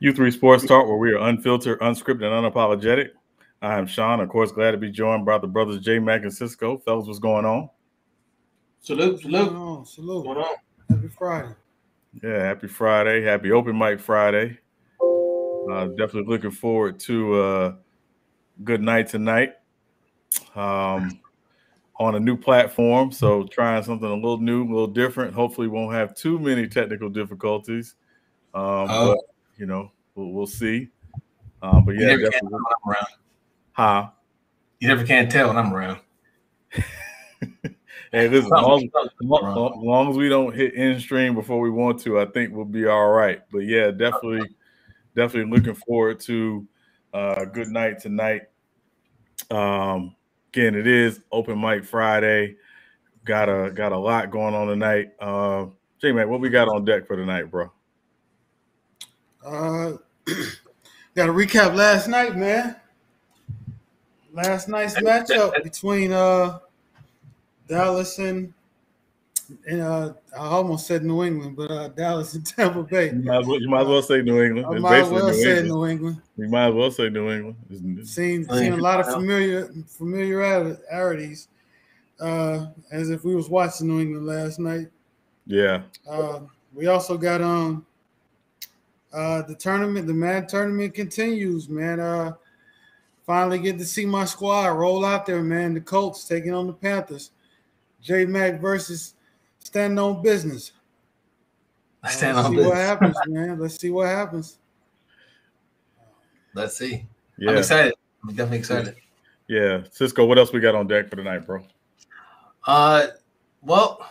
U3 Sports Talk, where we are unfiltered, unscripted, and unapologetic. I am Sean, of course, glad to be joined by the brothers J Mac and Cisco. Fellas, what's going on? Salute. Salute. Going on? Happy Friday. Yeah, happy Friday. Happy Open Mic Friday. Definitely looking forward to a good night tonight on a new platform. So trying something a little new, a little different. Hopefully won't have too many technical difficulties. But, you know, we'll see. But yeah, you never definitely. can tell when I'm around. Huh? You never can tell when I'm around. Hey, listen, as long as we don't hit in stream before we want to, I think we'll be all right. But yeah, definitely looking forward to a good night tonight. Again, it is Open Mic Friday. Got a lot going on tonight. J-Mac, what we got on deck for tonight, bro? Got to recap last night, man. Last night's matchup between Dallas and I almost said New England, but Dallas and Tampa Bay. You might as well say New England. I might as well say New England. You might as well say New England. Seen a lot of familiarities, as if we was watching New England last night. Yeah. We also got the tournament. The Madden tournament continues, man. Finally get to see my squad roll out there, man. The Colts taking on the Panthers. J Mac versus Stand On Business. Let's see what happens, man. Let's see what happens. Let's see. Yeah. I'm excited. I'm definitely excited. Yeah. Cisco, what else we got on deck for tonight, bro? Well,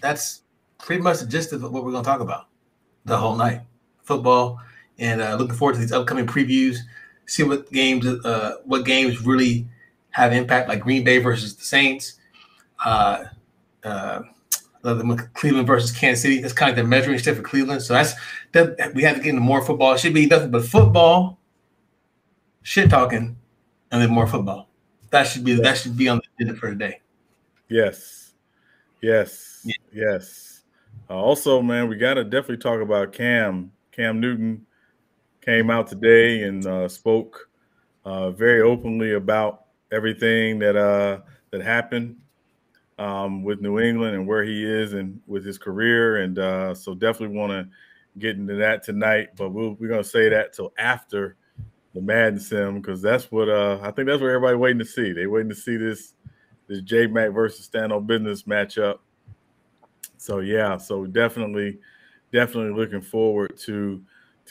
that's pretty much the gist of what we're going to talk about the whole night. Football, and looking forward to these upcoming previews. See what games really have impact, like Green Bay versus the Saints, Cleveland versus Kansas City. That's kind of the measuring stick for Cleveland. So we have to get into more football. It should be nothing but football, shit talking, and then more football. That should be on the agenda for today. Yes. Also, man, we got to definitely talk about Cam Newton. Came out today and spoke very openly about everything that happened with New England and where he is and with his career. And so definitely want to get into that tonight. But we're going to say that till after the Madden Sim, because that's what I think that's what everybody's waiting to see. They're waiting to see this J Mac versus Stand On Business matchup. So yeah, so definitely looking forward to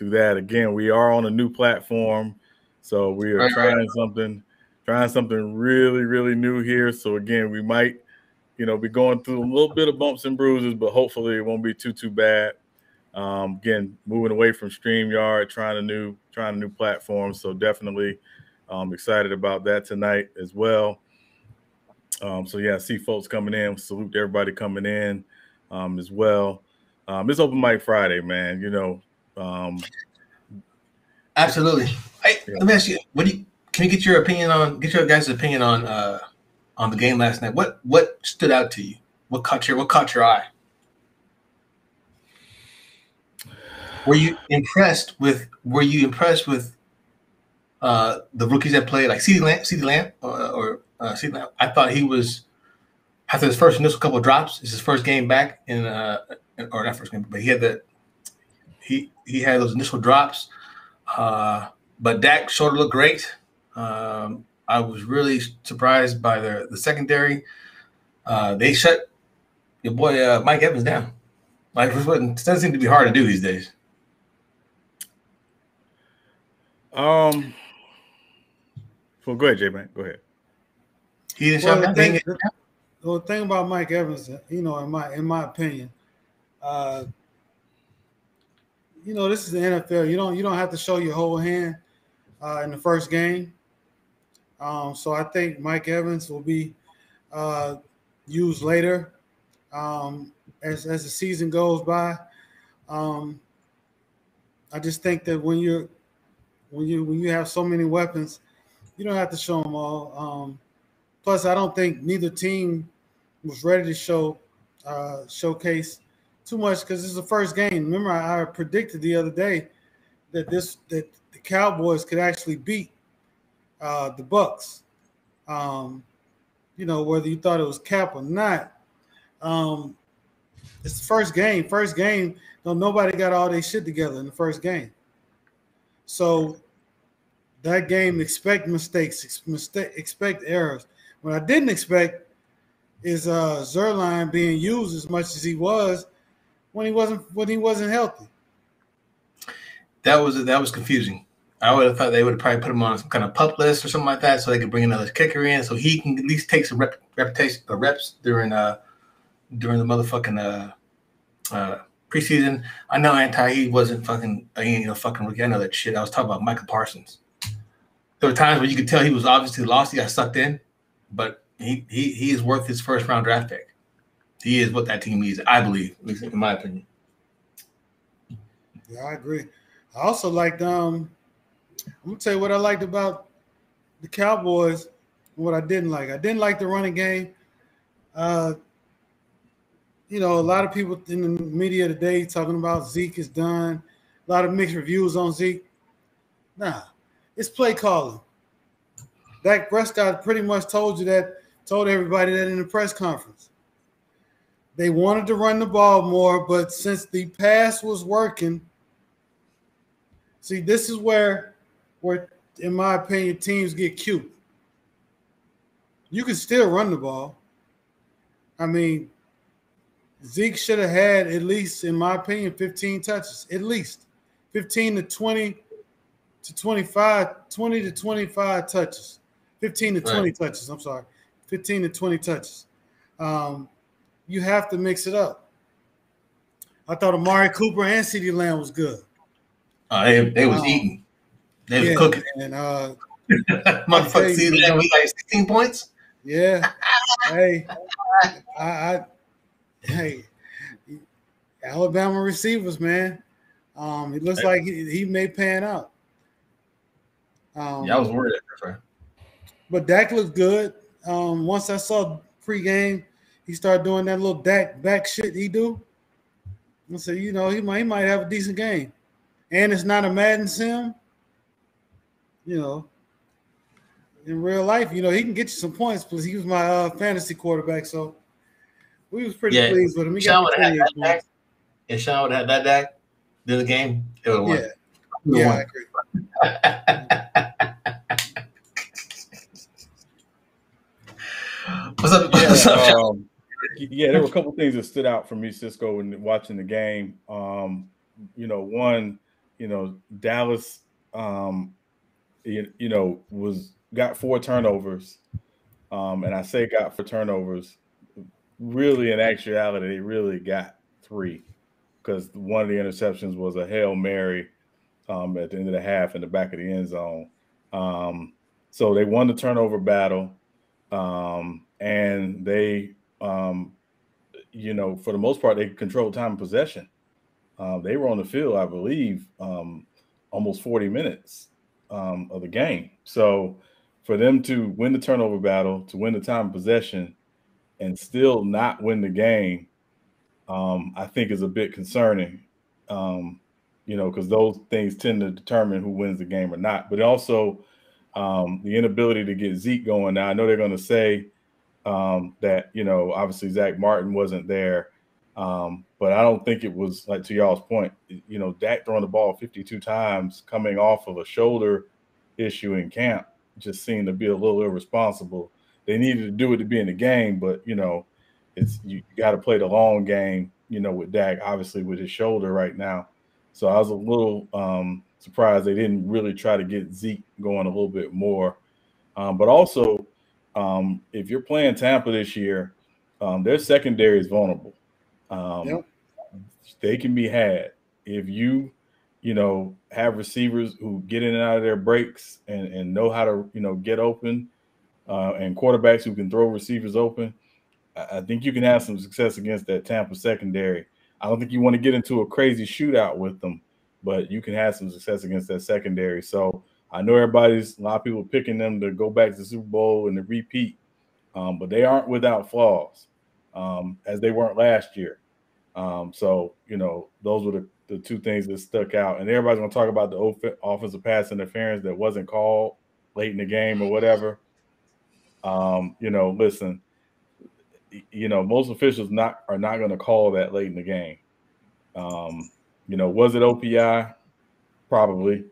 that. Again, we are on a new platform, so we are trying something really, really new here. So again, we might, be going through a little bit of bumps and bruises, but hopefully it won't be too bad. Again, moving away from StreamYard, trying a new platform. So definitely excited about that tonight as well. So yeah, I see folks coming in. Salute to everybody coming in as well. It's Open Mic Friday, man. Absolutely. Hey, let me ask you, can we get your guys' opinion on the game last night? What stood out to you? What caught your eye? Were you impressed with the rookies that played, like CeeDee Lamb or CeeDee Lamb? I thought he was, after his first initial couple of drops, it's his first game back or not first game, but he had those initial drops. But Dak sort of looked great. I was really surprised by the secondary. They shut your boy Mike Evans down. Like, it doesn't seem to be hard to do these days. Well, go ahead, J-Man. Go ahead. He didn't shut down. The thing about Mike Evans, in my opinion, this is the NFL. You don't have to show your whole hand in the first game. So I think Mike Evans will be used later as the season goes by. I just think that when you have so many weapons, you don't have to show them all. Plus, I don't think neither team was ready to showcase too much because it's the first game. Remember, I predicted the other day that the Cowboys could actually beat the Bucks. Whether you thought it was cap or not. It's the first game. First game, nobody got all their shit together in the first game. So that game, expect mistakes, expect errors. What I didn't expect is Zuerlein being used as much as he was when he wasn't healthy. That was confusing. I would have thought they would have probably put him on some kind of pup list or something like that, so they could bring another kicker in, so he can at least take some reps during the motherfucking preseason. I know he wasn't fucking fucking rookie. I know that shit. I was talking about Michael Parsons. There were times where you could tell he was obviously lost. He got sucked in, but he is worth his first round draft pick. He is what that team needs, I believe, at least in my opinion. Yeah, I agree. I also liked I'm gonna tell you what I liked about the Cowboys and what I didn't like. I didn't like the running game. A lot of people in the media today talking about Zeke is done. A lot of mixed reviews on Zeke. Nah, it's play calling. Dak Prescott pretty much told everybody that in the press conference. They wanted to run the ball more, but since the pass was working, see, this is where, in my opinion, teams get cute. You can still run the ball. I mean, Zeke should have had at least, in my opinion, 15 touches, at least 15 to 20 to 25, 20 to 25 touches, 15 to 20 touches. I'm sorry, 15 to 20 touches. You have to mix it up. I thought Amari Cooper and CeeDee Lamb was good. They was eating. They was cooking. And motherfucker, CeeDee Lamb, we got 16 points. Yeah. Hey, Hey, Alabama receivers, man. It looks like he may pan out. I was worried at first. But Dak looked good. Once I saw pregame, he started doing that little Dak back shit he do. I said, he might have a decent game. And it's not a Madden sim. In real life, he can get you some points because he was my fantasy quarterback, so we was pretty pleased with him. He got 28 points. If Sean would have had that Dak in the game, it would have won. Yeah, I agree. What's up? There were a couple things that stood out for me, Cisco, when watching the game. One, Dallas, got 4 turnovers, and I say got 4 turnovers. Really, in actuality, they really got 3 because one of the interceptions was a Hail Mary at the end of the half in the back of the end zone. So they won the turnover battle, and they, for the most part, they controlled time and possession. They were on the field, I believe, almost 40 minutes of the game. So for them to win the turnover battle, to win the time and possession, and still not win the game, I think is a bit concerning, because those things tend to determine who wins the game or not. But also the inability to get Zeke going. Now, I know they're going to say that, obviously Zach Martin wasn't there, but I don't think it was, like to y'all's point, Dak throwing the ball 52 times coming off of a shoulder issue in camp just seemed to be a little irresponsible. They needed to do it to be in the game, but it's you got to play the long game. With Dak, obviously with his shoulder right now. So I was a little surprised they didn't really try to get Zeke going a little bit more. But also, if you're playing Tampa this year, their secondary is vulnerable. They can be had if you have receivers who get in and out of their breaks and know how to get open. And quarterbacks who can throw receivers open, I think you can have some success against that Tampa secondary. I don't think you want to get into a crazy shootout with them, but you can have some success against that secondary. So I know a lot of people picking them to go back to the Super Bowl and to repeat, but they aren't without flaws, as they weren't last year. So those were the the two things that stuck out. And everybody's going to talk about the offensive pass interference that wasn't called late in the game or whatever. Listen, most officials are not going to call that late in the game. Was it OPI? Probably,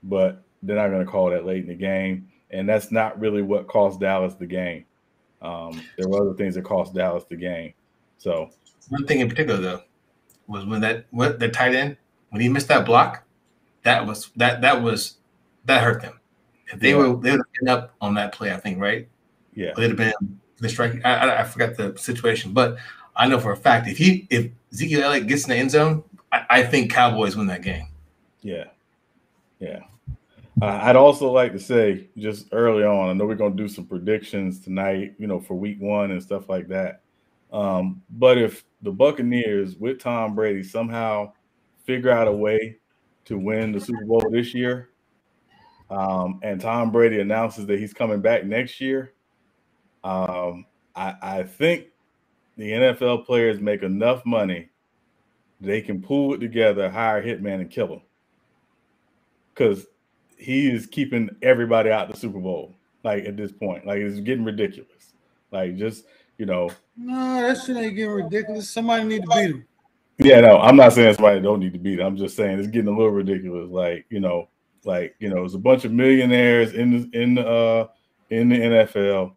but they're not going to call that late in the game. And that's not really what cost Dallas the game. There were other things that cost Dallas the game. So one thing in particular, though, was when the tight end, when he missed that block, that hurt them. If they would have been up on that play, I think, right? Yeah, they'd have been the strike. I forgot the situation, but I know for a fact if Ezekiel Elliott gets in the end zone, I think Cowboys win that game. Yeah. I'd also like to say just early on, I know we're going to do some predictions tonight, for week 1 and stuff like that. But if the Buccaneers with Tom Brady somehow figure out a way to win the Super Bowl this year, and Tom Brady announces that he's coming back next year, I think the NFL players make enough money they can pull it together, hire Hitman, and kill him. Because he is keeping everybody out the Super Bowl, like at this point. Like, it's getting ridiculous. Like, just, No, that shit ain't getting ridiculous. Somebody need to beat him. Yeah, no, I'm not saying somebody don't need to beat him. I'm just saying it's getting a little ridiculous. There's a bunch of millionaires in the NFL.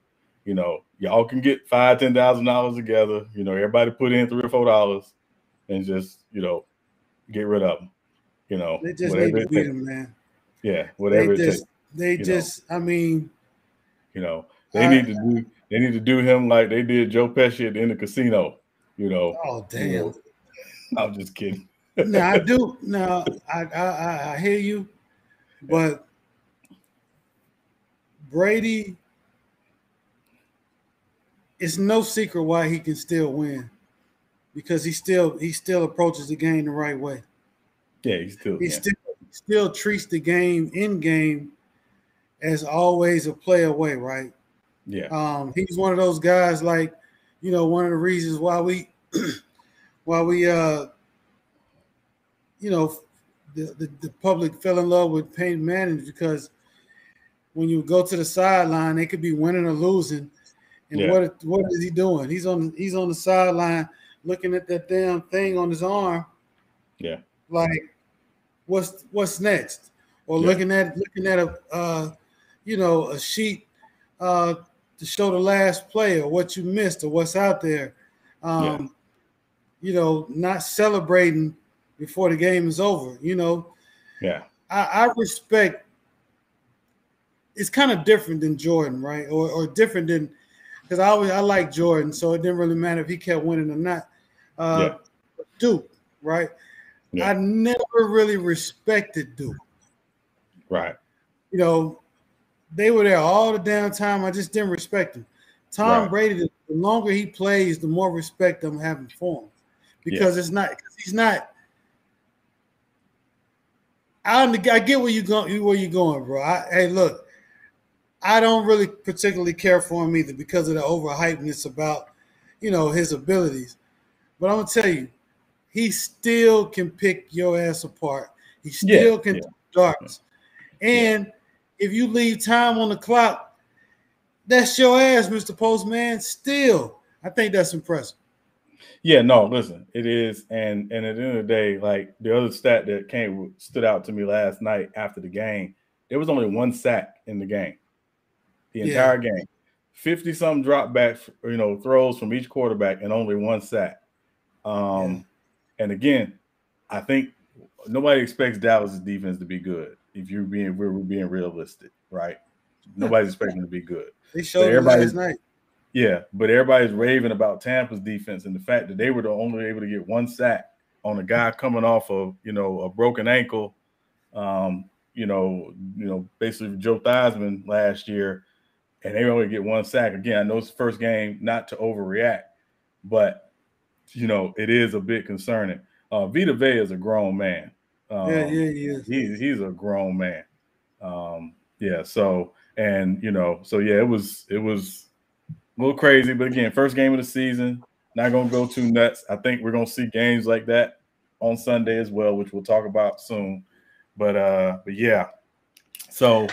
Y'all can get $5,000-$10,000 together. Everybody put in $3 or $4 and just, get rid of them. They just need to beat him, man. Yeah, whatever it takes. They need to do him like they did Joe Pesci at the end of Casino. Oh damn! I'm just kidding. No, I do. No, I hear you, but Brady, it's no secret why he can still win, because he still approaches the game the right way. Yeah, he still treats the game in game as always a play away, right? Yeah. He's one of those guys, like, one of the reasons why we the public fell in love with Peyton Manning, because when you go to the sideline, they could be winning or losing, and what is he doing? He's on the sideline looking at that damn thing on his arm. Yeah. Like, what's next? Or looking at a a sheet to show the last play or what you missed or what's out there. Not celebrating before the game is over. Yeah. I respect. It's kind of different than Jordan, right? Or different than, because I like Jordan, so it didn't really matter if he kept winning or not. Duke, right? Yeah. I never really respected Duke. Right. They were there all the damn time. I just didn't respect him. Tom Brady, the longer he plays, the more respect I'm having for him. Because he's not. I get where you're going, bro. Hey, look, I don't really particularly care for him either, because of the overhypeness about, his abilities. But I'm gonna tell you, he still can pick your ass apart. He still can do darts. And if you leave time on the clock, that's your ass, Mr. Postman. Still, I think that's impressive. Yeah, no, listen, it is. And at the end of the day, like, the other stat that stood out to me last night after the game, there was only 1 sack in the game. The entire game. 50-something drop back, throws from each quarterback, and only 1 sack. And again, I think nobody expects Dallas' defense to be good. If we're being realistic, right? Nobody's expecting to be good. They showed it last night. Yeah, but everybody's raving about Tampa's defense and the fact that they were only able to get 1 sack on a guy coming off of a broken ankle. Basically Joe Theismann last year, and they only get 1 sack. Again, I know it's the first game, not to overreact, but it is a bit concerning. Vita Vea is a grown man. He is. He's a grown man. So it was a little crazy, but again, first game of the season, not gonna go too nuts. I think we're gonna see games like that on Sunday as well, which we'll talk about soon. But yeah. So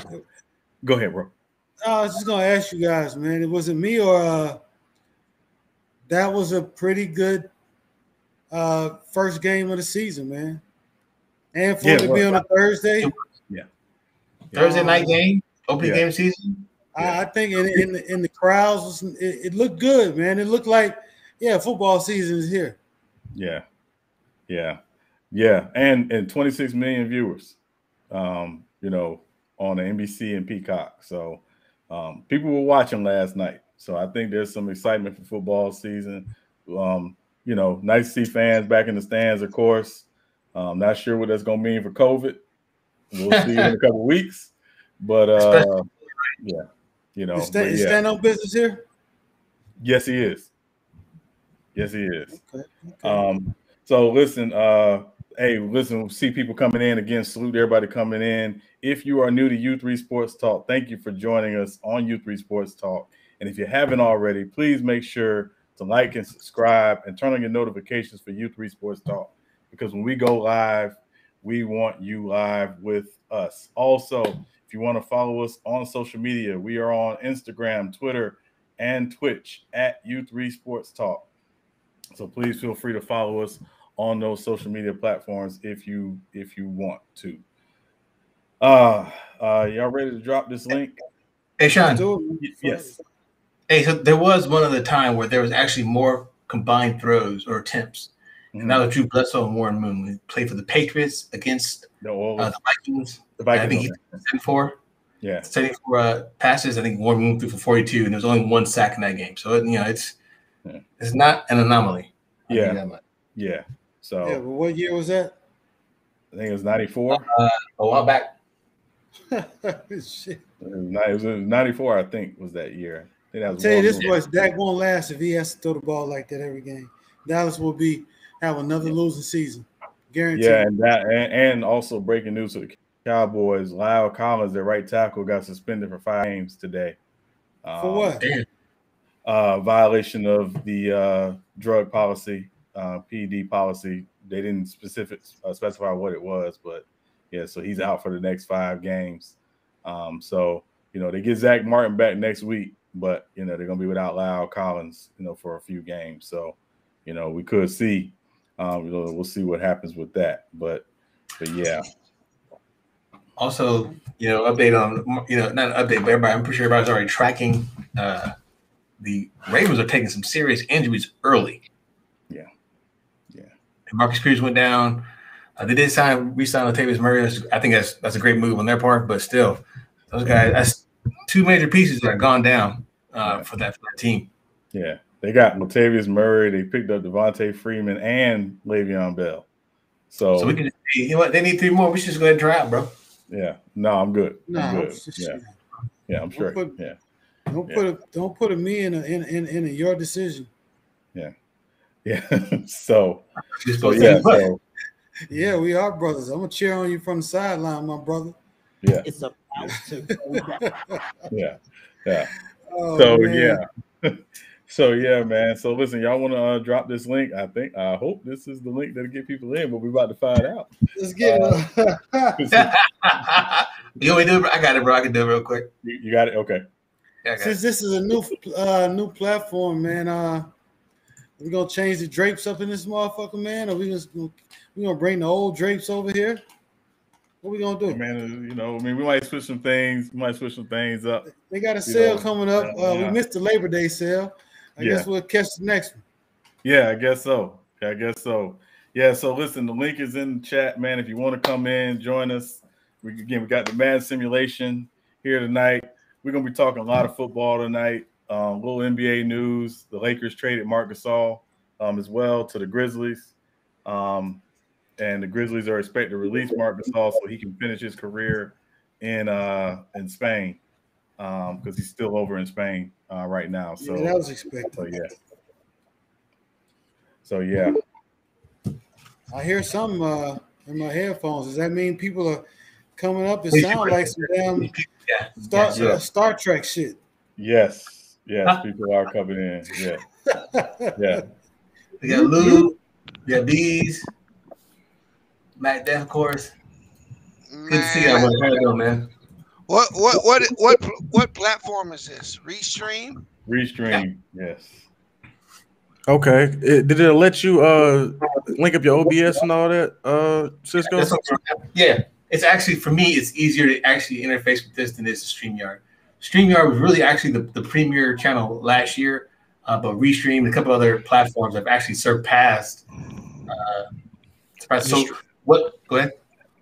go ahead, bro. I was just gonna ask you guys, man. It wasn't me or that was a pretty good first game of the season, man. And for it to be on a Thursday, Thursday night game, opening game season. I think in the crowds, it looked good, man. It looked like football season is here. Yeah, and 26 million viewers, you know, on the NBC and Peacock. So people were watching last night. So I think there's some excitement for football season. You know, nice to see fans back in the stands, of course. Not sure what that's going to mean for COVID. We'll see in a couple of weeks. But, yeah, you know. Is Stan on business here? Yes, he is. Yes, he is. Okay. So, listen, hey, listen, see people coming in. Again, salute everybody coming in. If you are new to U3 Sports Talk, thank you for joining us on U3 Sports Talk. And if you haven't already, please make sure to like and subscribe and turn on your notifications for U3 Sports Talk, because when we go live, we want you live with us. Also, if you want to follow us on social media, we are on Instagram, Twitter, and Twitch at U3 Sports Talk. So please feel free to follow us on those social media platforms if you want to. Y'all ready to drop this link? Hey, Sean. Yes. Hey, so there was one other time where there was actually more combined throws or attempts. And that was Drew Bledsoe and Warren Moon. He played for the Patriots against the Vikings. The Vikings. I think he threw 74. Yeah. 74 passes. I think Warren Moon threw for 42, and there was only one sack in that game. So, you know, it's not an anomaly. Yeah. So. Yeah, but what year was that? I think it was 94. A while back. Shit. It was 94, I think, was that year. I'll tell you this much, Dak won't last if he has to throw the ball like that every game. Dallas will have another losing season, guaranteed. Yeah, and also breaking news to the Cowboys: Lyle Collins, their right tackle, got suspended for 5 games today. For what? Violation of the drug policy, PED policy. They didn't specify what it was, but yeah, so he's out for the next 5 games. So you know, they get Zach Martin back next week, but you know they're gonna be without Lyle Collins, you know, for a few games. So you know, we could see. We'll see what happens with that, but yeah. Also, you know, update on, you know, not an update, but everybody, I'm pretty sure everybody's already tracking. The Ravens are taking some serious injuries early. Yeah. And Marcus Peters went down. They did re-sign Latavius Murray. I think that's a great move on their part, but still, those guys, that's 2 major pieces that are gone down for that team. Yeah. They got Latavius Murray. They picked up Devontae Freeman and Le'Veon Bell. So we can, you know what? They need 3 more. We should just go ahead and try out, bro. Yeah. No, I'm good. I'm good. I'm sure. Don't put me in a your decision. Yeah. So yeah, we are brothers. I'm gonna cheer on you from the sideline, my brother. Yeah. It's about to go down. Yeah. Oh, so man. So yeah, man. So listen, y'all want to drop this link? I hope this is the link that'll get people in, but we're about to find out. Let's get it. You want me to do it? I got it, bro. I can do it real quick. You got it? Okay. Yeah, Since this is a new platform, man, we gonna change the drapes up in this motherfucker, man, or we gonna bring the old drapes over here? What we gonna do? Man, you know, I mean, we might switch some things. We might switch some things up. They got a sale coming up. We missed the Labor Day sale. I guess we'll catch the next one. Yeah, I guess so. Yeah, so listen, the link is in the chat, man. If you want to come in, join us. We got the Madden simulation here tonight. We're going to be talking a lot of football tonight. Little NBA news. The Lakers traded Marc Gasol as well to the Grizzlies. And the Grizzlies are expected to release Marc Gasol so he can finish his career in Spain because he's still over in Spain right now. So that was expected. So yeah. I hear some in my headphones. Does that mean people are coming up? It sounds like some damn Star Trek shit. Yes, people are coming in. Yeah. We got Lou, we got Bees. Matt Def, of course. Man. Good to see you, brother. How you doing, man? What platform is this? Restream? Restream, yes. Okay. Did it let you link up your OBS and all that, Cisco? Yeah. It's actually, for me, it's easier to actually interface with this than it is to StreamYard. StreamYard was really actually the premier channel last year, but Restream and a couple other platforms have actually surpassed. So what? Go ahead.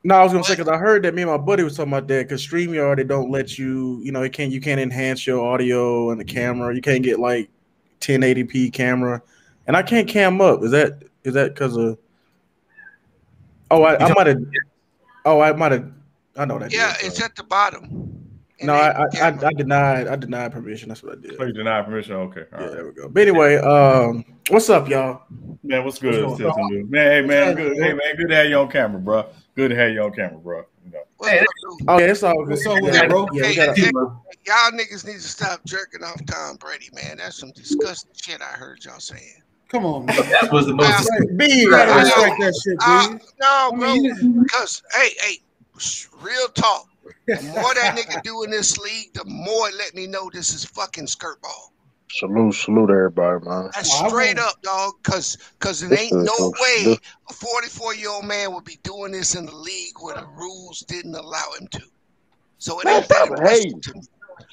No, I was gonna say because I heard that me and my buddy was talking about that because StreamYard they don't let you, you can't enhance your audio and the camera. You can't get like 1080p camera, and I can't cam up. Is that because of? Oh, I might have. Oh, I might have. I know that. Yeah, it's at the bottom. No, I denied permission. That's what I did. Oh, you denied permission? Okay. All right. There we go. But anyway, what's up, y'all? Man, what's good? Man, hey, man, good. Hey, man, good to have you on camera, bro. Good to have you on camera, bro. Hey, oh, yeah, it's all good. What's up with it, bro? Yeah, y'all niggas need to stop jerking off Tom Brady, man. That's some disgusting shit I heard y'all saying. Come on, man. that was the most. You gotta respect that shit, dude. No, bro. Because, hey, real talk. The more that nigga do in this league, the more it let me know this is fucking skirt ball. Salute everybody, man. That's straight up, dog. Cause it ain't no way a 44-year-old man would be doing this in the league where the rules didn't allow him to. So it ain't that impressive to me.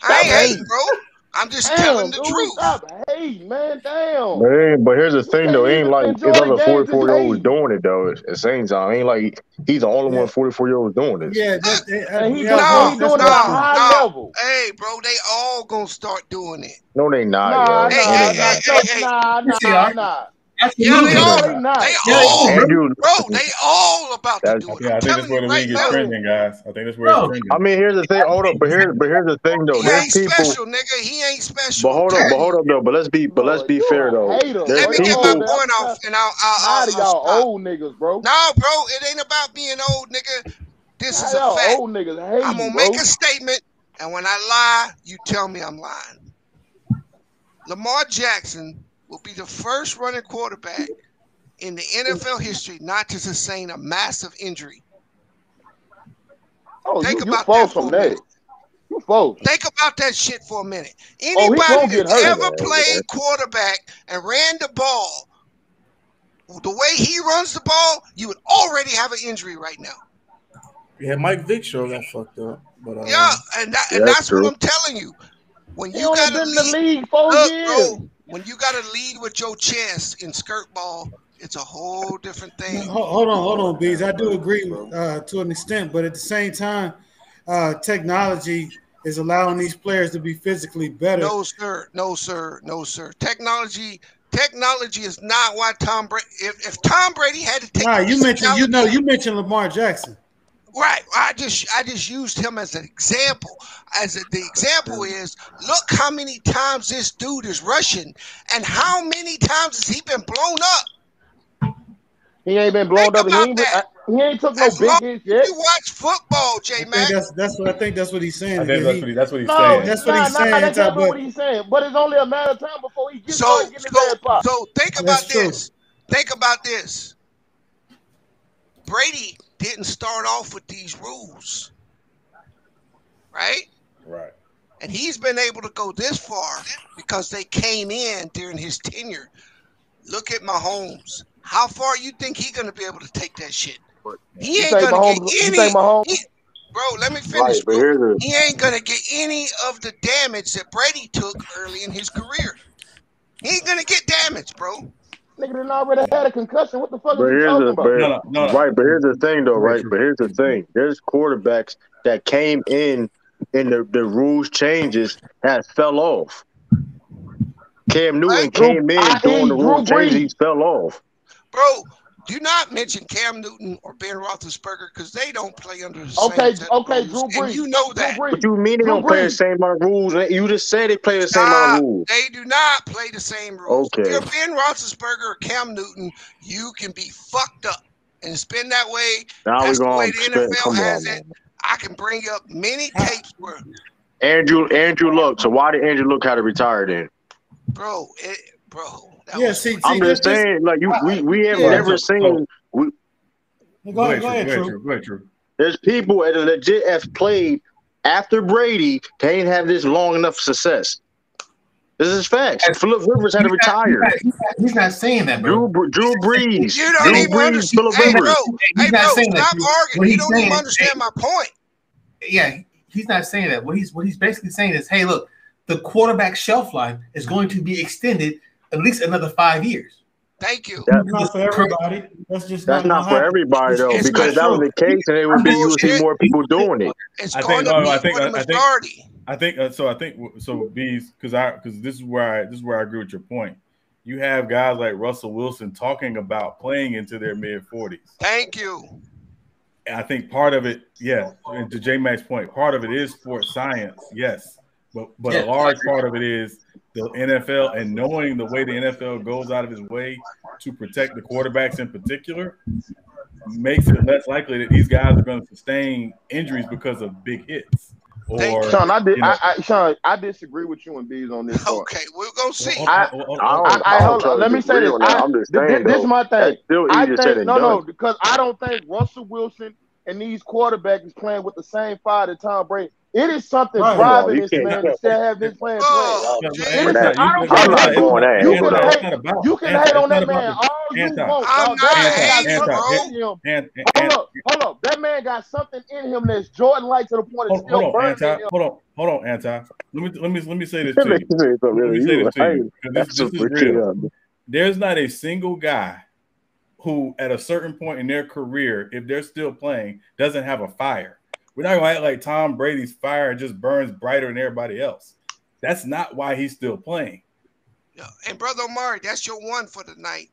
I ain't hating, bro. I'm just telling the truth. Stop hating, man. Damn. Man, but here's the thing, though. It ain't like it's other 44-year-olds doing it, though. At the same time, it ain't like he's the only one 44-year-olds doing this. Yeah, he's doing it at a high level. Hey, bro, they all gonna start doing it. No, they not. Nah. Yeah, they all. Bro, they all about to do it. Yeah, I think that's where the league is trending, guys. I think that's where it's trending. I mean, here's the thing. Hold up, but here's the thing, though. He ain't special, nigga. He ain't special. But hold up, though. But let's be fair, though. Let me get my point off, and I'll y'all stop. old niggas, bro. No, bro, it ain't about being old, nigga. This is a fact. Old niggas hate I'm gonna make a statement, and when I lie, you tell me I'm lying. Lamar Jackson will be the first running quarterback in the NFL history not to sustain a massive injury. Oh, Think you about false that from that. You false. Think about that shit for a minute. Anybody that ever played quarterback and ran the ball, the way he runs the ball, you would already have an injury right now. Yeah, Mike Vick sure got fucked up. But yeah, and that's what I'm telling you. When you got to lead in the league 4 years. Bro, when you got to lead with your chest in skirt ball, it's a whole different thing. Hold on, Bees. I do agree to an extent, but at the same time, technology is allowing these players to be physically better. No, sir. Technology is not why Tom Brady. If Tom Brady had to take, you mentioned Lamar Jackson. Right. I just used him as an example. The example is, look how many times this dude is rushing, and how many times has he been blown up? He ain't been blown up. He ain't took no big hits yet. You watch football, J-Man. That's what he's saying. I think that's what he's saying. That's what he's saying. But it's only a matter of time before he gets getting his ass popped. So think about this. Think about this. Brady didn't start off with these rules, right? Right. And he's been able to go this far because they came in during his tenure. Look at Mahomes. How far you think he's going to be able to take that shit? He ain't going to get any. Bro, let me finish. Bro. He ain't going to get any of the damage that Brady took early in his career. He ain't going to get damage, bro. Nigga didn't already had a concussion. What the fuck are you talking about? No. Right, but here's the thing, though, right? But here's the thing. There's quarterbacks that came in and the rules changes that fell off. Cam Newton came in during the rule changes, he fell off. Bro, do not mention Cam Newton or Ben Roethlisberger because they don't play under the same set of rules. Drew Brees. And you know that. What you mean they don't play the same amount of rules? You just said they play the same amount of rules. They do not play the same rules. Okay. If you're Ben Roethlisberger or Cam Newton, you can be fucked up. And it's been that way. Now that's the way the NFL has it. I can bring up many tapes where Andrew Luck. So why did Andrew Luck have to retire then? Bro. Yeah, see, I'm just saying, like we have never seen. Go ahead, True. There's people that legit have played after Brady. They ain't have this long enough success. This is facts. Philip Rivers had to retire. He's not saying that, bro. Drew Brees. You don't even understand. Philip Rivers. Stop arguing. You don't even understand my point. Yeah, he's not saying that. What he's basically saying is, hey, look, the quarterback shelf life is going to be extended at least another 5 years. Thank you. That's not for everybody. That's not for everybody though, because that was the case, and you would see more people doing it. I think Bees, because this is where I agree with your point. You have guys like Russell Wilson talking about playing into their mid-40s. Thank you. And I think part of it, and to J Mac's point, part of it is sports science, yes. But a large part of it is the NFL, and knowing the way the NFL goes out of its way to protect the quarterbacks in particular makes it less likely that these guys are going to sustain injuries because of big hits. Sean, I disagree with you and Bees on this point. Okay, we're gonna see. Let me say this. This is my thing. Because I don't think Russell Wilson and these quarterbacks is playing with the same fire that Tom Brady. It is something driving this man to still have this plan playing. You can hate on that man all you want. Hold up. That man got something in him that's Jordan-like to the point of still burning him. Hold on, Anti. Let me say this to you. This is real. There's not a single guy who, at a certain point in their career, if they're still playing, doesn't have a fire. We're not going to act like Tom Brady's fire just burns brighter than everybody else. That's not why he's still playing. Yeah. And Brother Omari, that's your one for the night.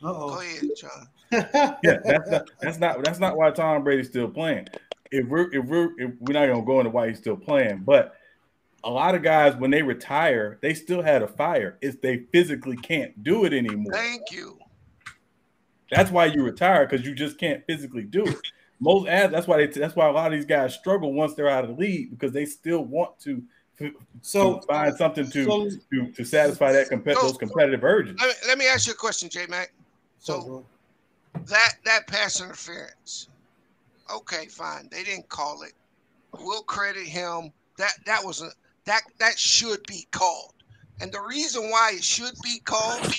Go ahead, John. That's not why Tom Brady's still playing. If we're not going to go into why he's still playing, but a lot of guys, when they retire, they still had a fire. It's they physically can't do it anymore. Thank you. That's why you retire, because you just can't physically do it. That's why a lot of these guys struggle once they're out of the league, because they still want to find something to satisfy those competitive urges. Let me ask you a question, J Mac. So that pass interference, okay, fine. They didn't call it. We'll credit him. That should be called. And the reason why it should be called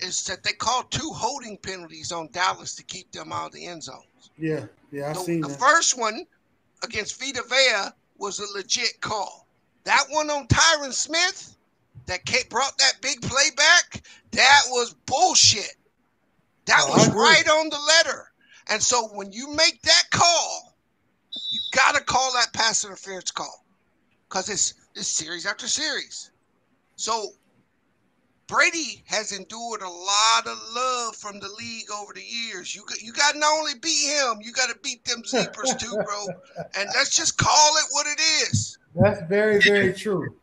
is that they called 2 holding penalties on Dallas to keep them out of the end zone. Yeah, I've seen that. The first one against Vita Vea was a legit call. That one on Tyron Smith that brought that big play back, that was bullshit. That was right on the letter. And so when you make that call, you got to call that pass interference call, because it's series after series. So Brady has endured a lot of love from the league over the years. You got to not only beat him, you got to beat them zebras too, bro. And let's just call it what it is. That's very, very true.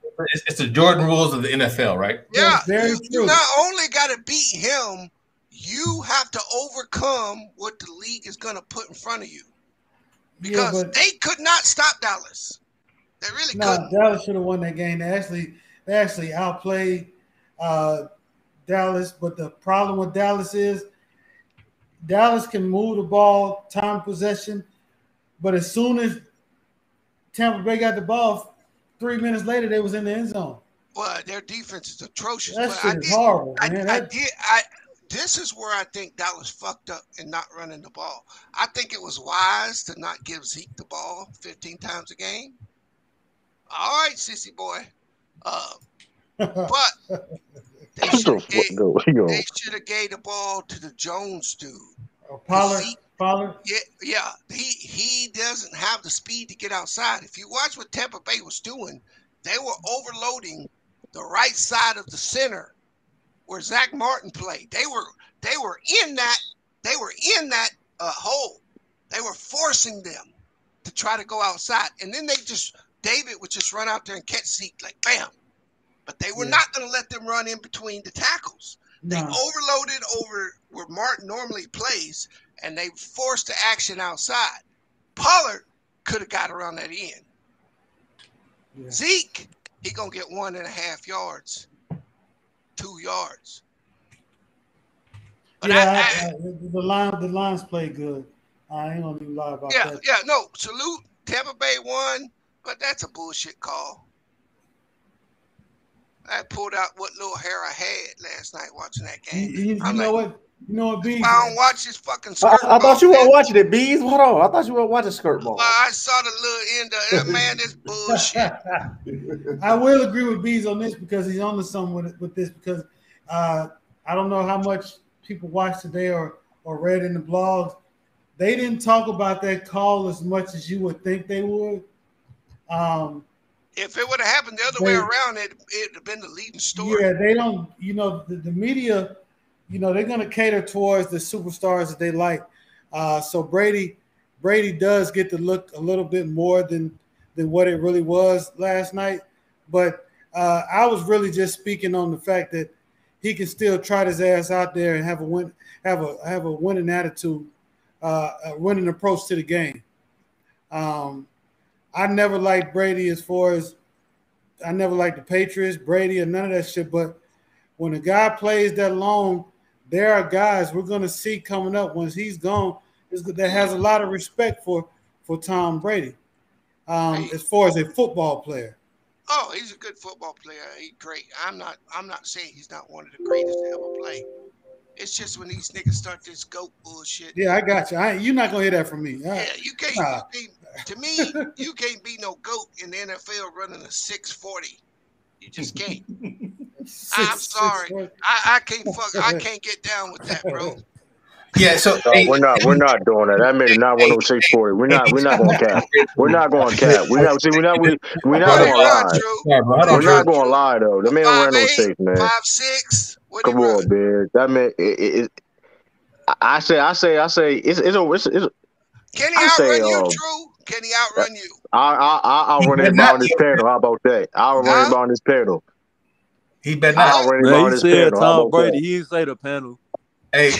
It's the Jordan rules of the NFL, right? Yeah, you not only got to beat him, you have to overcome what the league is going to put in front of you. Because they could not stop Dallas. They really couldn't. Dallas should have won that game. They actually outplayed Dallas, but the problem with Dallas is Dallas can move the ball, time possession, but as soon as Tampa Bay got the ball, 3 minutes later they was in the end zone. Well, their defense is atrocious. That shit is horrible, man. This is where I think Dallas fucked up in not running the ball. I think it was wise to not give Zeke the ball 15 times a game. All right, sissy boy. But they should have gave the ball to the Jones dude. Pollard? Yeah. He doesn't have the speed to get outside. If you watch what Tampa Bay was doing, they were overloading the right side of the center where Zach Martin played. They were in that hole. They were forcing them to try to go outside. And then David would just run out there and catch Zeke like bam. But they were not going to let them run in between the tackles. They overloaded over where Martin normally plays, and they forced the action outside. Pollard could have got around that end. Yeah. Zeke, he going to get 1.5 yards, 2 yards. But yeah, the Lions play good. I ain't gonna even lie about that. Yeah, no, salute. Tampa Bay won, but that's a bullshit call. I pulled out what little hair I had last night watching that game. You know what? You know what, Bees? I don't watch this fucking skirt I thought you weren't watching it, Bees. Hold on. I thought you weren't watching skirt ball. Well, I saw the little end of it. Man, this bullshit. I will agree with Bees on this because he's on to something with this because I don't know how much people watched today or read in the blogs. They didn't talk about that call as much as you would think they would. If it would have happened the other way around, it'd have been the leading story. Yeah, they don't. You know, the media. You know, they're going to cater towards the superstars that they like. So Brady does get to look a little bit more than what it really was last night. But I was really just speaking on the fact that he can still trot his ass out there and have a winning attitude, a winning approach to the game. I never liked Brady as far as I never liked the Patriots, Brady, or none of that shit. But when a guy plays that long, there are guys we're going to see coming up once he's gone that has a lot of respect for Tom Brady as far as a football player. Oh, he's a good football player. He's great. I'm not saying he's not one of the greatest to ever play. It's just when these niggas start this GOAT bullshit. Yeah, I got you. You're not going to hear that from me. Yeah, you can't. To me, you can't be no GOAT in the NFL running a 6.40. You just can't. I'm sorry. I can't get down with that, bro. Yeah, so we're not doing that. That made it not 106.40. We're not going cap. We're not going cap. We're not going lie. We're not going to lie though. That man ran no safe, man. 5'6". Come on, man. That man. I say. It's. Can he outrun you, True? Can he outrun you? I'll run him on this panel. How about that? I'll run him on this panel. He bet not. He said Tom Brady. He didn't say the panel. Hey, he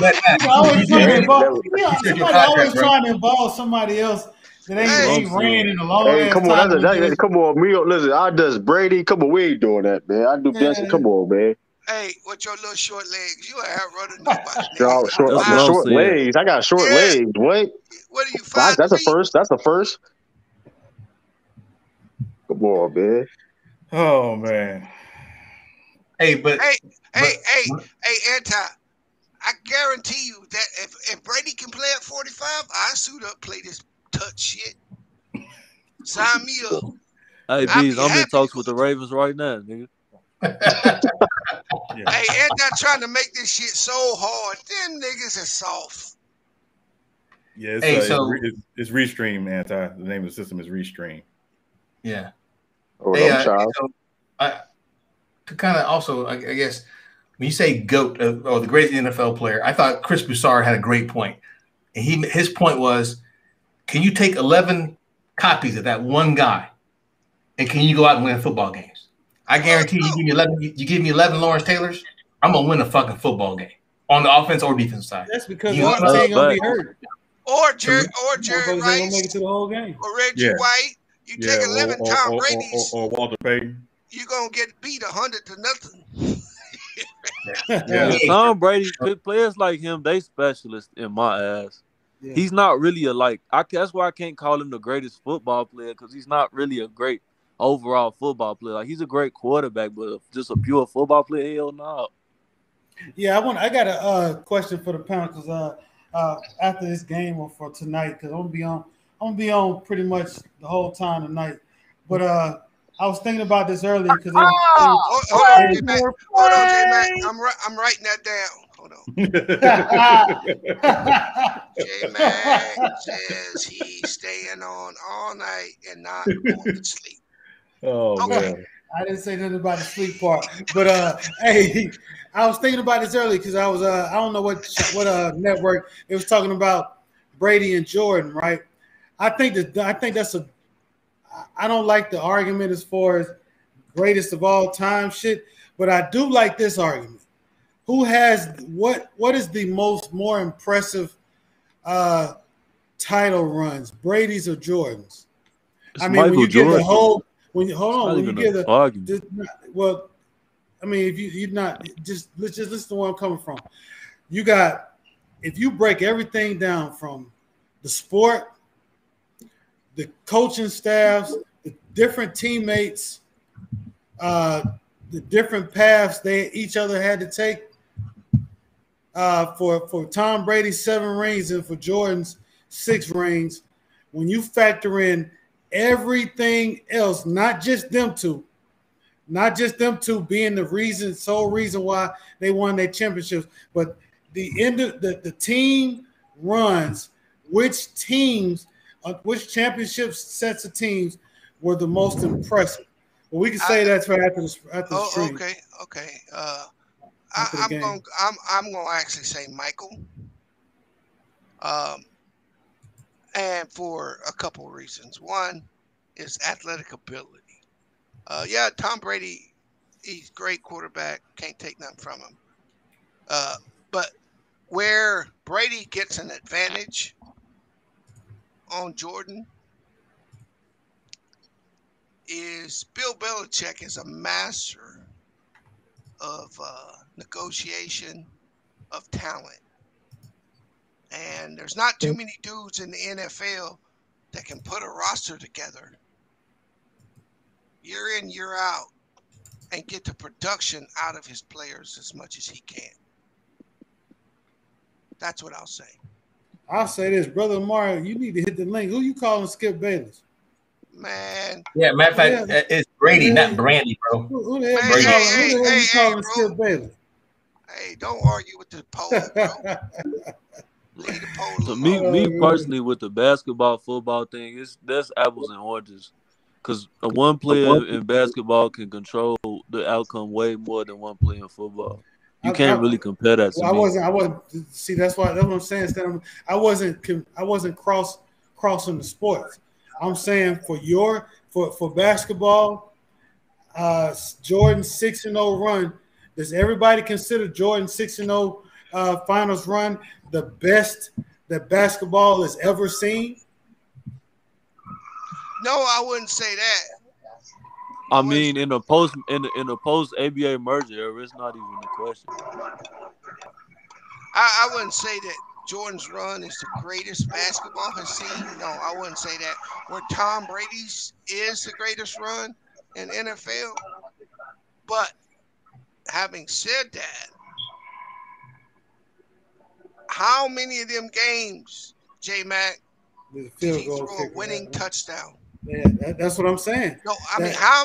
bet not. Somebody always trying to involve somebody else that ain't ran in the long come on, come on, me. Listen, I does Brady. Come on, we ain't doing that, man. I do best. Come on, man. Hey, with your little short legs, you ain't outrunning nobody. Short legs. I got short legs. What? What are you? 5'3"? That's the first. Come on, man. Oh man. Hey, Anti. I guarantee you that if Brady can play at 45, I suit up, play this touch shit. Sign me up. Hey, Bees, I'm in talks with the Ravens right now, nigga. Hey, Anti trying to make this shit so hard. Them niggas are soft. Yeah, it's Restream, Anti. The name of the system is Restream. Yeah. To kind of also, I guess, when you say GOAT or the greatest NFL player, I thought Chris Broussard had a great point. And his point was, can you take 11 copies of that one guy, and can you go out and win football games? I guarantee you give me 11 Lawrence Taylors, I'm gonna win a fucking football game on the offense or defense side. That's because one team gonna be hurt. Or Jerry Rice, make it to the whole game. Or Reggie White. You take 11 Tom Brady's, or Walter Payton. You're gonna get beat 100 to nothing. Yeah, Tom Brady, players like him, they specialists in my ass. Yeah. He's not really that's why I can't call him the greatest football player, because he's not really a great overall football player. Like, he's a great quarterback, but just a pure football player, hell no. Yeah, I got a question for the panel, because after this game or for tonight, because I'm gonna be on pretty much the whole time tonight. But I was thinking about this earlier because hold on, J-Mac. I'm writing that down. Hold on. J-Mac says he's staying on all night and not going to sleep. Oh, okay. Man. I didn't say nothing about the sleep part, but hey, I was thinking about this earlier because I was I don't know what network it was talking about Brady and Jordan, right? I think that's I don't like the argument as far as greatest of all time shit, but I do like this argument. Who has what is the more impressive title runs, Brady's or Jordan's? It's when you give the whole when you give the argument. Well, I mean, if you're not just let's just listen to where I'm coming from. you got, if you break everything down from the sport, the coaching staffs, the different teammates, the different paths they each other had to take, for Tom Brady's 7 rings and for Jordan's 6 rings, when you factor in everything else, not just them two being the sole reason why they won their championships, but the team runs, which championship sets of teams were the most impressive. Well, we can say that's for after the stream. Okay. I'm gonna actually say Michael. And for a couple of reasons. One is athletic ability. Yeah, Tom Brady, he's a great quarterback. Can't take nothing from him. But where Brady gets an advantage on Jordan is Bill Belichick is a master of negotiation of talent. And there's not too many dudes in the NFL that can put a roster together year in, year out and get the production out of his players as much as he can. That's what I'll say. I'll say this, Brother Mario, you need to hit the link. Who you calling Skip Bayless? Man. Yeah, matter of fact, it's Brady, not Brandy, bro. Who the hell you calling Skip Bayless? Hey, don't argue with the poll, bro. So me personally, with the basketball football thing, that's apples and oranges, because one player in basketball can control the outcome way more than one player in football. You can't really compare that. I wasn't. See, that's what I'm saying. I wasn't crossing the sports. I'm saying for basketball, Jordan's 6-0 run. Does everybody consider Jordan's 6-0 finals run the best that basketball has ever seen? No, I wouldn't say that. I mean, in the post ABA merger era, it's not even a question. I wouldn't say that Jordan's run is the greatest basketball has seen. No, I wouldn't say that. Where Tom Brady's is the greatest run in NFL. But having said that, how many of them games, J-Mac, did he throw a winning touchdown? Yeah, that's what I'm saying. No, I mean, how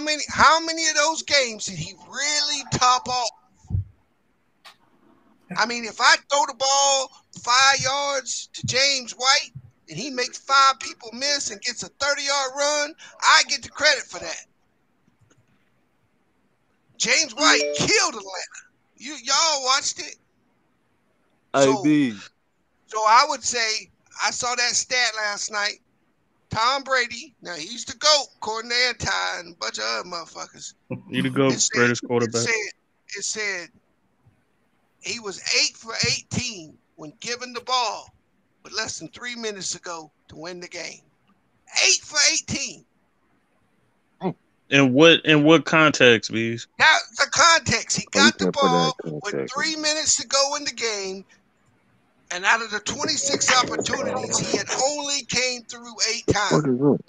many of those games did he really top off? I mean, if I throw the ball 5 yards to James White and he makes 5 people miss and gets a 30-yard run, I get the credit for that. James White killed Atlanta. Y'all watched it. So I would say, I saw that stat last night. Tom Brady, now he's the GOAT, according to Anti and a bunch of other motherfuckers. He the GOAT, greatest quarterback. It said he was 8 for 18 when given the ball with less than 3 minutes to go to win the game. 8 for 18. In what context, Bees? Now the context. He got the ball with 3 minutes to go in the game. And out of the 26 opportunities, he had only came through 8 times.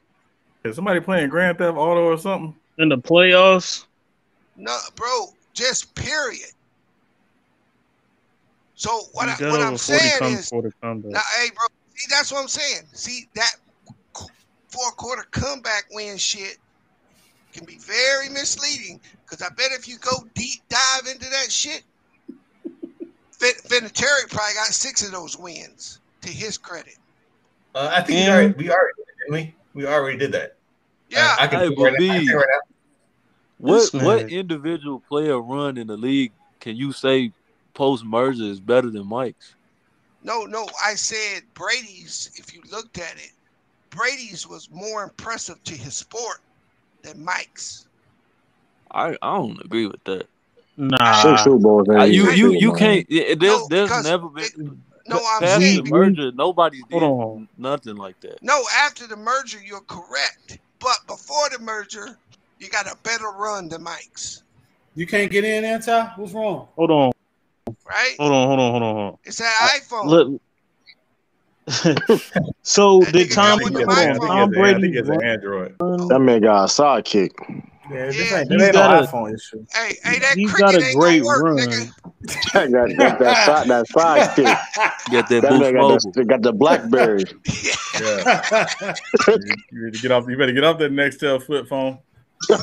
Is somebody playing Grand Theft Auto or something? In the playoffs? No, bro, just period. So what I'm saying is, now, hey, bro, see, that's what I'm saying. See, that 4-quarter comeback win shit can be very misleading, because I bet if you go deep dive into that shit, Vinatieri probably got 6 of those wins, to his credit. I think we already did it, didn't we? We already did that. Yeah. I can say right now. What individual player run in the league can you say post merger is better than Mike's? No, I said Brady's. If you looked at it, Brady's was more impressive to his sport than Mike's. I don't agree with that. Nah, you can't. There's never been. I'm past saying the merger, nobody did nothing like that. No, after the merger, you're correct. But before the merger, you got a better run than Mike's. You can't get in, Anti? What's wrong? Hold on. right? Hold on. It's that iPhone. Look. So did Tom? Tom Brady? I think it's an Android. That man got a sidekick. Yeah, this ain't no iPhone issue. Hey, that he's cricket got a ain't great gonna work, run. nigga. that sidekick. Got that Boost Mobile. Got the BlackBerry. Yeah. You better get off that Nextel flip phone. They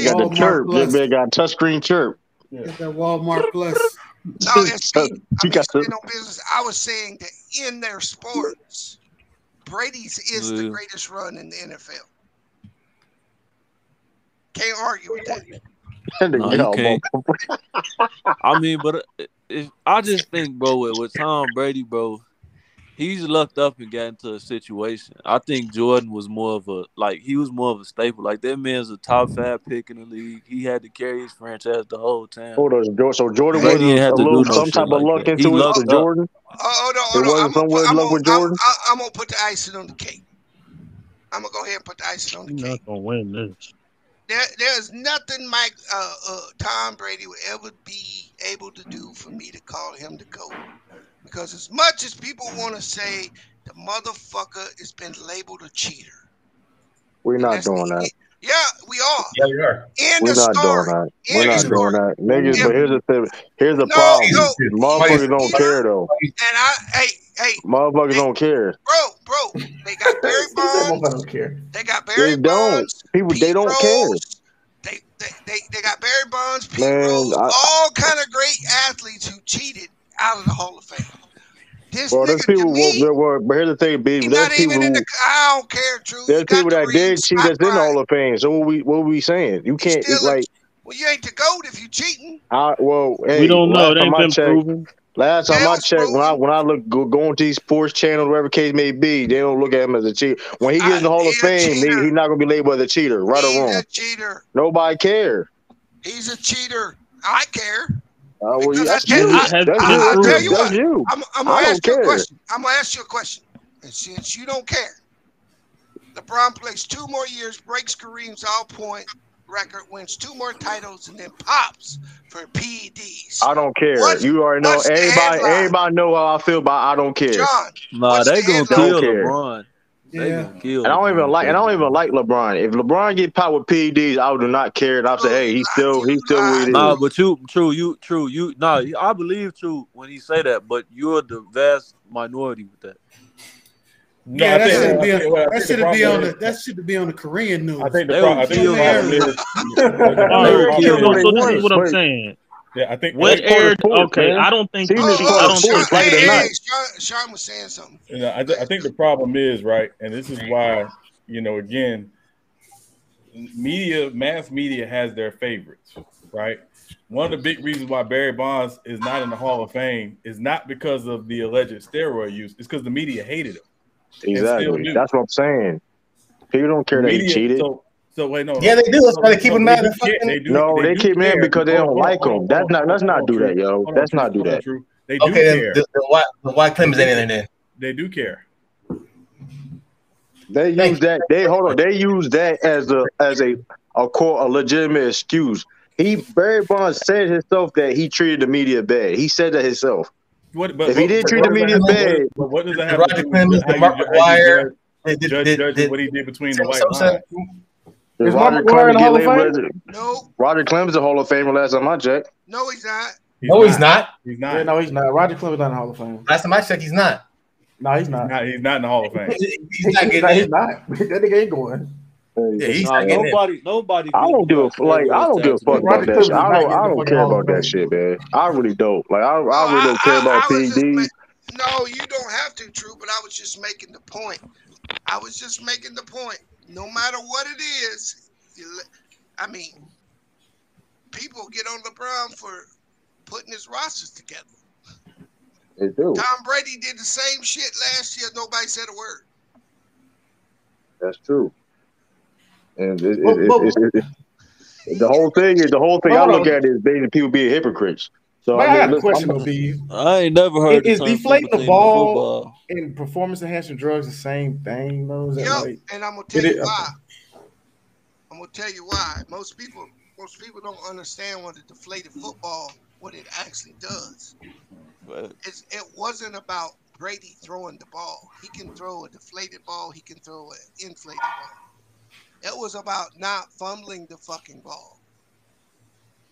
got the chirp. They got touchscreen chirp. Get that Walmart Plus. No, on business. I was saying that in their sports, Brady's is the greatest run in the NFL. Can't argue with that. No, you can't. I mean, but I just think, bro, with Tom Brady, bro, he's lucked up and got into a situation. I think Jordan was more of a staple. Like, that man's a top 5 pick in the league. He had to carry his franchise the whole time. Hold on, so Jordan had was some type of luck into it for Jordan? Hold on. I'm going to put the icing on the cake. I'm going to go ahead and put the icing on the cake. You're not going to win this. There's nothing Tom Brady would ever be able to do for me to call him the GOAT. Because as much as people want to say the motherfucker has been labeled a cheater. We're not doing that. Yeah, we are. Yeah, we are. We're not doing that. We're not doing that. Niggas, but here's the thing. Here's the problem. Motherfuckers don't care, though. And motherfuckers don't care. Bro, they got Barry Bonds. Don't care. They got Barry Bonds. They don't care. They got Barry Bonds, Pete Rose, all kind of great athletes who cheated out of the Hall of Fame. This there's people. But here's the thing, B. There's people. I don't care, Drew. There's people that did cheat that's in the Hall of Fame. So what we saying? You can't. It's like. Well, you ain't the GOAT if you cheating. Hey, we don't know. It ain't been proven. Last time I checked, when I look go into these sports channels, whatever case may be, they don't look at him as a cheater. When he gets in the Hall of Fame, he's not going to be labeled as a cheater, right or wrong. He's a cheater. Nobody cares. He's a cheater. I care. Well, that's you. I'll tell you what. You. I'm going to ask you a question. I'm going to ask you a question. And since you don't care, LeBron plays 2 more years, breaks Kareem's all-point record, wins 2 more titles, and then pops for PEDs. I don't care. You already know. Everybody know how I feel about I don't care. John, they gonna kill LeBron. They gonna kill. And I don't even like LeBron. If LeBron get popped with PEDs, I do not care. And I'll say, hey, he's still what it is. Nah, but true. Nah, I believe true when he say that, but you're the vast minority with that. No, yeah, that should be on the Korean news. I think the problem is. So this is what I'm saying. Yeah, I think what aired. Okay, I don't think. Sean was saying something. I think the problem is right, and this is why again, mass media has their favorites, right? One of the big reasons why Barry Bonds is not in the Hall of Fame is not because of the alleged steroid use; it's because the media hated him. Exactly. That's what I'm saying. People don't care that he cheated. So wait, no. Yeah, they do. That's why they keep him mad. They keep him mad because they don't like him. Let's not do that, yo. Let's not do that. They do care. The white Clemens ain't in there. They do care. They use that. They use that as a legitimate excuse. Barry Bonds said himself that he treated the media bad. He said that himself. If he didn't treat the media bad, what does that have to do with Mark McGwire? Judging what he did between the white lines? Is Mark McGwire in the Hall of Fame? No. Roger Clemens is a Hall of Famer last time I checked. No, he's not. He's not. He's not. Yeah, no, he's not. Roger Clemens not in the Hall of Fame. Last time I checked, he's not. No, he's not. He's not in the Hall of Fame. He's not getting He's not. That nigga ain't going. Yeah, he's not getting nobody. I don't give a fuck about that shit. I don't care about that shit, man. I really don't. I really don't care about PEDs. No, you don't have to, True, but I was just making the point. No matter what it is, people get on LeBron for putting his rosters together. They do. Tom Brady did the same shit last year. Nobody said a word. That's true. And the whole thing I look at is basically people being hypocrites. So I got a question though, B. I ain't never heard. Is deflating the ball and performance enhancing drugs the same thing though? And I'm gonna tell you why. Most people don't understand what a deflated football what it actually does. It wasn't about Brady throwing the ball. He can throw a deflated ball. He can throw an inflated ball. It was about not fumbling the fucking ball.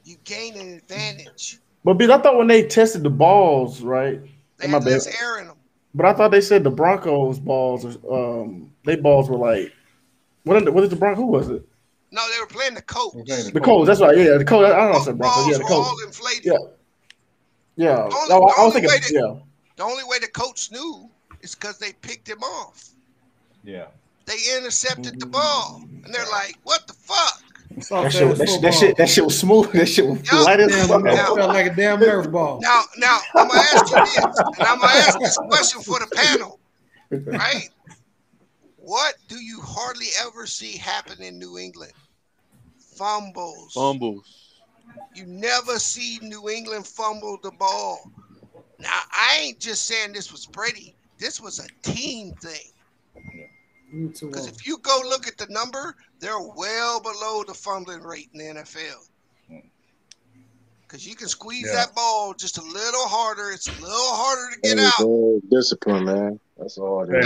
You gain an advantage. But I thought when they tested the balls, right? They had less air in them. But I thought they said the Broncos balls, they balls were like, what is the Broncos? Who was it? No, they were playing the Colts. The Colts, that's right. Yeah, the Colts. I don't know if it's Broncos. Yeah, the Colts. All inflated. Yeah. The only way the coach knew is because they picked him off. Yeah. They intercepted the ball, and they're like, "What the fuck?" That shit was smooth. That shit was light as fuck. Felt like a damn nerve ball. Now, I'm gonna ask you this, and I'm gonna ask this question for the panel, right? What do you hardly ever see happen in New England? Fumbles. You never see New England fumble the ball. Now, I ain't just saying this was Brady. This was a team thing. Because if you go look at the number, they're well below the fumbling rate in the NFL. Because you can squeeze that ball just a little harder. It's a little harder to get out. Discipline, man. That's all it is.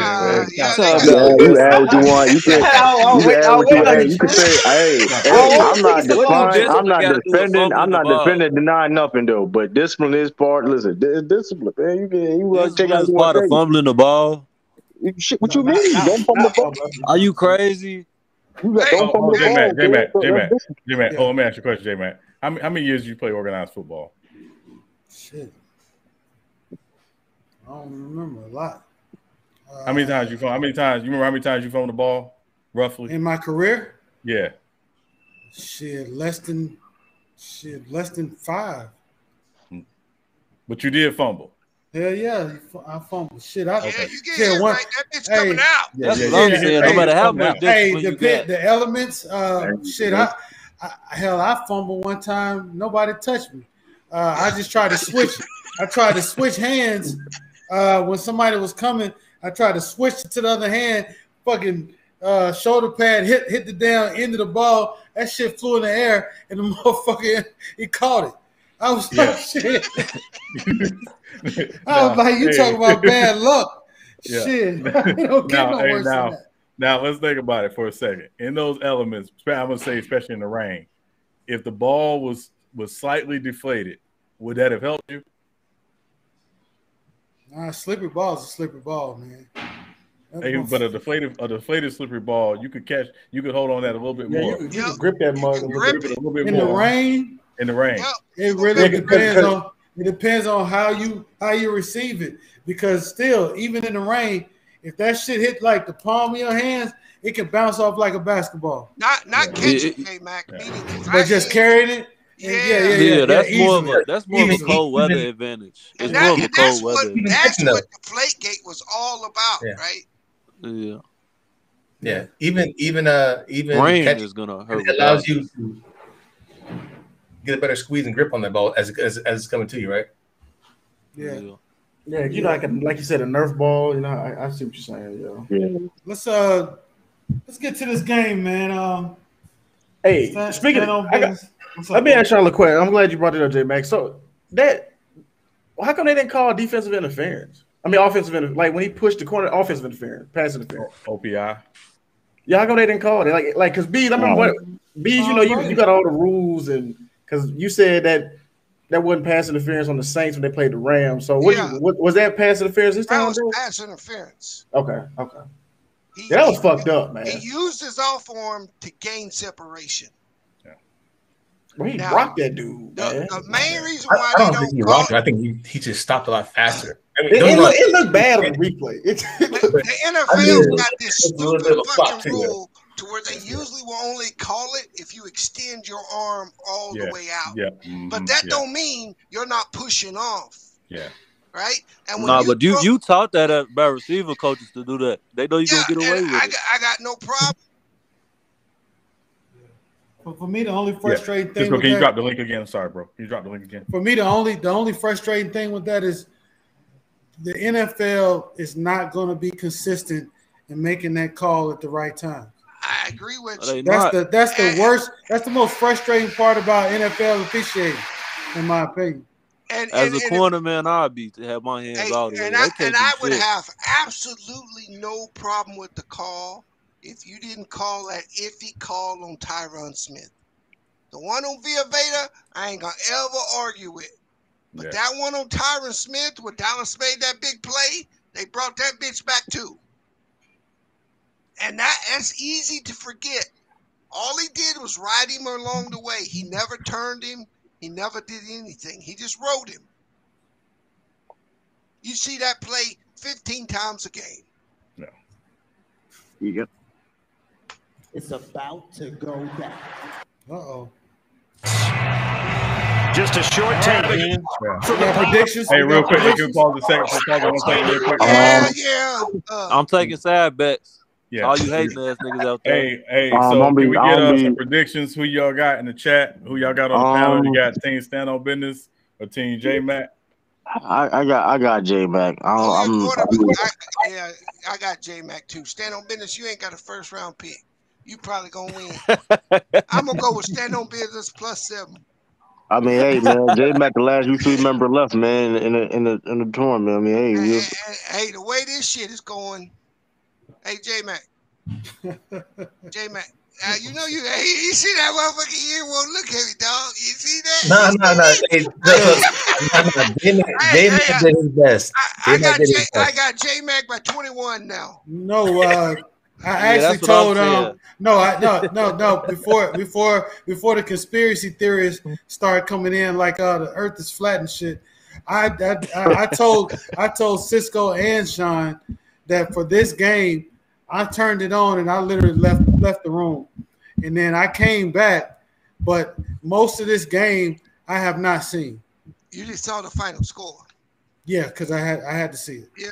You add what you want. You can say, hey, I'm not defending, denying nothing though. But discipline is part. Listen, discipline, man. You take out part of fumbling the ball. Shit, what you mean? Don't fumble the ball. Are you crazy? Don't fumble the ball. J-Man. Oh, let me ask you a question, J-Man. How many years did you play organized football? Shit. I don't remember a lot. How many times you remember how many times you fumbled the ball, roughly? In my career? Yeah. Shit, less than 5. But you did fumble. Hell yeah, I fumbled. Shit, you get it right. That bitch coming out. That's what I'm saying. No matter how much the elements, shit, I fumbled one time. Nobody touched me. I just tried to switch. I tried to switch hands when somebody was coming. I tried to switch to the other hand. Fucking shoulder pad hit the down end of the ball. That shit flew in the air, and the motherfucker he caught it. I was like, shit. I was like, you talking about bad luck? Yeah. Shit. Don't get no worse than that. Now let's think about it for a second. In those elements, I'm gonna say, especially in the rain, if the ball was slightly deflated, would that have helped you? Nah, slippery ball is a slippery ball, man. But a deflated slippery ball, you could hold on that a little bit more. You can grip that mug a little bit in more. The rain. In the rain. It really depends on how you receive it. Because still, even in the rain, if that shit hit like the palm of your hands, it can bounce off like a basketball. Not catching, Mac. But just carrying it. Yeah, that's more of a cold weather advantage. It's more of a cold weather advantage. That's what Deflategate was all about, right? Yeah. Even rain is gonna hurt. It allows you to get a better squeeze and grip on the ball as it's coming to you, right? Yeah. Yeah, you know, like you said, a Nerf ball. You know, I see what you're saying. Yeah. Let's get to this game, man. Hey, speaking of, let me ask y'all a question. I'm glad you brought it up, J Max. So how come they didn't call defensive interference? I mean, offensive interference. Like when he pushed the corner, offensive interference, pass interference. OPI. Yeah, how come they didn't call it? Like, cause Bees, I remember Bees. You know, you got all the rules, and because you said that wasn't pass interference on the Saints when they played the Rams. So what was that pass interference this time? That was pass interference. Okay. That was fucked up, man. He used his off arm to gain separation. Well, he rocked that dude. The main reason why I don't think he rocked him. I think he just stopped a lot faster. I mean, it looked bad on the replay. The NFL got this stupid fucking rule to where they usually will only call it if you extend your arm all the way out. Yeah. But that don't mean you're not pushing off. Yeah. Right? And but you taught that by receiver coaches to do that. They know you're gonna get away with it. I got no problem. For me, the only frustrating thing. Can you drop the link again? Sorry, bro. Can you drop the link again? For me, the only frustrating thing with that is the NFL is not going to be consistent in making that call at the right time. I agree with you. That's the worst. That's the most frustrating part about NFL officiating, in my opinion. As a corner man, I'd be to have my hands all the way. I would have absolutely no problem with the call if you didn't call that iffy call on Tyron Smith. The one on Villa Veda, I ain't gonna ever argue with. But that one on Tyron Smith, when Dallas made that big play, they brought that bitch back too. And that's easy to forget. All he did was ride him along the way. He never turned him. He never did anything. He just rode him. You see that play 15 times a game. No. Yep. It's about to go down. Uh-oh. Just a short take. Predictions. Hey, real quick, you can pause a second. Real quick. I'm taking side bets. Yeah. All you hating ass niggas out there. Hey. So can we get some predictions? Who y'all got in the chat? Who y'all got on the panel? You got Team Stand on Business or Team J Mac? I got J Mac. I got J Mac too. Stand on Business. You ain't got a first round pick. You probably gonna win. I'm gonna go with Stand on Business +7. I mean, hey man, J Mac the last U3 member left, man, in the tournament. I mean, hey, the way this shit is going. Hey, J-Mac. J-Mac. You know you see that motherfucker here won't look at me, dog. You see that? No. J-Mac did his best. I got J-Mac by 21 now. No, I actually told no. Before the conspiracy theorists start coming in like the Earth is flat and shit. I told Cisco and Sean that for this game, I turned it on and I literally left the room, and then I came back. But most of this game I have not seen. You just saw the final score. Yeah, because I had to see it. Yeah.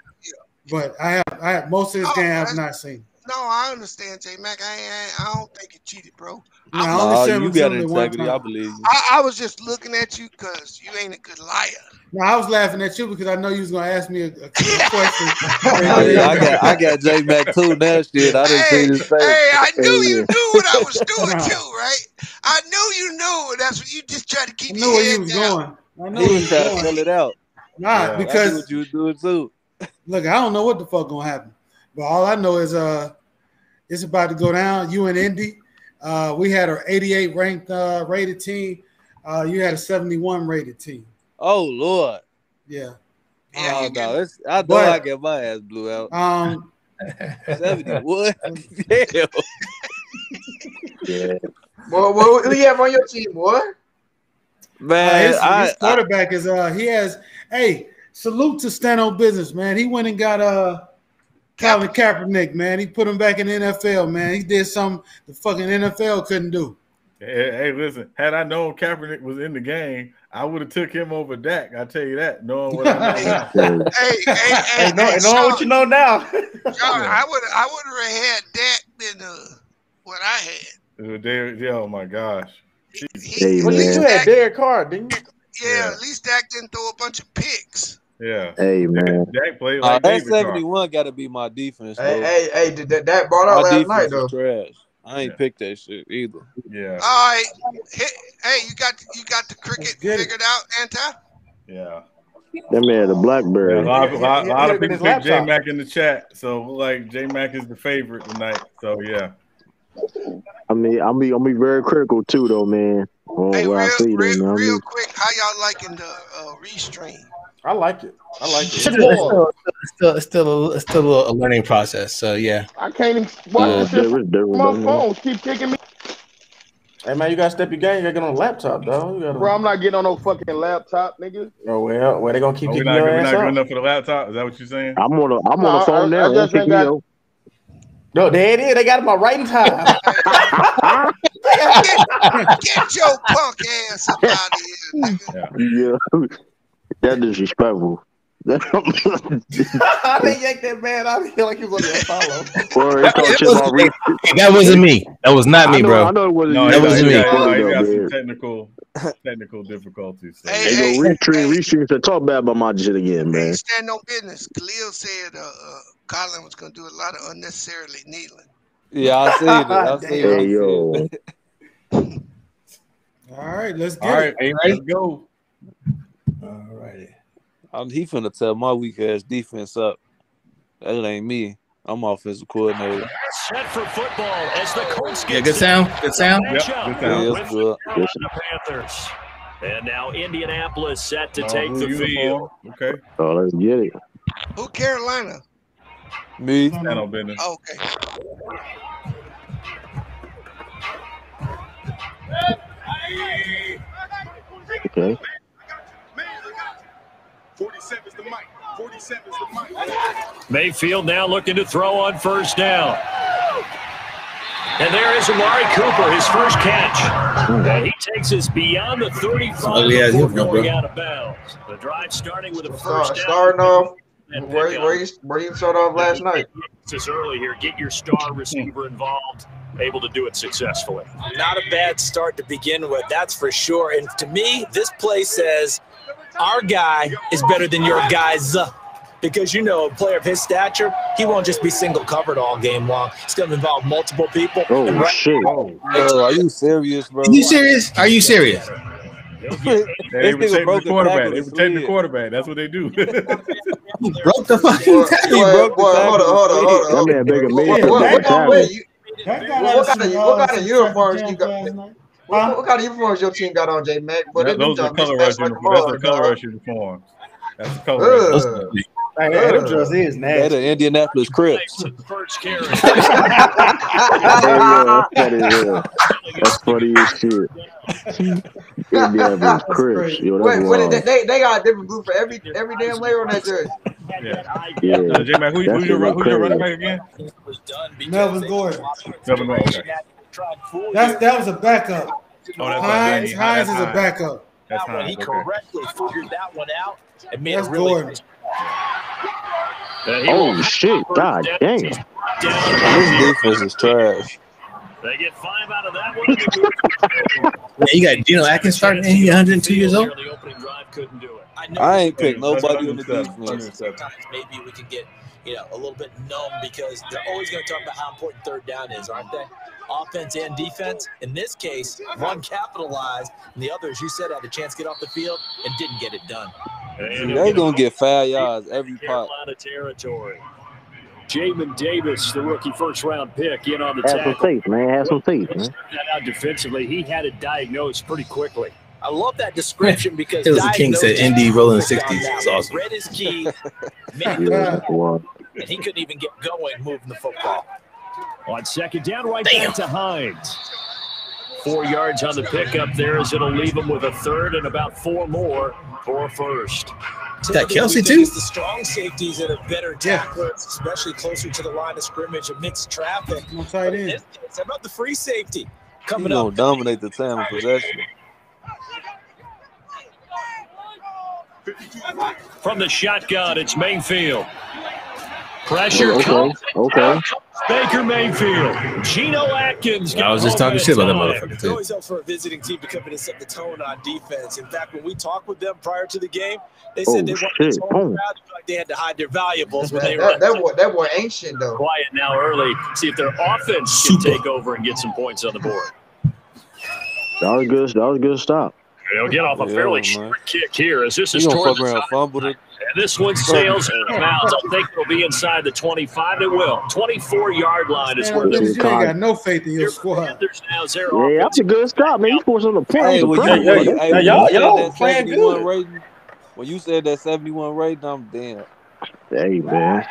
But I have most of this game I have not seen. No, I understand, J-Mac. I don't think you cheated, bro. You got integrity. I believe you. I was just looking at you because you ain't a good liar. No, I was laughing at you because I know you was gonna ask me a question. I got J-Mac too. Now shit, I didn't see his face. Hey, I knew you knew what I was doing too, right? I knew you knew. That's what you just tried to keep your head down. I know he was trying to fill it out. Nah, because what you was doing too. Look, I don't know what the fuck gonna happen, but all I know is it's about to go down. You and Indy, we had our 88 ranked rated team. You had a 71 rated team. Oh Lord. Yeah. Oh no, I know I get my ass blew out. 71. Damn. Yeah. Well, who you have on your team, boy? Man, his quarterback is he has. Hey, salute to Stand on Business, man. He went and got Colin Kaepernick, man. He put him back in the NFL, man. He did something the fucking NFL couldn't do. Hey, listen, had I known Kaepernick was in the game, I would have took him over Dak. I tell you that, knowing what I know now. Hey, knowing what you know now. John, I would have had Dak than what I had. Oh my gosh. At least you had Derek Carr, didn't you? Yeah, at least Dak didn't throw a bunch of picks. Yeah. Hey man, Dak played like that 71 got to be my defense. Hey, that brought out last night though. Trash. I ain't picked that shit either. Yeah. All right. Hey, you got the cricket figured out, Anti? Yeah. That man, the BlackBerry. Yeah, a lot of people pick J Mac in the chat, so like J Mac is the favorite tonight. So yeah. I mean, I'm be very critical too, though, man. Hey, real quick, how y'all liking the restream? I like it. It's still a learning process. So yeah, I can't even watch this shit. My phone keep kicking me. Hey man, you gotta step your game. You gotta get on a laptop, dog. Bro, I'm not getting on no fucking laptop, nigga. Oh well, where they gonna keep kicking your We're ass not up? good enough for the laptop. Is that what you're saying? I'm on the phone now. No, there it is. They got my writing time. Get your punk ass up out of here, nigga. Yeah, that's disrespectful. They yanked that man out of here like he was on the Apollo. That wasn't me. That was not me, bro. I know it wasn't. No, that wasn't me. You got some technical difficulties. So. Restream to talk bad about my shit again, man. Stand on business. Khalil said Colin was going to do a lot of unnecessarily kneeling. Yeah, I see it. Hey, yo. All right, let's get it. Hey, let's go. All He finna tell my weak ass defense up. That ain't me. I'm offensive coordinator. Set for football as the Colts get good sound. Good sound. Yep, good sound. Yeah, it's good. The Panthers. And now Indianapolis set to take the field. Okay. Oh, let's get it. Who Carolina? Me. Handle business. Oh, okay. Okay. 47's the mic. 47's the mic. Mayfield now looking to throw on first down. And there is Amari Cooper, his first catch. And he takes us beyond the 35 before going out of bounds. The drive starting with a first down. Starting off where you started off last night. This early here, get your star receiver involved, able to do it successfully. Not a bad start to begin with, that's for sure. And to me, this play says our guy is better than your guys. Because, you know, a player of his stature, he won't just be single covered all game long. It's going to involve multiple people. Oh, shit. Are you serious, bro? Are you serious? Are you serious? They protect the quarterback. They protect the quarterback. That's what they do. He broke the fucking tackle. Hold on. That man bigger me. What kind of uniforms you got? What kind of uniforms your team got on, J Mac? Those are color rush uniforms. That's the color rush uniform. That's the color rush. Them just is nasty. They're the Indianapolis Crips. First carry. That's funny as shit. Indianapolis Crips. Yo, that's wild. They got a different blue for every damn layer on that jersey. Yeah. J-Mac, who's your running back again? Melvin Gordon. Melvin Gordon. Okay. That was a backup. Oh, that's Hines is a backup. That's Hines. He correctly figured that one out and made that's it really Gordon. Oh shit! God damn! This defense is trash. They get 5 out of that Man, you got Geno Atkins starting, and he's 102 years old. The opening drive couldn't do it. I ain't picked nobody on the defense. Sometimes maybe we can get a little bit numb because they're always going to talk about how important third down is, aren't they? Offense and defense. In this case, one capitalized, and the other, as you said, had a chance to get off the field and didn't get it done. They're going to get 5 yards every pot. Territory. Jamin Davis, the rookie first-round pick, in on the tackle. tackle. Have some faith, man. Have some faith, man. That out defensively, he had it diagnosed pretty quickly. I love that description because it was the King said Indy rolling 60s. It's awesome. Read his key, made the move, and he couldn't even get going moving the football. On second down, right back to Hines. 4 yards on the pickup there as it'll leave him with a third and about 4 more for first. Is that Kelsey too? The strong safeties that are better tacklers, especially closer to the line of scrimmage amidst traffic. How about the free safety coming up? Dominate the time of possession. From the shotgun, it's Mayfield. Pressure. Okay. Baker Mayfield. Geno Atkins. I was just talking shit about that motherfucker It's too. always up for a visiting team to come in and set the tone on defense. In fact, when we talked with them prior to the game, they said they wanted this whole crowd to feel like they had to hide their valuables when they were. That boy ain't shit though. Quiet now early. See if their offense can take over and get some points on the board. That was good. That was a good stop. They'll get off a fairly short kick here as this is towards the fumble it. and this one sails out of bounds. I think it'll be inside the 25. It will. 24-yard line is where you ain't got no faith in your squad. Yeah, that's a good stop, man. You forced on the point. Y'all playing good. When you said that 71 rating, I'm damn. Hey, man.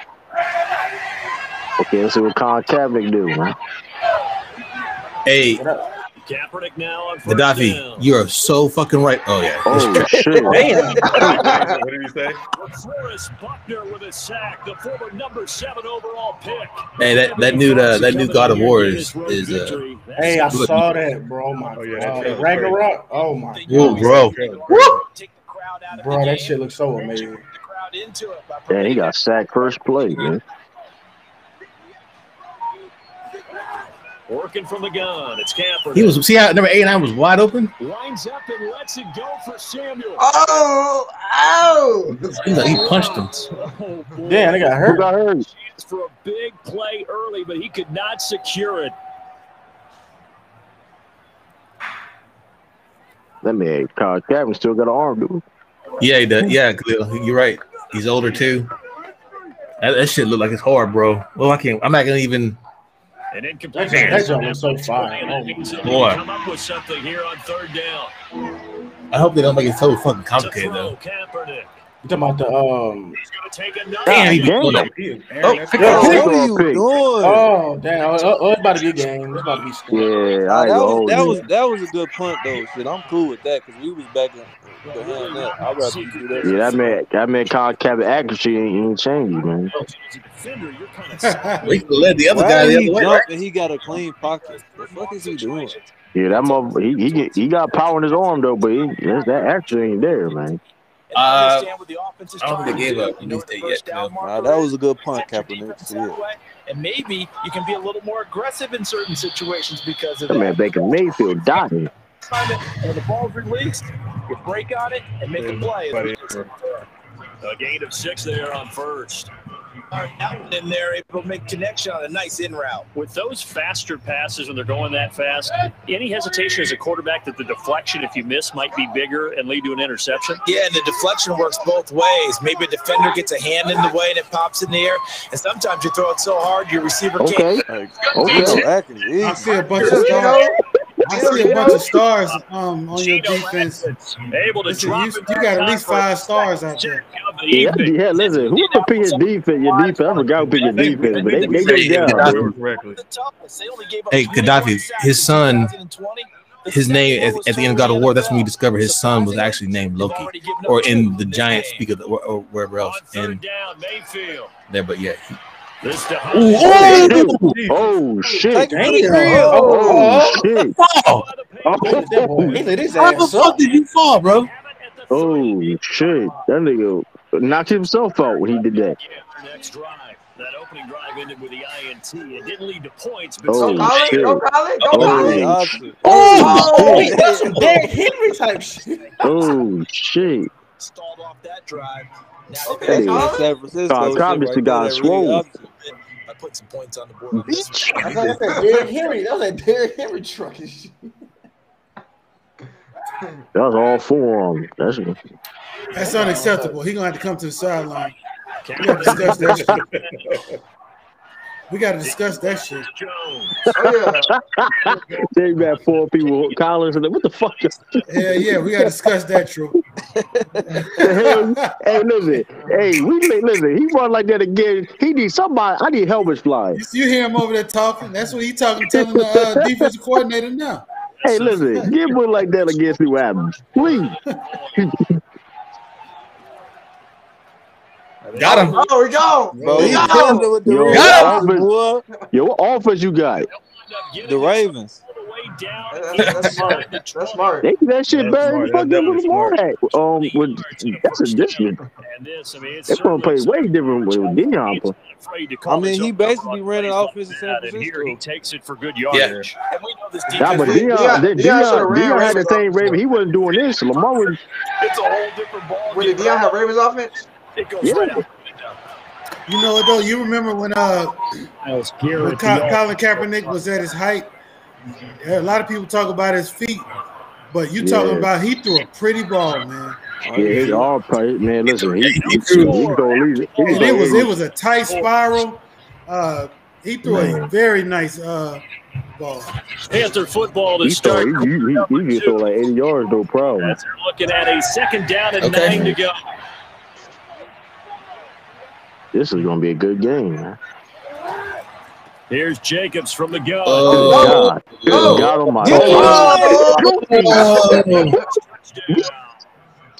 Okay, let's see what Colin Kaepernick do, man. Hey. Kaepernick now on Gaddafi, you are so fucking right. Oh, yeah. Oh, shit. What did he say? Forrest Buckner with a sack, the former number 7 overall pick. Hey, that new God of War is hey, I saw that, bro. My God. Ragnarok. Oh, my God. Whoa, bro. Bro, that shit looks so amazing. Yeah, he got sacked first play, man. Working from the gun, it's Kaepernick. He was. See how number 89 was wide open. Lines up and lets it go for Samuel. Oh! He punched him. Oh, yeah, they got hurt. Who got hurt? For a big play early, but he could not secure it. That man, Colin Kaepernick still got an arm, dude. Yeah, he does. Yeah, Khalil, you're right. He's older too. That shit look like it's hard, bro. Well, I can't. I'm not gonna even. An incomplete. That joint was so fine. Boy. Come up with something here on third down. I hope they don't make it so fucking complicated though. Kaepernick. You talking about the He's gonna take another. Damn, he Damn. pulled up. What are you doing? Oh, damn. Oh, it's about to be a game. It's about to be scored. Yeah, I That was a good punt though. Shit, I'm cool with that because we was back behind that. I'd rather you do that. Yeah, that man Colin Kaepernick accuracy ain't changed, man. We led the other Why guy the he other way. jump Right? and he got a clean pocket? The fuck is he doing? Yeah, that motherfucker, he got power in his arm though, but that accuracy ain't there, man. I don't think they gave up in this day yet. No. Nah, that was a good punt, Kaepernick. And maybe you can be a little more aggressive in certain situations because of That man Baker Mayfield dying. When the ball's released, you break on it and make a play. A gain of 6 there on first. Out in there, able to make connection on a nice in route. With those faster passes when they're going that fast, any hesitation as a quarterback that the deflection, if you miss, might be bigger and lead to an interception? Yeah, and the deflection works both ways. Maybe a defender gets a hand in the way and it pops in the air, and sometimes you throw it so hard your receiver can't. I see a bunch of stars. I see a bunch of stars on your defense. Able to Listen, you got at least 5 stars out there. Yeah, listen, who would pick his defense? Your defense, I forgot who picked your defense, but they get down. Hey, Gaddafi, his son, his name at the end of God of War, that's when we discovered his son was actually named Loki, or in the Giant Speak of or wherever else. And there, but yeah. Oh shit! Oh shit! How the fuck did you fall, bro? Oh shit! That nigga knocked himself out when he did that. Next drive. That opening drive ended with the INT. It didn't lead to points, but shit! That's some Derrick Henry type shit. Oh shit! Stalled off that drive. Obviously got swole. I put some points on the board. I thought that Derrick Henry. That was a Derrick Henry truck and shit. That was all 4 on him. That's unacceptable. He's gonna have to come to the sideline. We gotta discuss that shit. We gotta discuss that shit. They got 4 people. Collins and what the fuck? Yeah, we gotta discuss that, True. Hey, listen. He run like that again. He needs somebody. I need helmets flying. You hear him over there talking? That's what he telling the defensive coordinator now. Hey, listen, give one like that against me, what happens? Please. Got him. Oh, we go. Yo, what offense you got? The Ravens. That's smart. That's smart. They do that shit better than fucking with more at. That's a different. They're gonna play way different with Deion. I mean, he basically ran an offense in San Francisco. Here he takes it for good yardage. Yeah. And we know this Nah, but Deion had the same Raven. He wasn't doing this. Lamar was. It's a whole different ball. Did Deion have Ravens offense? It goes right out. You know what though? You remember when Colin Kaepernick was at his height? A lot of people talk about his feet, but you talking about he threw a pretty ball, man. Yeah, he's all right, man. Listen, he threw. It was a tight spiral. He threw a very nice ball. Panther football to start. He can throw like 80 yards, no problem. As they're looking at a 2nd down and 9 to go. This is gonna be a good game, man. Here's Jacobs from the gun. God almighty.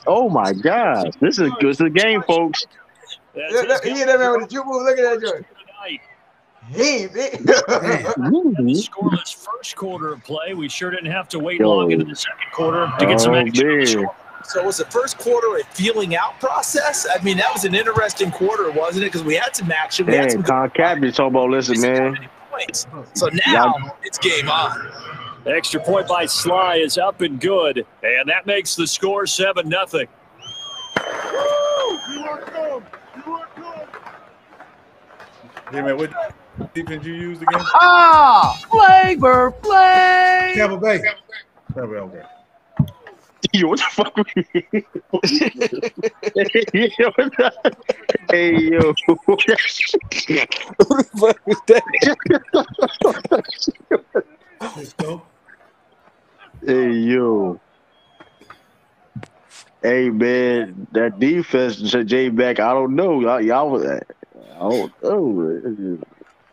Oh my God. This is a game, folks. He hit that man with the juke move. Look at that joint. Scoreless first quarter of play. We sure didn't have to wait long into the 2nd quarter to get some action. So was the first quarter a feeling out process? I mean, that was an interesting quarter, wasn't it? Because we had some action. Man, Colin Kaepernick talking about, listen, man. So now it's game on. Extra point by Sly is up and good, and that makes the score 7-0. Hey, man, what defense you used again? Flavor Flay. Tampa Bay. Okay. Yo, what the fuck? Hey, yo. Who the fuck was that? Let's go. Hey, yo. Hey, man, that defense, J-Mac, I don't know. Y'all was I don't know.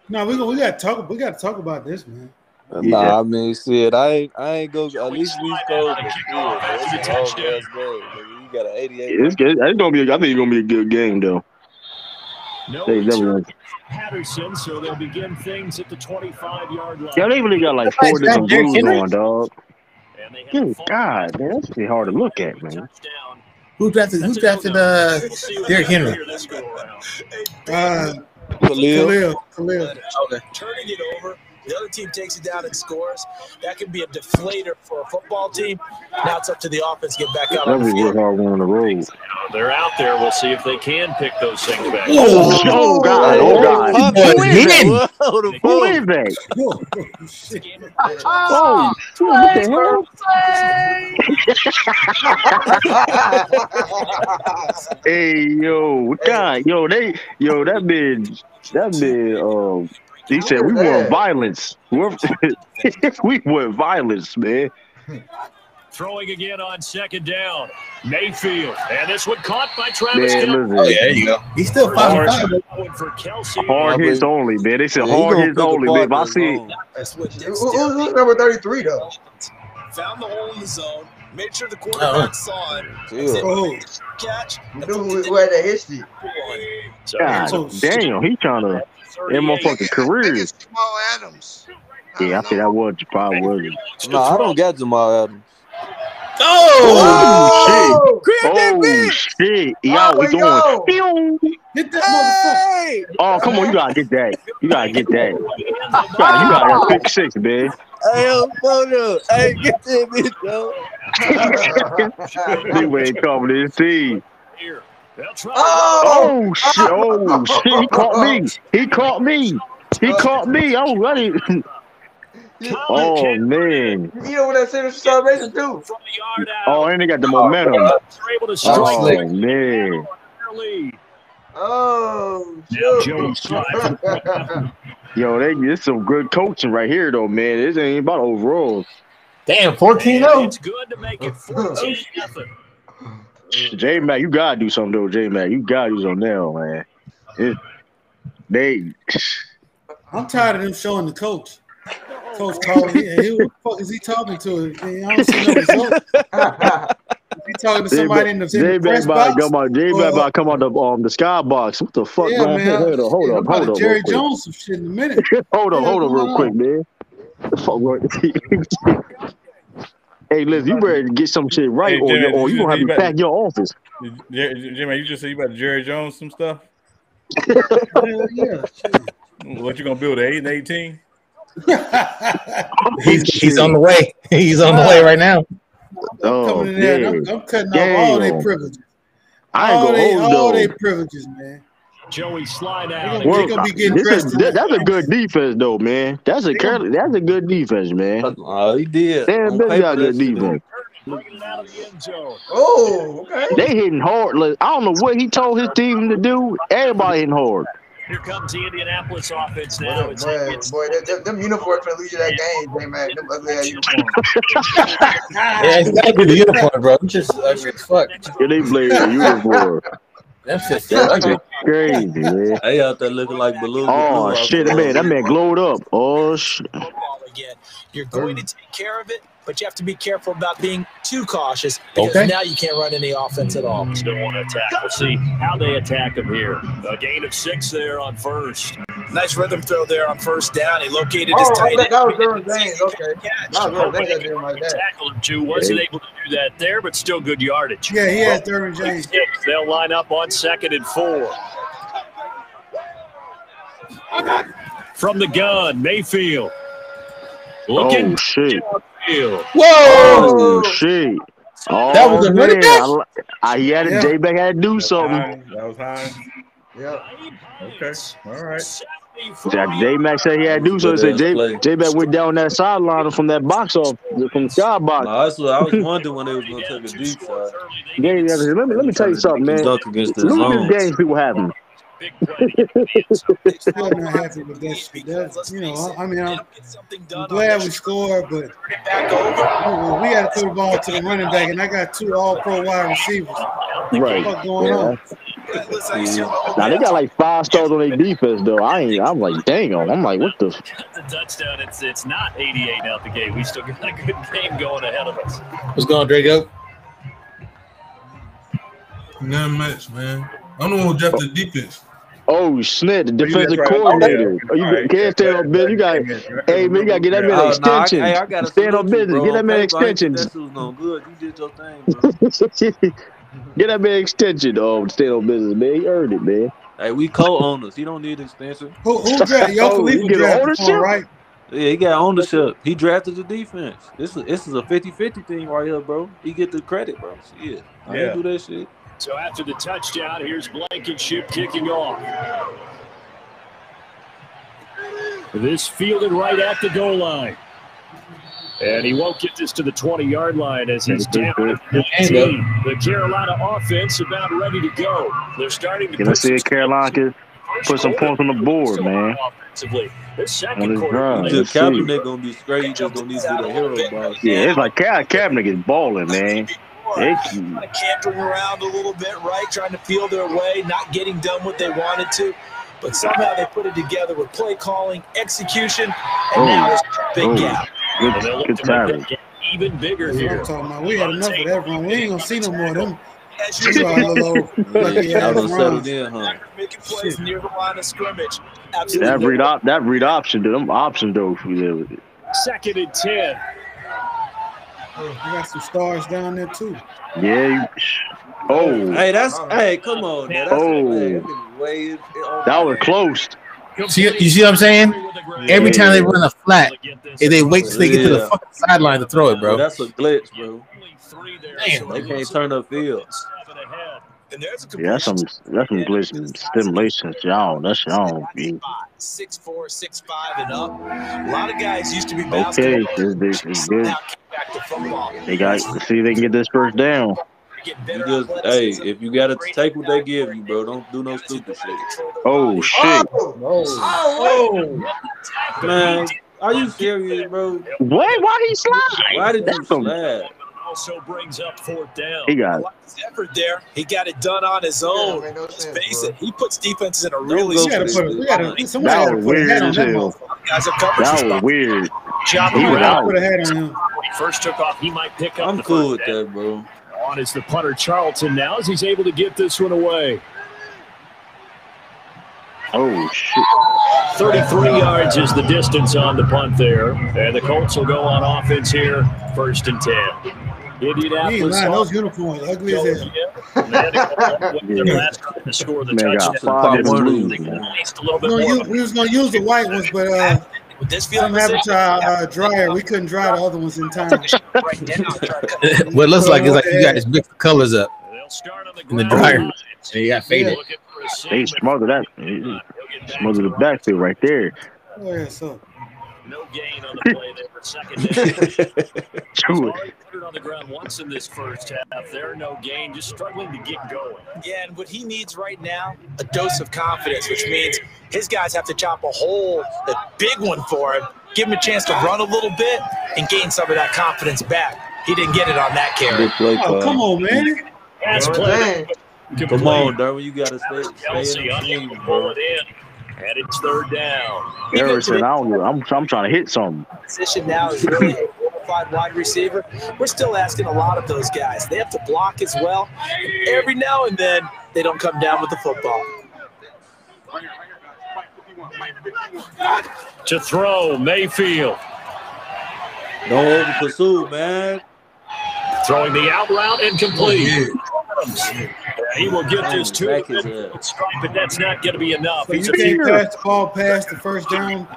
No, we got to talk about this, man. Nah, I mean, shit, I ain't go. At least we scored. It's a touchdown. You got an 88. It's gonna be. I think it's gonna be a good game, though. No Patterson, so they'll begin things at the 25-yard line. Yeah, they really got like 4 different blues on, dog. Good God, man, that's pretty hard to look at, man. Who drafted Derrick Henry? Khalil. Okay. Turning it over. The other team takes it down and scores. That can be a deflator for a football team. Now it's up to the offense to get back out on the field. Hard on the road. They're out there. We'll see if they can pick those things back. Oh, God. Who is that? Oh, what the hell? Hey, yo, God, that been, he said we want violence. We want violence, man. Throwing again on second down. Mayfield. And this one caught by Travis Kelce. Oh, yeah, there you go. He's still 5-5. Hard hits only, man. They said hard hits only, man. If I see Who's number 33, though? Found the hole in the zone. Made sure the quarterback saw it. Catch. Who had that history? God damn, he trying to end my fucking career. Jamal Adams. Yeah, I think that was probably was. No, I don't got Jamal Adams. Oh, shit. Yo, we doing. Hit that motherfucker. Oh, come on, you gotta get that. You gotta that 56, man. Hey, photo. Hey, get that bitch, yo. He ain't coming in team. Oh shit. He caught me. Oh, ready. Oh, man. You know what that signature celebration do? Oh, and they got the momentum. Oh, man. Oh, yo, this some good coaching right here, though, man. This ain't about overalls. Damn, 14-0. It's good to make it 14-0. J-Mac, you gotta do something, though, J-Mac. You gotta do something now, man. I'm tired of them showing the coach. Coach calling me. Who the fuck is he talking to? I don't see no results. Is he talking to somebody in the press box? J-Mac about to come out the skybox. What the fuck, yeah, man? Hold up. Jerry Jones some shit in a minute. hold up real quick, man. Hey, listen, you better get some shit right, or you gonna have to pack your office. Jimmy, you just said you about to Jerry Jones some stuff? Yeah. What you gonna build, an 8 and 18? He's on the way. He's on the way right now. I'm coming in there. I'm cutting off all their privileges. All their privileges, man. Joey slide out. They're gonna be getting dressed. That's a good defense, though, man. That's a good defense, man. He did. Damn, they got good defense. Oh, okay. They hitting hard. I don't know what he told his team to do. Everybody hitting hard. Here comes the Indianapolis offense now. Boy, them uniforms for lose you that game, J-Mac. Them ugly ass uniforms. Yeah, it's gotta be the uniform, bro. I'm just ugly as fuck. Yeah, they play the uniform. That's just ugly. Crazy, man. They out there looking like balloons. Oh shit, that man glowed up. Oh shit. You're going to take care of it, but you have to be careful about being too cautious because now you can't run any offense at all. Still want to attack. We'll see how they attack him here. A gain of 6 there on first. Nice rhythm throw there on first down. He located his tight end. That was Derwin James. Okay. Tackle him too. Wasn't able to do that there, but still good yardage. Yeah, he has Derwin James. They'll line up on 2nd and 4. From the gun, Mayfield. Looking. Oh shit. Whoa! Oh shit. Oh, that was a running back. J-Back had to do something. That was high. Yeah. Okay. All right. J-Mac said he had to do so. Said J-Mac went down that sideline from that box off from the sky box. No, that's what I was wondering when they was going to take a deep side. Let me tell you something, man. Dunk against the Look at zone. this game people having. Still not happy with that shit. You know, I mean, I'm glad we scored, but we got to throw the ball to the running back, and I got 2 all-pro wide receivers. Right. What's going on? Now they got like 5 stars on their defense though. I'm like, dang on. I'm like, what the? That's a touchdown. It's not 88 out the gate. We still got a good game going ahead of us. What's going on, Draco? Not much, man. I'm the one who drafted the defense. Oh snap! The defensive coordinator. You can't stay on business. You got, hey man, you gotta get that man extension. I gotta stand on business. Get that man extension. That was no good. You did your thing, bro. Get that man extension. Oh, stay on business, man. He earned it, man. Hey, we co-owners. He don't need extension. Who drafted? Yo, Khalifa drafted ownership, right? Yeah, he got ownership. He drafted the defense. This is a 50-50 thing right here, bro. He get the credit, bro. Shit. I didn't do that shit. So after the touchdown, here's Blankenship kicking off. This fielded right at the goal line. And he won't get this to the 20-yard line as he's down at 19. The Carolina offense about ready to go. They're starting to put see Carolina can put some points on the board, man. The second quarter. The Kaepernick gonna be straight. He just gonna need to do the hero ball. Yeah, it's like Kaepernick is balling, man. Kind of cantering around a little bit, right? Trying to feel their way, not getting done what they wanted to. But somehow they put it together with play calling, execution, and now there's a big gap. Good time. Even bigger here. We had enough of that run. We ain't gonna see no more of them. Making plays near the line of scrimmage. That read option, them options though. Second and 10. We got some stars down there too. Yeah. Hey, come on. That was close. You see what I'm saying? Every time they run a flat, if they wait till they get to the fucking sideline to throw it, bro. That's a glitch, bro. Damn, they can't turn the field. Yeah, that's some glitch stimulations, y'all. That's y'all. 6'4", 6'5", and up. A lot of guys used to be basketball. Okay, this is good. They got to see if they can get this first down. You just, hey, if you gotta take what they give you, bro, don't do no stupid shit. Oh shit! Man, are you serious, bro? Why he slide? Why did you slide? Also brings up 4th down. He got his effort there. He got it done on his own. Let's face it. He puts defenses in a really. That was weird as hell. That was weird. He was out. When he first took off, he might pick up. I'm cool with that, bro. On is the punter Charlton now as he's able to get this one away. Oh, shit. 33 yards is the distance on the punt there. And the Colts will go on offense here, 1st and 10. Indianapolis. Those uniforms ugly as hell. To score the touchdown. We was going to use the white ones, but some happened to our dryer. We couldn't dry the other ones in time. What it looks like is like you got to mix the colors up in the dryer. And you got faded. They smothered that. Smothered the backfield right there. No gain on the play there for 2nd down. Put it on the ground once in this first half. There, no gain, just struggling to get going. Yeah, and what he needs right now, a dose of confidence, which means his guys have to chop a hole, a big one for him, give him a chance to run a little bit and gain some of that confidence back. He didn't get it on that carry. Come on, man. That's play. Come on, Darwin, you gotta stay in the pull it in. And it's 3rd down. Harrison, I'm trying to hit something. Position now is really a qualified wide receiver. We're still asking a lot of those guys. They have to block as well. Every now and then, they don't come down with the football. To throw, Mayfield. Don't over pursue, man. Throwing the out route incomplete. He will get this to strike, but that's not going to be enough. So you can't pass the ball past the 1st down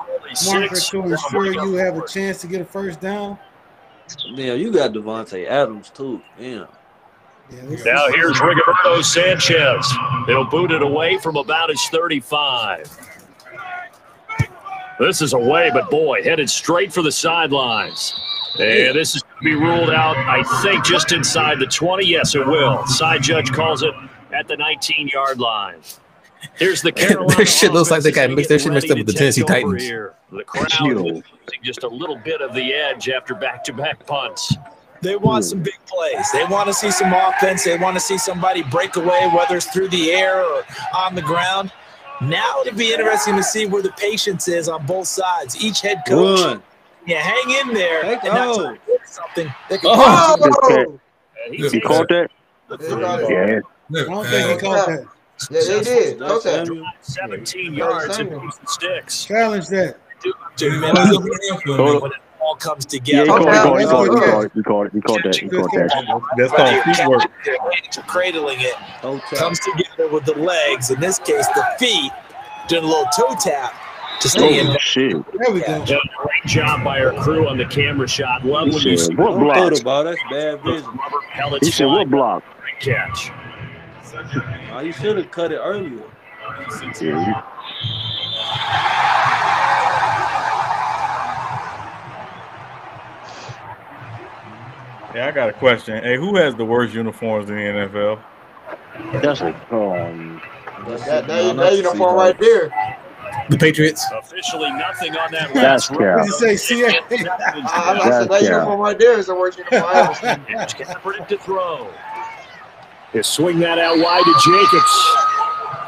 marker to ensure you have a chance to get a 1st down. Yeah, you got Devontae Adams too. Yeah. Now here's Rigoberto Sanchez. He'll boot it away from about his 35. This is away, but boy, headed straight for the sidelines. And this is to be ruled out, I think, just inside the 20. Yes, it will. Side judge calls it at the 19-yard line. Here's the Carolina. This shit looks like they got mixed up with the Tennessee Titans. Here. The crowd is losing just a little bit of the edge after back-to-back punts. They want some big plays. They want to see some offense. They want to see somebody break away, whether it's through the air or on the ground. Now it'll be interesting to see where the patience is on both sides. Each head coach, hang in there. And that's something. They can he caught that? I don't think he caught that. Yeah, they did. Okay. 17 yards and sticks. Challenge that. When it all comes together. He caught that. That's called feet work. Cradling it. Comes together with the legs. In this case, the feet. Doing a little toe tap to stay in. Shit. There we go. Great job by our crew on the camera shot. Love when you see what block? That's bad vision. He said what block? Great catch. You should have cut it earlier. Yeah, I got a question. Hey, who has the worst uniforms in the NFL? That's that uniform right there. The Patriots. Officially nothing on that. That's What did you say, CA? I said that uniform right there is the worst uniform I ever seen. Kaepernick to throw. They swing that out wide to Jacobs.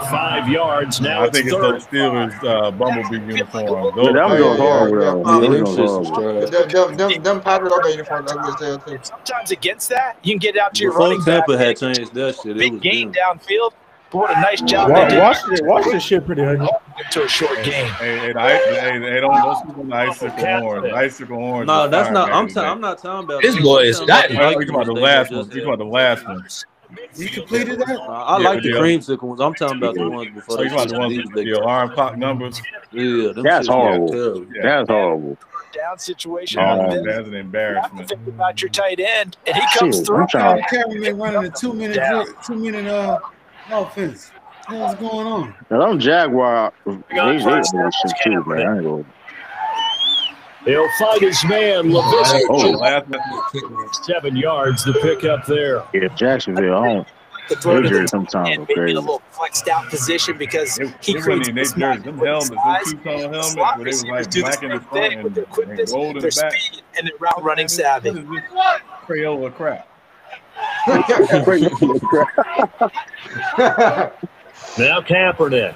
5 yards now. I think it's those Steelers Bumblebee uniforms. That was horrible. Them Patrick O'Day uniforms ugly as hell too. Sometimes against that, you can get out to your running back. Tampa had changed that shit. Big game downfield. But what a nice job they did. Watch this shit pretty ugly. To a short game. Hey, don't sleep on the icicle orange. Icicle orange. No, that's not. I'm not talking about this boy is not. You're talking about the last one. You're talking about the last one. You completed that? I like the creamsicle ones. I'm talking about the ones before. You about the ones with the alarm clock numbers? Yeah, that's horrible. That's horrible. Down situation. That's an embarrassment. Think about your tight end, and he comes through. The cameraman running a 2 minute offense. What's going on? Now, I'm Jaguar. They shit too, man. I ain't going. He'll fight his man, LaVisca. 7 yards, the pickup there. Yeah, Jacksonville, I don't. Injury sometimes and maybe in a little flexed out position because he creates this them helmets, them two-tone helmets, where they was like black in the front and gold in the back. Speed and their route running savvy. Crayola crap. Now Kaepernick.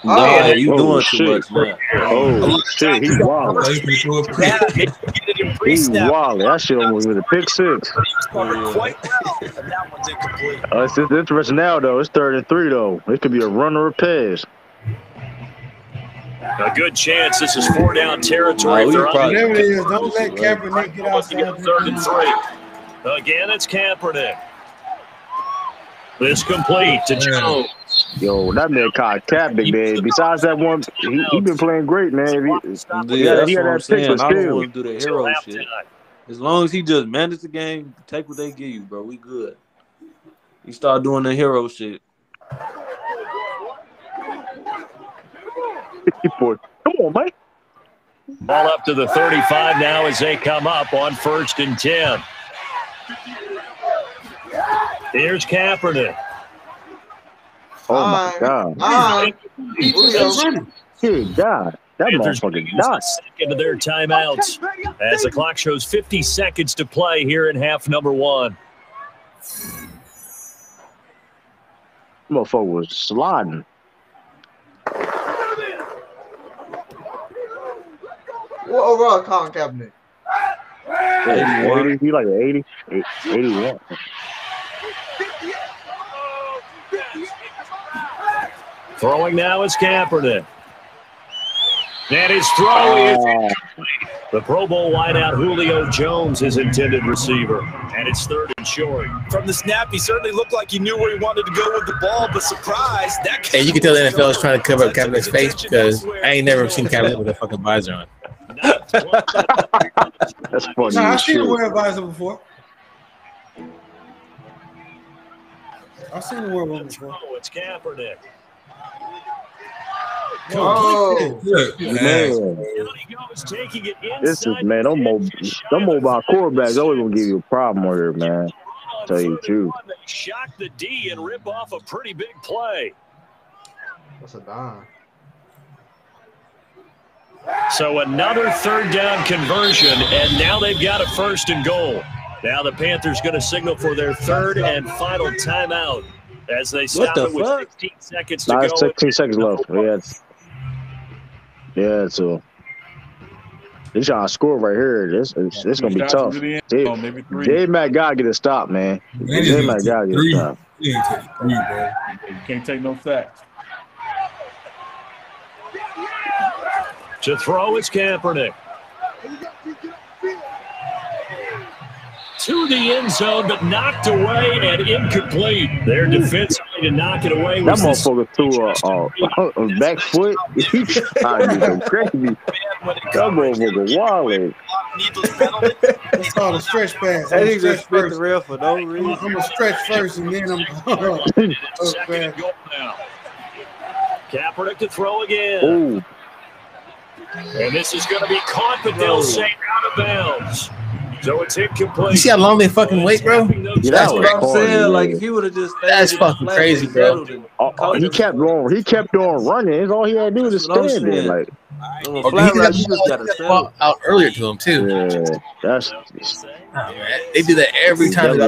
No, you doing too much, man. Oh, shit, he's wild. He's wild. That shit almost with a pick six. It's interesting now, though. It's 3rd and 3, though. It could be a run or a pass. A good chance. This is 4 down territory. Whatever it is, don't let Kaepernick get outside. 3rd and 3. Again, it's Kaepernick. This complete to Jones. Yo, that man caught Kaepernick, man. Besides that one, he been playing great, man. That's what I'm saying. I don't want to do the hero shit. As long as he just manage the game, take what they give you, bro. We good. You start doing the hero shit. Come on, Mike. Ball up to the 35 now as they come up on 1st and 10. Here's Kaepernick. Oh, my God. Good God. That motherfucker died. Into their timeouts as the clock shows 50 seconds to play here in half number 1. Motherfucker was sliding. What overall Colin Kaepernick? 81. He like an 80. 81. Throwing now is Kaepernick. And his throw is incomplete. The Pro Bowl wideout Julio Jones, his intended receiver. And it's 3rd and short. From the snap, he certainly looked like he knew where he wanted to go with the ball, but surprise, that Hey, you can tell the NFL is trying to cover up Kaepernick's face because I ain't never seen Kaepernick with a fucking visor on. That's funny. No, I've seen him wear a visor before. I've seen him wear one before. It's Kaepernick. Oh, man. This is, man, them mobile quarterbacks always gonna give you a problem with her, man. Tell you the truth. Shock the D and rip off a pretty big play. That's a dime. So another third down conversion, and now they've got a 1st and goal. Now the Panthers going to signal for their 3rd and final timeout as they stop it with 16 seconds to go. 16 seconds left. Yeah, so they trying to score right here. This going to be tough. J-Mac got to get a stop, man. J-Mac got to get a stop. You can't take no sacks. To throw, it's Kaepernick. To the end zone, but knocked away and incomplete. They're defensively to knock it away. That motherfucker threw a back foot. He's trying to be crazy. That motherfucker wilding. It's called a stretch pass. That nigga just spit the rail for no reason. I'm gonna stretch first and then I'm Second and goal now. Kaepernick to throw again. Ooh. And this is going to be caught, but they'll say out of bounds. So it's incomplete. You see how long they fucking wait, bro? Yeah, that's what I'm saying. Like, if he would have just that's fucking crazy, bro. He kept going. He kept on running. That's all he had to do was stand there. Like, he just got a ball out earlier to him too. Yeah, that's. They do that every time.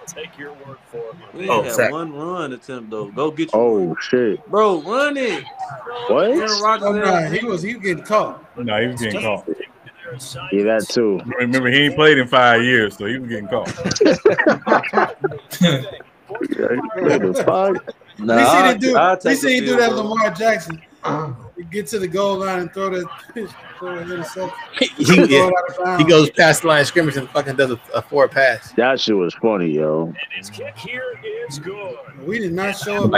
Take your word for it. We had one run attempt though. Go get your shit, bro. Run it. What? He was getting caught. No, he was getting caught. Yeah, that too. Remember, he ain't played in 5 years, so he was getting caught. We see him do that Lamar Jackson. Get to the goal line and throw that pitch. He goes past the line of scrimmage and fucking does a forward pass. That shit was funny, yo. And his kick here is good. We did not show up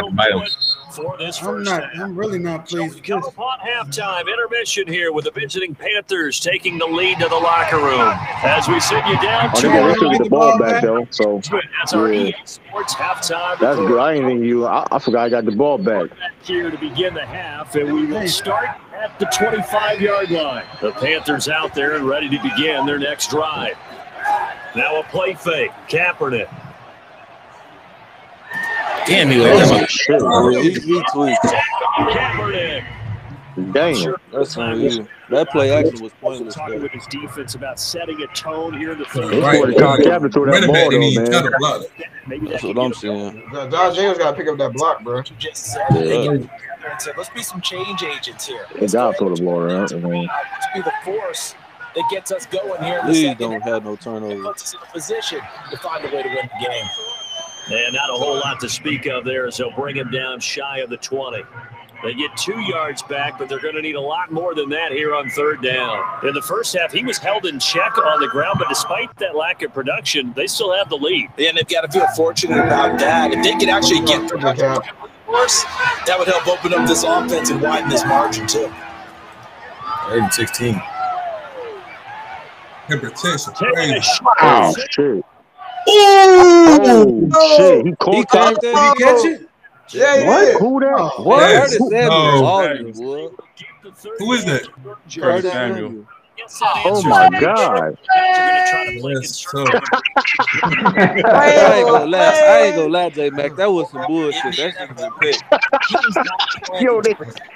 for this I'm really not pleased with this. Upon halftime intermission here with the visiting Panthers taking the lead to the locker room. As we send you down to the ball back though. So that's our EA Sports halftime. That's good. I ain't think you. I forgot I got the ball back. Here to begin the half, and we will start at the 25-yard line. The Panthers out there and ready to begin their next drive. Now a play fake. Kaepernick. Damn, he tweaked. Kaepernick. Damn. That's on you. That play actually was pointless. Talking with his defense about setting a tone here in the third. That's what I'm saying. Josh Jacobs got to pick up that block, bro. Let's be some change agents here. He got to throw the ball around. Let's be the force that gets us going here. Please don't have no turnover. Puts us in a position to find a way to win the game. And not a whole lot to speak of there as they'll bring him down shy of the 20. They get 2 yards back, but they're going to need a lot more than that here on third down. In the first half, he was held in check on the ground, but despite that lack of production, they still have the lead. And they've got to feel fortunate about that. If they could actually get production, that would help open up this offense and widen this margin, too. 16. Wow, shit. Oh, shit. He caught that. Did he catch it? Yeah, what? Yeah. Who that? What? Yes. Who is that? Curtis Samuel. Oh my God! I ain't gonna lie, J Mac. That was some bullshit. That shit was picked.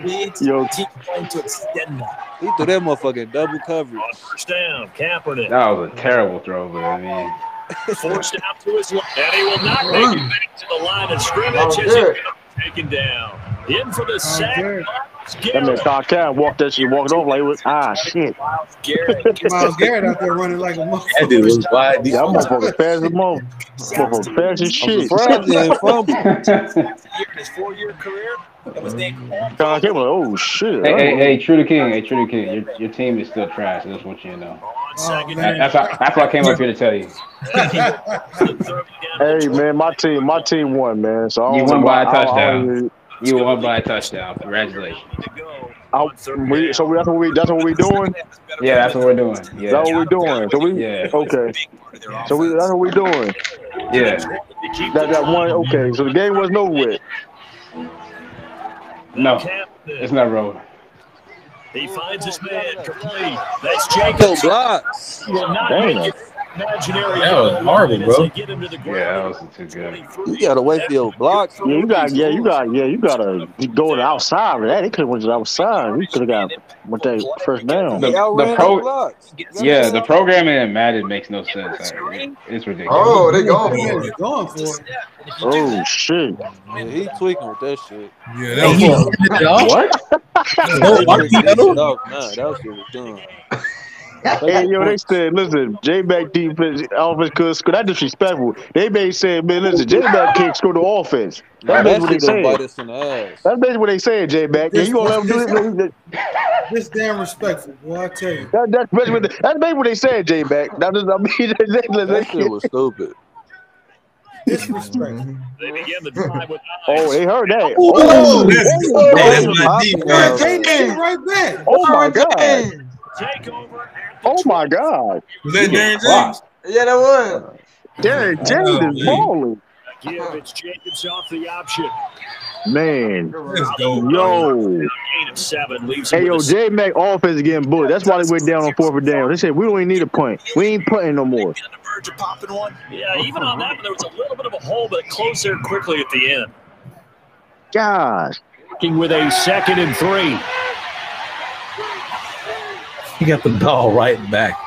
He threw that motherfucking double coverage. First down, Kaepernick. That was a terrible throw, but I mean. Forced out to his left, and he will not make it back to the line of scrimmage as he taken down. In for the sack. That man Cat walked off like it was shit. Miles Garrett out there running like a motherfucker. That dude was wide. That motherfucker fast as motherfucker fast as shit. In his 4-year career, it was named. Oh shit! Hey, True the King. Your team is still trash. I just want you to know. That's what I came up here to tell you. Hey man, my team won, man. So you won by a touchdown. You won by a touchdown. Congratulations. That's what we doing. Yeah, that's what we're doing. Yeah. That's what we're doing. So okay. So that's what we're doing. Yeah. That one. Okay. So the game wasn't over with. No, it's not rolling. He finds his man complete. That's Jacobs. Blocks. He will not make it imaginary. That was horrible, bro. Yeah, that wasn't too good. You gotta wait for your blocks. Yeah, you gotta go to the outside of that. They could have went to the outside. We could have got with that first down. The programming in Madden makes no sense. It's ridiculous. Oh, they going for it. Oh shit! Yeah, he tweaking with that shit. Yeah, that was what? That shit was done. Hey, yo, they said, listen, J-Mac defense, offense could score. That's disrespectful. They may say, man, listen, J-Mac can't score the offense. That's basically what they saying. That's basically what they saying, J-Mac. Yeah, you gonna let them do this? This damn respectful, boy, I tell you. That's basically what they said, J-Mac. That shit was stupid. Disrespectful. They begin the drive with Oh, they heard that. that's my defense. They came right back. Oh my god. Oh my god. Was that Darren James? Yeah, that was. Darren James is balling. Again, it's Jacobs off the option. Man. Let's go. Yo. Gain of 7 leaves Hey, yo, J-Mac offense is getting bullied. That's why they went down on 4th down. They said, we don't even need a punt. We ain't punting no more. Yeah, even on that one, there was a little bit of a hole, but it closed there quickly at the end. Gosh. Working with a 2nd and 3. He got the ball right back.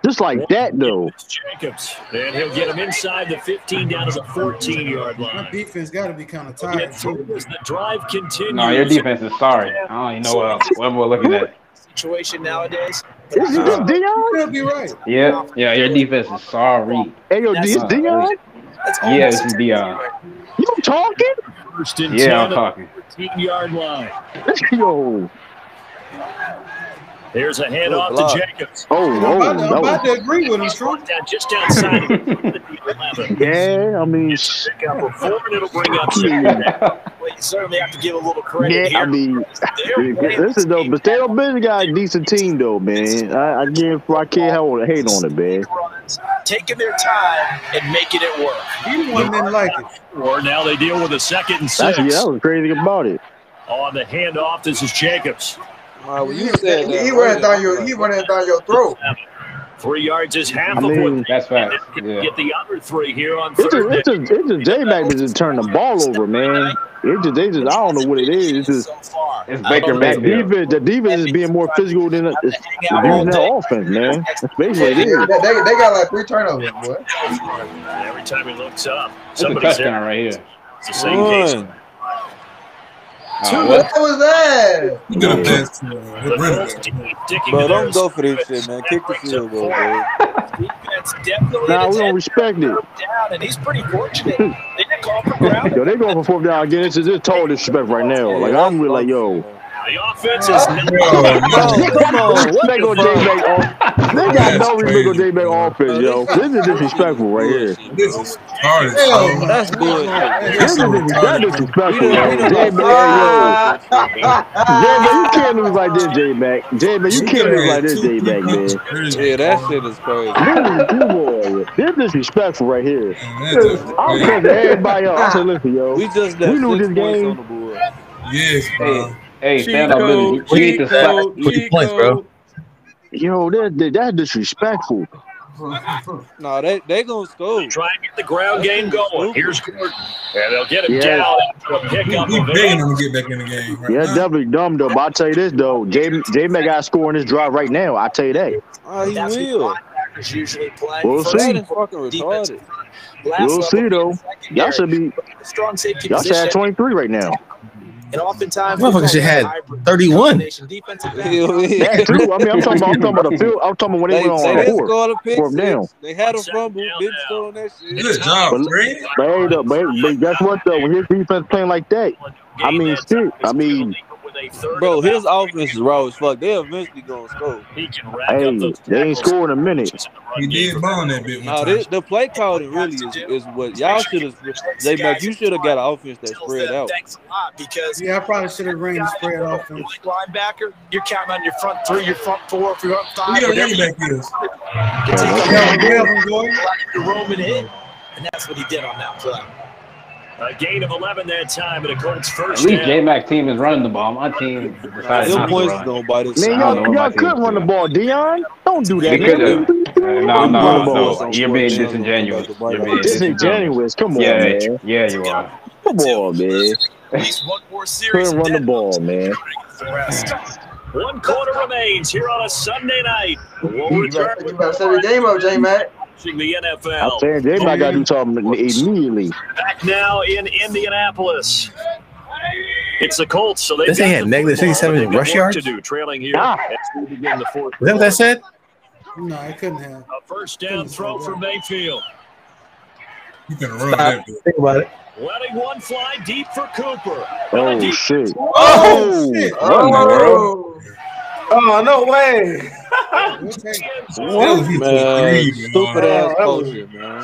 Just like that, though. Jacobs, and he'll get him inside the 15 down to the 14-yard line. My defense got to be kind of tired, too. As the drive continues. No, your defense is sorry. I don't even know what we're looking at. Situation nowadays. Is this Dion? You'll be right. Yeah, your defense is sorry. Hey, yo, this Dion? Yeah, this is Dion. You talking? First and Yeah, 10 I'm talking. 15-yard line. Yo. There's a handoff to Jacobs. I'm about to agree with him, True. Just outside of the 11. Yeah, I mean, Pick up a 4, and it'll bring up 6. Well, you certainly have to give a little credit here. I mean, listen though, but State Business got a decent team though, man. I can't hate on it, man. Taking their time and making it work. He didn't like it. Or now they deal with a 2nd and 6. That was crazy about it. On the handoff, this is Jacobs. Well, you said he went down your throat. 3 yards is half of what that's fast. Get the other 3 here on It's 3rd. just J-Mac just turn the ball over, man. I don't know what it is. It's Baker Mayfield. The defense is being more physical than using that offense, man. That's basically what it is. They got like 3 turnovers, boy. Every time he looks up, It's a touchdown right here. It's the same case. What was that? You could have passed to Bro, don't go for this shit, man. Kick the field goal, bro. Nah, we don't respect it. Down, and he's pretty fortunate. They didn't call for ground. Yo, they going for 4th down again. It's just total disrespect right now. Like, I'm really like, yo. The offense is They got no respect on J-Mac offense, yo. This is disrespectful right here. This is hard. That's good. That's disrespectful, yo. J-Mac, you can't lose like this, J-Mac. J-Mac, you can't lose like this, J-Mac, man. Yeah, that shit is crazy. This is disrespectful right here. I'm telling everybody else. I said, listen, yo. We just we knew this game. Yes, bro. Hey, stand up, business. We need to stop. Put your points, bro. Yo, that's disrespectful. No, they gonna score. Try and get the ground game going. Here's Gordon. And they'll get him down after a pickup. He's begging them to get back in the game. Right now. Definitely dumb, though. But I'll tell you this, though. J-Mac got to score in this drive right now. I'll tell you that. He will. Usually play. We'll see. Fucking retarded. We'll see, though. Y'all should be. Strong safety Y'all should have 23 right now. And oftentimes, motherfucker should have 31. That too. I mean, I'm talking about the field. I'm talking about when they went on 4th down. They had a fumble, didn't score on that shit. Good job, but guess what though? When his defense playing like that, I mean, shit. I mean, bro, his offense is raw as fuck. They eventually gonna score. Hey, they ain't scoring a minute. He did ball that bit. No, the play calling really is what y'all should have. You should have got an offense that spread out. Because I probably should have ran the spread offense. Linebacker, you're counting on your front 3, your front 4, if you're up 5. Who your running back is? You're roaming in, and that's what he did on that play. A gain of 11 that time, and a Colts first. At least J-Mac's team is running the ball. My team decided not to run. Man, y'all could run the ball, Dion. Don't do that. No. You're being disingenuous. Disingenuous. Come on, man. Yeah, you are. Come on, man. Couldn't run the ball, man. One quarter remains here on a Sunday night. You better set the game up, J-Mac. The NFL. I'm saying J-Mac got to do something immediately. Back now in Indianapolis. It's the Colts, so they had negative 67 rush yards to do, trailing here as we begin the fourth. Is that what I said? No, I couldn't have. A first down throw for Mayfield. You can run that. Think about it. Letting one fly deep for Cooper. Oh, shit. Oh, shit. Oh, no way. What? Man, stupid ass culture, man.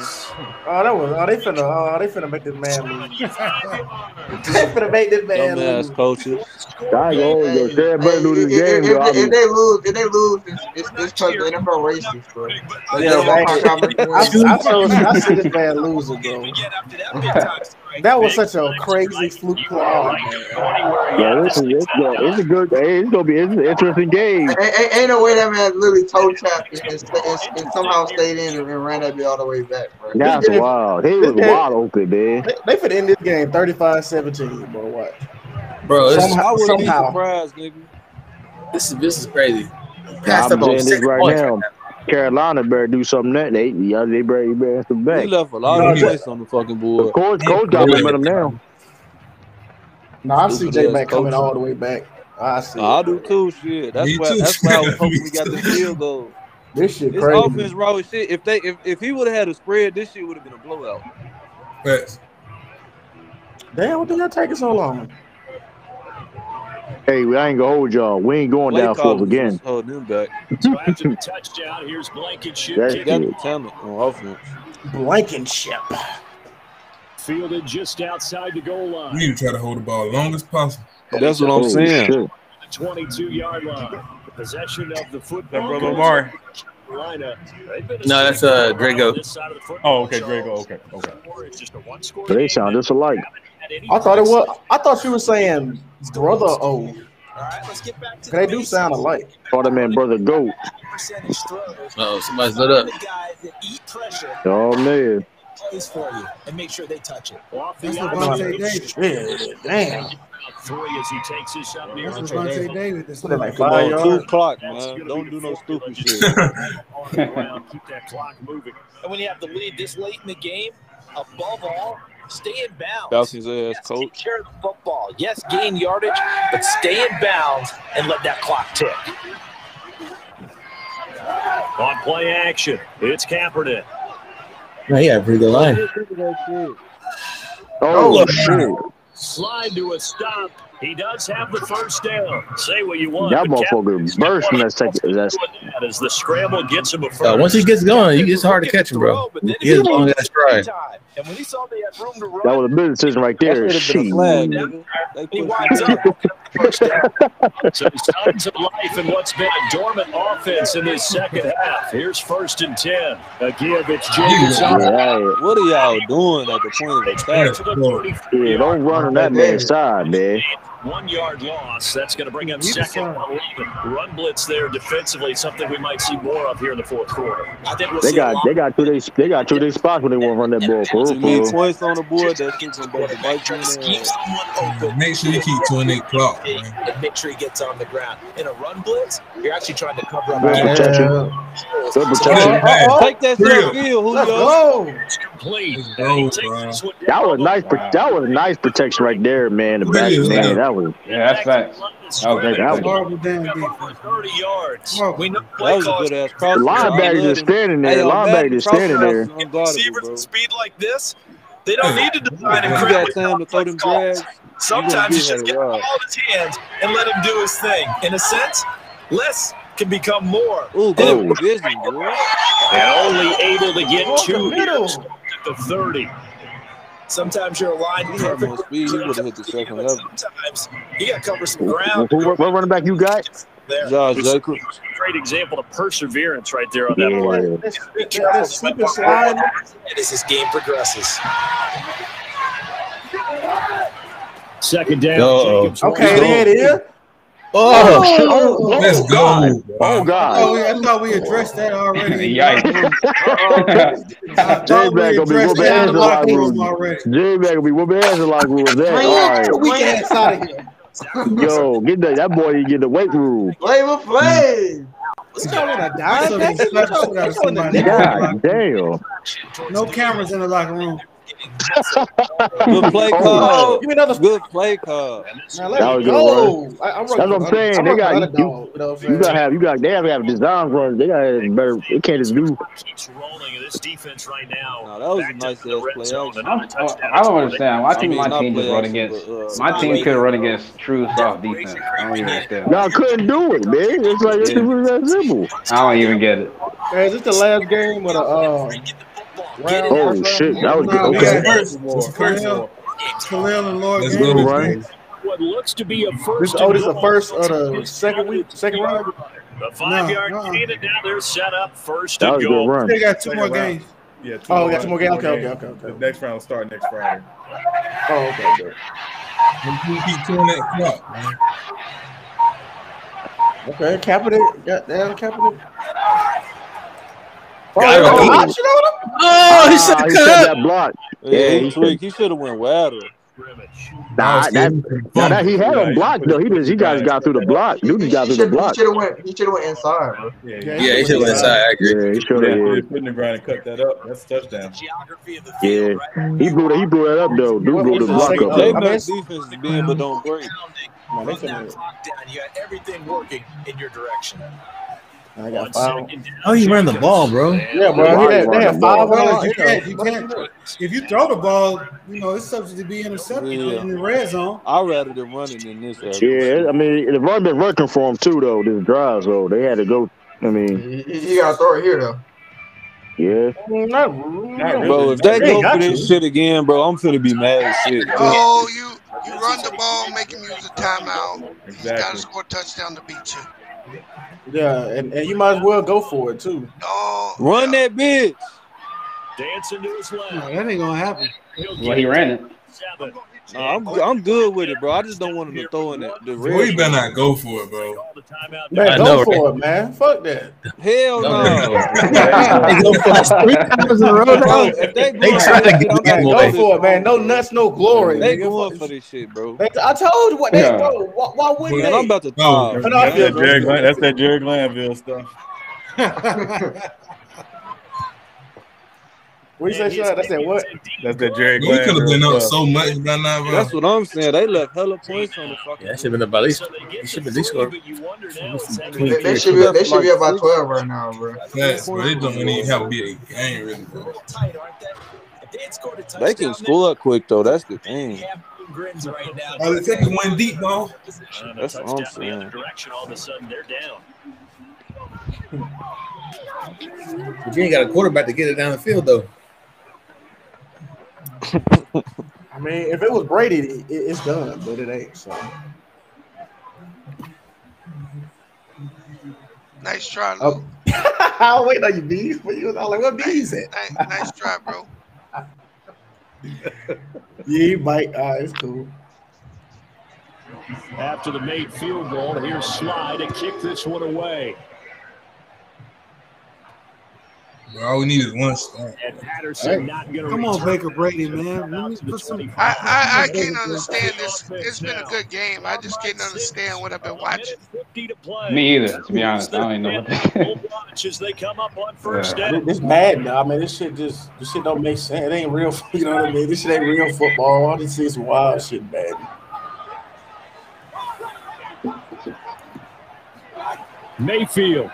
They finna make this man lose. They finna make this man lose. Dumbass culture. I go, Chad better do this game, bro. If they lose, it's because the NFL racist, bro. I see this man losing, bro. That was such a crazy fluke call. Yeah, it's a good. Hey, it's gonna be an interesting game. Ain't no way that man literally toe tapped and somehow stayed in and ran that bit all the way back, bro. That's wild. He was wide open, man. They finna end this game 35-17, bro. What? Bro, I wouldn't be surprised, nigga. This is crazy. I'm saying this right now. Carolina better do something that they better have some back. He left a lot of points on the fucking board. Coach got momentum now. No, I see J-Mac coming all the way back. I see. I do too. Shit, that's why I was hoping we got the field goal. This shit This crazy. offense raw as shit. If he would have had a spread, this shit would have been a blowout. Facts. Damn, what did that take so long? Hey, I ain't gonna hold y'all. We ain't going down for it again. Hold them back. So after the touchdown, here's Blankenship. He got the talent on offense. Blankenship. Fielded just outside the goal line. We need to try to hold the ball as long as possible. That's what I'm saying. The 22-yard line. Possession of the football. Brother Omari. No, that's Drago. Oh, okay, Drago. Okay. But they sound just alike. I thought you were saying brother O. All right, let's get back to They do sound alike. Call that man Brother Goat. Oh, somebody's lit up. Oh, man. Plays for you and make sure they touch it. That's Levante David. Damn. Three as he takes his up near That's Levante David. That's like Come 5 on, yards. 2 clock, man. Don't do no stupid shit. on the ground. Keep that clock moving. And when you have the lead this late in the game, above all, stay in bounds. Falcons ass Yes, coach. take care of the football. Yes, gain yardage, but stay in bounds and let that clock tick. On play action, it's Kaepernick. No, he had a pretty good line. Oh, shit. Slide to a stop. He does have the first down. Say what you want. That but motherfucker burst in that second. that as the scramble gets him a first. Once he gets going, it's hard to catch him, bro. He has a long ass stride. And when he saw they had room to run, That was a business decision right there. That should have been a flag, nigga. he winds up first down. Some signs of life in what's been a dormant offense in this second half. Here's 1st and 10. Again, it's James. What are y'all doing at the point of attack? Yeah, don't run on that man's side, man. 1 yard loss. That's going to bring up second and 11. Run blitz there defensively, something we might see more of here in the fourth quarter. I think we'll They see got two days spots when they want to run that ball for Too many real. points on the board. That shit's about to bite you in the keep ass. someone open. Make sure you keep 28 clock, man. And make sure he gets on the ground. In a run blitz, you're actually trying to cover up. Good protection. Good protection. Take that shit up field, Let's Julio. go. It's complete. Go, And he takes bro. this one That down. was nice. That was nice protection right there, man. The back, man. That was. Yeah, that's facts. That was great. That was. Horrible damn defense. 30 yards. We know That play was a calls. good ass The cross. linebacker just standing there. Linebacker just standing there. Receivers at speed like this, they don't need to design You and got create time to throw them drags. Sometimes you you just get the gonna ball in his hands and let him do his thing. In a sense, less can become more. Ooh, good vision, boy. And only able to get 2 yards at the 30. Sometimes you're aligned He had more perfectly. speed. He would have hit the second level. Sometimes you got to cover some ground. What running back you got? There. Josh Jacobs. Great example of perseverance right there on that play. Be careful. Slip and slide. As this game progresses. Second down. Okay, there it is. Let's go. Oh God! I thought we addressed that already. Yikes. J-Bag gonna be whooping ass in the locker room. J-Bag gonna be whooping ass in the locker room. We ass out of here. Yo, get that boy. You get the weight room. Flavor Flav. God damn. No cameras in the locker room. Good play call. Give me another good play call. Now let's go. That's what I'm saying. They got they have to have design runs. They got better. They can't just do. This defense right now. No, that was a nice play. I don't understand. My team just run against. My team could run against true soft defense. I don't even understand. Y'all couldn't do it, man. It's like it's really that simple. I don't even get it. Hey, is this the last game with a Oh shit, that was good. Okay. Khalil and Lord. Let's go, Ryan. What looks to be a first. This is the first of the second round. The 5-yard gain, and now they're set up first That and was a good goal. run. They got 2 more games. Yeah. Oh, we got 2 more games. Okay. The next round will start next Friday. Oh, okay, good. We keep turning that clock, man. Okay, Kaepernick. Goddamn, Kaepernick. Oh, he said that block. Yeah, he should have went wilder. Nah, he had him blocked though. He guys got through the block. Dude just got through the block. He should have went inside, bro. Yeah, he should have went inside. I agree. Yeah, he should have. He put in the ground and cut that up. That's a touchdown. Yeah, he blew that up though. Dude blew the block up. They make defense is big, but don't break. You got everything working in your direction. I got 5. Oh, he ran the ball, bro. Yeah, bro. They had 5. You can't. If you throw the ball, it's subject to be intercepted in the red zone. I'd rather than running than this. Yeah, I mean, the run been working for him too, though. This drive, so they had to go. I mean, you gotta throw it here, though. Yeah. Bro, if they go for this shit again, bro, I'm finna be mad as shit. Bro. Oh, you run the ball, make him use a timeout. Exactly. He's got to score a touchdown to beat you. Yeah, and you might as well go for it too. Run that bitch. Dancing to his left. No, that ain't gonna happen. Well, he ran it. I'm good with it, bro. I just don't want him to throw in the red. Well, you better not go for it, bro. Man, go for it, man. Fuck that. Hell no. They go for us 3 times in a row now. They try to get go for it, man. No nuts, no glory. They going for this shit, bro. I told you what they bro. Why wouldn't they? I'm about to talk. That's that Jerry Glanville stuff. What you say, Sean? That's that what? That's that Jerry We Glanville. could have been up so much by now, bro. That's what I'm saying. They left hella points on the fucking. Yeah, that should have been about at least. It should have been scored. They should be up by 12 right now, bro. Yes, bro. They don't even have to be a game, really, bro. They can score up quick though. That's the thing. All it takes is one deep ball. That's what I'm saying. All of a sudden, they're down. But you ain't got a quarterback to get it down the field though. I mean, if it was Brady, it's done, but it ain't. So. Nice try, Lou. I'll wait on you, bees. But you was all like, "What bees at?" Nice try, bro. Yeah, Mike. It's cool. After the made field goal, here's Sly to kick this one away. Bro, all we need is one start. And Patterson not going to come on, Baker Brady, man. I can't understand this. It's been a good game. I just can't understand what I've been watching. Me either, to be honest. I don't even know what as they come up on first down. This mad now. I mean, this shit don't make sense. It ain't real. You know what I mean? This shit ain't real football. All this is wild shit, bad. Mayfield.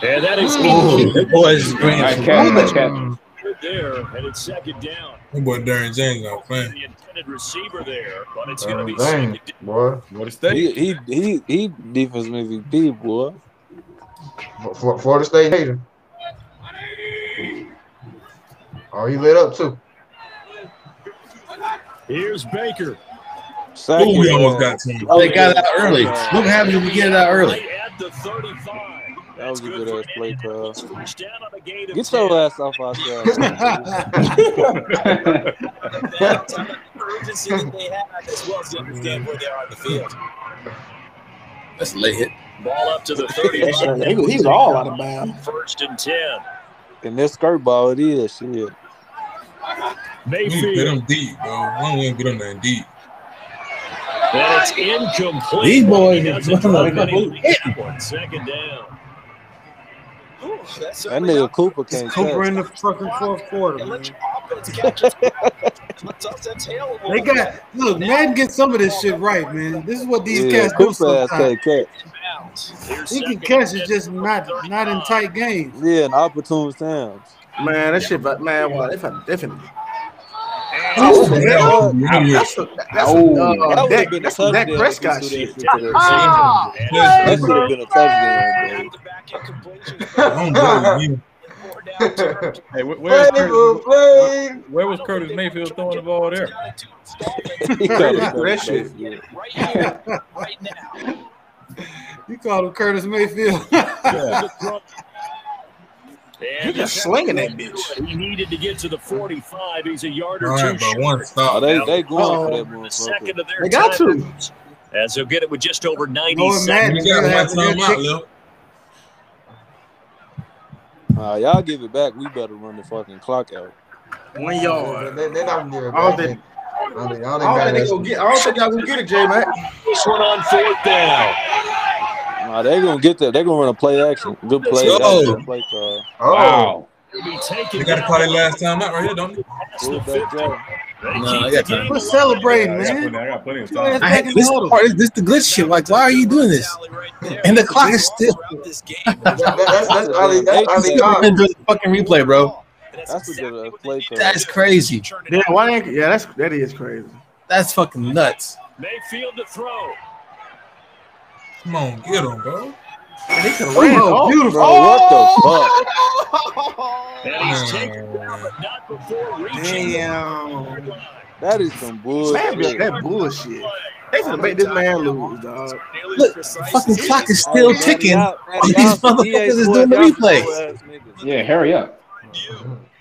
And that is the boys bringing there, and it's second down. That boy Darren James not playing. The intended receiver there, but it's going to be Dang, boy. What a state. He defense MVP, boy. Florida State hater. Oh, he lit up too. Here's Baker. Oh, we almost got to him. They got it out early. Look what happens when we get it out early. At the 35. That was a good ass play call. Get your ass off our side. urgency that they have, as well as to understand where they are on the field. That's a late hit. Ball up to the 30. He's all out of bounds. 1st and 10. And this skirt ball, it is. Shit. Mayfield. Get them deep, bro. I don't want to get them that deep. And it's incomplete. These boys are Second down. That nigga Cooper can't Cooper in the fucking fourth quarter, man. They got look, Madden get some of this shit right, man. This is what these cats do sometimes. He can catch it, just not in tight games. Yeah, in opportune times. Man, that shit, but man, well, if I definitely. That would have been a touchdown. That Prescott shit. That should have been a touchdown. Hey, where was Curtis Mayfield throwing the ball there? That shit. You call him Curtis Mayfield. He just slinging that bitch. He needed to get to the 45. He's a yard or All two right, short. But one stop. They going for that The second of their They got to. timeouts, as they'll get it with just over 90 Knowing seconds. You got one time out, Lil. Y'all give it back. We better run the fucking clock out. 1 yard. They're not gonna give it I don't back. think I don't think y'all gonna get it, J Mac. This one on 4th down. They're gonna get that. They're gonna run a play action. Good play. Go. Play call. Wow. He'll be taken They got to call it last time out right here, don't they? past the 50. No, I got time. We're celebrating, I man. got plenty of time. This is the glitch shit. Like, why are you doing this? And the clock is still. That's all he got. Enjoy the fucking replay, bro. That's a good play call. That's crazy. Yeah, why ain't? Yeah, that is crazy. That's fucking nuts. Mayfield to throw. Come on, get him, bro. He could have ran. Oh, beautiful. Bro, what the fuck? And he's taken down, but not before reaching. Damn. That is some bullshit. That bullshit. They gonna make this man lose, dog. Look, the fucking clock is still ticking. These motherfuckers is doing the replay. Yeah, hurry up.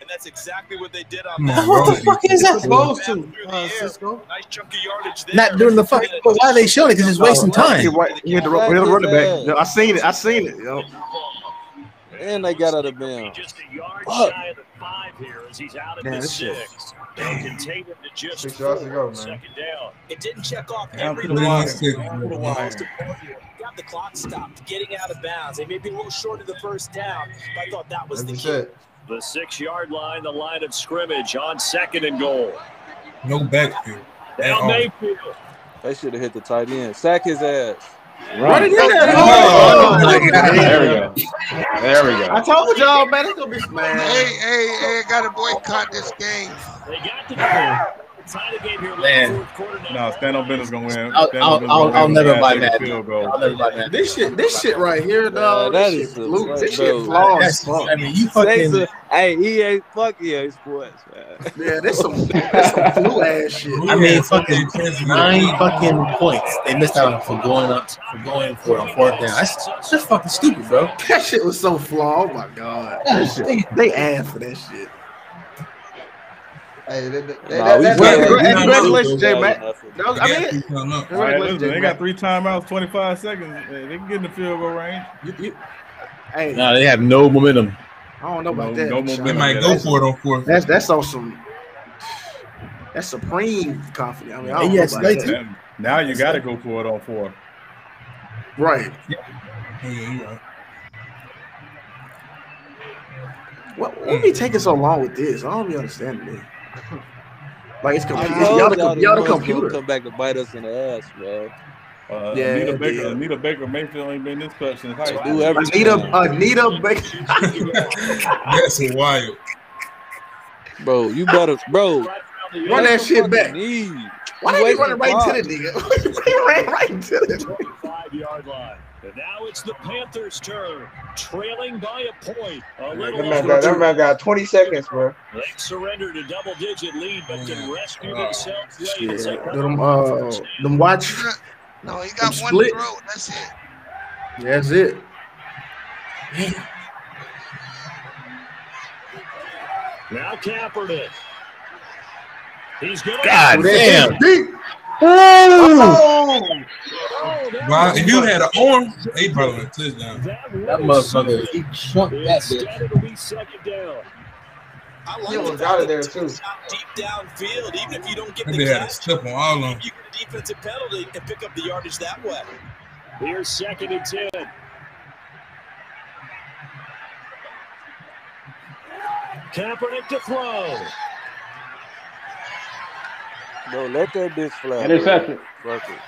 And that's exactly what they did on What the fuck is that? Supposed to, Cisco. Nice chunky yardage there. Not during the fucking. But why are they showing it? Because it's wasting time. We had to run it back. I seen it. Yo. And they got out of bounds. Just a yard shy of the 5 here as he's out at the 6. They'll contain him to just 6 yards to go, man. second down. It didn't check off Down every to the wire. got the clock stopped, getting out of bounds. They may be a little short of the first down, but I thought that was the key. The 6-yard line, the line of scrimmage on 2nd and goal. No backfield. Now Mayfield. They should have hit the tight end. Sack his ass. Run it in there. There we go. There we go. I told y'all, man, it's gonna be man. Hey, I gotta boycott this game. They got the game. Tie the game here. Man. No, stand on business gonna win. I'll never buy that. I'll never buy that. This shit right here, dog. That this is shit, this bro. shit flawless. I mean, you fucking. Hey, EA, fuck EA Sports, man. Yeah, that's some flu ass shit. I mean, fucking 9 fucking points they missed out on for going for it on 4th down. That's fucking stupid, bro. That shit was so flawed. Oh my god, they asked for that shit. Hey, congratulations, J Mac. They got 3 timeouts, 25 seconds. They can get in the field goal range. Hey, No, they have no momentum. I don't know about that. No momentum. They might go for it on 4th. That's on some. That's supreme confidence. I mean, I don't Yes, know about they that. do. Now you got to go for it on 4. Right. Yeah, you're right. What be taking so long with this? I don't be understanding it. Like it's I y'all told the computer. come back to bite us in the ass, bro. Anita Baker Mayfield ain't been this clutch since high school. Anita Baker. That's wild. Bro, you better, bro. Run that shit back. Why did you run right to the nigga? He ran right to the 5-yard line. And now it's the Panthers' turn, trailing by a point. That man got 20 seconds, bro. They surrendered a double-digit lead, but can rescue themselves late. Them watch. No, he got one split. throw. That's it. That's it. Now Kaepernick. God damn. Oh! Wow, if you had an arm, they probably would have touchdown. That motherfucker, he chunked that bitch. I like got it there too. Deep downfield, even if you don't get They the had a catch, step on all of them. you get a defensive penalty and pick up the yardage that way. Here's 2nd and 10. Kaepernick to throw. No, let that bitch fly. Interception. Fuck it.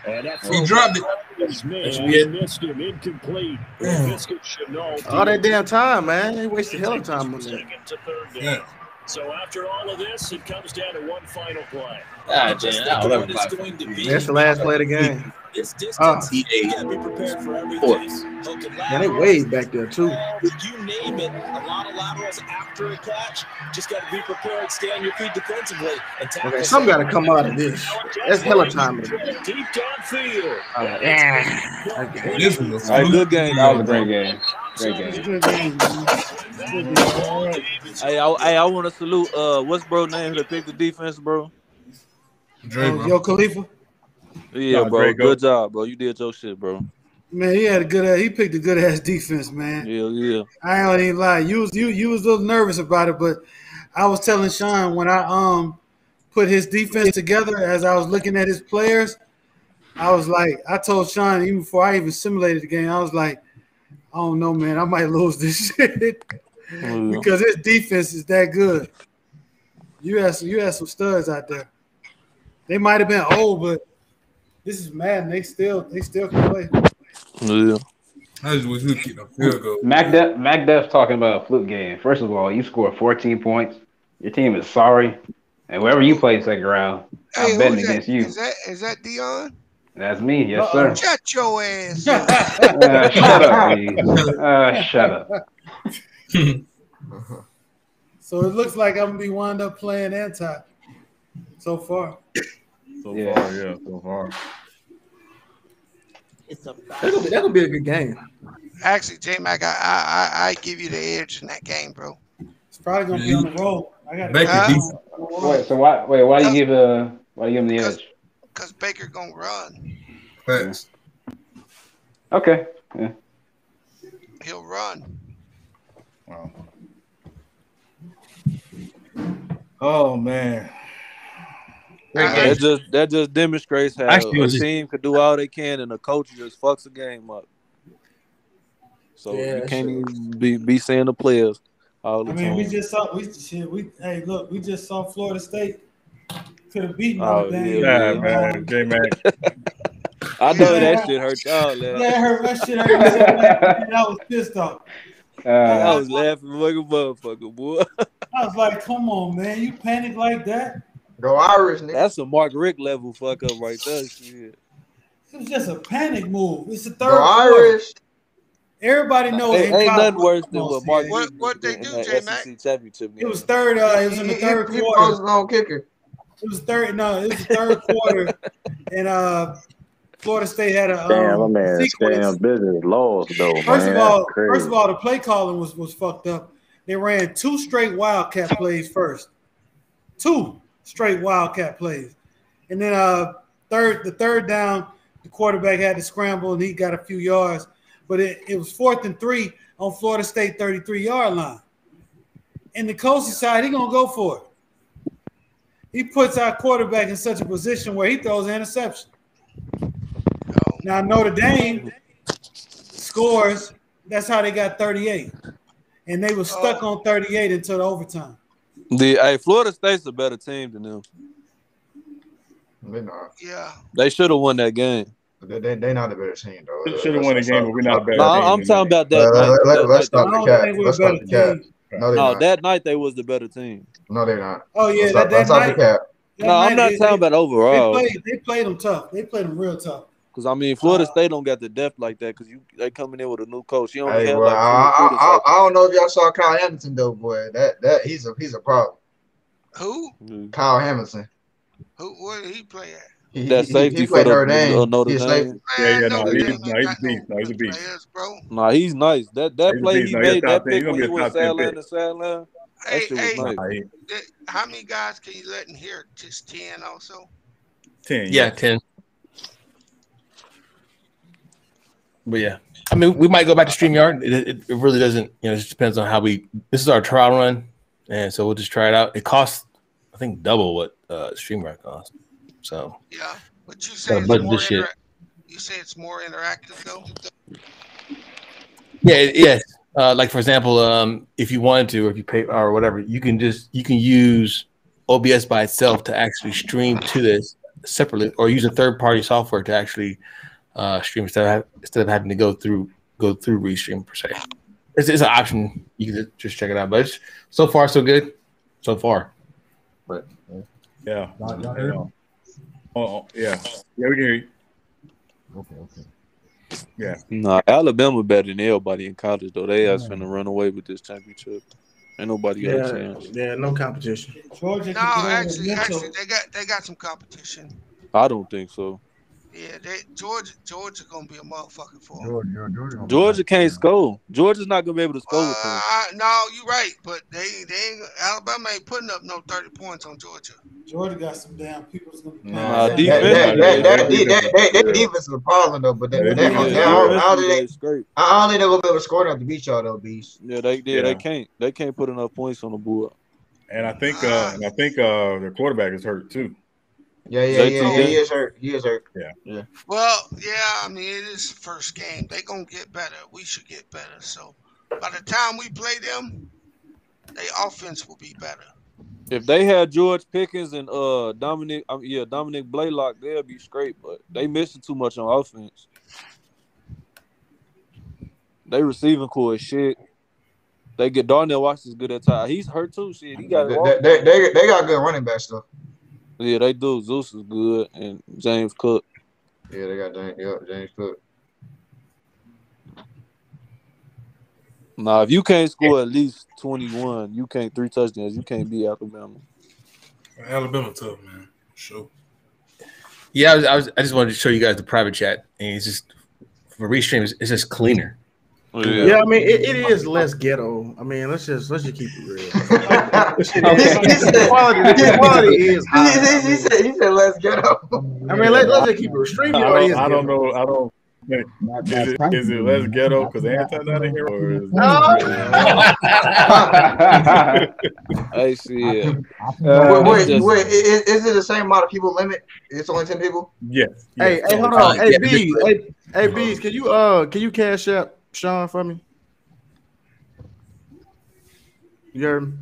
And that's He dropped it. Missed him. Incomplete. Biscuit should know. All that damn time, man. They wasted hell of time on that. Second to third down. Yeah. So after all of this, it comes down to one final play. God damn. That's the last play of the game. This distance, you gotta be prepared for everything. Man, they way back there too. You name it, a lot of laterals after a catch. Just got to be prepared, stay on your feet defensively. And Okay, something got to come out of this. That's hella time. Deep downfield. Okay. This was All right, good game. That was a great game. Great game. Hey, I want to salute. What's bro name that picked the defense, bro? Dre, bro. Yo, Khalifa. Yeah, bro. Good job, bro. You did your shit, bro. Man, he had a good. He picked a good ass defense, man. Yeah. I don't even lie. You was a little nervous about it, but I was telling Sean when I put his defense together as I was looking at his players, I was like, I told Sean even before I even simulated the game, I was like, I don't know, man, I might lose this shit because his defense is that good. You had some studs out there. They might have been old, but this is Madden. They still can play. Yeah. I just wish we keep a field goal. Mac Def's talking about a fluke game. First of all, you scored 14 points. Your team is sorry. And wherever you play second round, I'm betting against you. Is that Dion? That's me, yes, sir. Shut your ass. Shut up, please. Shut up. So it looks like I'm gonna be wound up playing anti so far. So far. That'll be a good game. Actually, J-Mac, I give you the edge in that game, bro. It's probably gonna be on the road. I got Wait, so why do you give him the edge? Because Baker gonna run. Thanks. Okay. Yeah. He'll run. Wow. Oh man. That just demonstrates how a team could do all they can and the coach just fucks the game up. So you can't even be saying the players all the time. we just saw we just saw Florida State could have beaten Notre Dame. Yeah, man, J-Mac. I know that shit hurt y'all. That shit hurt. I was pissed off. I was laughing like a motherfucker, boy. I was like, come on, man, you panic like that? Go Irish, nigga. That's a Mark Rick level fuck up right there. Shit. It was just a panic move. It's the third Go Irish. Everybody knows ain't nothing worse than what Mark What they do, J-Mac? It was third. It was in the third He quarter. was on kicker. It was third. No, it was the third quarter, and Florida State had a damn, my man, damn business lost though. First of all, the play calling was fucked up. They ran 2 straight Wildcat plays first. 2 straight Wildcat plays. And then the third down, the quarterback had to scramble and he got a few yards. But it was 4th and 3 on Florida State 33-yard line. And the coach decided he's going to go for it. He puts our quarterback in such a position where he throws an interception. Now Notre Dame scores. That's how they got 38. And they were stuck on 38 until the overtime. Florida State's a better team than them. They're not. Yeah. They should have won that game. They're not a better team, though. Should have won the game, but we're not a better team. I'm talking about that. Let's stop the cap. Let's stop the cap. No, that night they was the better team. No, they're not. Oh yeah, let's stop the cap. No, I'm not talking about overall. They played them tough. They played them real tough. Because I mean, Florida State don't got the depth like that. Because they coming in with a new coach. You I don't know if y'all saw Kyle Hamilton though, boy. That he's a problem. Who? Kyle Hamilton. Where did he play at? That safety he for Notre Dame. Notre Dame. He's a beast. Nah, he's nice. That play he made, that pick when he went sideline to sideline, How many guys can you let in here? Just 10 also? 10. Yeah, 10. But yeah, I mean, we might go back to StreamYard. It really doesn't, it just depends on how this is our trial run. And so we'll just try it out. It costs, I think, double what StreamYard costs. So yeah, but you say it's more you say it's more interactive though. Yeah, yes. Like for example, if you wanted to, or if you pay or whatever, you can use OBS by itself to actually stream to this separately, or use a third-party software to actually stream instead of having to go through Restream per se. It's an option. You can just check it out. But it's, so far so good. So far. But yeah. Oh yeah. Yeah, we can hear you. Okay. Yeah. Nah, Alabama better than everybody in college though. They are finna run away with this championship. Ain't nobody got a chance. Yeah, no competition. Georgia, no, actually, they got some competition. I don't think so. Yeah, Georgia gonna be a motherfucker for them. Georgia can't score. Georgia's not gonna be able to score with them. No, you're right, but they ain't. Alabama ain't putting up no 30 points on Georgia. Georgia got some damn people that's gonna be that defense is appalling though, but I don't think they're gonna be able to score enough to beat y'all though, Beast. Yeah, they can't. They can't put enough points on the board. And I think their quarterback is hurt too. Yeah, he is hurt. Yeah. Well, yeah, I mean, it is the first game. They gonna get better. We should get better. So by the time we play them, their offense will be better. If they had George Pickens and Dominic Blaylock, they'll be straight. But they missing too much on offense. They receiving core as shit. They get Darnell Washington's good at time. He's hurt too. Shit, he got. They got good running backs though. Yeah, they do. Zeus is good, and James Cook. Yeah, they got James Cook. Nah, if you can't score at least 21, you can't 3 touchdowns. You can't beat Alabama. Alabama tough, man. Sure. Yeah, I just wanted to show you guys the private chat, and it's just for Restream, it's just cleaner. Yeah, I mean it is less ghetto. I mean, let's just keep it real. The quality is high. He said less ghetto. I mean, let's just keep it real. I don't know. Is it less ghetto because Anton's not in here? Or I see it. Wait, is it the same amount of people limit? It's only 10 people? Yes. Hey, hold on. Hey, Bees, can you cash out Sean for me? You heard me?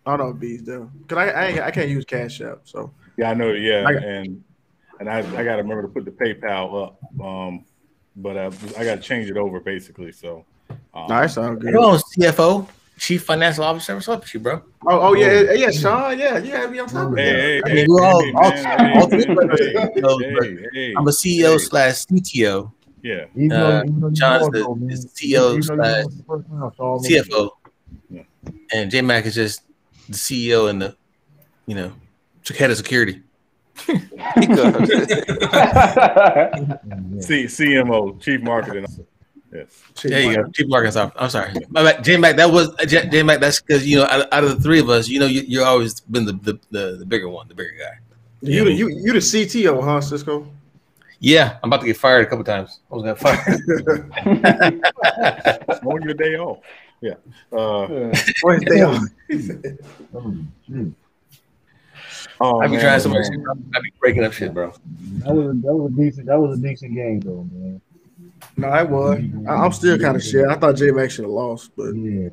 Hold on, Bees though. Cause I can't use Cash App, so yeah, I know. Yeah, and I got to remember to put the PayPal up. But I got to change it over basically. So nice, sound good. Hello, CFO, Chief Financial Officer. What's up with you, bro? Oh yeah, Sean. Yeah, you have me on top of that. I'm a CEO / CTO. Yeah. John's the CEO / CFO. Yeah. And J Mac is just the CEO and the head of security. CMO, Chief Marketing Officer. Yes. There you go, Chief Marketing Officer. I'm sorry, my bad. J Mac. That was J Mac. That's because out of the three of us, you're always been the bigger one, the bigger guy. You the CTO, huh, Cisco? Yeah, I'm about to get fired a couple times. I was gonna fire. On your day off. Yeah. Where's day off? I be trying so much shit, bro. I be breaking up shit, bro. That was a decent game though, man. No, I was. I'm still kind of shit. I thought J Mac should have lost, but yeah,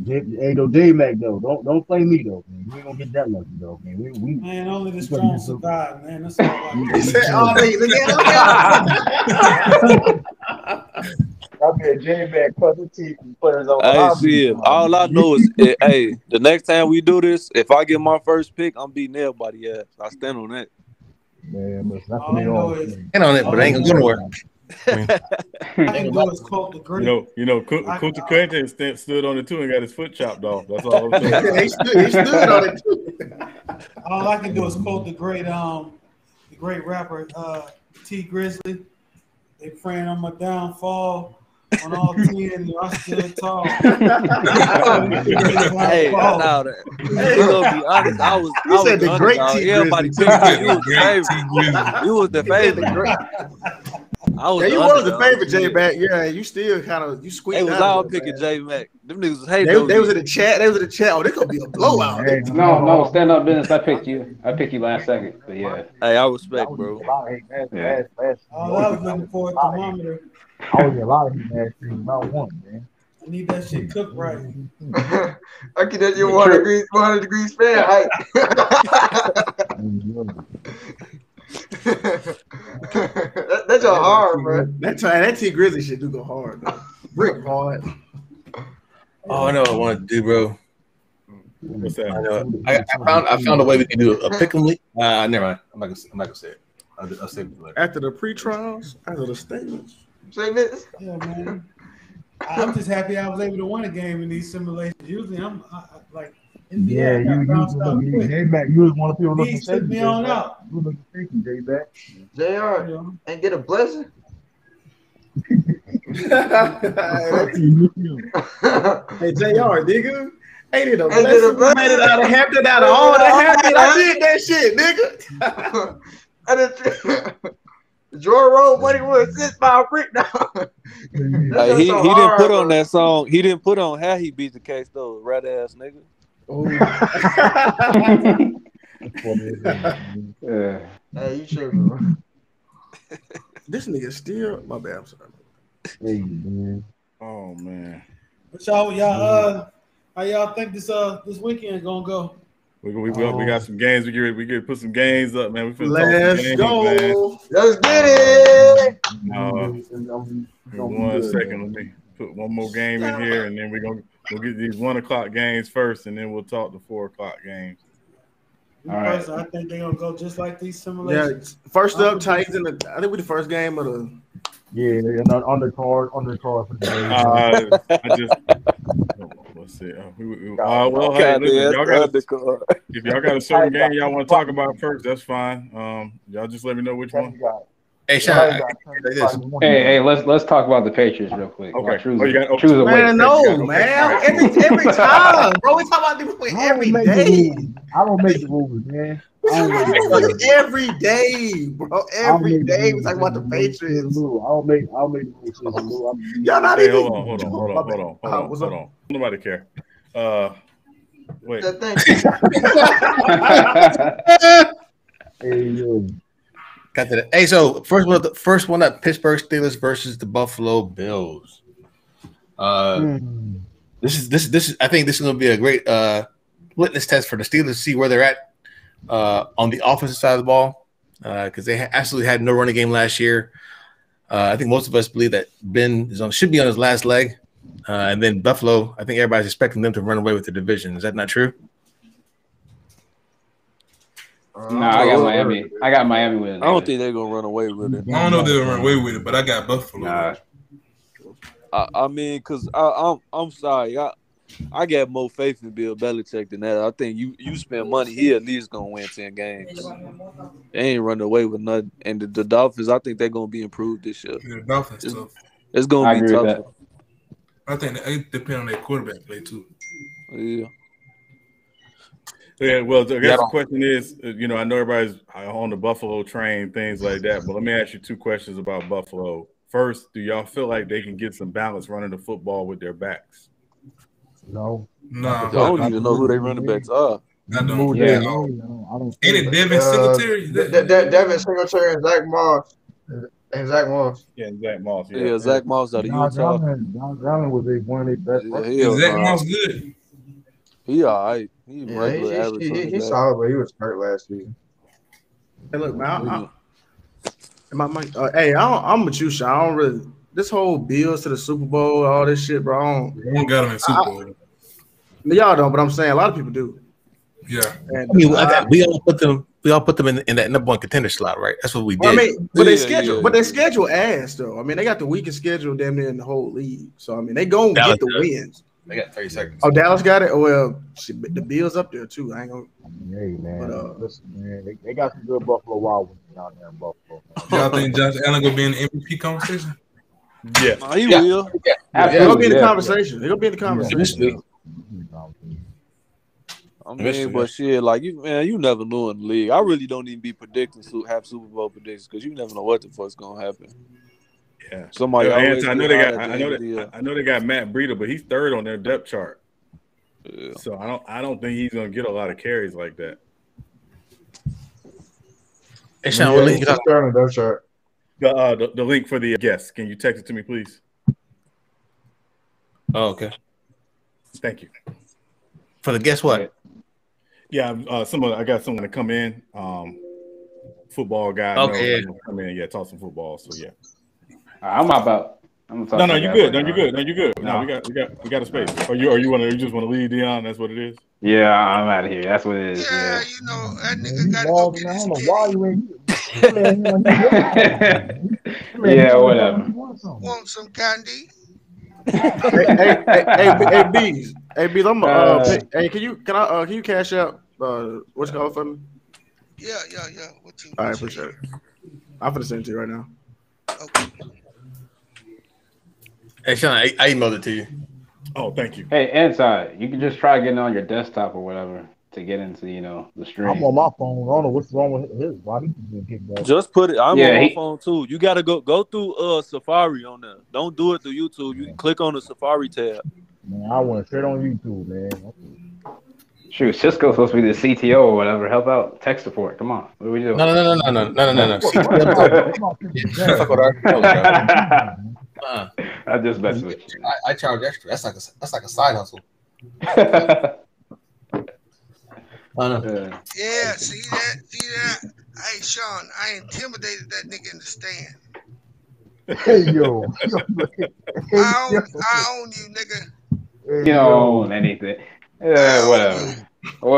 J Mac though. Don't play me though, man. We ain't gonna get that lucky though, man. Man, only the strong survive, man. That's all I mean, J Mac cut the teeth and players on. I see it. All I know is, hey, the next time we do this, if I get my first pick, I'm beating everybody ass. I stand on that. Man, that's stand on it, but I ain't gonna go nowhere. Kunta Kinte stood on it too and got his foot chopped off. That's all. He stood on it too. All I can do is quote the great rapper T Grizzly. They praying on my downfall. On all 10, y'all stood tall. Hey, now that you gonna be honest, I was the great underdog. T Everybody Grizzly. picked you. You was the favorite. I was you was the favorite, J Mac. Yeah, you still kind of squeaked. They was all picking J Mac. Them niggas was hating. They was in the chat. They was in the chat. Oh, this gonna be a blowout. No, stand up business. I picked you. I picked you last second. But yeah. Hey, I respect, bro. I was looking for a thermometer. I was a lot of him last stream about one, man. I need that shit cooked right. I can get you 100 degrees Fahrenheit. That's your hard, bro. That T Grizzly shit do go hard, though. Brick hard. Oh, I know what I want to do, bro. What's that? I found a way we can do a pick 'em league. Never mind. I'm not gonna say it. I'll save it for later. After the pre-trials, after the statements. Yeah, man. I'm just happy I was able to win a game in these simulations. Usually, I'm like, yeah, you was one of people looking shaky. Me on out. You looking shaky, J-Back. JR, and get a blessing. Hey, JR, nigga. Ain't it a blessing? Made it out of Hampton, out of all the Hampton. I did that shit, nigga. Joy Road money was $6 by brick now. Hey, he didn't put on that song. He didn't put on how he beat the case though. Rat ass nigga. Yeah. Hey, you sure, bro? This nigga still. My bad. I'm sorry. Hey, man. Oh man. But y'all, how y'all think this weekend gonna go? We got some games. We get put some games up, man. Let's go. Man. Let's get it. 1 second. Let me put one more game in here, and then we'll get these 1 o'clock games first, and then we'll talk the 4 o'clock games. All right. I think they're gonna go just like these simulations. Yeah. First up, Titans. I think we the first game of the. Yeah, undercard for the game. Let's see. Well, hey, listen, if y'all got a certain game y'all want to talk about first, that's fine. Y'all just let me know which one. Hey, Sean. Hey, let's talk about the Patriots real quick. Okay. Man, no, man. Every time, bro. We talk about this every day. I don't make the rules, man. Every day, bro. Every day we talk about the Patriots. I'll make the rules. Y'all not Hey, even. hold on. Nobody care. Wait. Got to that. Hey, so first one up, Pittsburgh Steelers versus the Buffalo Bills. This is. I think this is going to be a great litmus test for the Steelers to see where they're at on the offensive side of the ball, because they absolutely had no running game last year. I think most of us believe that Ben should be on his last leg, and then Buffalo. I think everybody's expecting them to run away with the division. Is that not true? No, I got Miami. I got Miami with it. I don't think they're gonna run away with it. I don't know if they'll run away with it, but I got Buffalo. Nah. I mean, cause I'm sorry, I got more faith in Bill Belichick than that. I think you spend money, he at least gonna win 10 games. They ain't running away with nothing. And the Dolphins, I think they're gonna be improved this year. Yeah, the Dolphins tough. It's gonna be tough. I think it depends on their quarterback play too. Yeah. Yeah, well, I guess the question is, I know everybody's on the Buffalo train, things like that, but let me ask you 2 questions about Buffalo. First, do y'all feel like they can get some balance running the football with their backs? No. I don't even know who their running backs are. I don't. Yeah. Ain't it Devin Singletary? Devin Singletary and Zach Moss. Yeah, Zach Moss. Yeah, Zach Moss out of Utah. John Allen was one of their best. Is Zach Moss good? He all right. He's regular average. He's solid, but he was hurt last season. Hey, look, man. I'm with you, Sean. I don't really. This whole Bills to the Super Bowl, all this shit, bro. I don't got them in Super Bowl. Y'all don't, but I'm saying a lot of people do. Yeah. And, we all put them in that number 1 contender slot, right? That's what we did. I mean, but they schedule ass though. I mean, they got the weakest schedule damn near in the whole league. So I mean, they gonna get the wins. They got 30 seconds. Oh, Dallas got it. Oh, well, the Bills up there too. I ain't gonna. Hey man, listen, man, they got some good Buffalo Wild Wings down there in Buffalo. Y'all think Josh Allen gonna be in the MVP conversation? Yeah, he will. Yeah. He'll be in the conversation. He'll be in the conversation. I mean, but shit, like you never know in the league. I really don't even be predicting have Super Bowl predictions because you never know what the fuck's gonna happen. Yeah, somebody always. I know they got Matt Breida, but he's third on their depth chart. Yeah. So I don't think he's gonna get a lot of carries like that. Hey, Sean, what link you talking about? Depth chart. The link for the guest. Can you text it to me, please? Oh, okay. Thank you. For the guess what? Yeah, I got someone to come in. Football guy. Okay. Come in. Yeah, talk some football. So yeah. I'm about. I'm no, you're good. No, you're good. No, you're good. No, we got a space. Or you just want to leave, Dion? That's what it is. Yeah, I'm out of here. That's what it is. Yeah, you know that nigga got to go get his yeah, whatever. Want some candy? Hey, Bees. Hey, can you cash out what's it called for me? Yeah. All right, appreciate it. I'm gonna send it to you right now. Okay. Hey, Sean, I emailed it to you. Oh, thank you. Hey, Inside, you can just try getting on your desktop or whatever to get into, the stream. I'm on my phone. I don't know what's wrong with his. Why he just kicked back? Just put it. I'm on my phone too. You gotta go through Safari on there. Don't do it through YouTube. You can click on the Safari tab. Man, I went straight on YouTube, man. Shoot, Cisco's supposed to be the CTO or whatever. Help out tech support. Come on. What are we doing? No. I just mess with you. I charge extra. That's like a side hustle. Yeah, see that? Hey, Sean, I intimidated that nigga in the stand. Hey, yo. I own you, nigga. You don't own anything. Whatever. All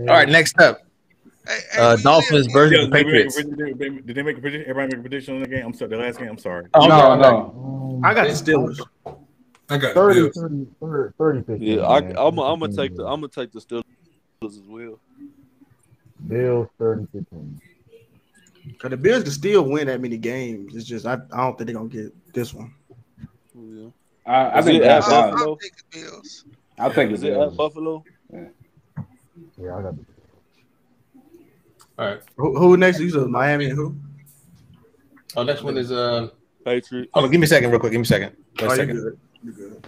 right, next up. Dolphins versus Patriots. Did they make a prediction? Everybody make a prediction on the game? I'm sorry, the last game. I'm sorry. No. I got the Steelers. I got 30. Yeah, I'm gonna take the Steelers as well. Bills 30-15. Cause the Bills can still win that many games. It's just I don't think they're gonna get this one. Yeah. I think that's I'll take the Bills. I'll take the Bills. At Buffalo? Yeah, I got it. All right. Who next? You said Miami and who? Oh, next one is Patriots. Hold on, give me a second, real quick. Give me a second. One second. You good.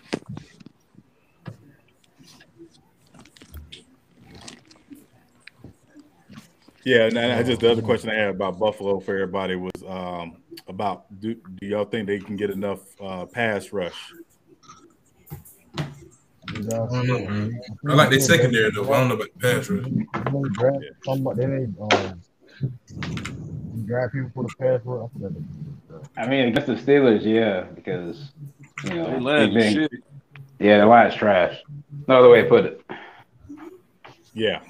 Yeah, and the other question I had about Buffalo for everybody was about do y'all think they can get enough pass rush? I like their secondary though. I don't know about the pass rush. They draft people for the pass rush. I mean, against the Steelers, yeah, because they land the line's trash. No other way to put it. Yeah,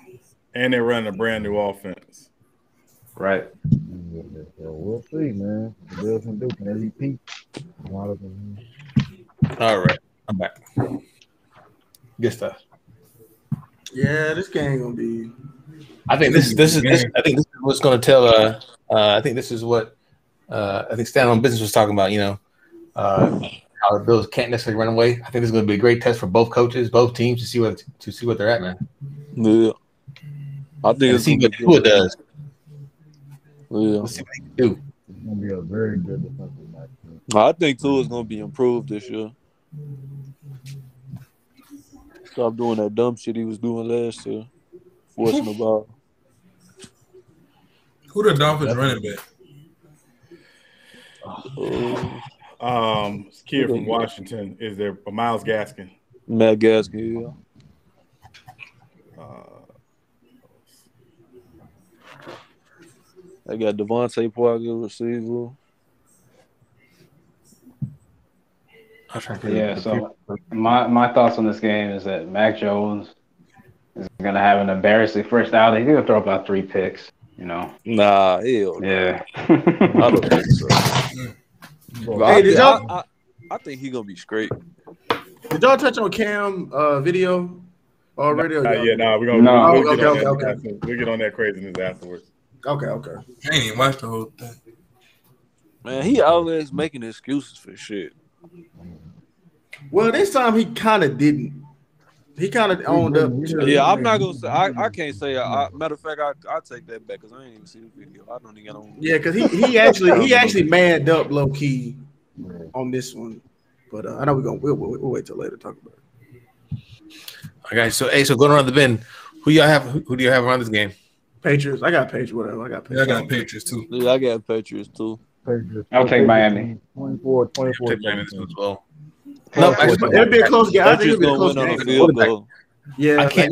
and they're running a brand new offense. Right. We'll see, man. The Bills can do. Can they repeat? All right, I'm back. Good stuff. Yeah, this game gonna be. I think this is what's gonna tell. I think this is what I think Stand on Business was talking about. How the Bills can't necessarily run away. I think this is gonna be a great test for both coaches, both teams to see what they're at, man. Yeah, I think see what Tua does. Yeah, let's see what he can do. It's gonna be a very good defensive match. I think Tua is gonna be improved this year. Stop doing that dumb shit he was doing last year, forcing the ball. Who the Dolphins running back? Kid from Washington. Is there Myles Gaskin? Matt Gaskin, yeah. They got Devontae Parker, receiver. Yeah, so my thoughts on this game is that Mac Jones is going to have an embarrassing first outing. He's going to throw about 3 picks, Nah, hell. Yeah. I don't think so. I think he's going to be straight. Did y'all touch on Cam video already? We'll get on that craziness afterwards. Okay. I ain't even watched the whole thing. Man, he always making excuses for shit. Well, this time he kind of didn't. He kind of owned up. Yeah, I'm not gonna say. I can't say. Matter of fact, I take that back because I ain't even see the video. I don't even get on. Yeah, because he actually manned up low key on this one. But I know we'll wait till later to talk about it. Okay, so going around the bend, who do you have around this game? Patriots. I got Patriots. Whatever. I got Patriots. Yeah, I got Patriots too. Yeah, I got Patriots too. I'll take Miami. 24. Take Miami as well. No, it'll be a close game. I think it'll be a close win on a game. field goal. Yeah, I can't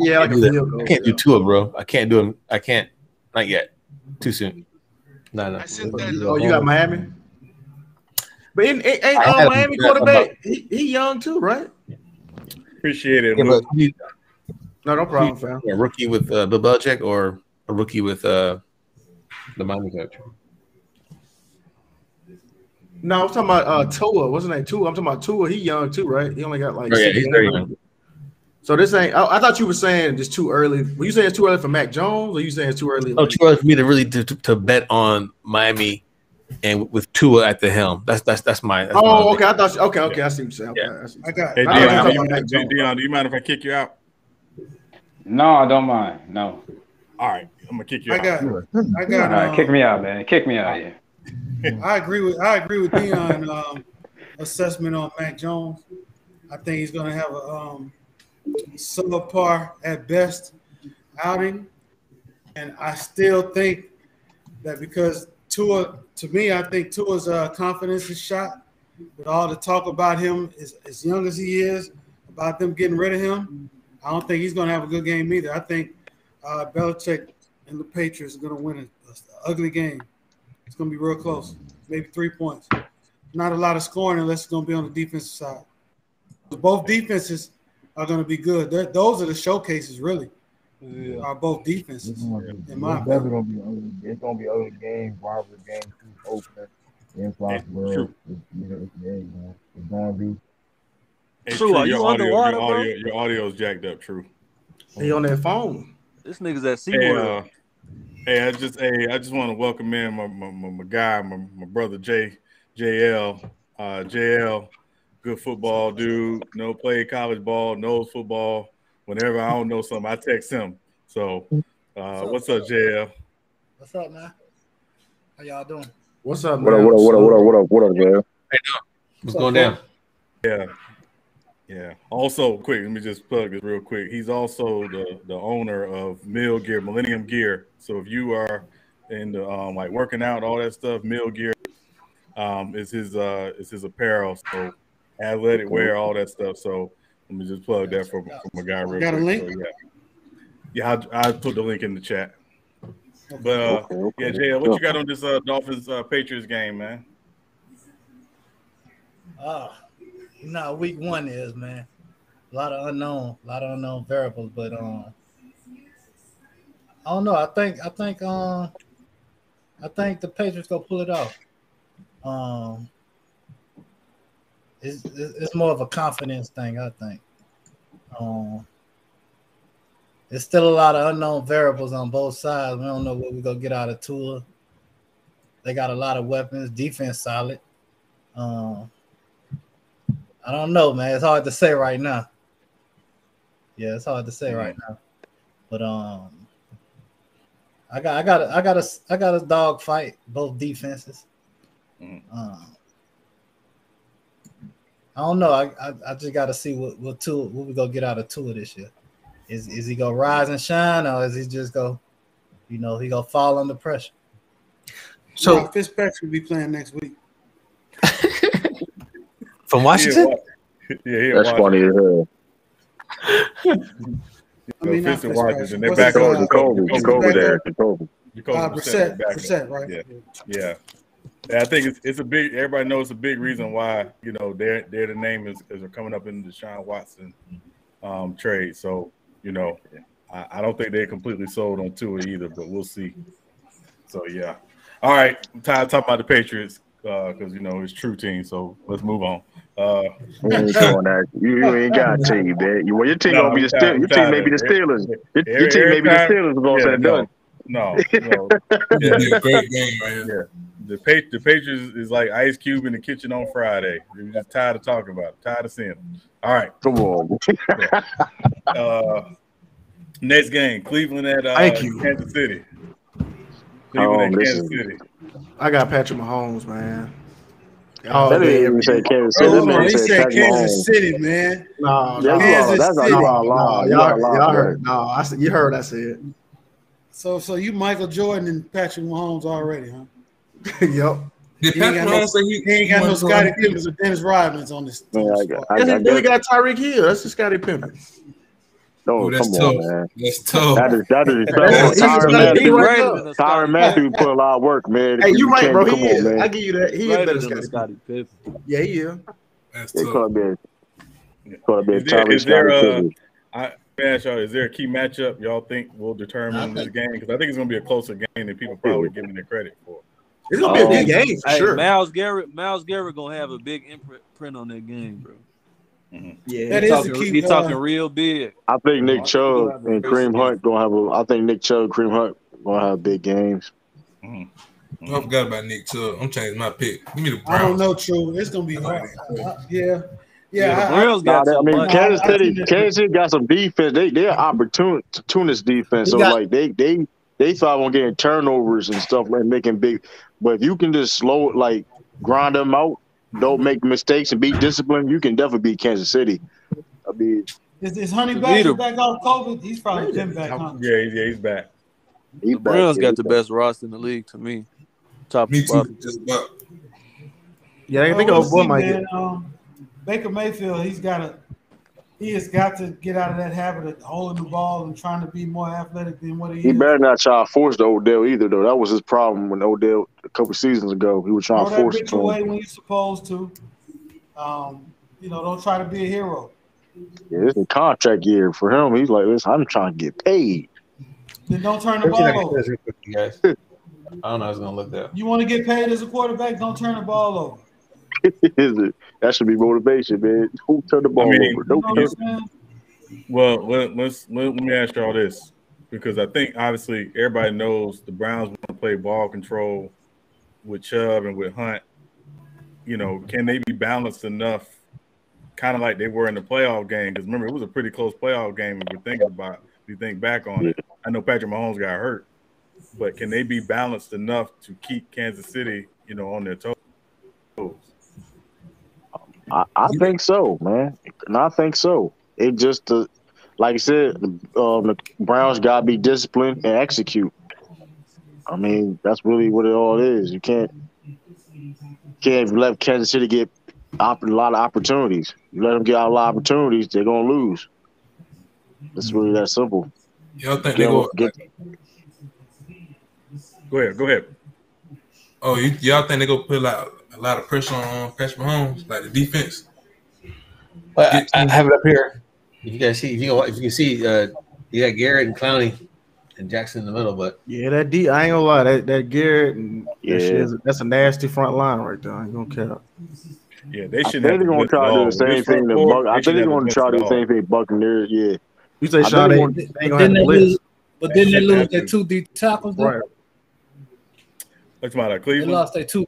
do Tua, bro. I can't do him. I can't. Not yet. Too soon. No. Oh, you got Miami? But ain't Miami quarterback? He young too, right? Appreciate it. Yeah, no problem, fam. A rookie with Bill Belichick or a rookie with the Miami coach? No, I'm talking about Tua. What's his name? Tua. I'm talking about Tua. He young too, right? He only got like. Oh, yeah, he's very young. So this ain't. I thought you were saying it's too early. Were you saying it's too early for Mac Jones, or you saying it's too early? Oh, too early for me to really to bet on Miami, and with Tua at the helm. That's my. Okay. I thought. Okay. I see what you're saying. Yeah. I got. Hey, Dion, do you mind if I kick you out? No, I don't mind. No. All right, I'm gonna kick you out. I got. All right, kick me out, man. Kick me out. Yeah. I agree with Dion's assessment on Mac Jones. I think he's going to have a subpar at best outing, and I still think that because Tua, to me, I think Tua's confidence is shot with all the talk about him as young as he is, about them getting rid of him. I don't think he's going to have a good game either. I think Belichick and the Patriots are going to win an ugly game. It's going to be real close, maybe 3 points. Not a lot of scoring unless it's going to be on the defensive side. Both defenses are going to be good. Those are the showcases, really. Yeah. Are both defenses. In my opinion, it's going to be ugly game, rivalry game, opener, in Foxborough. It's going to be. Hey, True, are you underwater, bro? Your audio's jacked up, True. He on that phone. This nigga's at SeaWorld. Hey, I just want to welcome in my guy, my brother JL. JL, good football dude. Played college ball, knows football. Whenever I don't know something, I text him. So, what's up, JL? What's up, man? How y'all doing? What's up, man? What up, JL? Hey, what's going down? Yeah. Also, quick, let me just plug this real quick. He's also the owner of Mill Gear, Millennium Gear. So if you are into like working out, all that stuff, Mill Gear is his apparel. So athletic wear, all that stuff. So let me just plug that for my guy real quick. Got a link? So, yeah, I put the link in the chat. But yeah, Jay, what you got on this Dolphins Patriots game, man? You know how week 1 is, man. A lot of unknown variables, but I don't know. I think the Patriots gonna pull it off. It's more of a confidence thing, I think. There's still a lot of unknown variables on both sides. We don't know what we're gonna get out of Tua. They got a lot of weapons, defense solid. I don't know, man. It's hard to say right now. Yeah, it's hard to say right now. But I got a dog fight, both defenses. I don't know. I just got to see what we gonna get out of Tua this year. Is he gonna rise and shine, or is he just go, he gonna fall under pressure? So Fitzpatrick will be playing next week. From Washington? Yeah, that's funny as hell. I mean, not Washington. They're back on Jacoby there. Brissett, right? Yeah. I think it's a big. Everybody knows a big reason why they're the name is coming up in the Deshaun Watson trade. So I don't think they're completely sold on Tua either, but we'll see. So yeah. All right, time talk about the Patriots because it's true team. So let's move on. You ain't doing that. You ain't got a team, man. Your team gonna be the Steelers. Your team may be the Steelers. Your team may be the Steelers. Is all said and done. No. It'll be a great game right here. the Patriots is like Ice Cube in the kitchen on Friday. You're just tired of talking about it, tired of seeing them. All right. Come on. Next game, Cleveland at Kansas City. Cleveland at Kansas City. I got Patrick Mahomes, man. That didn't even say Kansas City. He said Kansas City, man. No, Kansas City. Y'all heard. No, you heard I said. So you Michael Jordan and Patrick Mahomes already, huh? Yep. Did Patrick Mahomes say he ain't got no Scottie Pippen or Dennis Rodman on this? He got Tyreek Hill. That's just Scottie Pippen. Oh, that's come tough. on, man. That's tough. That is Tyrann Matthew put a lot of work, man. Hey, you right, bro. Come He is. on, man. I give you that. He is better than than Scottie Pippen. Yeah, he is. That's It tough. could have been Is there Tyreek. is there a key matchup y'all think will determine this game? Because I think it's going to be a closer game than people probably giving it credit for. It's gonna be a big game for sure. Miles Garrett gonna have a big imprint on that game, bro. Mm-hmm. Yeah, that is a key. He's talking real big. I think Nick Chubb and Kareem Hunt gonna have Kareem Hunt gonna have big games. I forgot about Nick Chubb. I'm changing my pick. Give me the Browns. I don't know, True. It's gonna be hard. Yeah. Kansas City got some defense. They're opportunist defense. So like they thought on getting turnovers and stuff like making big. But if you can just slow it, like grind them out, don't make mistakes and be disciplined, you can definitely beat Kansas City. I mean, is Honey back off COVID? He's probably been back. Huh? Yeah, he's back. The Browns got the best roster in the league to me. Top Me to bottom. too. Just about. Yeah, I think one might get. Baker Mayfield, he has got to get out of that habit of holding the ball and trying to be more athletic than what he is. He better not try to force the Odell either, though. That was his problem when Odell a couple seasons ago. He was trying to force it to away him. when you're supposed to. Don't try to be a hero. Yeah, this is a contract year for him. He's like, listen, I'm trying to get paid. Then don't turn the ball over. Guys. I don't know how it's gonna look there. You want to get paid as a quarterback? Don't turn the ball over. That should be motivation, man. Don't turn the ball over. Don't turn. Well, let me ask y'all this, because I think obviously everybody knows the Browns want to play ball control with Chubb and with Hunt. Can they be balanced enough, kind of like they were in the playoff game? Because remember, it was a pretty close playoff game if you think back on it. I know Patrick Mahomes got hurt, but can they be balanced enough to keep Kansas City, on their toes? I think so, man. And I think so. It just, like I said, the Browns got to be disciplined and execute. I mean, that's really what it all is. You can't let Kansas City get a lot of opportunities. You let them get out a lot of opportunities, they're going to lose. It's really that simple. Y'all think they go? Go ahead. Oh, y'all think they go put a lot of pressure on Patrick Mahomes, like the defense? Well, I have it up here. If you guys see, if you can see, you got Garrett and Clowney and Jackson in the middle. But yeah, I ain't gonna lie, that Garrett and that's a nasty front line right there. I ain't gonna care. Yeah, they should. They're going to try to do the same thing. I think they're going to try to do the same thing. Buccaneers, yeah. You say Sean ain't gonna have blitz. But didn't they lose their two deep tackles? Right. What's about Cleveland? They lost their two,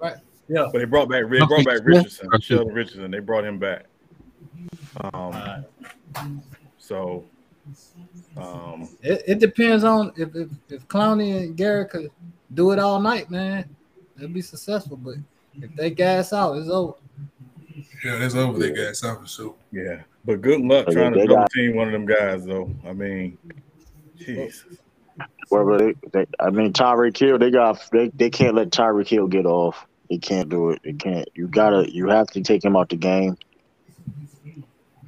right? Yeah. But they brought back Richardson, Sheldon Richardson. They brought him back. It depends on if Clowney and Garrett could do it all night, man. They'll be successful. But if they gas out, it's over. Yeah, that's over. They gas out for sure. Yeah, but good luck trying to double team one of them guys, though. I mean, jeez. Tyreek Hill. They can't let Tyreek Hill get off. They can't do it. They can't. You have to take him out the game.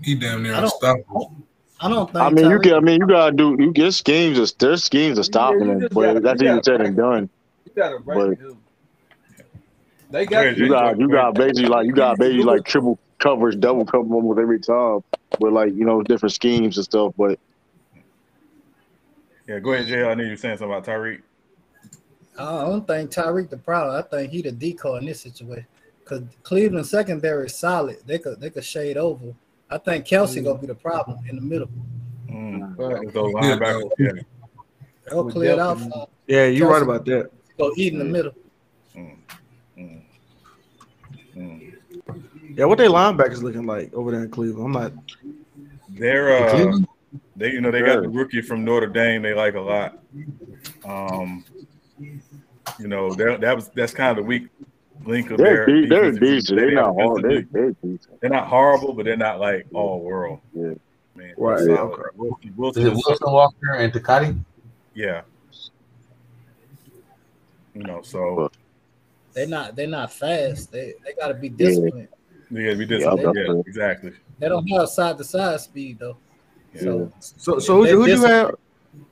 He damn near unstoppable. I don't think. You gotta do. You get schemes. There's schemes of stopping him, but that's even said and done. You gotta break him. They got you got basically like triple coverage, double cover almost every time with different schemes and stuff. But yeah, go ahead, Jay. I knew you were saying something about Tyreek. I don't think Tyreek the problem. I think he the decoy in this situation because Cleveland secondary is solid. They could shade over. I think Kelsey gonna be the problem in the middle. Those linebackers, They'll clear it out. Yeah, you're right about that. Go eat in the middle. Yeah, what their linebackers looking like over there in Cleveland? I'm not. They're they got the rookie from Notre Dame they like a lot. That's kind of the weak link of their defense. They're decent. They're not horrible. They're decent. They're not horrible, but they're not like all world. Yeah. Man, right. Is it Wilson Walker and Takati? Yeah. So they're not fast. They got to be disciplined. They got to be disciplined. Yeah, exactly. They don't have side to side speed though. Yeah. So who'd you have?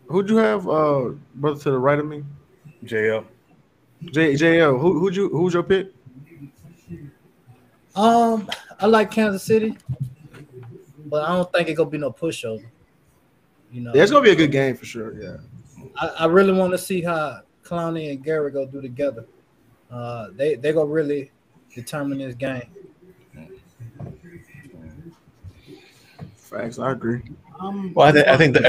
Who'd you have? Brother to the right of me. JL. JL. Who's your pick? I like Kansas City, but I don't think it's gonna be no pushover. Yeah, it's gonna be a good game for sure. Yeah. I really want to see how Clowney and Garrett go do together. They gonna really determine this game. Facts, I agree. Well, I think the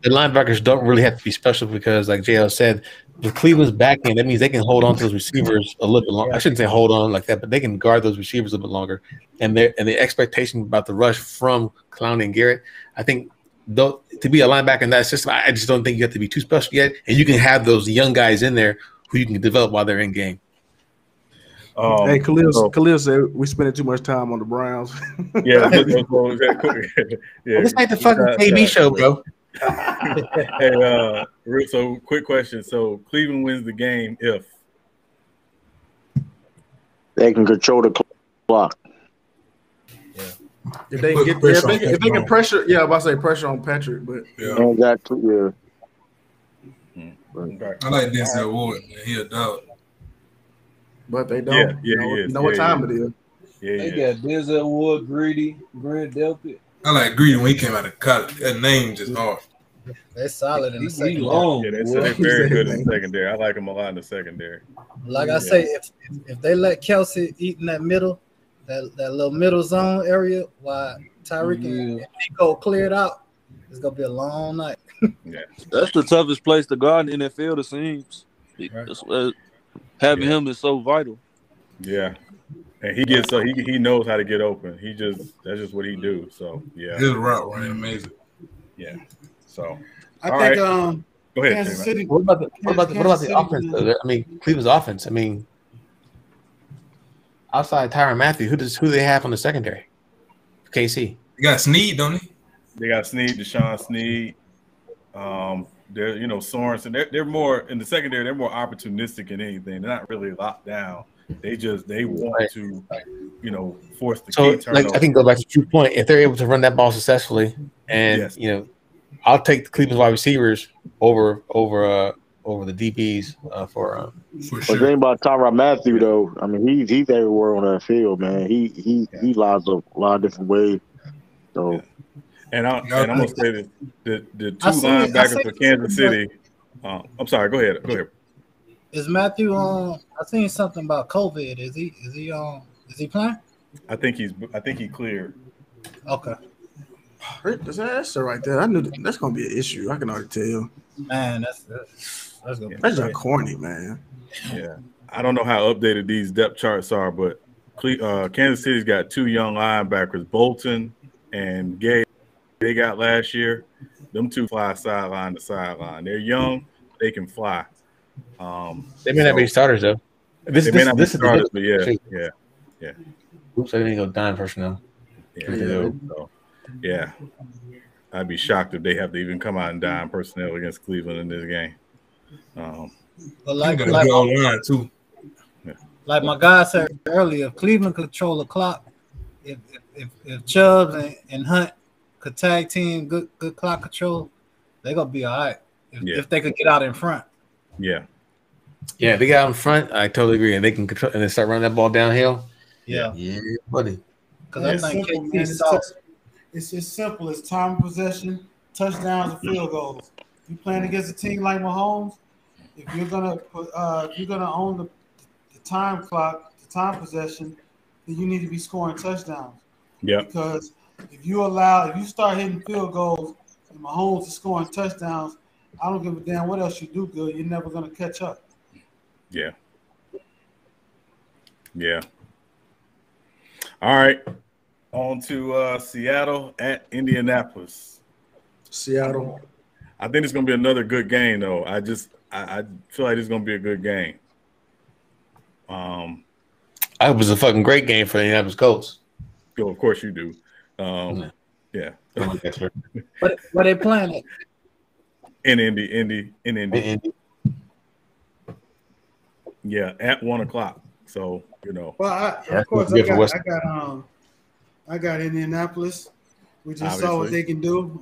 linebackers don't really have to be special because, like JL said, with Cleveland's back end, that means they can hold on to those receivers a little bit longer. I shouldn't say hold on like that, but they can guard those receivers a little bit longer. And the expectation about the rush from Clowney and Garrett, I think, though, to be a linebacker in that system, I just don't think you have to be too special yet. And you can have those young guys in there who you can develop while they're in game. Hey, Khalil said we spending too much time on the Browns. Yeah, this ain't the fucking KB show, bro. Hey, so quick question. So Cleveland wins the game if they can control the clock. If they can pressure, I'm about to say pressure on Patrick, but exactly, yeah. I like Denzel Ward. He a dog. But they don't. You know what time it is. They got Denzel Ward, Greedy, Grant Delpit. I like Greedy when he came out of college. That name just hard. They're solid in the secondary. They're very good in the secondary. I like them a lot in the secondary. Like I say, if they let Kelsey eat in that middle, that little middle zone area, while Tyreek and Nico cleared out, it's gonna be a long night. That's the toughest place to guard in the NFL. It seems. Right. Having him is so vital. Yeah, and he knows how to get open. That's just what he do. So yeah, his route right, amazing. Yeah. So I think go ahead. Kansas City. What about the offense? Though? I mean, Cleveland's offense. I mean, outside Tyrann Mathieu, who do they have on the secondary? KC. They got Snead, don't they? They got Snead, Deshaun Snead. They're Sorensen. They're more in the secondary. They're more opportunistic than anything. They're not really locked down. They want to, force the key turnover. I think go back to your point. If they're able to run that ball successfully, and I'll take the Cleveland wide receivers over the DBs for sure. But the thing about Tyrann Mathieu though, I mean he's everywhere on that field, man. He lines up a lot of different ways. So. Yeah. And I'm gonna say that the two linebackers for Kansas City. I'm sorry. Go ahead. Is Matthew on? I seen something about COVID. Is he on? Is he playing? I think he cleared. Okay. That's right there. I knew that's gonna be an issue. I can already tell. Man, that's gonna be just corny, man. Yeah, I don't know how updated these depth charts are, but Kansas City's got two young linebackers, Bolton and Gay. They got last year. Them two fly sideline to sideline. They're young. They can fly. They may not be starters though. They may not be starters, but yeah. Oops, I didn't go dime personnel. Yeah. I'd be shocked if they have to even come out and dime personnel against Cleveland in this game. But like my guy said earlier, if Cleveland control the clock, if Chubbs and Hunt could tag team good clock control, they're gonna be all right. If they could get out in front. Yeah, they get out in front. I totally agree, and they can control and they start running that ball downhill. Yeah, buddy. Because I think it's just simple. It's time of possession, touchdowns, and field goals. You playing against a team like Mahomes, if you're gonna own the time clock, the time possession, then you need to be scoring touchdowns. Yeah, because if you start hitting field goals and Mahomes is scoring touchdowns, I don't give a damn what else you do good. You're never going to catch up. Yeah. Yeah. All right. On to Seattle at Indianapolis. Seattle. I think it's going to be another good game, though. I feel like it's going to be a good game. It was a fucking great game for the Indianapolis Colts. Oh, of course you do. Yeah. But they playing it in Indy. Yeah, at 1:00. So Well, of course, I got Indianapolis. We just saw what they can do.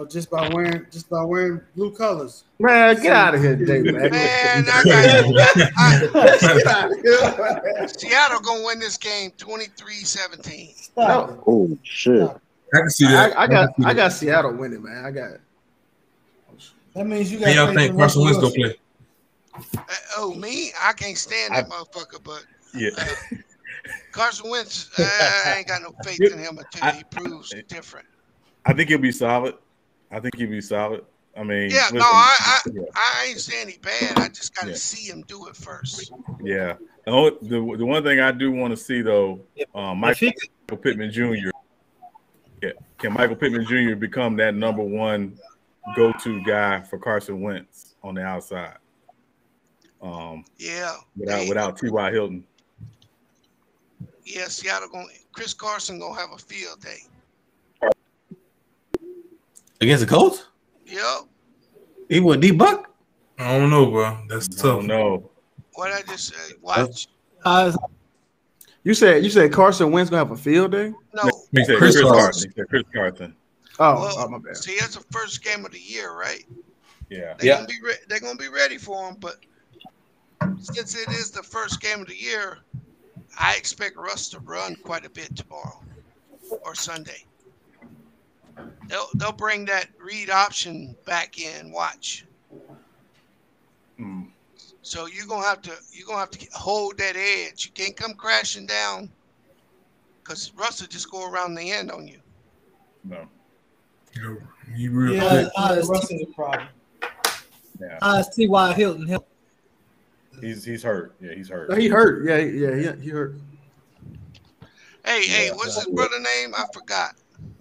Just by wearing blue colors. Man, get out of here, Dave. Man, Seattle gonna win this game 23-17. Oh shit! I can see that. I got Seattle winning, man. I got it. That means you got. Y'all think Carson Wentz gonna play? Me? I can't stand that motherfucker, but yeah. Carson Wentz, I ain't got no faith in him until he proves different. I think he'll be solid. I mean, yeah, listen, no, I ain't saying he's bad. I just got to see him do it first. Yeah. The one thing I do want to see, though, Michael Pittman Jr. Yeah. Can Michael Pittman Jr. become that number one go-to guy for Carson Wentz on the outside? Without T.Y. Hilton. Yeah, Chris Carson gonna have a field day against the Colts. Yep. He went D-Buck. I don't know, bro. That's tough. No. What I just said. Watch. You said Carson Wentz gonna have a field day? No. He said Chris Carson. Chris Carson. Oh, my bad. See, it's the first game of the year, right? Yeah. They're gonna be ready for him, but since it is the first game of the year, I expect Russ to run quite a bit tomorrow or Sunday. They'll bring that read option back in. Watch. So you're gonna have to hold that edge. You can't come crashing down because Russ will just go around the end on you. No. You real quick. Russ is a problem. Yeah. T.Y. Hilton. He's hurt. Yeah, he's hurt. He hurt. Yeah, he hurt. Hey, what's his brother name? I forgot.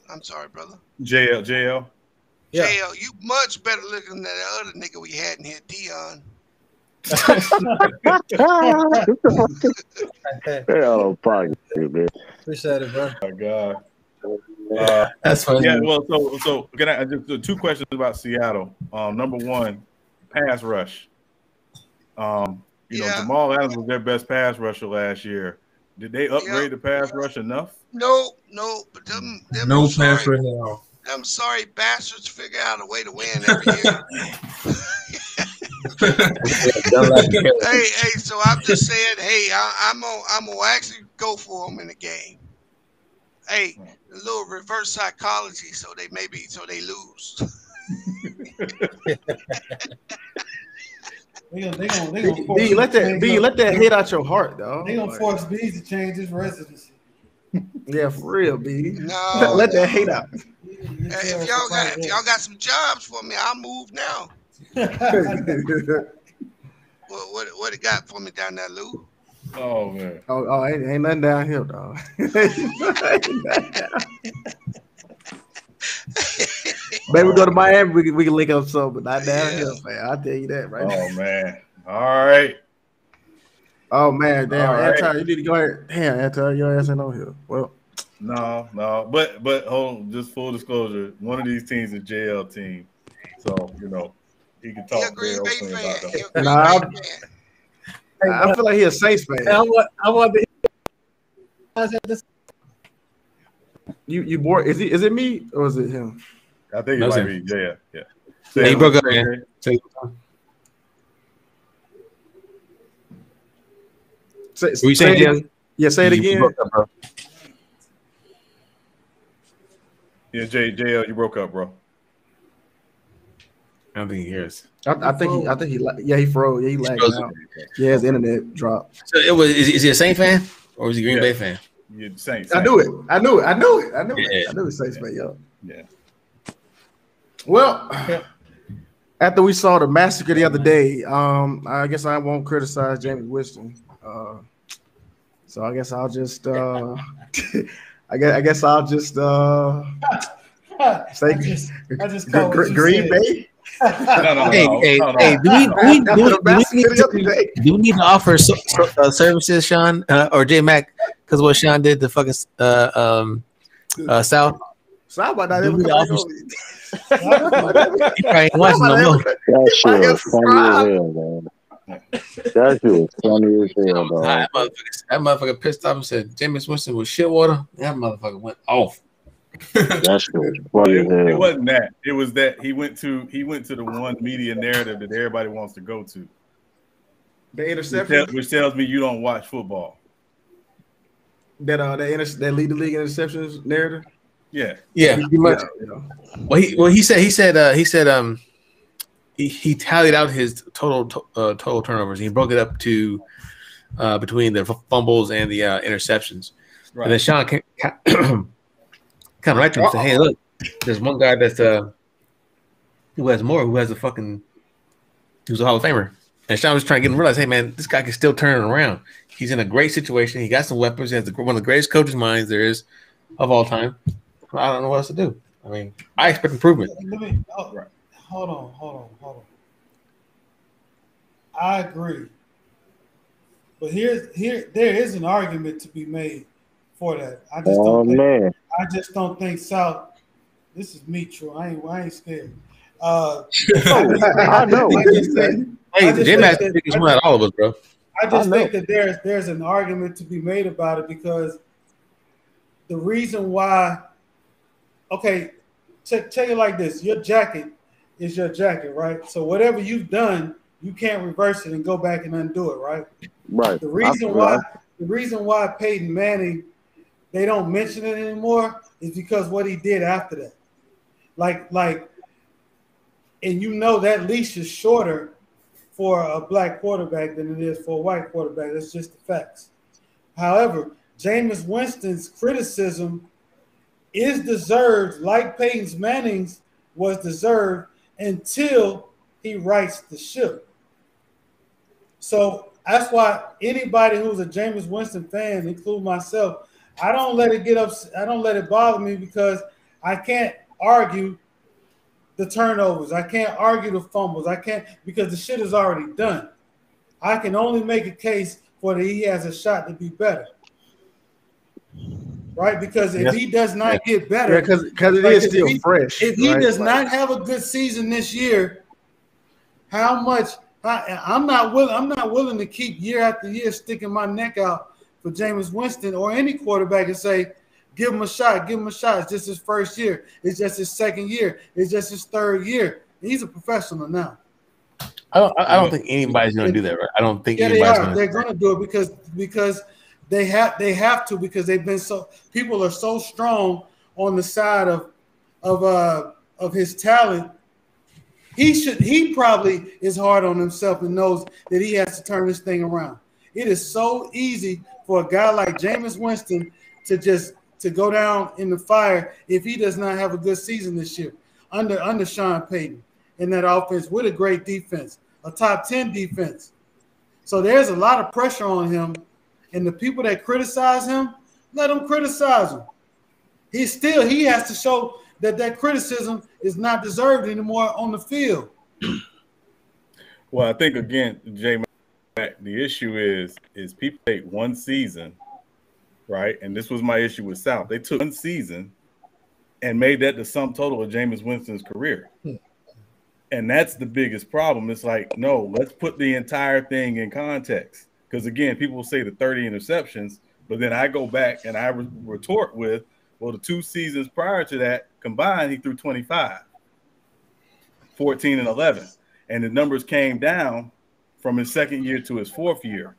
I'm sorry, brother. JL. Yeah. JL, you much better looking than that other nigga we had in here, Dion. Hell, fuck you, man. Appreciate it, bro. Oh God. That's funny. Yeah. Well, so can I just two questions about Seattle? Number one, pass rush. Jamal Adams was their best pass rusher last year. Did they upgrade the pass rush enough? No, but them no pass rush at all. I'm sorry, bastards figure out a way to win every year. hey, so I'm just saying, I'm gonna actually go for them in the game. Hey, a little reverse psychology, so they lose. They gonna let that hit out your heart, dog. They gonna force B to change his residency. Yeah, for real, B. No, let that hate out. If y'all got some jobs for me, I'll move now. What it got for me down there, Lou? Oh man. Oh, ain't nothing down here, dog. Maybe we go to Miami, we can link up some, but not down here, man. I'll tell you that right now. Oh man. All right. Oh man, damn, Anton, you need to go ahead. Damn, Anton, your ass ain't on here. Well, no, but hold on, just full disclosure, one of these teams is JL team, so he can talk very openly about that. I feel like he's a Saints fan. I want to. You bored? Is it me or is it him? I think it might be. Yeah. He broke up again. Say it again. Yeah, say it again. Up, yeah, JL, you broke up, bro. I don't think he hears. I think he froze. Yeah, he lagged out. Yeah, his internet dropped. So is he a Saints fan or is he Green Bay fan? Yeah, Saints. I knew it. I knew it. Saints fan, yo. Yeah. Well, After we saw the massacre the other day, I guess I won't criticize Jameis Winston. So I guess I'll just I guess I'll just say I just call Green Bay. Hey, do we need to offer services, Sean, or J Mac, because what Sean did to fucking South? South by that. He probably ain't watching no more. That shit was funny as hell, man. That shit was funny as hell, dog. That motherfucker pissed off and said Jameis Winston was shit water. That motherfucker went off. That shit was funny as hell. It wasn't that. It was that he went to the one media narrative that everybody wants to go to. The interception, which tells me you don't watch football. That lead the league in interceptions narrative. Yeah. Well, he said he tallied out his total turnovers. He broke it up to between the fumbles and the interceptions. Right. And then Sean kind of right to him and said, "Hey, look, there's one guy that's who has more, who's a Hall of Famer." And Sean was trying to get him to realize, "Hey, man, this guy can still turn it around. He's in a great situation. He got some weapons. He has one of the greatest coaches' minds there is of all time. I don't know what else to do. I mean, I expect improvement." Hold on. I agree, but there is an argument to be made for that. I just don't think South. This is me, true. I ain't scared. I know. Hey, Jim has the biggest one out of all of us, bro. I just think that there's an argument to be made about it because the reason why. Okay, tell you like this: your jacket is your jacket, right? So whatever you've done, you can't reverse it and go back and undo it, right? Right. The reason why Peyton Manning, they don't mention it anymore is because what he did after that. Like, and you know that leash is shorter for a black quarterback than it is for a white quarterback. That's just the facts. However, Jameis Winston's criticism is deserved, like Peyton Manning's was deserved, until he rights the ship. So that's why anybody who's a Jameis Winston fan, including myself, I don't let it get up. I don't let it bother me because I can't argue the turnovers. I can't argue the fumbles. I can't because the shit is already done. I can only make a case for that he has a shot to be better. Right, because if he does not get better, because it is still fresh. If he does not have a good season this year, how much? I'm not willing to keep year after year sticking my neck out for Jameis Winston or any quarterback and say, give him a shot, give him a shot. It's just his first year. It's just his second year. It's just his third year. He's a professional now. I don't think anybody's going to do that, right? I don't think anybody's going to. They're going to do it because they have to because they've been people are so strong on the side of his talent. He probably is hard on himself and knows that he has to turn this thing around. It is so easy for a guy like Jameis Winston to go down in the fire if he does not have a good season this year under Sean Payton in that offense with a great defense, a top 10 defense. So there's a lot of pressure on him. And the people that criticize him, let them criticize him. He has to show that criticism is not deserved anymore on the field. Well, I think again, Jay, the issue is people take one season, right? And this was my issue with South. They took one season and made that the sum total of Jameis Winston's career. And that's the biggest problem. It's like, no, let's put the entire thing in context. Because, again, people will say the 30 interceptions, but then I go back and I retort with, well, the 2 seasons prior to that combined, he threw 25, 14 and 11. And the numbers came down from his second year to his fourth year.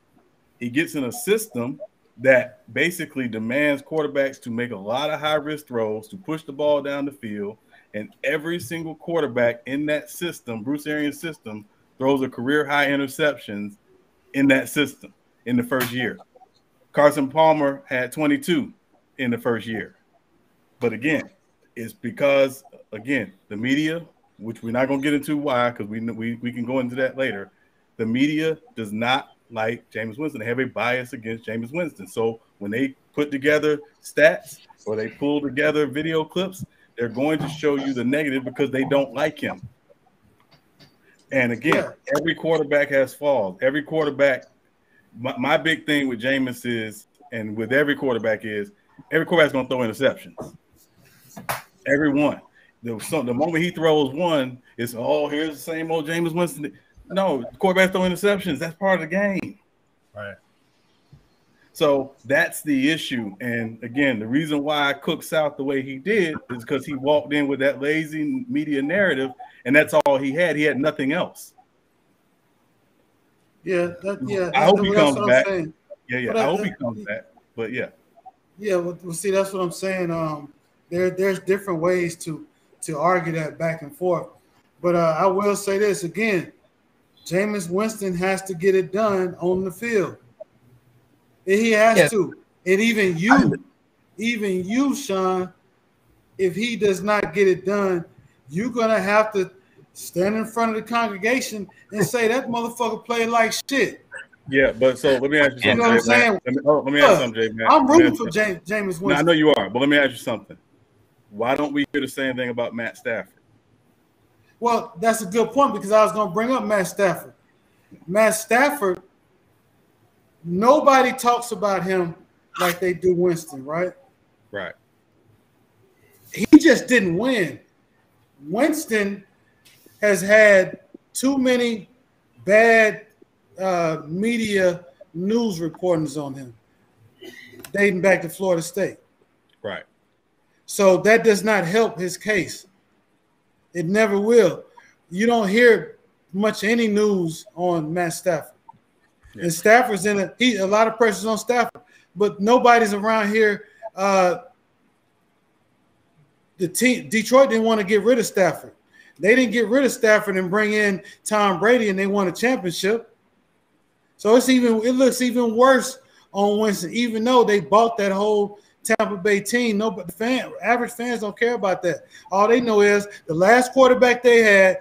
He gets in a system that basically demands quarterbacks to make a lot of high-risk throws, to push the ball down the field, and every single quarterback in that system, Bruce Arians' system, throws a career-high interceptions in that system in the first year. Carson Palmer had 22 in the first year. But again, it's because, again, the media, which we're not going to get into why, because we can go into that later. The media does not like Jameis Winston. They have a bias against Jameis Winston. So when they put together stats or they pull together video clips, they're going to show you the negative because they don't like him. And again, every quarterback has flaws. Every quarterback, my big thing with Jameis is, and with every quarterback's going to throw interceptions. Every one. The moment he throws one, it's, here's the same old Jameis Winston. No, quarterbacks throw interceptions. That's part of the game. Right. So that's the issue. And again, the reason why Cook South the way he did is because he walked in with that lazy media narrative, and that's all he had. He had nothing else. Yeah, I hope he comes back. Yeah. I hope he comes back. But yeah. Yeah, well, see, that's what I'm saying. There's different ways to argue that back and forth. But I will say this again: Jameis Winston has to get it done on the field. He has to. And even you, Sean, if he does not get it done, you're gonna have to stand in front of the congregation and say that motherfucker played like shit. Yeah, but so let me ask you something. You know what I'm saying? Let me ask you something, Jay. I'm rooting for Jameis Winston. No, I know you are, but let me ask you something. Why don't we hear the same thing about Matt Stafford? Well, that's a good point because I was going to bring up Matt Stafford. Matt Stafford, nobody talks about him like they do Winston, right? Right. He just didn't win. Winston has had too many bad media news reportings on him dating back to Florida State. Right. So that does not help his case. It never will. You don't hear much any news on Matt Stafford. Yeah. And Stafford's a lot of pressure's on Stafford, but nobody's around here. The team Detroit didn't want to get rid of Stafford. They didn't get rid of Stafford and bring in Tom Brady, and they won a championship. So it looks even worse on Winston, even though they bought that whole Tampa Bay team. Average fans don't care about that. All they know is the last quarterback they had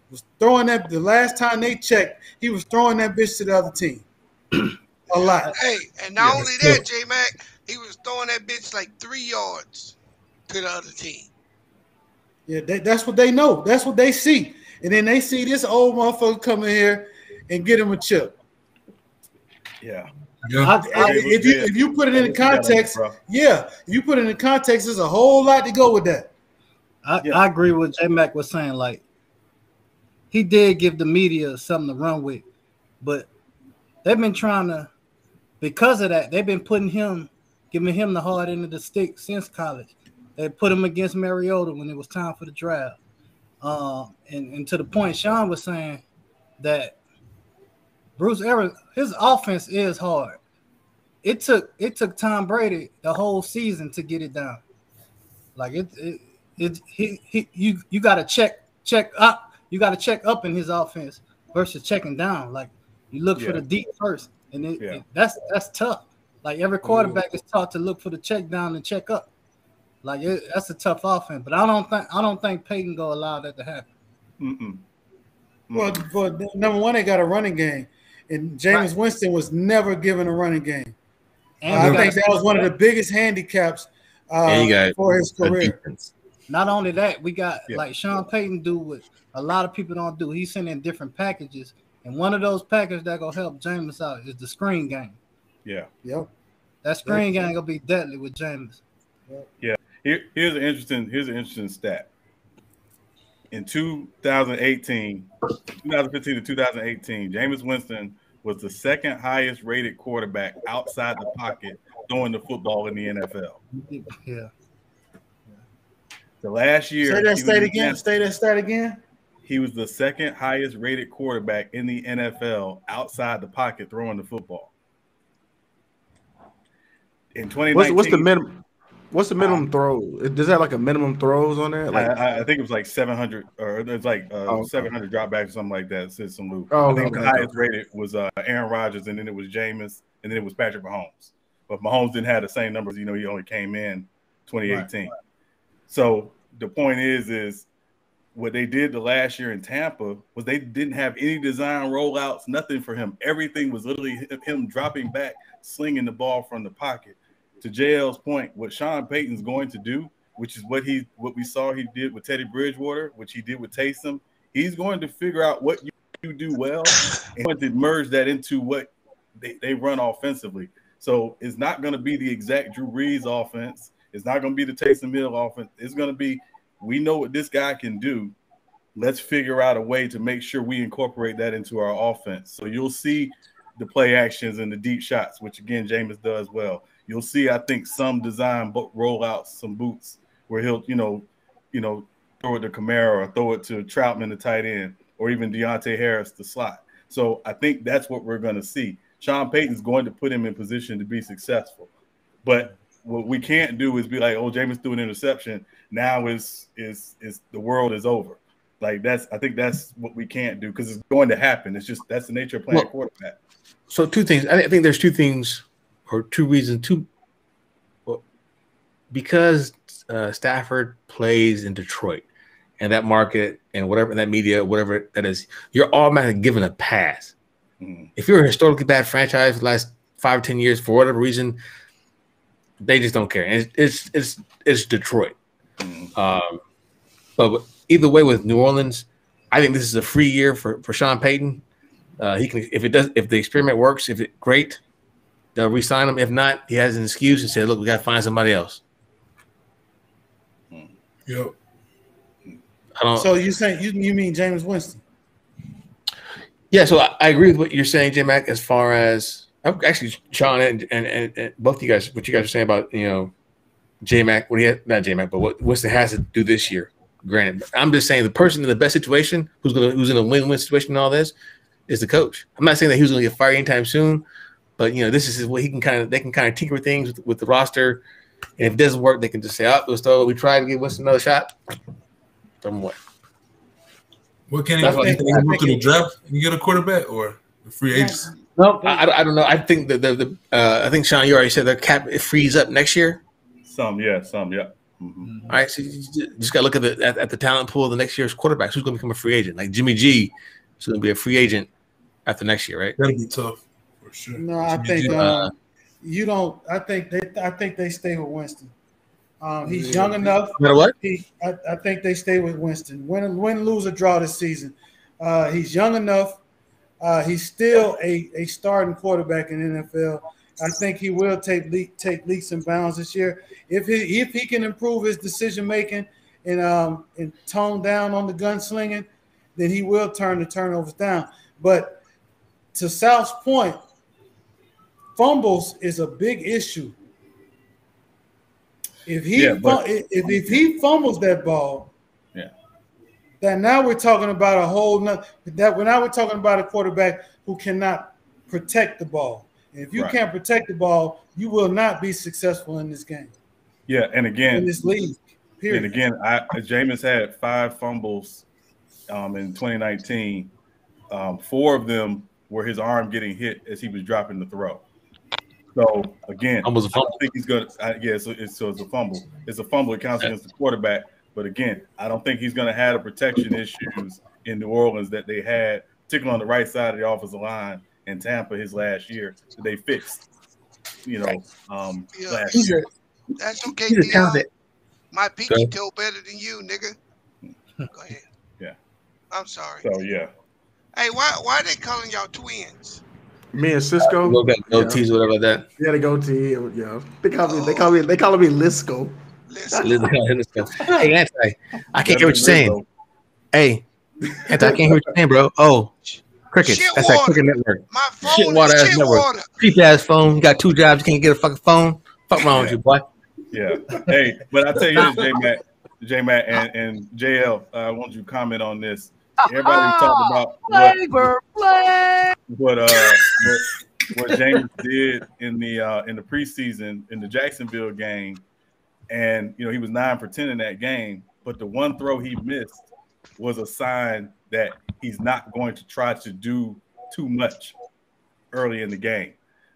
was throwing that. The last time they checked, he was throwing that bitch to the other team a lot. Hey, and not only that, J Mac, he was throwing that bitch like 3 yards to the other team. Yeah, that's what they know. That's what they see, and then they see this old motherfucker come in here and get him a chip. Yeah. If you put it in the context, if you put it in the context, there's a whole lot to go with that. I agree with J Mac was saying. Like, he did give the media something to run with, but they've been trying to, because of that, they've been giving him the hard end of the stick since college. They put him against Mariota when it was time for the draft, and to the point Sean was saying that Bruce Arians, his offense is hard. It took Tom Brady the whole season to get it down. Like you got to check up. You got to check up in his offense versus checking down. Like, you look for the deep first, and that's tough. Like, every quarterback is taught to look for the check down and check up. Like, that's a tough offense. But I don't think Peyton gonna allow that to happen. Mm-mm. Well, number one, they got a running game. And Jameis Winston was never given a running game. And I think that was one of the biggest handicaps for his career. Not only that, we got like Sean Payton do what a lot of people don't do. He's sending different packages. And one of those packages that going to help Jameis out is the screen game. Yeah. Yep. That screen game going to be deadly with Jameis. Yeah. Here's an interesting stat. In 2015 to 2018, Jameis Winston was the second highest rated quarterback outside the pocket throwing the football in the NFL. Yeah. The last year. Say that stat again. He was the second highest rated quarterback in the NFL outside the pocket throwing the football. In 2019. What's the minimum? What's the minimum throw? Does that like a minimum throws on that? Like, I think it was like 700, or it's like 700 dropbacks or something like that. Said some loop. I think the highest rated was Aaron Rodgers, and then it was Jameis, and then it was Patrick Mahomes. But Mahomes didn't have the same numbers. He only came in 2018. Right. So the point is what they did the last year in Tampa was they didn't have any design rollouts, nothing for him. Everything was literally him dropping back, slinging the ball from the pocket. To JL's point, what Sean Payton's going to do, which is what we saw he did with Teddy Bridgewater, which he did with Taysom, he's going to figure out what you do well and going to merge that into what they run offensively. So it's not going to be the exact Drew Brees offense. It's not going to be the Taysom Hill offense. It's going to be, we know what this guy can do. Let's figure out a way to make sure we incorporate that into our offense. So you'll see the play actions and the deep shots, which again, Jameis does well. You'll see, I think, some design rollouts, some boots where he'll, throw it to Kamara or throw it to Troutman, the tight end, or even Deontay Harris, the slot. So I think that's what we're going to see. Sean Payton's going to put him in position to be successful. But what we can't do is be like, oh, Jameis threw an interception. Now is the world is over. Like I think that's what we can't do because it's going to happen. It's just that's the nature of playing quarterback. So two things. I think there's two things or two reasons. Because Stafford plays in Detroit and that market and whatever that media, whatever that is, you're automatically given a pass. Mm-hmm. If you're a historically bad franchise for the last 5 or 10 years, for whatever reason, they just don't care. And it's Detroit. Mm-hmm. But either way, with New Orleans, I think this is a free year for Sean Payton. He can, if the experiment works, great, they'll re-sign him. If not, he has an excuse and say, "Look, we got to find somebody else." Yep. So you saying you mean Jameis Winston? Yeah. So I agree with what you're saying, J Mac. As far as actually, Sean and both of you guys, what you guys are saying about J Mac, not J Mac, but what Winston has to do this year. Granted, I'm just saying the person in the best situation, who's in a win-win situation in all this, is the coach. I'm not saying that he's going to get fired anytime soon, but this is what they can kind of tinker things with the roster, and if it doesn't work, they can just say, we tried to give Winston another shot. From what? What can he do? You think he go to the draft and get a quarterback or the free agents? No, I don't know. I think I think Sean, you already said the cap it frees up next year. Some, yeah. Mm-hmm. All right, so you just got to look at the talent pool of the next year's quarterbacks. Who's going to become a free agent? Like Jimmy G is going to be a free agent after next year, right? That'll be tough for sure. No, I think you don't. I think they stay with Winston. He's young enough. You know what? I think they stay with Winston. Win, lose, or draw this season. He's young enough. He's still a starting quarterback in the NFL. I think he will take leaps and bounds this year. If he can improve his decision making and tone down on the gunslinging, then he will turn the turnovers down. But to South's point, fumbles is a big issue. If he fumbles that ball, then now we're talking about now we're talking about a quarterback who cannot protect the ball. And if you can't protect the ball, you will not be successful in this game. Yeah, and again, in this league. Period. And again, Jameis had 5 fumbles in 2019. 4 of them were his arm getting hit as he was dropping the throw. So again, I don't think he's going to. So it's a fumble. It's a fumble. It counts against the quarterback. But again, I don't think he's going to have the protection issues in New Orleans that they had, particularly on the right side of the offensive line in Tampa his last year. That they fixed. Last year. That's okay. Dion. My pinky toe better than you, nigga. Go ahead. Yeah. I'm sorry. So yeah. Hey, why are they calling y'all twins? Me and Cisco. Goatees or whatever like that. Yeah, the goatee. Yeah. They call me Lisco. Hey, Anthony, I can't hear what you're saying. Hey, Anthony, I can't hear what you're saying, bro. Oh, crickets. That's that Cricket Network. My phone shit water ass network. Cheap ass phone. You got 2 jobs. You can't get a fucking phone. Fuck wrong with you, boy. Yeah. Hey, but I tell you this, J-Mac and JL, I want you to comment on this. Everybody talked about what James did in the preseason in the Jacksonville game, and he was 9 for 10 in that game. But the one throw he missed was a sign that he's not going to try to do too much early in the game.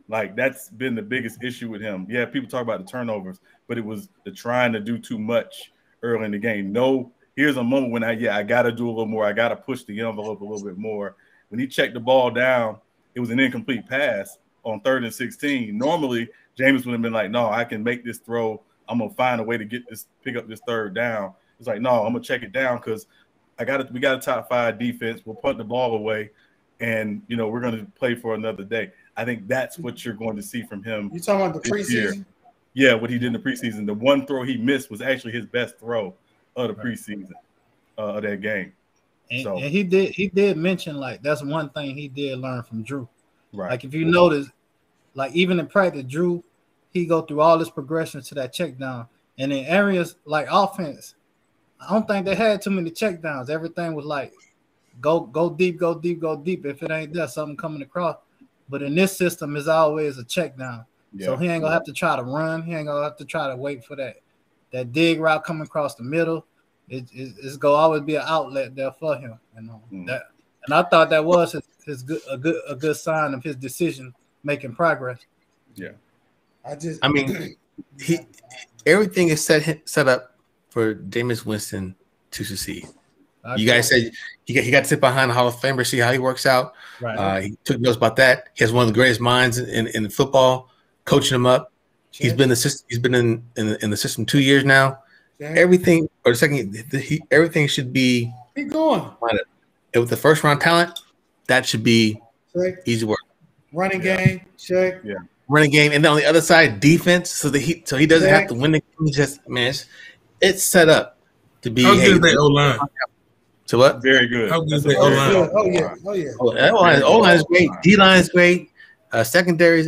Like that's been the biggest issue with him. Yeah, people talk about the turnovers, but it was the trying to do too much early in the game. No, here's a moment when I got to do a little more. I got to push the envelope a little bit more. When he checked the ball down, it was an incomplete pass on 3rd and 16. Normally, Jameis would have been like, no, I can make this throw. I'm going to find a way to pick up this 3rd down. It's like, no, I'm going to check it down because we got a top 5 defense. We'll punt the ball away, and, we're going to play for another day. I think that's what you're going to see from him. You talking about the preseason? Yeah, what he did in the preseason. The one throw he missed was actually his best throw of the preseason of that game. And he did mention, like, that's one thing he did learn from Drew. Right. Like, if you notice, like, even in practice, Drew, he go through all this progression to that check down. And in areas like offense, I don't think they had too many check downs. Everything was like, go deep, go deep, go deep. If it ain't there, something coming across. But in this system, it's always a check down. Yeah. So he ain't going to have to try to run. He ain't going to have to try to wait for that dig route coming across the middle. It's going to always be an outlet there for him. And I thought that was a good sign of his decision-making progress. Yeah. Everything is set up for Jameis Winston to succeed. You guys said he got to sit behind the Hall of Famer, see how he works out. Right. He took notes about that. He has one of the greatest minds in football, coaching him up. He's been in the system 2 years now. Everything everything should be keep going. With the first round talent, that should be easy work. Running game, check. Yeah. Running game, and then on the other side, defense. So he doesn't have to win the game. It's set up to be. How good is that O-line? So what? Very good. How good is that O-line? Oh yeah. O-line is great. D-line is great. Secondaries.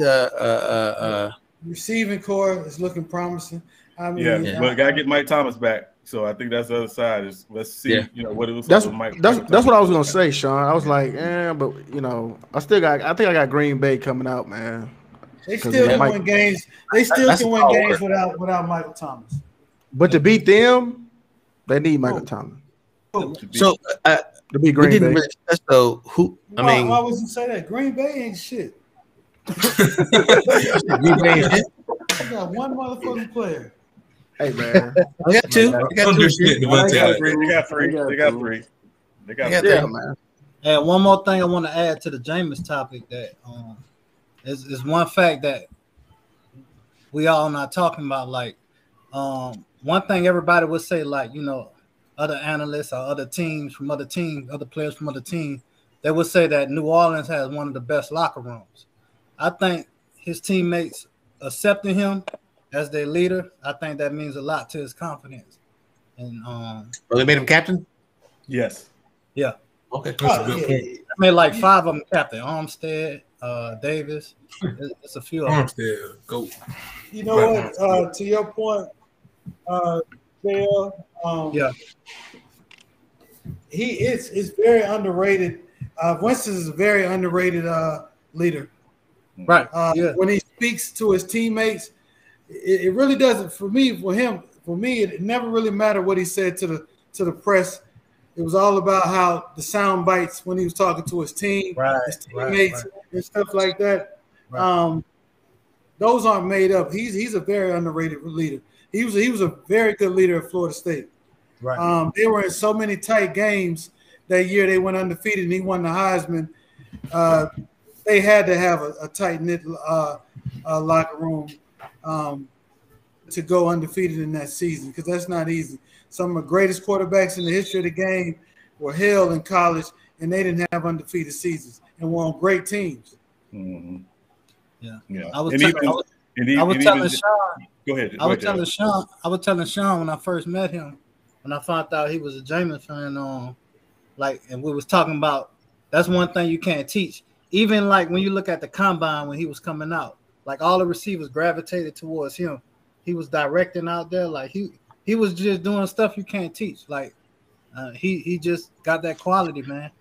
Receiving core is looking promising. But gotta get Mike Thomas back. So I think that's the other side. Let's see, what it was. That's with Mike. That's what I was gonna say, Sean. I was like, but I think I got Green Bay coming out, man. They still can win games. They still can win games without Michael Thomas. But to beat them, they need Michael Thomas. So to be Green Bay. So who? Why would you say that? Green Bay ain't shit. Green Bay ain't shit. You got one motherfucking player. Hey man, I got two. They got three. They got three. Man. And one more thing I want to add to the Jameis topic that is one fact that we all not talking about. Like one thing everybody would say, like other analysts or other players from other teams, they would say that New Orleans has one of the best locker rooms. I think his teammates accepting him as their leader, I think that means a lot to his confidence. And they made him captain? Yes. Yeah. Okay. I made like 5 of them captain. Armstead, Davis. It's a few of them. Armstead, go. You know what? To your point, yeah. He is very underrated. Winston is a very underrated leader. Right. When he speaks to his teammates, it really doesn't. For me, it never really mattered what he said to the press. It was all about how the sound bites when he was talking to his team, his teammates, and stuff like that. Right. Those aren't made up. He's a very underrated leader. He was a very good leader at Florida State. Right. They were in so many tight games that year. They went undefeated, and he won the Heisman. They had to have a tight-knit locker room to go undefeated in that season, because that's not easy. Some of the greatest quarterbacks in the history of the game were held in college, and they didn't have undefeated seasons and were on great teams. Mm-hmm. Yeah. I was telling Sean. Go ahead. I was telling Sean when I first met him, when I found out he was a Jameis fan, and we was talking about, that's one thing you can't teach. Even like when you look at the combine when he was coming out, like all the receivers gravitated towards him. He was directing out there, like he was just doing stuff you can't teach. Like he just got that quality, man.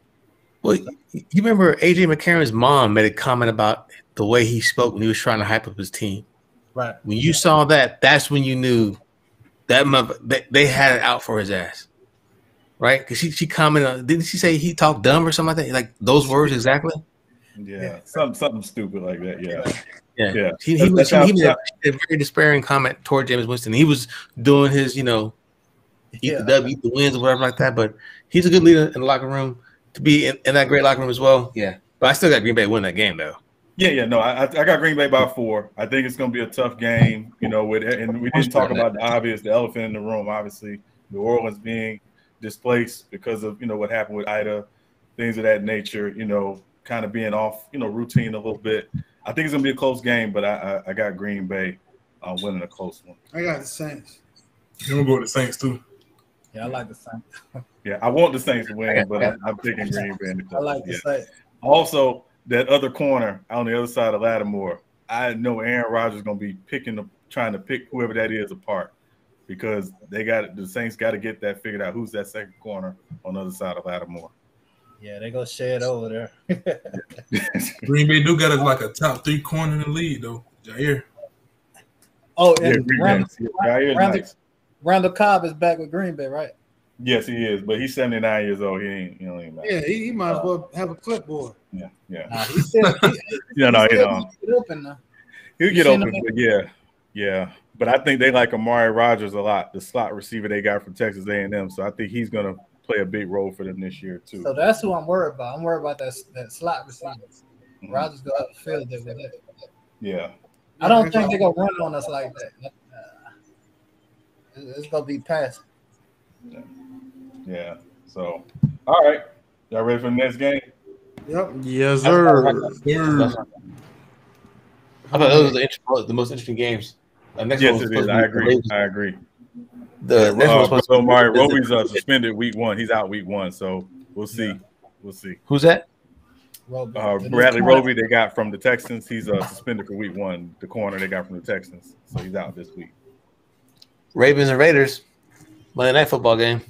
Well, you remember AJ McCarron's mom made a comment about the way he spoke when he was trying to hype up his team. Right. When you saw that, that's when you knew that they had it out for his ass. Right? Because she commented on, didn't she say he talked dumb or something like that? Like those words exactly? Yeah. Something stupid like that. Yeah. Yeah. He made a very despairing comment toward Jameis Winston. He was doing his eat the W, eat the wins, or whatever like that. But he's a good leader in the locker room to be in that great locker room as well. Yeah, but I still got Green Bay win that game though. No, I got Green Bay by 4. I think it's going to be a tough game, and we didn't talk about the obvious, the elephant in the room. Obviously, New Orleans being displaced because of what happened with Ida, things of that nature. Kind of being off, routine a little bit. I think it's going to be a close game, but I got Green Bay winning a close one. I got the Saints. I'm gonna go with the Saints too. Yeah, I like the Saints. Yeah, I want the Saints to win, but I'm picking Green Bay. I like the Saints. Also, that other corner on the other side of Lattimore, I know Aaron Rodgers is going to be trying to pick whoever that is apart because the Saints got to get that figured out. Who's that second corner on the other side of Lattimore? Yeah, they go shed over there. Green Bay do got like a top 3 corner in the league though. Jair. Oh, and Randall Cobb is back with Green Bay, right? Yes, he is, but he's 79 years old. He ain't matter. Yeah, he might as well have a clipboard. Yeah. Nah, he'll get open, but yeah. But I think they like Amari Rodgers a lot, the slot receiver they got from Texas A&M. So I think he's gonna play a big role for them this year too. So that's who I'm worried about. I'm worried about that slot receiver. Mm-hmm. Rodgers gonna have a field day with it. Yeah. I don't think they're gonna run on us like that. It's gonna be passed. Yeah. So, all right, y'all ready for the next game? Yep. Yes, sir. I thought those were the most interesting games. Yes, it is. I agree. The next one Omari Roby's suspended week 1. He's out week 1, so we'll see. Yeah. We'll see. Who's that? Bradley Roby they got from the Texans. He's suspended for week 1. The corner they got from the Texans, so he's out this week. Ravens and Raiders, Monday Night Football game.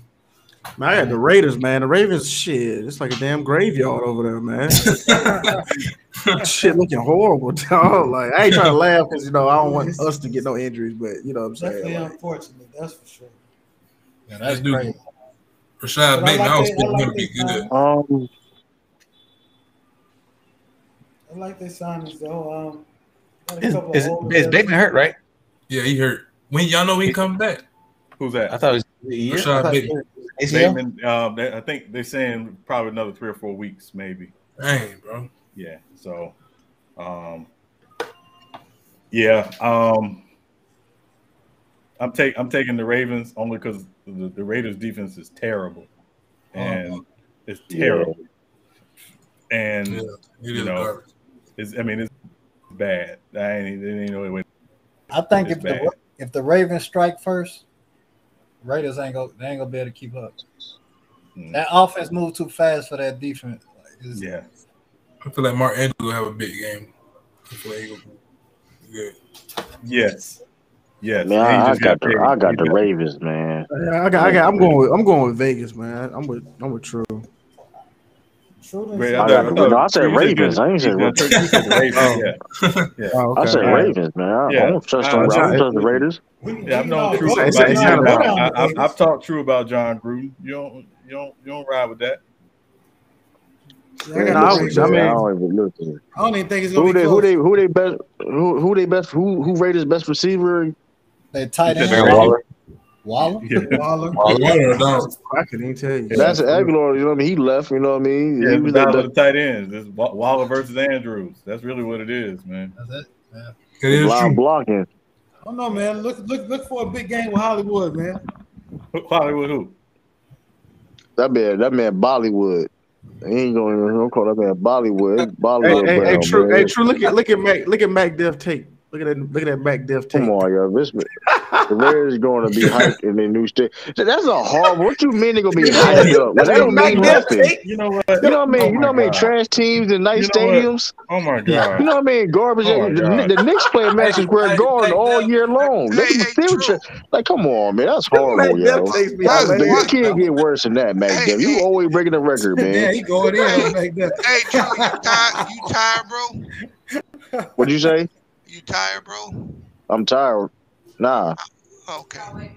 Man, I got the Raiders, man. The Ravens, shit, it's like a damn graveyard over there, man. Shit looking horrible, dog. Like, I ain't trying to laugh because, I don't want us to get no injuries, but you know what I'm saying? Definitely unfortunate, that's for sure. Yeah, that's crazy. Rashad Bateman, I was supposed to be good. I like they signed this though. Is Bateman hurt, right? Yeah, he hurt. When y'all know he coming back? Who's that? I thought it was Rashad Bateman. Bateman, I think they're saying probably another 3 or 4 weeks, maybe. Dang, bro. Yeah. So, I'm taking the Ravens only because the Raiders defense is terrible, and it's terrible, and it's bad. I think if the Ravens strike first, Raiders ain't gonna be able to keep up. That offense moved too fast for that defense. I feel like Mark Andrews will have a big game. I feel like he'll be good. Yes. Man, I got the Ravens, man. Yeah, I'm going with Vegas, man. I'm with True. I said Ravens. I ain't said Ravens. I said Ravens, man. I don't trust the Raiders. Yeah, I've known True. I've talked True about John Gruden. You don't ride with that. I don't even think it's gonna be close. Who Raiders best receiver? They tight end. Waller. I couldn't even tell you. That's Aguilar. You know what I mean? He left. You know what I mean? Yeah, he was out of the tight ends. It's Waller versus Andrews. That's really what it is, man. That's it. Yeah. It is true. Blocking. I don't know, man. Look for a big game with Hollywood, man. Hollywood who? That man Bollywood. He ain't gonna call that man Bollywood. Hey, True. Look at Mac Def tape. Look at that Mac Def tape. Come on, yo. The Raiders going to be hyped in the new state. That's a horrible. What you mean they're going to be hyped up? That don't mean nothing. You know what? You know what I mean? You know what I mean? Trash teams and nice stadiums. Oh my god. You know what I mean? Garbage. The Knicks play Madison Square Garden all year long. They still like, come on, man. That's horrible, yo. You can't get worse than that, Mac Def. You always breaking the record, man. Yeah, he going in, Mac Def. Hey, Drew, you tired, bro? What'd you say? You tired, bro? I'm tired. Nah. Okay.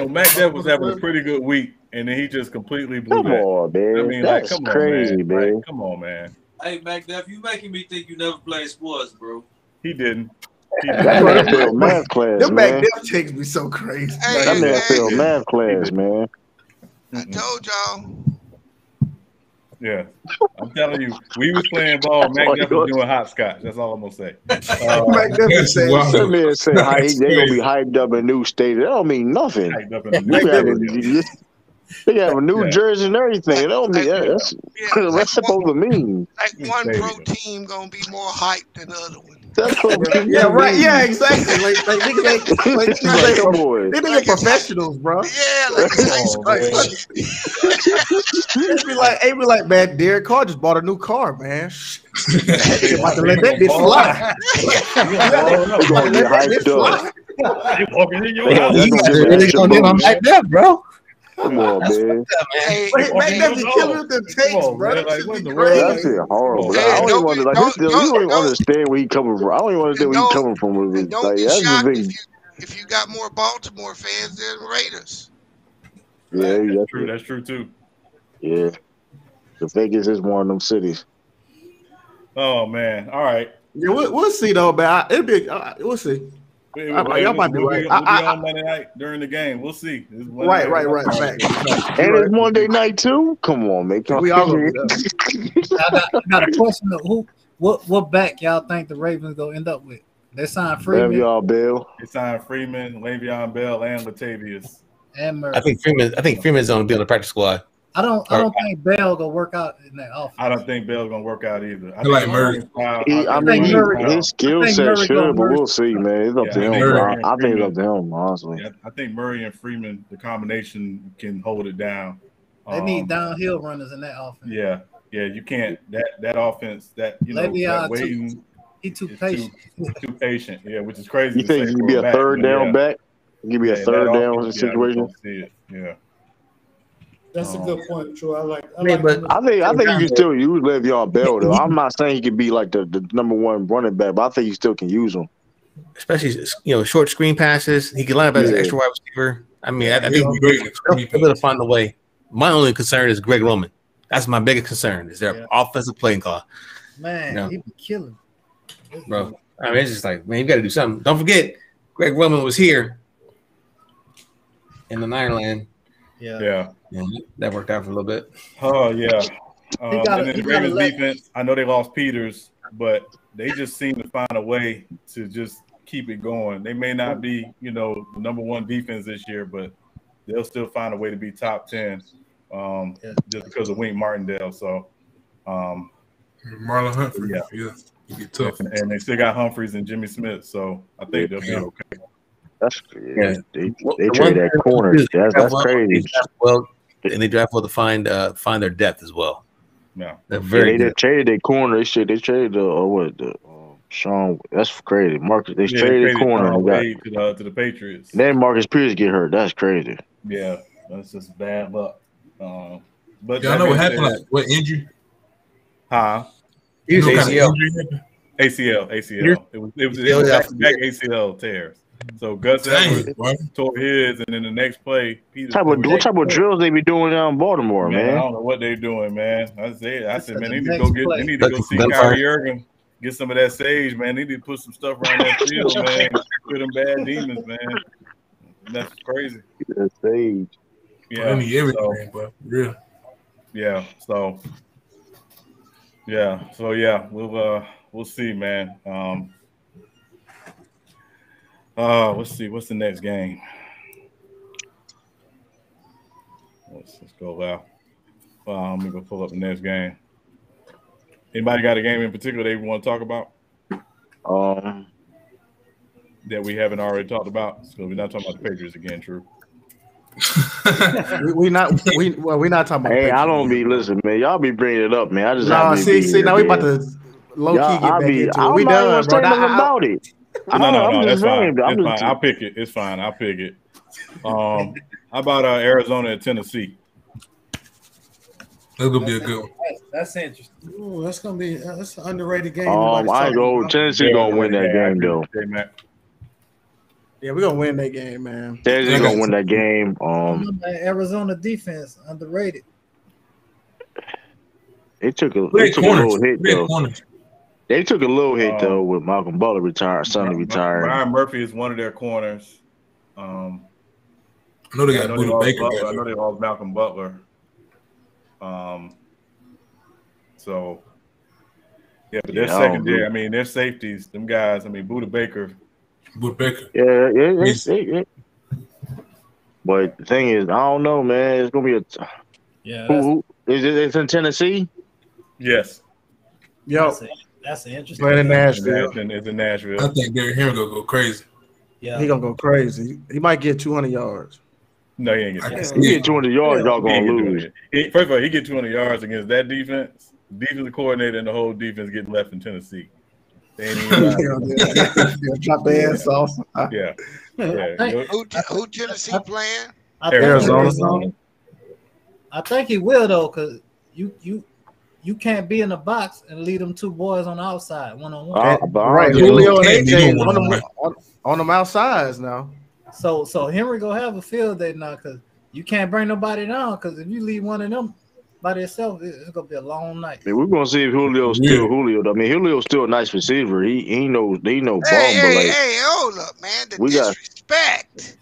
Mac Def was having a pretty good week, and then he just completely blew Come on, man. I mean, that's come crazy, on, man. man. Like, come on, man. Hey, Mac Def, you making me think you never played sports, bro. He didn't. That man failed math class, Them man. back them takes me so crazy. That man failed math class, man. I told y'all. Yeah, I'm telling you, we was playing ball. Mac Duff was doing hopscotch. That's all I'm gonna say. That man said they gonna be hyped up in new stadium. That don't mean nothing. They have a new jersey and everything. It don't mean that's supposed to mean. Like one pro team gonna be more hyped than the other one. That's what yeah, right. Yeah, exactly. Like niggas ain't professionals, bro. Yeah, like they be like, man, Derek Carr just bought a new car, man. About to let that bitch fly. I'm hyped up, bro. Come on, man. Hey, make them be killing with them takes, bro. That shit horrible. I don't even want to you don't even understand where he coming from. I don't even understand where he coming from with it. Don't be shocked if you got more Baltimore fans than Raiders. Yeah, that's true. That's true too. Yeah, the Vegas is one of them cities. Oh man! All right. Yeah, we'll see though, man. We'll see. Y'all might be right. We'll be on Monday night during the game. We'll see. Right. And it's Monday night too. Come on, man. We all I got a question of what back y'all think the Ravens gonna end up with? They signed Freeman. Le'Veon Bell. They signed Freeman, Le'Veon Bell, and Latavius. And Murray. I think Freeman's gonna be on the practice squad. I don't think Bell gonna work out in that offense. I don't think Bell's gonna work out either. I like Murray. His skill set should, but we'll see, man. It's up to him. I think it's up to him, honestly. Yeah, I think Murray and Freeman, the combination can hold it down. They need downhill runners in that offense. Yeah, you can't. That offense, that waiting. He's too patient. Too patient. Yeah, which is crazy. You think he'd be a third down back? Give me a third down situation. Yeah. That's a good point, True. I think you can still use Le'Veon Bell though. I'm not saying he could be like the number one running back, but I think you still can use him. Especially short screen passes. He can line up as an extra wide receiver. I mean, I think he'll be able to find a way. My only concern is Greg Roman. That's my biggest concern. Is their offensive playing call. Man, he be killing. Bro, I mean, it's just like, man, you got to do something. Don't forget, Greg Roman was here in the Ireland. Yeah, that worked out for a little bit. Oh yeah. And then the Ravens defense, I know they lost Peters, but they just seem to find a way to just keep it going. They may not be, the number one defense this year, but they'll still find a way to be top 10 just because of Wink Martindale. So Marlon Humphrey, yeah. Get tough. And they still got Humphreys and Jimmy Smith, so I think they'll be okay. That's they trade that corner. That's crazy. Well, and they draft well to find their depth as well. Yeah, they're very. They traded their corner. They traded Sean. That's crazy. Marcus. They traded their corner to the Patriots. Then Marcus Pierce get hurt. That's crazy. Yeah, that's just bad luck. But y'all know what happened? Like, what injury? Huh? He was ACL. ACL. It was back ACL tears. So Gus Edwards tore his, and then the next play, what type of drills they be doing down in Baltimore, man? I don't know what they're doing, man. I said, man, they need to go see Kyrie Irving, get some of that sage, man. They need to put some stuff around that field, man. Put them bad demons, man. That's crazy. That sage. Yeah. I need everything, but real. Yeah. So. Yeah. So yeah, we'll see, man. Let's see. What's the next game? Let's go out. Let me go pull up the next game. Anybody got a game in particular they want to talk about? That we haven't already talked about. So we're not talking about the Patriots again, True. we're not talking about. Hey, I don't be listening, man. Y'all be bringing it up, man. I just see. Now we about to low key get back into it. We done, bro. About it. No, that's fine. It's fine. I'll pick it. It's fine. I'll pick it. How about Arizona and Tennessee? That's gonna be a good one. That's interesting. Ooh, that's an underrated game. I go Tennessee gonna win that game though. Yeah, we're gonna win that game, man. Tennessee gonna win that game. Arizona defense underrated. It took a little hit though. They took a little hit though with Malcolm Butler suddenly retired. Byron Murphy is one of their corners. I know they got Buda Baker. I know they lost Malcolm Butler. So yeah, but their secondary. I mean, their safeties, them guys. I mean, Buda Baker. Yeah. But the thing is, I don't know, man. It's gonna be who is it? It's in Tennessee. Yes. Yo, that's interesting. Playing in Nashville. It's in Nashville. I think Derrick Henry gonna go crazy. Yeah, he gonna go crazy. He might get 200 yards. No, he ain't get 200. He get 200 yards, y'all gonna lose. First of all, he get 200 yards against that defense. Defensive coordinator and the whole defense getting left in Tennessee. They ain't even drop their ass off. Yeah. Who Tennessee playing? Arizona. I think he will though, because you can't be in the box and leave them two boys on the outside one-on-one. Right, Julio and AJ on them outsides now. So Henry gonna have a field day now because you can't bring nobody down. Because if you leave one of them by themselves, it's gonna be a long night. I mean, we're gonna see if Julio's still Julio. I mean, Julio's still a nice receiver. He knows ball, but like, hey, hold up, man. The disrespect.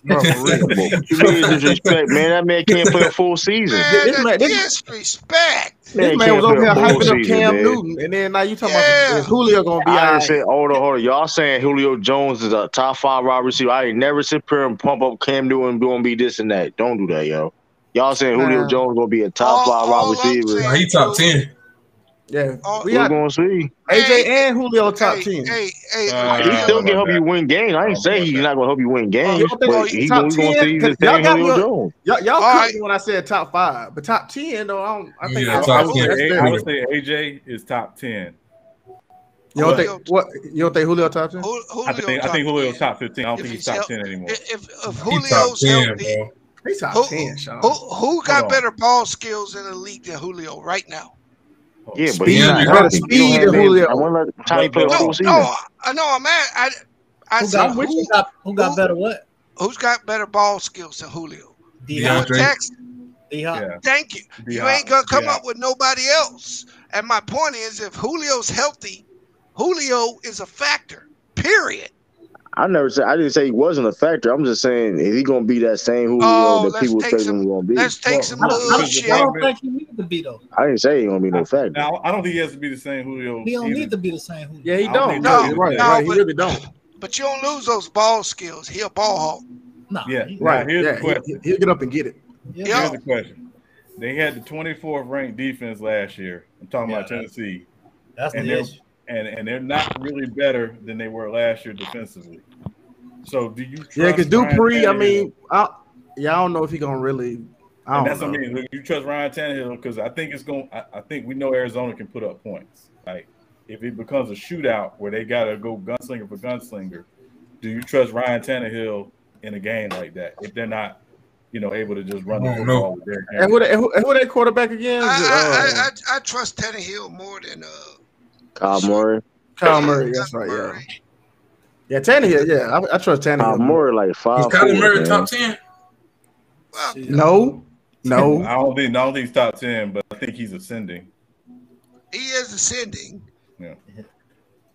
Disrespect, man. That man can't play a full season. Man, disrespect. This man was over here hyping up Cam Newton, and then now you talking about is Julio gonna be I all didn't right. say, hold on. Y'all saying Julio Jones is a top 5 wide receiver. I ain't never sit here and pump up Cam Newton gonna be this and that. Don't do that, yo. Y'all saying Julio Jones gonna be a top 5 wide receiver. He top 10. Yeah, we're gonna see. AJ and Julio top 10. He still can help you win games. I ain't saying he's not gonna help you win games, but he's top gonna 10? see he's the same Julio Jones. Y'all cut me when I said top 5, but top 10 though. I think I would say AJ is top 10. You don't think what? You don't think Julio top 10? I think Julio's top 15. I don't think he's top 10 anymore. If Julio's healthy, he's top 10. Sean. Who got better ball skills in the league than Julio right now? Yeah, but speed of Julio. I want to let Tommy play a full season. I know. I'm at. Who got better what? Who's got better ball skills than Julio? D-Hop. Thank you. You ain't gonna come up with nobody else. And my point is, if Julio's healthy, Julio is a factor. Period. I didn't say he wasn't a factor. I'm just saying, is he gonna be that same Julio that people say he's gonna be? Let's take some bullshit. I don't think he needs to be though. I didn't say he's gonna be no factor. Now, I don't think he has to be the same Julio. He don't need to be the same Julio. Yeah, he don't. Right. He really don't. But you don't lose those ball skills. He a ball hawk. No. Yeah. Right. Here's the question. He'll get up and get it. Here's the question. They had the 24th ranked defense last year. I'm talking about Tennessee. That's the issue. And they're not really better than they were last year defensively. So do you trust? Yeah, because Dupree, I mean, I don't know if he's gonna really. That's what I mean. You trust Ryan Tannehill because I think it's going. I think we know Arizona can put up points. Like if it becomes a shootout where they gotta go gunslinger for gunslinger, do you trust Ryan Tannehill in a game like that? If they're not, able to just run the football with their and who that quarterback again? I trust Tannehill more than Kyle Murray. Kyle Murray, that's right. Yeah. Yeah, Tannehill. Yeah, I trust Tannehill. Murray like 5. Is Kyler Murray top 10? No. I don't think he's top 10, but I think he's ascending. He is ascending. Yeah.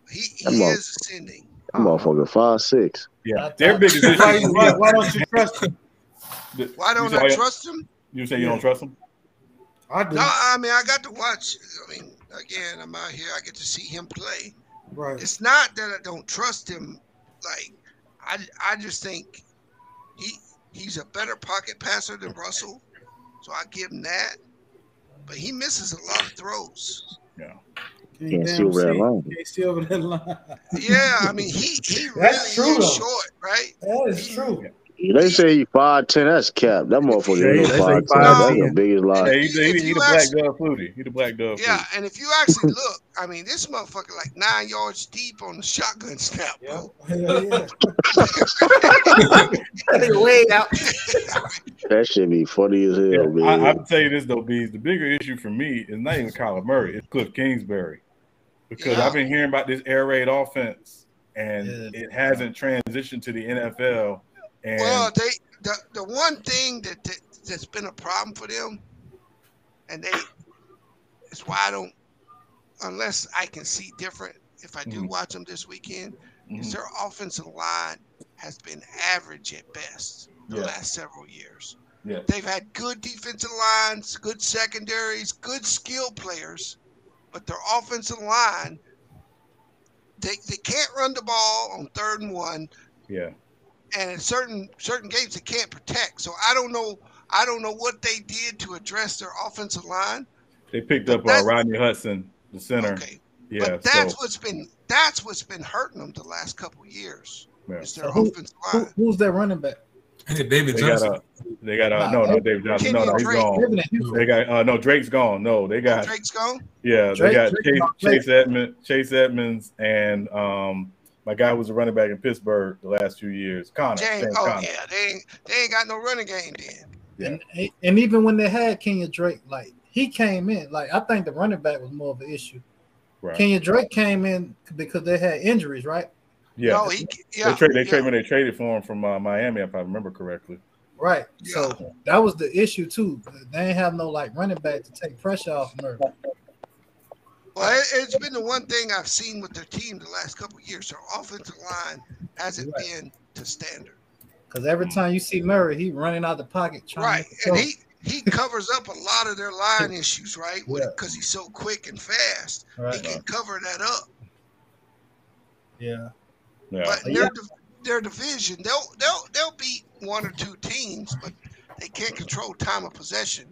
He is ascending. That motherfucker 5'6". Yeah, their biggest issue. Why don't you trust him? Why don't I trust him? You say you don't trust him? I do. No, I mean I got to watch. I mean, again, I'm out here. I get to see him play. Right. It's not that I don't trust him. Like, I just think he's a better pocket passer than Russell, so I give him that. But he misses a lot of throws. Yeah. Can't see over that line. Can't see over that line. Yeah, I mean he really is short, right? That is true. They say he 5'10". That's cap. That motherfucker ain't no 5'10". That's the biggest lie. He the black dove Flutie. He the black dove. Yeah, and if you actually look, I mean, this motherfucker like 9 yards deep on the shotgun snap, bro. Way out. That should be funny as hell, man. I'll tell you this though, Bees. The bigger issue for me is not even Kyler Murray. It's Cliff Kingsbury, because I've been hearing about this air raid offense, and it hasn't transitioned to the NFL. And well, the one thing that's been a problem for them, and it's why I don't, unless I can see different, if I do watch them this weekend, is their offensive line has been average at best the last several years. Yeah. They've had good defensive lines, good secondaries, good skill players, but their offensive line, they can't run the ball on 3rd and 1. Yeah. And in certain games they can't protect. So I don't know what they did to address their offensive line. They picked up Rodney Hudson, the center. Okay. Yeah. But that's what's been hurting them the last couple of years. Yeah. Is their offensive line. Who's their running back? David Johnson. They got no David Johnson. No, he's gone. They got no Drake's gone. No, they got Drake's gone. Yeah, they got Chase Edmonds, and my guy was a running back in Pittsburgh the last few years. Connor. Connor. Yeah, they ain't got no running game then. Yeah. And even when they had Kenyon Drake, like he came in, like I think the running back was more of an issue. Right. Kenyon Drake came in because they had injuries, right? Yeah, no, they traded for him from Miami, if I remember correctly. Right. Yeah. So that was the issue too. They ain't have no like running back to take pressure off Murray. Well, it's been the one thing I've seen with their team the last couple of years. Their offensive line hasn't been to standard. Because every time you see Murray, he running out the pocket trying to and he covers up a lot of their line issues, right? Because he's so quick and fast, he can cover that up. Yeah. But their division, they'll beat 1 or 2 teams, but they can't control time of possession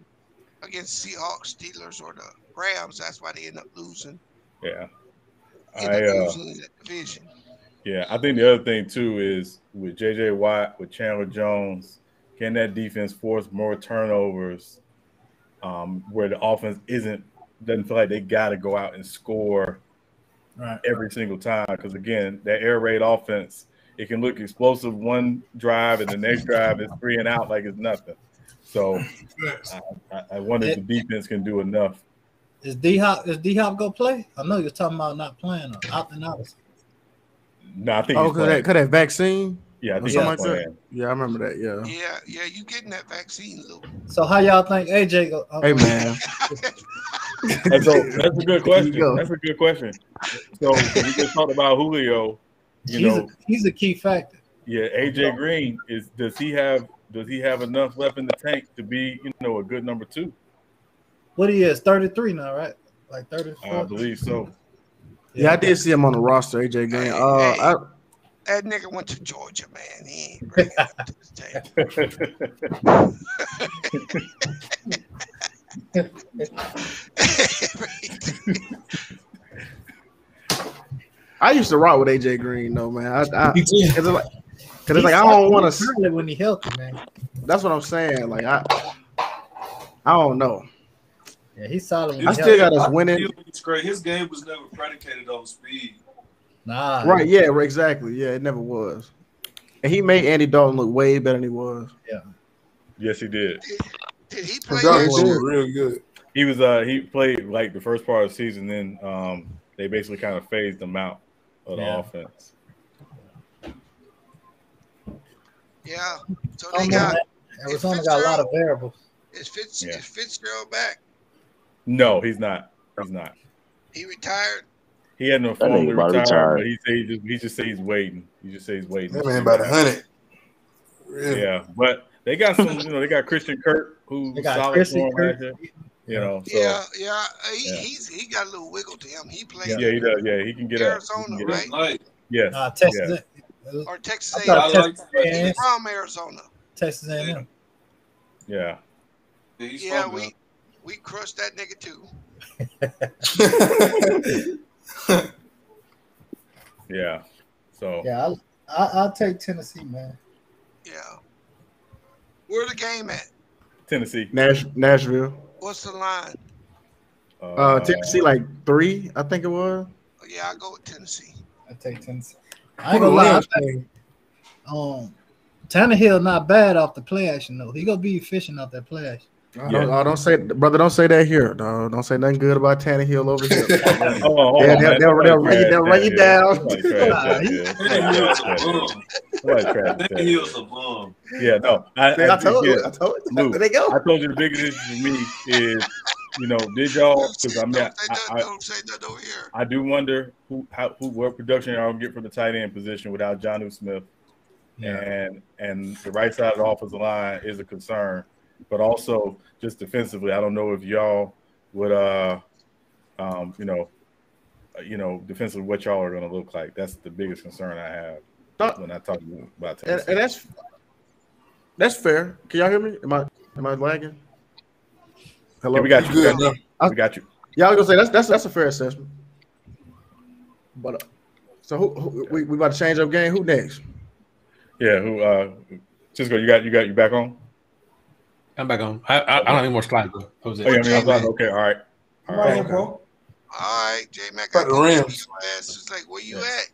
against Seahawks, Steelers, or the Rams. That's why they end up losing. Yeah. Losing in that division. Yeah, I think the other thing too is with J.J. Watt, with Chandler Jones, can that defense force more turnovers where the offense doesn't feel like they got to go out and score every single time? Because again, that air raid offense, it can look explosive one drive and the next drive is 3 and out like it's nothing. So I wonder if the defense can do enough. Is D-Hop go play? I know you're talking about not playing or opting out. No, I think because that vaccine. Yeah, I think something like that. Yeah, I remember that. Yeah, you getting that vaccine, Lou. So how y'all think AJ go? Hey man. So that's a good question. That's a good question. So we just talked about Julio. He's a key factor. Yeah, AJ Green does he have enough left in the tank to be a good number 2? What he is 33 now, right? Like 34. I believe so. Yeah, I did see him on the roster, AJ Green. That nigga went to Georgia, man. He ain't bringing it up to the table. I used to rock with AJ Green, though, man. Because it's like I don't want to when he healthy, man. That's what I'm saying. Like I don't know. Yeah, he's solid. I still got us winning. It's great. His game was never predicated on speed. Nah. Right, yeah, exactly. Yeah, it never was. And he made Andy Dalton look way better than he was. Yeah. Yes, he did. Did he play real good? He was he played like the first part of the season, then they basically kind of phased him out of the offense. Yeah. So they got Arizona got a lot of variables. Is Fitzgerald back? No, he's not. He's not. He retired. He hadn't formally retired, but he just says he's waiting. He just says he's waiting. That man about 100. Really? Yeah, but they got some. They got Christian Kirk, who's solid for him right there. He got a little wiggle to him. He played. Yeah, he does. Yeah, he can get Arizona, right? Yes. Texas. Or Texas A&M. He's from Arizona. Texas A&M. Yeah. Yeah, we crushed that nigga too. Yeah. So. Yeah, I'll take Tennessee, man. Yeah. Where the game at? Tennessee. Nashville. What's the line? Tennessee like 3, I think it was. Yeah, I go with Tennessee. I take Tennessee. I ain't gonna lie. Tannehill not bad off the play action though. He gonna be efficient off that play action. Don't say that here. No, don't say nothing good about Tannehill over here. They'll run you down. Tannehill's a bum. Yeah, no. I told you. There they go. I told you the biggest issue for me is did y'all? Because I mean, don't say nothing over here. I do wonder what production y'all get from the tight end position without Jonnu Smith, and the right side of the offensive line is a concern, but also just defensively, I don't know if y'all would defensively what y'all are going to look like. That's the biggest concern I have when I talk about Tennessee. And that's fair. Can y'all hear me? Am I lagging? Hello. Yeah, we got you. Good, we got you. Yeah, I was gonna say that's a fair assessment. But so who we about to change up game? Who next? Yeah, Cisco, you back on? I'm back on. I don't have any more slides though. Okay, all right. All right, bro. All right, J Mac. The Rams. It's like, where you at?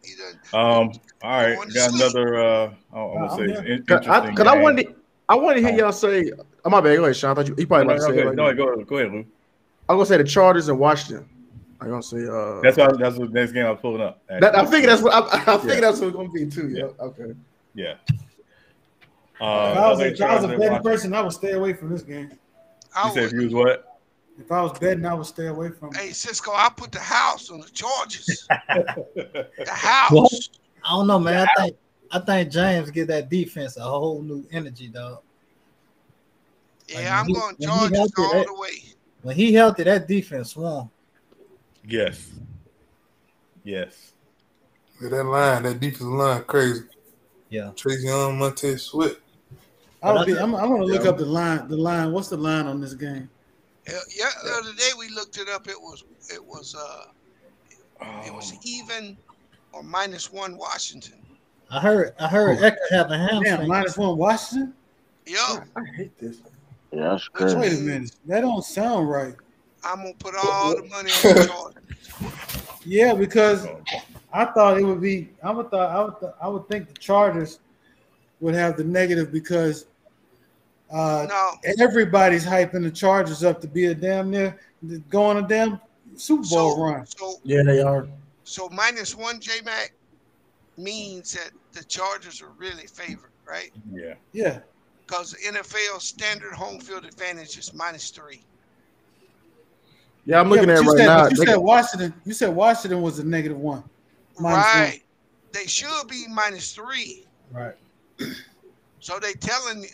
All right, got another. I'm gonna say interesting. Cause I wanted to hear y'all say. Oh, my bad. Go ahead, Sean. I thought you probably about to say it. No, go ahead, Lou. I'm gonna say the Chargers and Washington. I'm gonna say. That's the next game I was pulling up. I think that's what I think that's what it's gonna be too. Yeah. Okay. Yeah. If I was a betting person, I would stay away from this game. You said if you was what? If I was betting, I would stay away from it. Hey, Cisco, I put the house on the Chargers. The house. What? I don't know, man. I think James give that defense a whole new energy, dog. Yeah, I'm going Chargers all the way. When he healthy, that defense won. Yes. Yeah, that defensive line, crazy. Yeah. Tracy Young, Montez Sweat. I'm gonna look up the line. What's the line on this game? Yeah, the other day we looked it up. It was even or -1 Washington. I heard Ecker have a hamstring. Yeah, -1 Washington. Yo, I hate this. Yeah, that's crazy. Wait a minute, that don't sound right. I'm gonna put all the money on the Chargers. Yeah, because I thought it would be. I would think the Chargers would have the negative because everybody's hyping the Chargers up to be a damn near going a damn Super Bowl run. Yeah, they are. So -1 J Mac means that the Chargers are really favored, right? Yeah. Yeah. Because the NFL standard home field advantage is -3. Yeah, I'm looking at it right now. You said Washington was a -1. Right. They should be -3. Right. So they telling,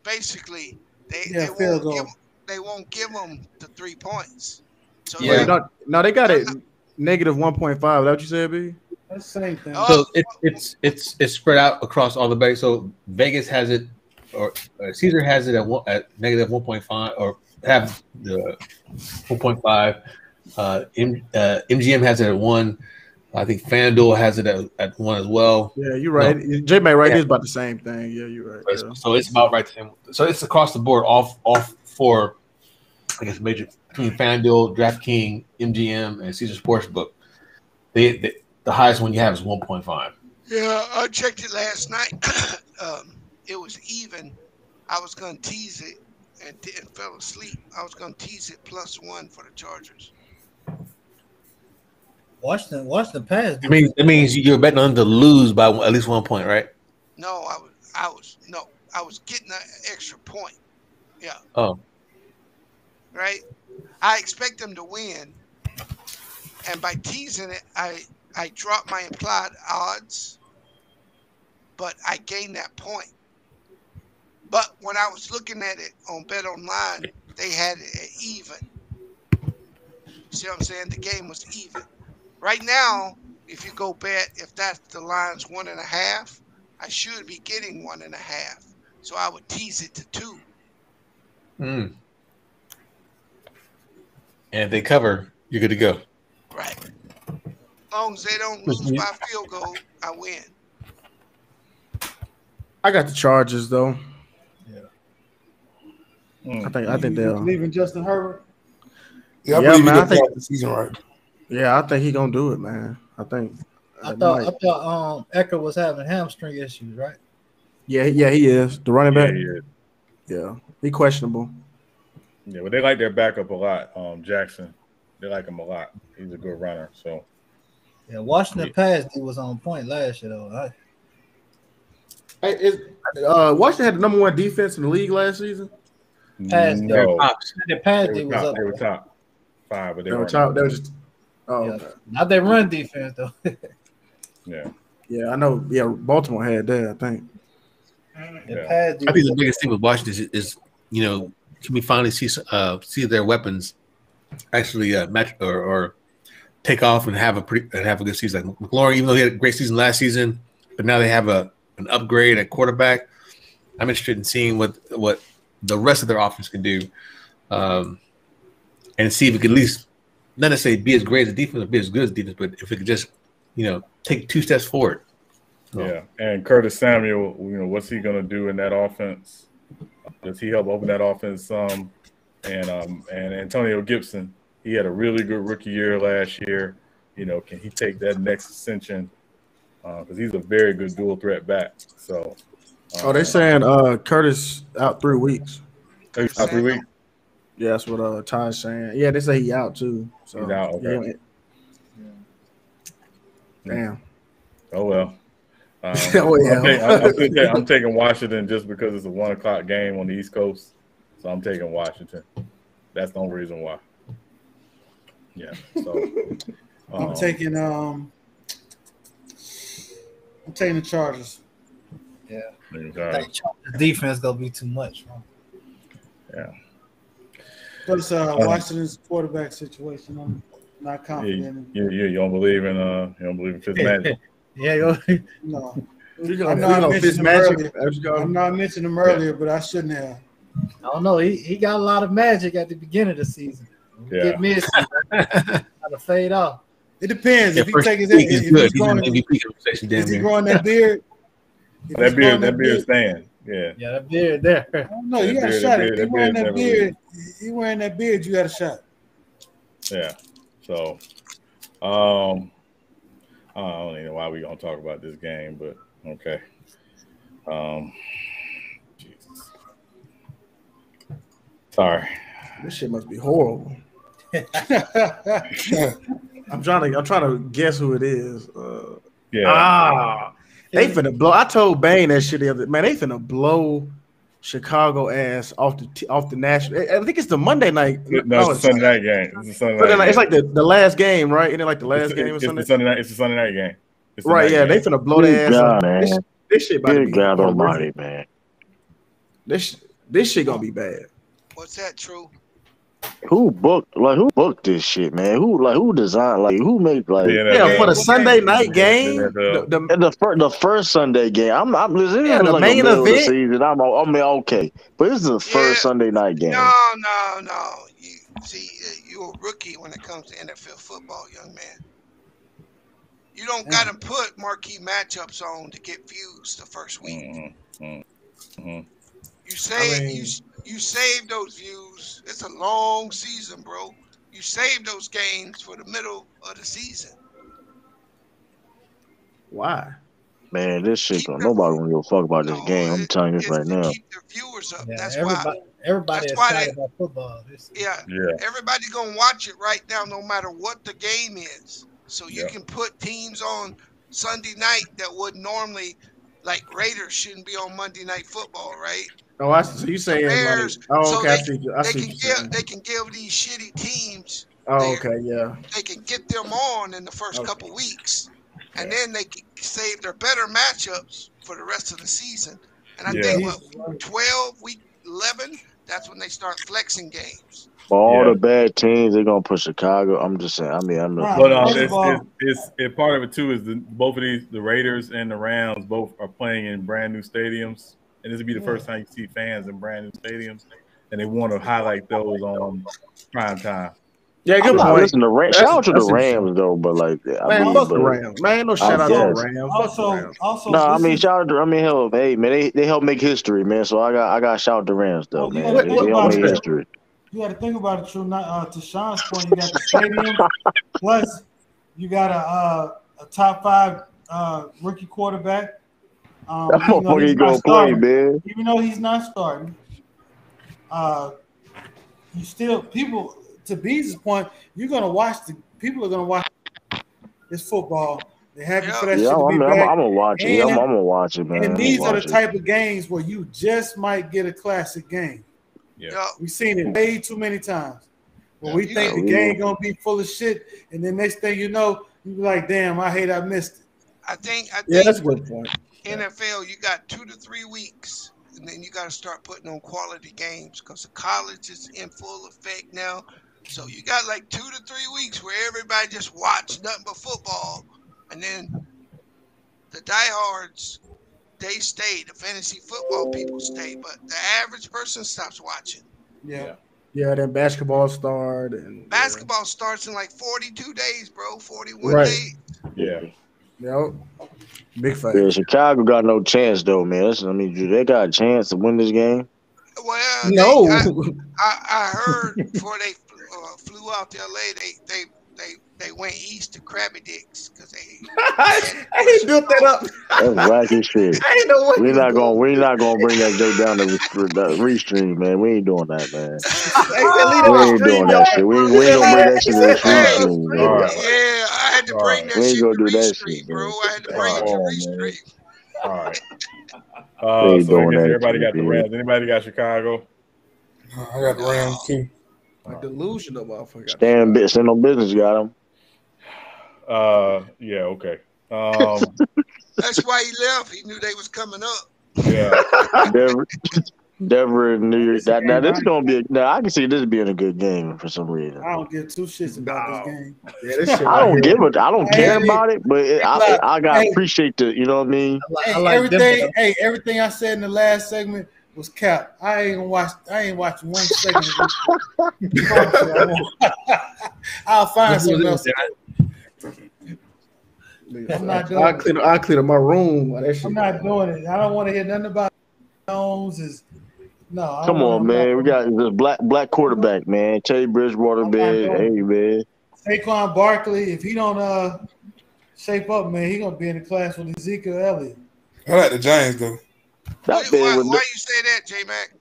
basically they won't give them the 3 points. So no, they got it -1.5. Is that what you said, B? That's the same thing. So it's spread out across all the base. So Vegas has it, or Caesar has it at -1.5, or have the 1.5. MGM has it at 1. I think FanDuel has it at 1 as well. Yeah, you're right. J-May, right? It's about the same thing. Yeah, you're right. Yeah. So it's about right the same. So it's across the board, all four, I guess, major between FanDuel, DraftKings, MGM, and Caesar Sportsbook. The highest one you have is 1.5. Yeah, I checked it last night. It was even. I was going to tease it and fell asleep. I was going to tease it +1 for the Chargers. Washington pass. It means you're betting on them to lose by at least 1 point, right? No, I was getting an extra point. Yeah. Oh. Right. I expect them to win, and by teasing it, I dropped my implied odds, but I gained that point. But when I was looking at it on Bet Online, they had it at even. See what I'm saying? The game was even. Right now, if you go bet, if the line's 1.5, I should be getting 1.5. So I would tease it to 2. And if they cover, you're good to go. Right. As long as they don't lose by field goal, I win. I got the Chargers though. Yeah. I think they'll leaving Justin Herbert. Yeah, man. I think the season right. Yeah, I think he's gonna do it, man. I thought Ecker was having hamstring issues, right? Yeah, he is. The running back. Yeah, he is. Yeah, he questionable. Yeah, but they like their backup a lot. Jackson, they like him a lot. He's a good runner. So yeah, Washington pass he was on point last year though. Washington had the #1 defense in the league last season. Pass No, the pass they D was up. They were top 5, but they They were weren't. top. They were just. Oh, Yeah. okay. Not their run defense though. Yeah. Yeah, I know. Yeah, Baltimore had that, I think. Yeah. I think the biggest thing with Washington is can we finally see their weapons actually match or take off and have a good season? Like McLaurin, even though he had a great season last season, but now they have an upgrade at quarterback. I'm interested in seeing what the rest of their offense can do, and see if it can at least not necessarily be as great as defense or be as good as defense, but if it could just take 2 steps forward. So. Yeah, and Curtis Samuel, what's he going to do in that offense? Does he help open that offense some? And Antonio Gibson, he had a really good rookie year last year. Can he take that next ascension? Because he's a very good dual threat back. So, they're saying Curtis out 3 weeks. Out 3 weeks. Yeah, that's what Ty's saying. Yeah, they say he out too. So he's out. Okay. Damn. Oh well. Yeah. I'm taking Washington just because it's a 1:00 game on the East Coast, so I'm taking Washington. That's the only reason why. Yeah. So I'm taking the Chargers. Yeah. The defense gonna be too much. Bro. Yeah. Plus, Washington's quarterback situation, I'm not confident. You don't believe in Fitzmagic? Yeah, no. I mentioned him earlier, but I shouldn't have. I don't know. He got a lot of magic at the beginning of the season. Yeah. Get missed. Gotta fade off. It depends. Yeah, if he takes his he's growing that beard. That beard's staying. Yeah. Yeah, that beard there. I don't know. You got a shot. If you wearing that beard, you got a shot. Yeah. So, I don't even know why we're gonna talk about this game, but okay. Jesus. Sorry. This shit must be horrible. I'm trying to guess who it is. They finna blow. I told Bane that shit the other man. They finna blow Chicago ass off the national. I think it's the Monday night. No, it's a Sunday night game. It's a Sunday night. It's like the last game, right? Isn't it like the last game or something? It's a Sunday night game. Right? Yeah, they finna blow their ass. This shit about to be God Almighty, man. This shit gonna be bad. What's that, True? Who booked this shit, man? Who designed who made for the Sunday night game? The first Sunday game. I'm listening to the main event. Of the season. I'm okay, but this is the first Sunday night game. No. You're a rookie when it comes to NFL football, young man. You don't got to put marquee matchups on to get views the first week. You save those views. It's a long season, bro. You save those games for the middle of the season. Why? Man, this shit nobody gonna give a fuck about this game. I'm telling you this right now. Keep the viewers up. Yeah, that's everybody excited about football. Yeah. Everybody's gonna watch it right now, no matter what the game is. So you can put teams on Sunday night that would normally, like Raiders, shouldn't be on Monday Night Football, right? Oh, so you saying Bears, okay? They can give these shitty teams. They can get them on in the first couple weeks, and then they can save their better matchups for the rest of the season. And I think week 11, that's when they start flexing games. For all the bad teams, they're gonna put Chicago. I'm just saying. But part of it too is both of the Raiders and the Rams both are playing in brand new stadiums, and this will be the first time you see fans in brand new stadiums, and they want to highlight those on prime time. Yeah, good point. Listen, shout out to the Rams though, but fuck the Rams. Man, no shout out to the Rams. Shout out to hell, hey man, they help make history, man. So I got shout out to the Rams though, man. They help make history. You got to think about it, True. To Sean's point, you got the stadium, plus you got a top 5 rookie quarterback. Even though he's not starting, you still people. To Bees' point, people are gonna watch this football. They're happy for that shit to be back. I'm gonna watch it. I'm gonna watch it, man. And these are the type of games where you just might get a classic game. Yeah. We've seen it way too many times. When we think the game gonna be full of shit, and then next thing you know, you be like, "Damn, I hate I missed it." I think that's a good point. NFL, you got 2 to 3 weeks, and then you got to start putting on quality games because the college is in full effect now. So you got like 2 to 3 weeks where everybody just watch nothing but football, and then the diehards, they stay. The fantasy football people stay, but the average person stops watching. Yeah. Yeah, then basketball start and basketball starts in like 42 days, bro. 41 days. Yeah. Yep. Big fight. Yeah, Chicago got no chance though, man. They got a chance to win this game. Well, no. I heard before they flew out to LA, they went east to Krabby Dicks because they. I ain't built that up. That's wacky shit. I ain't know what. We're not gonna bring that joke down to the restream, man. We ain't doing that, man. We ain't doing that shit. We ain't gonna bring that shit to the restream, man. Yeah, I had to bring that shit. We ain't gonna do that restream, shit, bro. I had to bring it to restream. All right. So I guess everybody got the Rams. Anybody got Chicago? I got the Rams too. A delusional motherfucker. Stand on business, got him. Yeah, okay. That's why he left. He knew they was coming up. Yeah. Denver and New York. Now this is gonna be. Now I can see this being a good game for some reason. I don't give 2 shits about this game. Yeah, this shit I don't care about it, but I gotta appreciate the. You know what I mean? Everything. Hey, everything I said in the last segment was capped. I ain't watched one segment. I'll find something else. I'm not doing it. I clean up my room. I'm not doing it. I don't want to hear nothing about Jones. Come on, man. We got this black quarterback, man. Teddy Bridgewater, man. Hey, man. Saquon Barkley, if he don't shape up, man, he gonna be in the class with Ezekiel Elliott. I like the Giants though. Why you say that, J-Mac?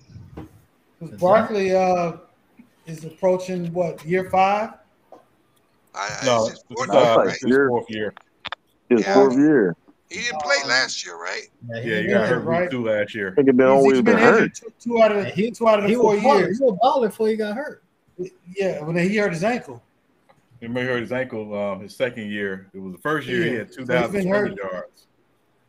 Because Barkley is approaching year 5? No, it's his 4th year. His 4th year. He didn't play last year, right? Yeah, he got hurt week 2 last year. I think he's been hurt. Two out of the 4 years. He was balling before he got hurt. Yeah, when he hurt his ankle. He hurt his ankle his second year. It was the first year he had 2,000 yards.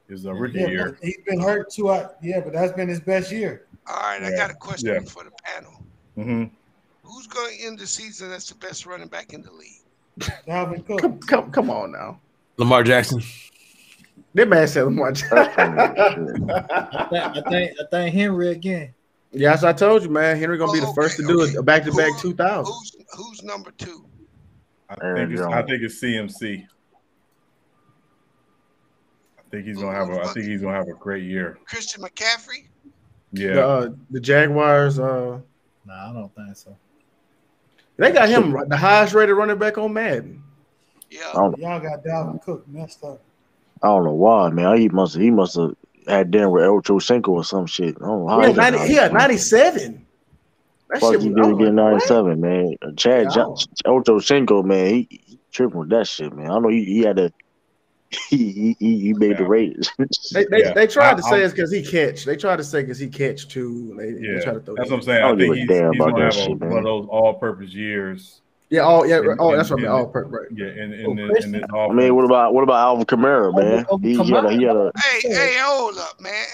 His rookie year. He's been hurt 2 out. Yeah, but that's been his best year. All right, I got a question for the panel. Mm-hmm. Who's going to end the season that's the best running back in the league? Dalvin Cook. Come on now. Lamar Jackson. That man said Lamar Jackson. I think Henry again. Yes, I told you, man. Henry gonna be the first to do a back-to-back 2,000. Who's number 2? I think it's CMC. I think he's gonna have a great year. Christian McCaffrey. Yeah. The Jaguars. Nah, I don't think so. They got him the highest rated running back on Madden. Yeah. Y'all got Dalvin Cook messed up. I don't know why, man. He must have had dinner with Ochocinco or some shit. I don't know how he had 97. That fuck shit you was did get 97, man. Chad Ochocinco, man, he tripping with that shit, man. I know he had a he made the Raiders. They tried to say it's because he catch. They tried to say because he catch too. They tried to throw that's what I'm saying. I think he's gonna have one of those all-purpose years. Yeah, that's what I mean. All purpose, right? Yeah, and I mean, what about Alvin Kamara, man? He had a. Hey, hold up, man.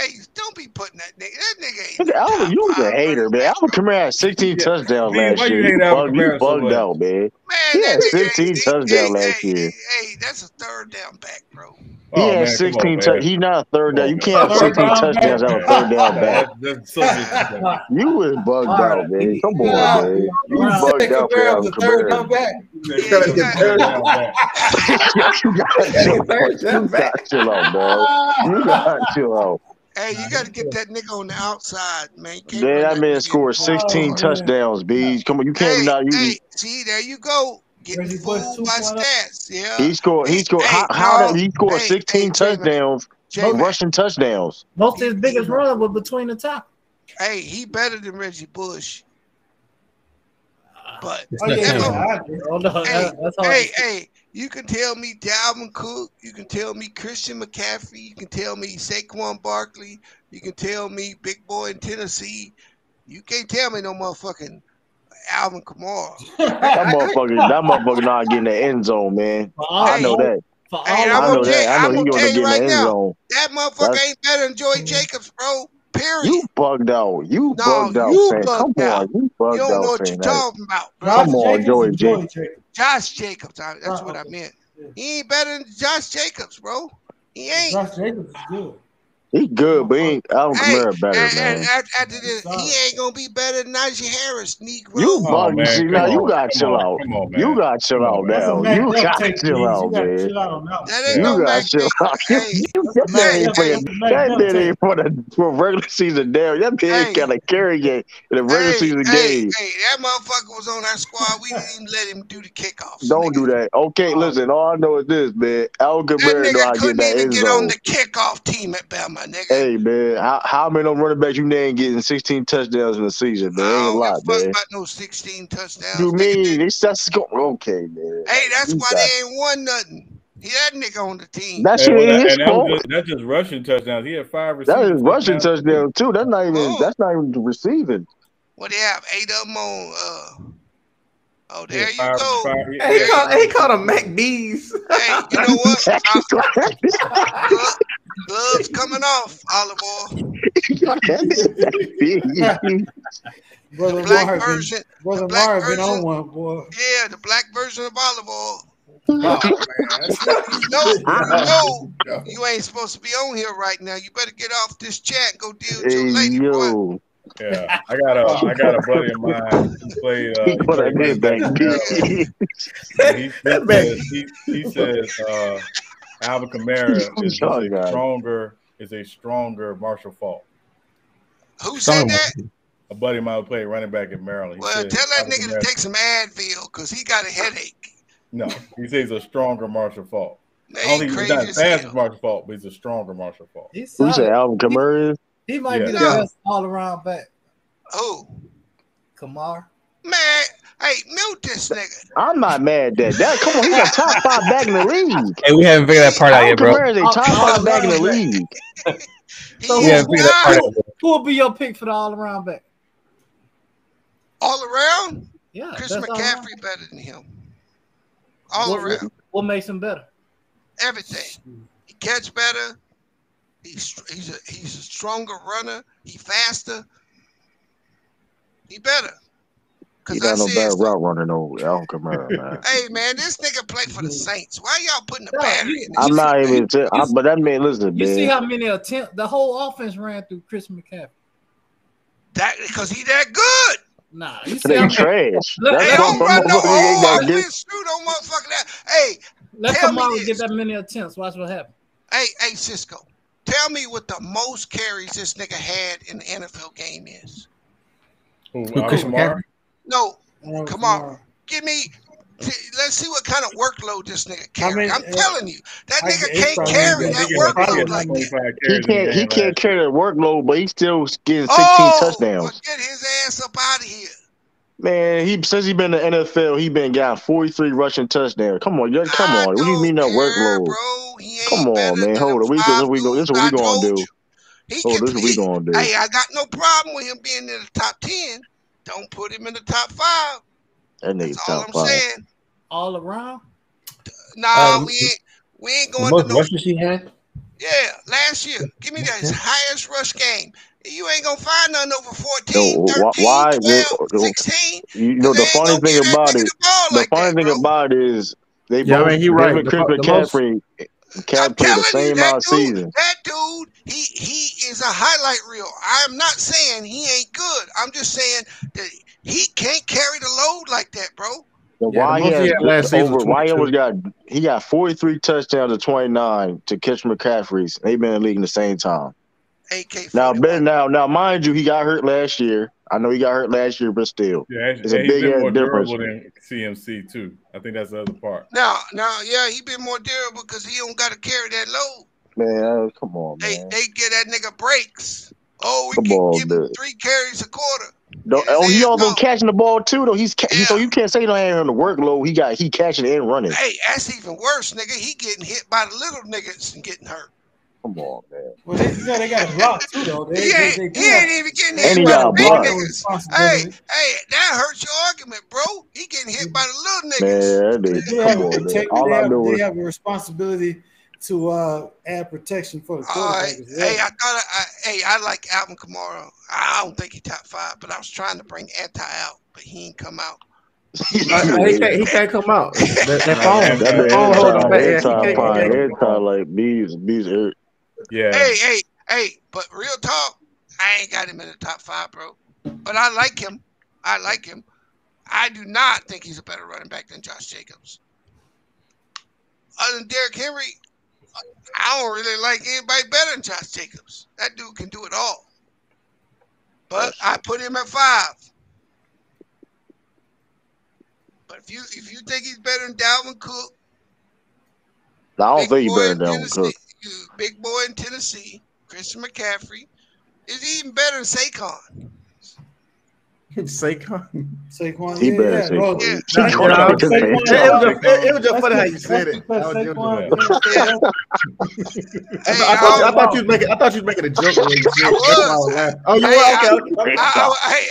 Hey, don't be putting that nigga. That nigga ain't. Alvin, you was a hater, man. Alvin Kamara had 16 touchdowns last year. You bugged out, man. He had 16 touchdowns last year. Hey, that's a third down back, bro. He had 16 touchdowns. He's not a third down. You can't have 16 touchdowns on a third down back. You was bugged out, man. Come on, man. You bugged out for Alvin Kamara. You got to chill out, dog. You got to chill out. Hey, you got to get that nigga on the outside, man. Man, that man scored 16 touchdowns, B. Come on, you can't see, there you go. Getting fooled by stats. Yeah. He scored. He scored 16 touchdowns, rushing touchdowns. Most of his biggest run was between the top. Hey, he better than Reggie Bush. But hey, you can tell me Dalvin Cook, you can tell me Christian McCaffrey, you can tell me Saquon Barkley, you can tell me Big Boy in Tennessee. You can't tell me no motherfucking Alvin Kamara. That motherfucker not getting the end zone, man. I know that. Hey, I know that. I know he's gonna get in the end zone. That motherfucker ain't better than Joey Jacobs, bro. Period. You bugged out. You bugged out, you fan. Come on, you bugged out. You don't know what you're talking about, bro. Come on, Joey Jacobs. Josh Jacobs. That's what I meant. He ain't better than Josh Jacobs, bro. He ain't. Josh Jacobs is good. He good, but he ain't Alvin Kamara better, man. And after this, he ain't gonna be better than Najee Harris, Negro. You bugging. See, now you gotta chill out. You gotta chill out now. You gotta chill out, man. You gotta chill out. That ain't for the regular season down. That man got a carry game in the regular season game. Hey, that motherfucker was on our squad. We didn't even let him do the kickoffs. Don't do that. Okay, listen. All I know is this, man. Alvin Kamara know how to get that end zone. Get on the kickoff team at Bama, nigga. Hey, man. How many of them running backs you name getting 16 touchdowns in the season, man? Ain't a lot, man. About no 16 touchdowns. You mean it's just okay, man? Hey, that's why they ain't won nothing. He that nigga on the team. That shit ain't his fault. That's just rushing touchdowns. He had 5 receivers. That is rushing touchdowns too. That's not even. That's not even receiving. What they have? 8 of them on. There you go. He called them MacD's. Hey, you know what? Gloves coming off, olive oil. Brother Marvin been on one, boy. Yeah, the black version of olive oil. Oh, you ain't supposed to be on here right now. You better get off this chat and go deal with your lady, boy. Yeah, I got a buddy of mine who played. He says Alvin Kamara is a stronger Marshall Faulk. Who said that? A buddy of mine who played running back in Maryland. Well, tell that nigga to take some Advil because he got a headache. No, he says he's a stronger Marshall Faulk. I don't think he's not as fast as Marshall Faulk, but he's a stronger Marshall Faulk. Who said Alvin Kamara is? He might be the best all-around back. Who? Kamara. Man, hey, mute this nigga. I'm not mad at that. Come on, he's a top 5 back in the league. Hey, we haven't figured that part out yet, bro. Kamara is a top 5 back in the league. So who will be your pick for the all-around back? All around? Yeah. Chris McCaffrey better than him. All around. What makes him better? Everything. He catch better. He's a stronger runner. He faster. He better. He got no bad route running over Alvin Kamara, man. Hey, man, this nigga play for the Saints. Why y'all putting the battery in this? I'm not even. But that man, listen, man. You see how many attempts the whole offense ran through Chris McCaffrey? That because he that good. Nah, you see how trash. Hey, don't run no motherfucking that. Hey, let Kamara get that many attempts. Watch what happens. Hey, Cisco, tell me what the most carries this nigga had in the NFL game is. Chris McCaffrey? No, Kamara. Give me. Let's see what kind of workload this nigga carry. I'm telling you, that nigga can't carry that workload like that. He can't carry that workload, but he still getting 16 touchdowns. Well, get his ass up out of here. Man, since he been in the NFL, he been got 43 rushing touchdowns. Come on, come on. What do you mean that workload? Come on, man. Hold on. This is what we gonna do. This is what we gonna do. Hey, I got no problem with him being in the top 10. Don't put him in the top 5. That nigga's top 5. That's all I'm saying. All around? Nah, we ain't going to no. Rushes he had? Yeah, last year. Give me that highest rush game. You ain't gonna find nothing over 14, 13, 12, 16. You know the funny thing about it. The funny thing about it is they both. He right. Chris McCaffrey played the same amount of season. That dude, he is a highlight reel. I am not saying he ain't good. I'm just saying that he can't carry the load like that, bro. He got 43 touchdowns to 29 to catch McCaffrey's. They've been in the league in the same time. Now, mind you, he got hurt last year. I know he got hurt last year, but still, it's a big difference. Than CMC too. I think that's the other part. Now, yeah, he been more durable because he don't got to carry that load. Man, come on, man. They get that nigga breaks. Oh, we can give him 3 carries a quarter. He also catching the ball too, though. So you can't say he don't have on the workload. He catching and running. Hey, that's even worse, nigga. He getting hit by the little niggas and getting hurt. Come on, man. Well, they got a block too, though. He ain't even getting hit And he by got the big blocked. niggas. Hey, that hurts your argument, bro. He getting hit by the little niggas. Man, they have a responsibility to add protection for the quarterback. Hey, I like Alvin Kamara. I don't think he top 5, but I was trying to bring Anti out, but he ain't come out. He can't come out. That phone hold him back. Anti like bees hurt. Yeah. Hey, but real talk, I ain't got him in the top 5, bro. But I like him. I do not think he's a better running back than Josh Jacobs. Other than Derrick Henry, I don't really like anybody better than Josh Jacobs. That dude can do it all. But I put him at 5. But if you think he's better than Dalvin Cook, I don't think he's better than Dalvin Cook. Big boy in Tennessee, Christian McCaffrey, is he even better than Saquon? Saquon. He better than Saquon. It was just funny how you said it. I thought you was making a joke. I was. Oh, you were? Okay.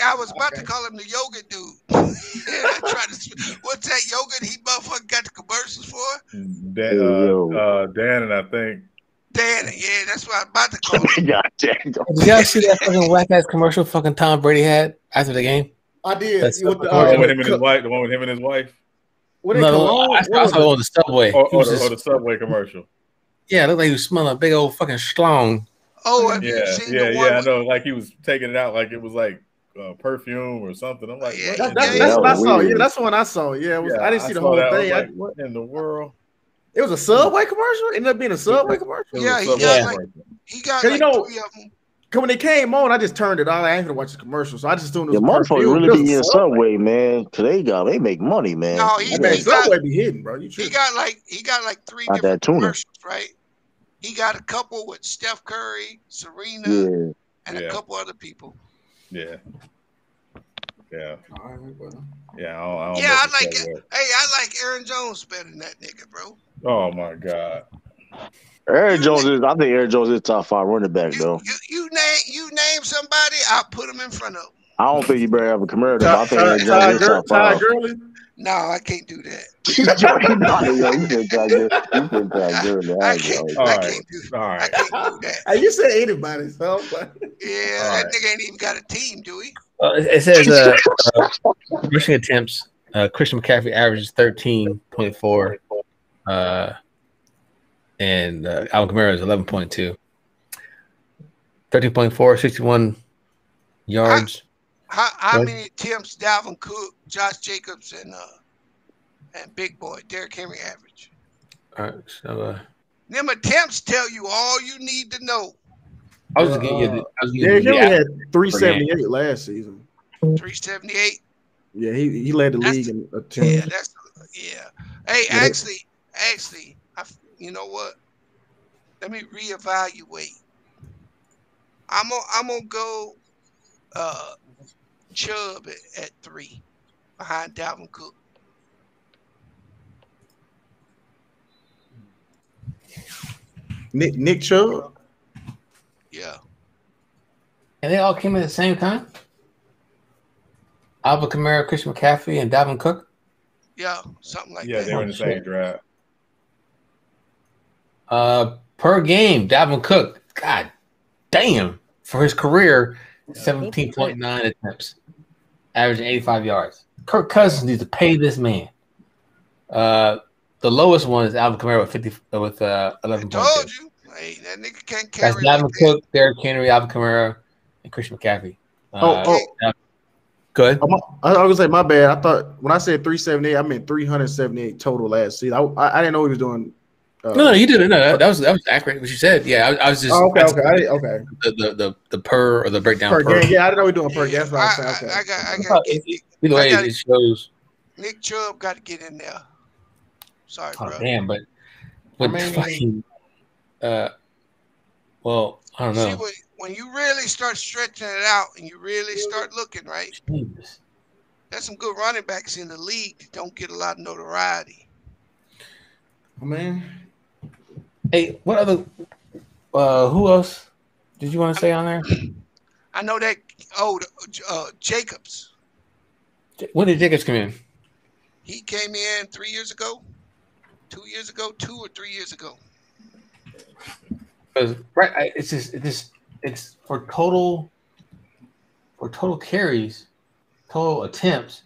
I was about to call him the yoga dude. What's that yogurt he motherfucker got the commercials for? Dan and I think. Dan, yeah, that's what I'm about to call him. Did y'all see that fucking whack ass commercial fucking Tom Brady had after the game? I did. The one with him and his wife. The one with him and his wife. I saw it on the Subway. Or the Subway commercial. Yeah, it looked like he was smelling a big old fucking schlong. Oh, I know. Like he was taking it out like it was like perfume or something. I'm like, that's what I saw. Yeah, that's the one I saw. Yeah, I didn't see the whole thing. Like, what in the world? It was a Subway commercial. It ended up being a Subway commercial. Yeah, he got like 3 of them. When they came on, I just turned it on. I ain't gonna watch the commercial, so I just assumed it was motherfuckers really be in Subway, man. Cause they make money, man. No, Subway be hidden, bro. He got like 3 different commercials, right? He got a couple with Steph Curry, Serena, and a couple other people. Yeah. Yeah. I like it. Hey, I like Aaron Jones better than that nigga, bro. Oh my God. I think Aaron Jones is top 5 running back, though. You name somebody, I'll put him in front of him. I don't think you better have a Kamara. I think Aaron Jones is top 5. No, I can't do that. I can't do that. Hey, you said anybody, so that nigga ain't even got a team, do he? It says rushing attempts. Christian McCaffrey averages 13.4. And Alvin Kamara is 11.2. 13.4, 61 yards. How many attempts Dalvin Cook, Josh Jacobs, and Big Boy Derrick Henry average? All right, so them attempts tell you all you need to know. I was getting you. Derrick Henry had 378 last season. 378. Yeah, he led the league in attempts. Hey, actually, you know what? Let me reevaluate. I'm gonna go Chubb at 3 behind Dalvin Cook. Nick Chubb? Yeah. And they all came in at the same time? Alvin Kamara, Christian McCaffrey, and Dalvin Cook? Yeah, something like that. Yeah, they were in the same draft. Per game, Dalvin Cook, God damn, for his career, 17.9 attempts, averaging 85 yards. Kirk Cousins needs to pay this man. The lowest one is Alvin Kamara with 11.2. Told you, hey, that nigga can't carry. That's Dalvin Cook, Derrick Henry, Alvin Kamara, and Christian McCaffrey. Good. I was gonna say my bad. I thought when I said 378, I meant 378 total last season. I didn't know he was doing. No, you didn't. No, that was accurate what you said. Yeah, I was just okay. The per or the breakdown per game. Yeah, I didn't know we were doing per game. That's what I was saying. I got either way, it shows. Nick Chubb got to get in there. Sorry, bro. Damn, but fucking. Well, I don't know. See, when you really start stretching it out and you really start looking, right? Jesus. There's some good running backs in the league that don't get a lot of notoriety. Oh, man. Hey, what Who else did you want to say on there? I know that Jacobs. When did Jacobs come in? He came in 3 years ago, 2 years ago, 2 or 3 years ago. Right, it's for total carries, total attempts,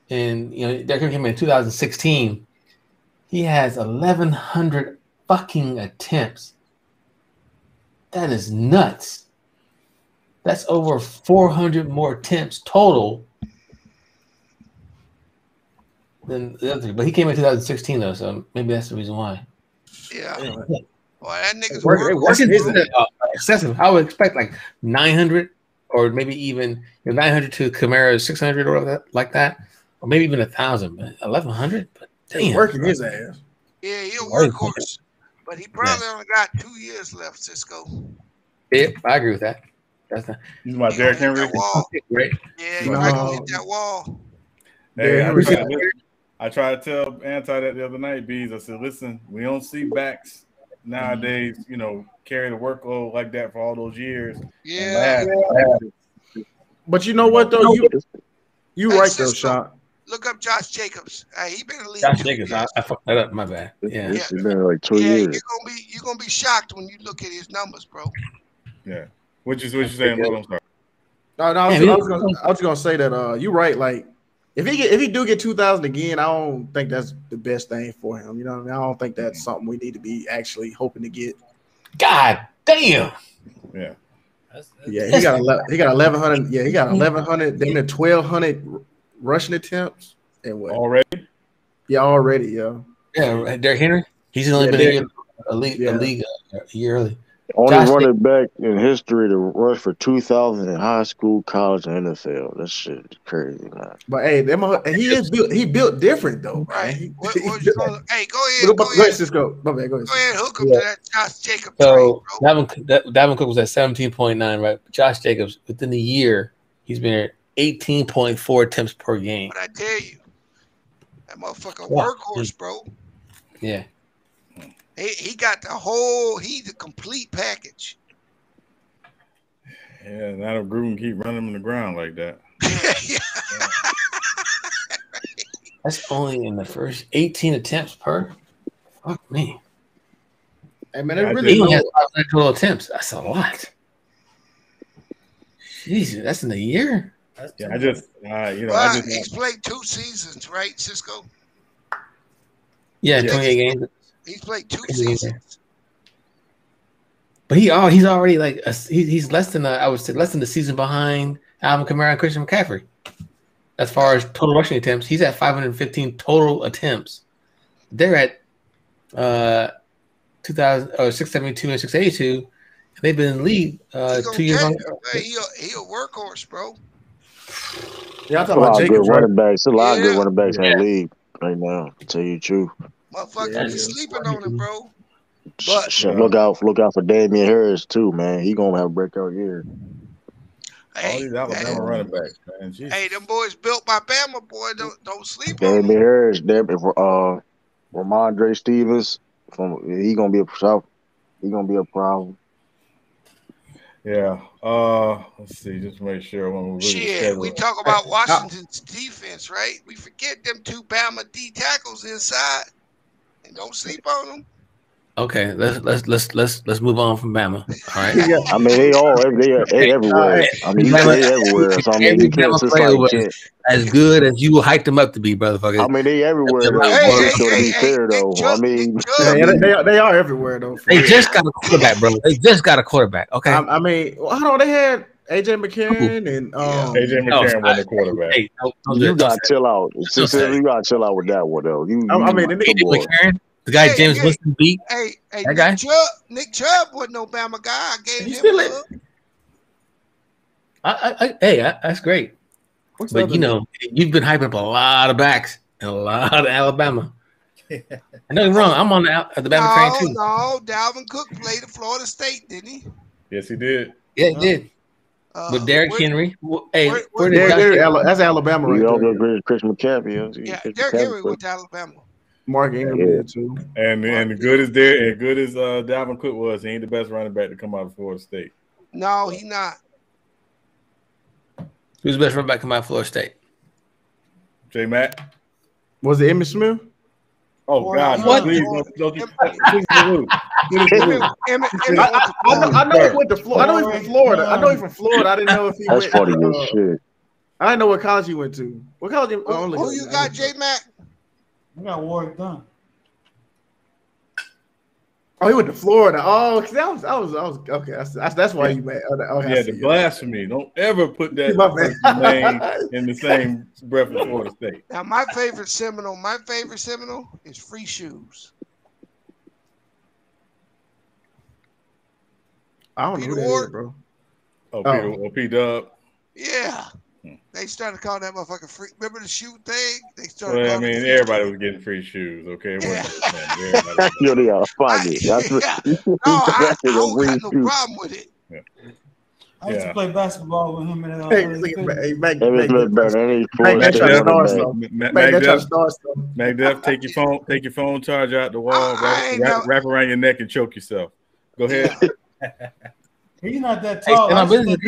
and Derrick Henry came in 2016. He has 1,100 fucking attempts. That is nuts. That's over 400 more attempts total than the other. But he came in 2016 though, so maybe that's the reason why. Yeah. Well, that nigga's excessive. I would expect like 900 or maybe even 900 to Kamara 600 or whatever, like that, or maybe even 1,000. But 1,100, but damn, working his ass. Yeah, he's a workhorse, but he probably only got 2 years left. Cisco. Yeah, I agree with that. That's not. You my Derrick Henry. Right. Yeah, you might go hit that wall. Hey, I tried to tell Anti that the other night, Bees. I said, listen, we don't see backs nowadays, carry the workload like that for all those years. Yeah. But you know what though? You right though, Sean. Look up Josh Jacobs. He been in the league. Josh Jacobs, I fucked that up. My bad. Yeah. It's been like 2 years. You're gonna be shocked when you look at his numbers, bro. Yeah. What you saying, Lil? I'm sorry. No, I was gonna say that you're right. Like if he do get 2,000 again, I don't think that's the best thing for him. You know what I mean? I don't think that's something we need to be actually hoping to get. God damn. Yeah. Yeah, he got 1,100. Yeah, he got 1,100. Then 1,200 rushing attempts and what? Already? Yeah, already. Yeah. Yeah, Derrick Henry. He's only been a league a year early. Only running back in history to rush for 2,000 in high school, college, and NFL. That shit is crazy, man. But hey, he built different though, right? Hey, go ahead. Go ahead, Cisco. My bad, go ahead. Go ahead, hook him to that Josh Jacobs. So Dalvin Cook was at 17.9, right? Josh Jacobs, within the year, he's been at 18.4 attempts per game. But I tell you, that motherfucker workhorse, bro. Yeah. He got he's the complete package. Yeah, now if Gruden keep running him in the ground like that. That's only in the first 18 attempts per. Fuck me. Hey man, it really has 500 total attempts. That's a lot. Jesus, that's in a year. I just he's played 2 seasons, right, Cisco? Yeah, 28 games. He's played 2 seasons. But he's already like he's less than I would say less than the season behind Alvin Kamara and Christian McCaffrey. As far as total rushing attempts, he's at 515 total attempts. They're at 672 and 682. They've been in the league 2 years on. He a workhorse, bro. Yeah, I'm talking about Jacobs. Running backs. A lot of good running backs in the league right now. To tell you the truth. Motherfucker, be sleeping on him, bro. But look out for Damian Harris too, man. He gonna have a breakout year. All these Alabama running backs, man. Jesus. Hey, them boys built by Bama, boy. Don't sleep on them. Damian Harris, Ramondre Stevens, he gonna be a problem. Yeah. Let's see. Just to make sure when we talk about Washington's defense, right? We forget them 2 Bama D tackles inside. And don't sleep on them. Okay, let's move on from Bama. All right. Yeah. I mean, they everywhere. I mean, they everywhere. So I mean, you can't just like as good as you hyped them up to be, brother. I mean, they everywhere. To be fair, though. I mean, they are everywhere, though. They just got a quarterback, bro. They just got a quarterback. Okay. I mean, hold on. They had AJ McCarron and AJ McCarron won the quarterback. Hey, you gotta chill out. You gotta chill out with that one, though. I mean, AJ McCarron. The guy James Winston beat. Hey, that guy? Nick Chubb wasn't no Bama guy. I gave him that's great. But you've been hyping up a lot of backs and a lot of Alabama. I know you're wrong. I'm on the Bama train too. No, Dalvin Cook played at Florida State, didn't he? Yes, he did. Yeah, he did. But Derrick Henry, that's Alabama right there. Chris McCaffrey. Yeah, Derrick Henry went to Alabama. Mark Ingram did too. And good as Dalvin Cook was, he ain't the best running back to come out of Florida State. No, he not. Who's the best running back to come out of Florida State? J Mac. Was it Emmitt Smith? Oh God! What? Please don't I know he went to Florida. I know he's from Florida. I didn't know if he That's went. funny as shit. I didn't know what college he went to. What college? Who you got, J Mac? We got Warwick Dunn. Oh, he went to Florida. Oh, I was okay. That's why you mad. Yeah, the blasphemy. Don't ever put that name in the same breath as Florida State. Now, my favorite Seminole is Free Shoes. I don't know who that is, bro. Oh, P-Dub. Yeah. They started calling that motherfucker free. Remember the shoe thing? They started. Well, I mean, everybody was getting free shoes. Okay, Yo, they are funny. I don't got no problem with it. Yeah. I used to play basketball with him and Magdef, take your phone charger out the wall, wrap around your neck and choke yourself. Go ahead. He's not that tall. Tell business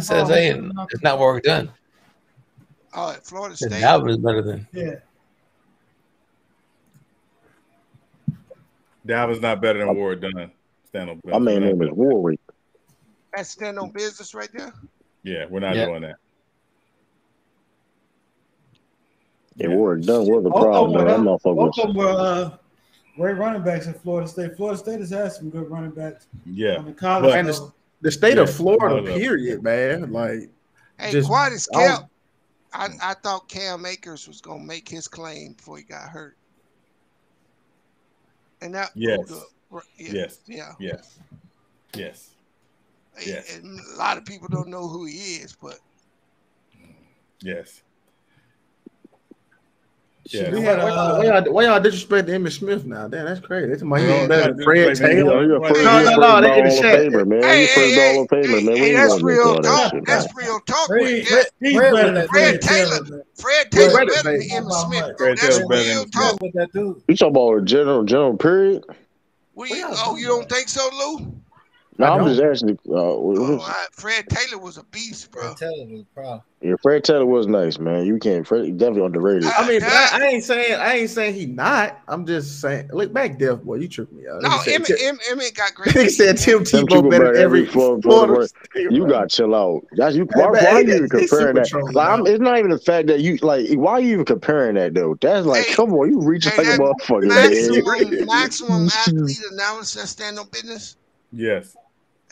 says it's not Warwick Dunn. Oh, at Florida State. Dalvin is better than. Yeah. Dalvin's not better than Warwick Dunn. Stand on business. My main name is Warwick. That's stand on business right there. Yeah, we're not doing that. Yeah, Warwick Dunn was a problem. That motherfucker. Both of them were great running backs at Florida State. Florida State has had some good running backs. Yeah. On the college and the state of Florida, period, man. Like, hey, quiet as Cam. I thought Cam Akers was gonna make his claim before he got hurt. And that yes. And a lot of people don't know who he is, but yes. Yeah. Why y'all disrespect Emmitt Smith now? Damn, that's crazy. That's my better than Fred Taylor. No, they in the chat. Hey, that's real talk. That's real talk. Fred Taylor better than Emmitt Smith. That's real talk. You talking about general period? You don't think so, Lou? No, I'm just asking. Fred Taylor was a beast, bro. Fred Taylor was a problem. Yeah, Fred Taylor was nice, man. You can't. Fred definitely underrated. I mean, I ain't saying he not. I'm just saying. Look back, Deaf boy, you tripped me out. No, Emmett got great. He said Tim Tebow better every Florida. You got to chill out. That's you. Why are you even comparing that? Like, it's not even the fact that you like. Why are you even comparing that though? That's like, come on, you reach like a motherfucker. Maximum athlete analysis, stand on business. Yes.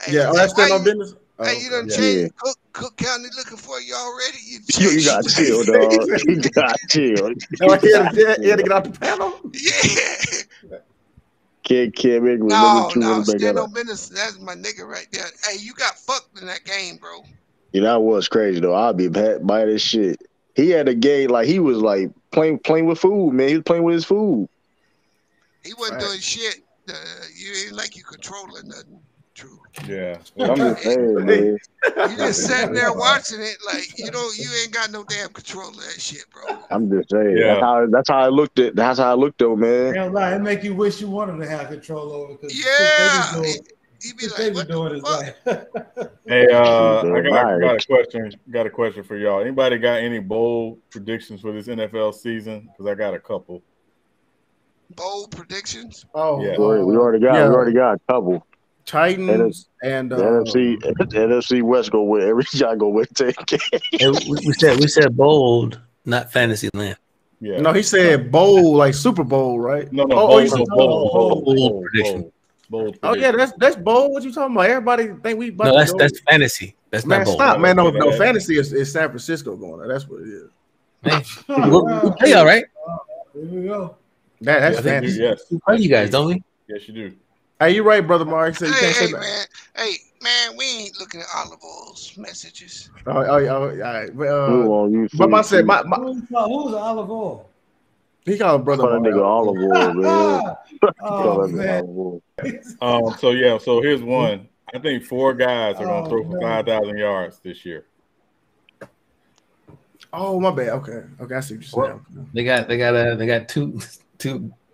Hey, that's stand on business. Hey, you done changed Cook County looking for you already. You got chill, dog. You got chill. He had to get out the panel. Yeah. Can't make no, stand on business. That's my nigga right there. Hey, you got fucked in that game, bro. Yeah, that was crazy though. I'll be by this shit. He had a game like he was like playing with food, man. He was playing with his food. He wasn't doing shit. You ain't like you controlling nothing. True. Yeah. Well, I'm just saying, man. You just sat there watching it like you ain't got no damn control of that shit, bro. I'm just saying. Yeah. That's how I looked at. That's how I looked though, man. Yeah, right. It make you wish you wanted to have control over it. Yeah. He be like, what doing is like. Hey, I got a question. Got a question for y'all. Anybody got any bold predictions for this NFL season? Because I got a couple. Bold predictions? Oh, yeah. We already got a couple. Titans and the NFC West go with every shot go with 10K. We said bold, not fantasy land. Yeah. No, he said bowl like Super Bowl, right? No, bold prediction. Bold oh yeah, that's bold. What you talking about? Everybody think we. No, that's fantasy. That's man, not bold. Stop, man. No, fantasy is San Francisco going there. That's what it is. Man, we'll play all right. Here we go. That's fantasy. Yes. We play you guys, don't we? Yes, you do. Hey, you right, brother Mark. So you can't say man. Hey, man, we ain't looking at Olive Oil's messages. All right. But I said, who's Olive Oil? He called brother nigga Olive Oil, man. Oh, man. So here's one. I think 4 guys are gonna throw for 5,000 yards this year. Oh, my bad. Okay, I see what you're saying. They got two.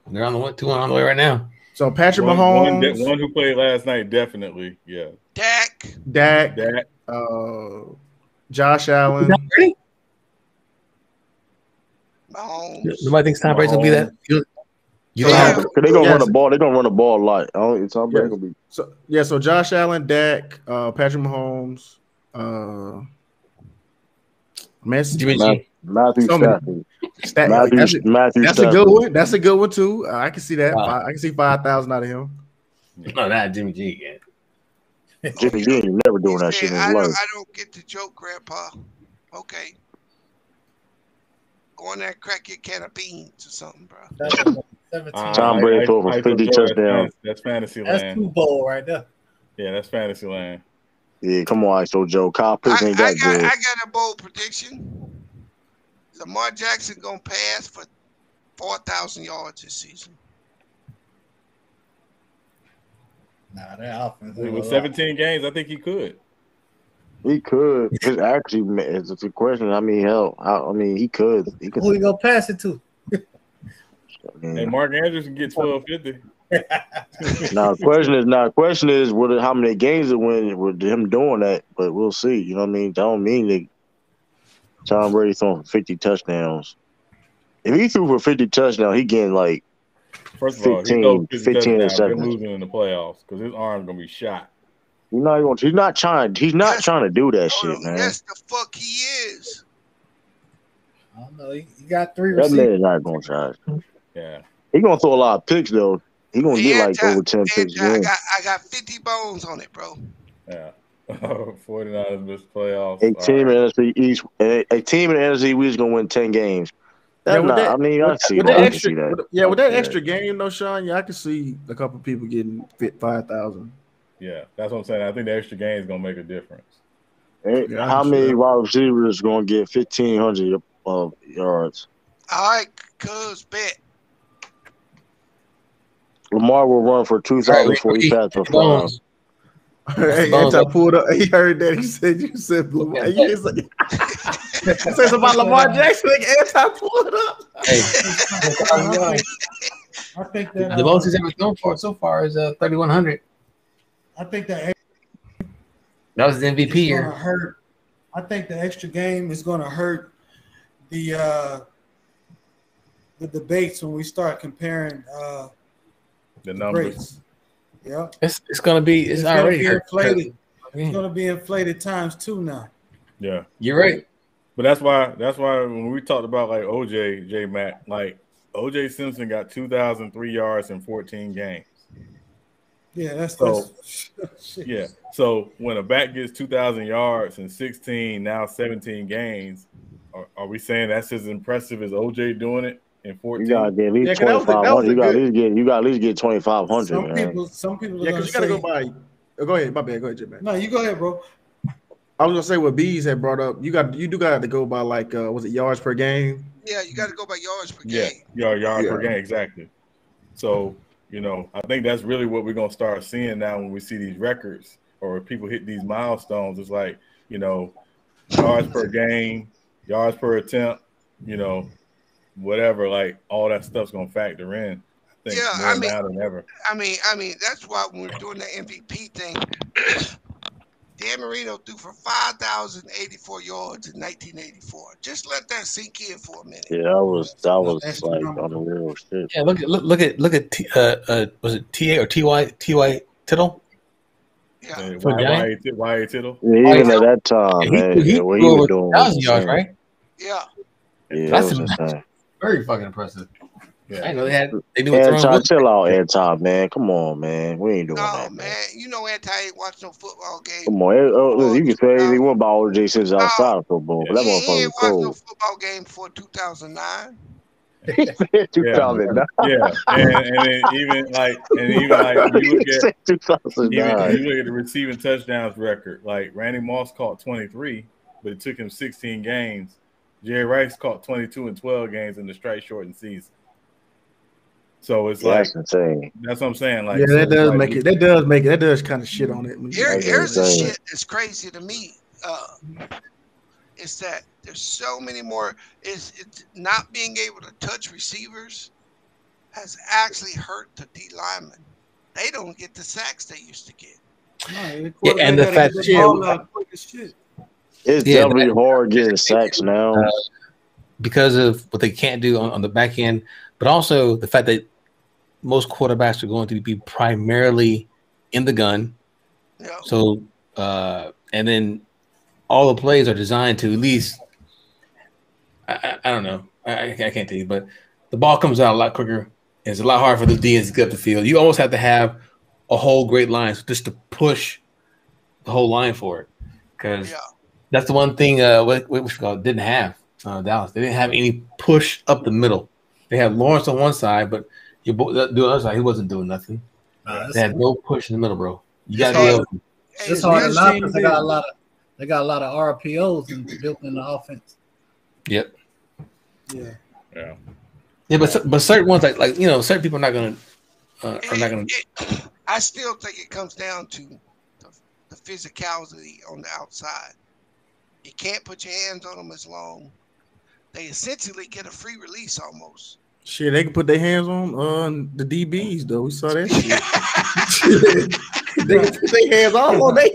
They're on the one, two on the way right now. So Patrick Mahomes, one who played last night, definitely, yeah. Dak, Josh Allen. Nobody thinks Tom Brady's gonna be that. They're gonna run the ball. They're gonna run the ball a lot. Tom Brady gonna be. So Josh Allen, Dak, Patrick Mahomes, Matthew Stafford. That's a good one. That's a good one too. I can see that. I can see 5,000 out of him. No, not Jimmy G again. Jimmy G ain't never doing that shit in his life. I don't get the joke, Grandpa. Okay. Go on there and crack your can of beans or something, bro. Tom Brady threw over 50 touchdowns. That's fantasy That's land. 2 bowl right there. Yeah, that's fantasy land. Yeah, come on, ISO Joe. Kyle Pitts ain't that good. I got a bold prediction. Lamar Jackson gonna pass for 4,000 yards this season. Nah, that offense. With 17 games, I think he could. He could. It's actually, it's a question. I mean, hell, I mean, he could. Who he gonna pass it to? Hey, Mark Andrews can get 1,250. Now, question is, how many games it win with him doing that? But we'll see. You know what I mean? That don't mean that Tom Brady throwing for 50 touchdowns. If he threw for 50 touchdowns, he getting like First of all, 15 they're seconds. losing in the playoffs because his arm's gonna be shot. He's not trying to do that shit, man. Yes, the fuck he is. I don't know. He got 3 That receivers. man's not gonna try. Yeah. He gonna throw a lot of picks though. He gonna get like over 10 picks. I got 50 bones on it, bro. Yeah. 49ers missed playoffs. A team in NFC East, a team in the NFC East gonna win 10 games. That's not. I mean, I see that. With that extra game, though, Sean. Yeah, I can see a couple people getting 5,000. Yeah, that's what I'm saying. I think the extra game is gonna make a difference. How many wide receivers gonna get 1,500 yards? All right, cuz bet. Lamar will run for 2,000 before he passes for 5. Hey, Anti pulled up. He heard that. He said, "You said Lamar." He said something about Lamar Jackson. Anti pulled up. Hey, I think that the most he's ever thrown for so far is 3,100. I think that was the MVP year. Hurt. I think the extra game is going to hurt the debates when we start comparing the numbers. Rates. Yeah, it's going to be already inflated. It's going to be inflated times 2 now. Yeah, you're right. But that's why when we talked about like OJ, J Mac, like OJ Simpson got 2,003 yards in 14 games. Yeah, that's yeah. So when a back gets 2,000 yards in 16, now 17 games, are we saying that's as impressive as OJ doing it in 14? You gotta get at least 2,500. You got at least get 2,500. Some people. Yeah, because you gotta go by. Go ahead, my bad. Go ahead, J-Man. No, you go ahead, bro. I was gonna say what Bees had brought up. You do got to go by like was it yards per game? Yeah, you got to go by yards per game. Yeah, yards per game, exactly. So I think that's really what we're gonna start seeing now when we see these records or people hit these milestones. It's like yards per game, yards per attempt, whatever. Like all that stuff's gonna factor in. I think more now than ever. I mean that's why when we're doing the MVP thing. Dan Marino threw for 5,084 yards in 1984. Just let that sink in for a minute. Yeah, that was like unreal shit. Yeah, look at was it TA or T.Y. Tittle? Yeah, Y.A. Tittle. Yeah, even at that time, man, what he was doing 1,000 yards, right? Yeah. Yeah, that's very fucking impressive. Yeah. I know they do it. Chill out, Anti, man. Come on, man. We ain't doing that, man. Anti ain't watching no football game. Come on, you can say anything about OJ Simpson outside of football, but that motherfucker ain't watched no football game for 2009. 2009. Yeah, and then even like you look at 2009. You look at the receiving touchdowns record. Like Randy Moss caught 23, but it took him 16 games. Jerry Rice caught 22 in 12 games in the strike shortened season. So it's that's insane. That's what I'm saying. Like, yeah, that does make it. That does kind of shit on it. Here's the shit that's crazy to me. It's that there's so many more. It's not being able to touch receivers has actually hurt the D linemen. They don't get the sacks they used to get. Yeah, and the fact it's definitely hard getting sacks now because of what they can't do on the back end, but also the fact that most quarterbacks are going to be primarily in the gun. Yeah. So, and then all the plays are designed to at least, I don't know, I can't tell you, but the ball comes out a lot quicker. It's a lot harder for the DNs to get up the field. You almost have to have a whole great line just to push the whole line for it, because that's the one thing what we didn't have Dallas. They didn't have any push up the middle. They had Lawrence on one side, but the other side he wasn't doing nothing. They had no push in the middle, bro. You got to be able to. It's hard enough because they got a lot of RPOs built in the offense. Yep. Yeah. Yeah. Yeah, but certain ones like certain people are not gonna are not gonna. I still think it comes down to the physicality on the outside. You can't put your hands on them as long. They essentially get a free release almost. Shit, they can put their hands on the DBs though. We saw that shit. They can put their hands on their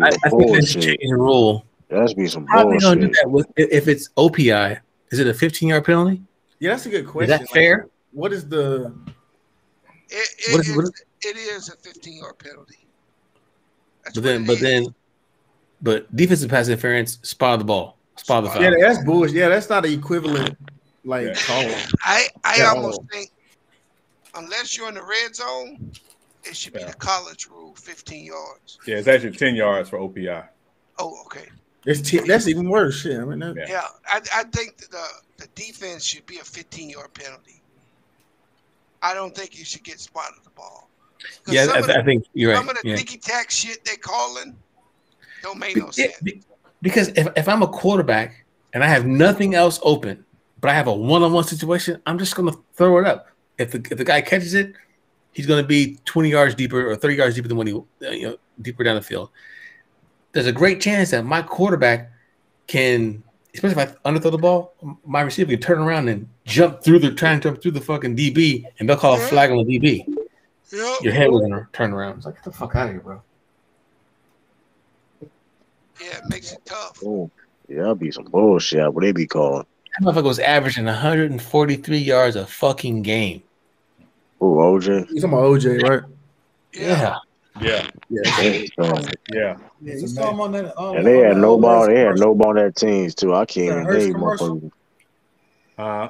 I think they should change the rule. That's be some How are they gonna do bullshit. that if it's OPI? Is it a 15-yard penalty? Yeah, that's a good question. Is that fair? What is the? It is a 15-yard penalty. But defensive pass interference, spot the ball, spot the foul. Yeah, that's bullshit. Yeah, that's not an equivalent call. I almost think unless you're in the red zone, it should be the college rule, 15 yards. Yeah, it's actually 10 yards for OPI. Oh, okay. That's even worse. Shit. I mean, I think the defense should be a 15-yard penalty. I don't think you should get spotted the ball. Yeah, I think you're right. Some of the ticky-tack shit they calling don't make no sense. Because if I'm a quarterback and I have nothing else open, but I have a one-on-one situation, I'm just going to throw it up. If the guy catches it, he's going to be 20 yards deeper or 30 yards deeper than when he deeper down the field. There's a great chance that my quarterback can, especially if I underthrow the ball, my receiver can turn around and try and jump through the fucking DB, and they'll call a flag on the DB. Yep. Your head was going to turn around. It's like, get the fuck out of here, bro. Yeah, it makes it tough. Oh, yeah, that'd be some bullshit. What they be called? That motherfucker was averaging 143 yards a fucking game. Oh, OJ. You talking about OJ, right? Yeah. Yeah. You saw him on that. And they had no ball. They had no ball on that teams too. I can't even name motherfuckers.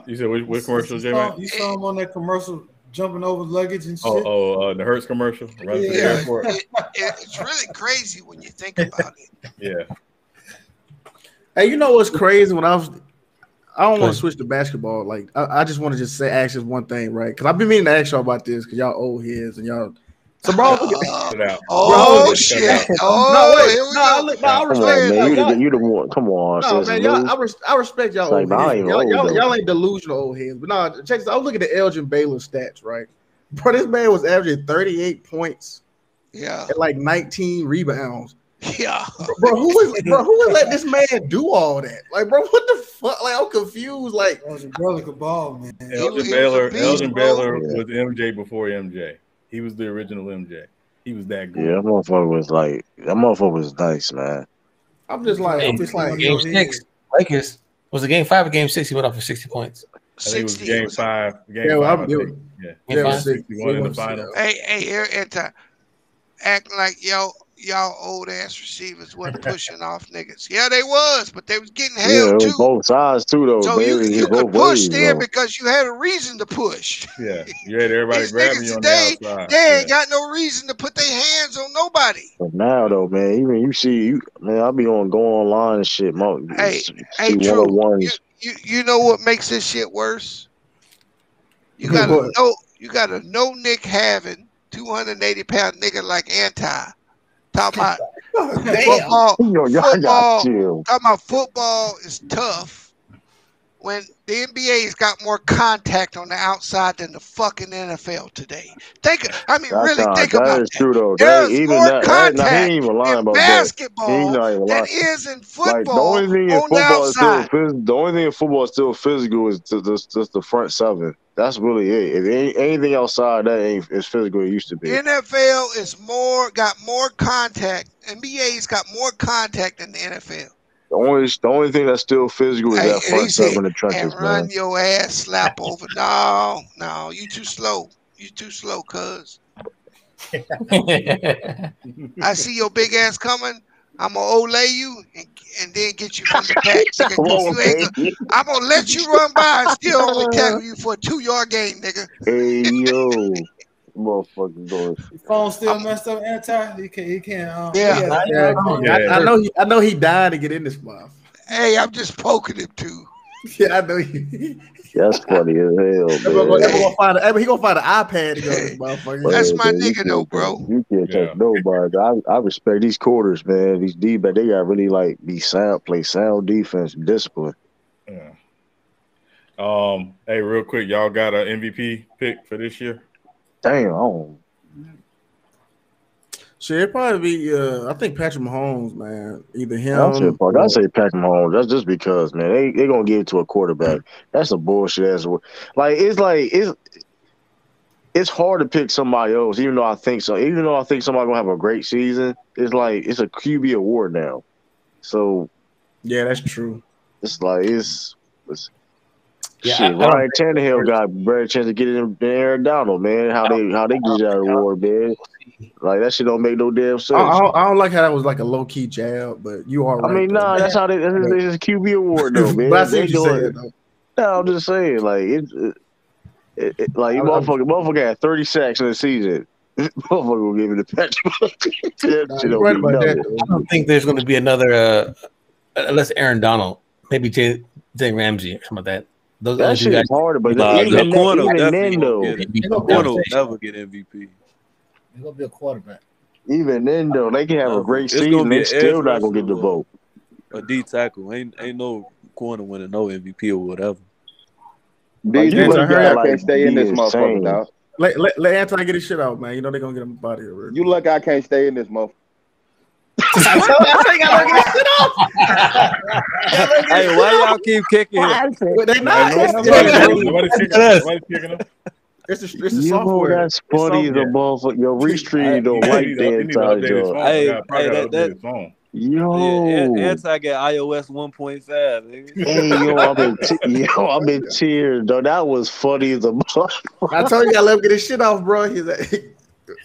You said which commercial, J-Man? You saw him on that commercial jumping over luggage and shit. The Hertz commercial. Right to the airport. It's really crazy when you think about it. Yeah. Hey, you know what's crazy? I don't want to switch to basketball. Like, I just want to ask this one thing, right? Because I've been meaning to ask y'all about this because y'all old heads and y'all. So, bro, shit! I respect. You the one. Come on, no, man. I respect y'all. Old heads. Y'all ain't delusional old heads. But no, check this. I was looking at Elgin Baylor's stats, right? Bro, this man was averaging 38 points. Yeah. And like 19 rebounds. Yeah. Bro, who would let this man do all that? Like, bro, what the fuck? Like, I'm confused. Like, brother could ball, man. Elgin Baylor was MJ before MJ. He was the original MJ. He was that good. Yeah, that motherfucker was nice, man. I'm just like game 6. Lakers was it game 5 or game 6? He went off for 60 points. I think it was game 5. Game 5. 61 in the final. Hey, act like y'all old ass receivers wasn't pushing off niggas. Yeah, they was, but they was getting held too. Both sides too, though. So you could push there because you had a reason to push. Yeah, you had everybody grabbing you on the outside. They ain't got no reason to put their hands on nobody. But now though, man, even I be go online and shit. Hey, Drew, you know what makes this shit worse? You got a no Nick having 280-pound nigga like Anti. Talking about football is tough. when the NBA's got more contact on the outside than the fucking NFL today. Think about That is that. true though. There's more He contact ain't even lying in about that. basketball than is in football. Like the only thing in on the football is still outside. the only thing in football is still physical is just the front seven. That's really it. If anything outside that ain't as physical as it used to be. NFL is got more contact. NBA's got more contact than the NFL. The only thing that's still physical is that front seven in the trenches, and run man. your ass, slap over. No, you too slow. You too slow, cuz. I see your big ass coming. I'm gonna olay you and then get you from the pack. Nigga. I'm gonna let you run by and still only tackle you for a 2-yard gain, nigga. Hey yo, motherfucking going. His phone still messed up. Anti. He can't. I know he died to get in this month. Hey, I'm just poking him too. Yeah, I know he. That's funny as hell, man. He gonna find an iPad to go to this motherfucker. That's my nigga though, bro. You can't touch nobody. I respect these quarters, man. These D-back, they got really like play sound defense, discipline. Yeah. Hey, real quick, y'all got an MVP pick for this year? Damn. Shit, it'd probably be I think Patrick Mahomes, man. Either him. I say Patrick Mahomes. That's just because, man, they gonna give it to a quarterback. That's a bullshit ass. It's hard to pick somebody else, even though I think so. Even though I think somebody gonna have a great season, it's a QB award now. So yeah, that's true. It's Ryan Tannehill got a better chance to get in than Aaron Donald, man. How they get that award, man. Like that shit don't make no damn sense. I don't like how that was like a low key jab, but you are right. I mean, that's how this is a QB award though, man. But I see what you're saying, though. No, I'm just saying, like motherfucker had 30 sacks in the season. Motherfucker will give it to Patrick. I don't think there's going to be another, unless Aaron Donald, maybe Jay Ramsey or something like that. That shit is harder, but the corner will never get MVP. He's gonna be a quarterback. Even then, though, they can have a great season. They still not gonna get the vote. A D tackle ain't no corner winning no MVP or whatever. I can't stay in this motherfucker, dog. Let Anthony get his shit out, man. You know they're gonna get him out of here. You lucky I can't stay in this motherfucker. Hey, why y'all keep kicking him? They not. Nobody's kicking him. It's a software. That's funny as a motherfucker. Your restream don't like that inside job. Yo, Anti got iOS 1.5. Hey, I'm in tears, though. That was funny as a motherfucker. I told you I let him get his shit off, bro. He's like,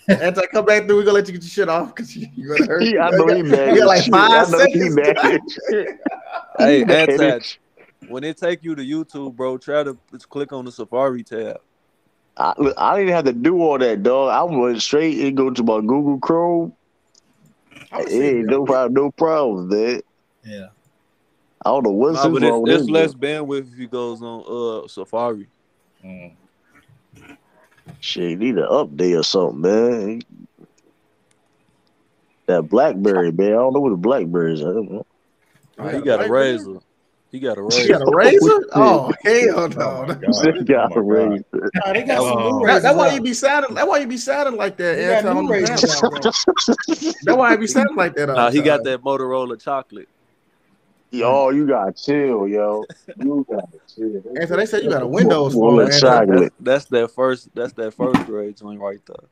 Anti, come back through. We're gonna let you get your shit off because you're gonna hurt. I know he mad. You got like 5 seconds. Hey, Anti, when they take you to YouTube, bro, try to click on the Safari tab. I didn't have to do all that, dog. I went straight and go to my Google Chrome. No problem, man. Yeah. I don't know what's wrong with it's less bandwidth if he goes on Safari. Shit, need an update or something, man. That BlackBerry, man. I don't know what the BlackBerry is. I don't know. He got a razor. He got a razor. He got a razor? Oh, hell no. He got a razor. They got some new razors. That's why you be sounding. That's why you be sounding like that. That's why I be sounding like that. Nah, he got that Motorola chocolate. Yo, you gotta chill, yo. You gotta chill. And so they said you got a Windows phone. That's that first grade joint right there.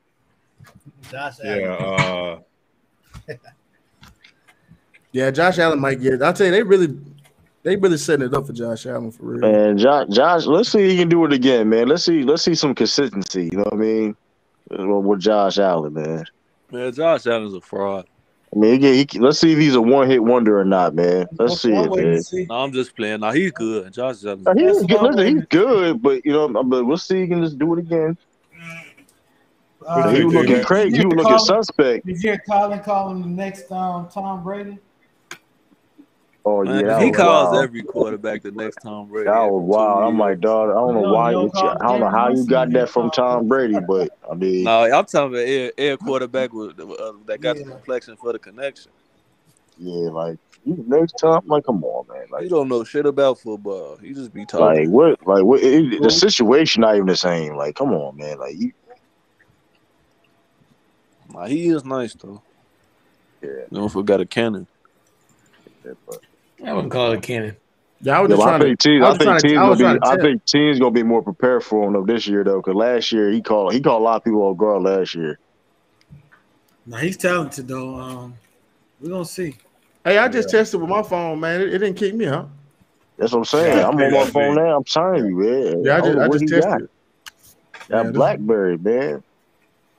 Yeah, Josh Allen might get it. I'll tell you, they really setting it up for Josh Allen for real. Man, Josh, let's see if he can do it again, man. Let's see some consistency. You know what I mean? With Josh Allen, man. Man, Josh Allen's a fraud. I mean, let's see if he's a one-hit wonder or not, man. Let's see it, man. No, I'm just playing. Now he's good. Josh Allen. He's good, but but we'll see. He can just do it again. He was looking crazy. He was looking suspect. Did you hear Colin call him the next Tom Brady? Oh yeah, he calls every quarterback the next Tom Brady. That was wild. I'm like, dog, I don't know why. I don't know how you got that from Tom Brady, but I mean, no, I'm talking about air quarterback that got the complexion for the connection. Yeah, like next time, like, come on, man. Like, you don't know shit about football. You just be talking. Like what? The situation not even the same. Like, come on, man. Like you. Nah, he is nice though. Yeah. No, if we got a cannon. Yeah, but I wouldn't call it a cannon. Yeah, I was just trying to. I think teams gonna be more prepared for him though this year though, because last year he called a lot of people off guard last year. Now he's talented though. We're gonna see. Hey, I just tested with my phone, man. It didn't kick me out. That's what I'm saying. I'm on my phone now. I'm telling you, man. Yeah, I just tested. That BlackBerry, man.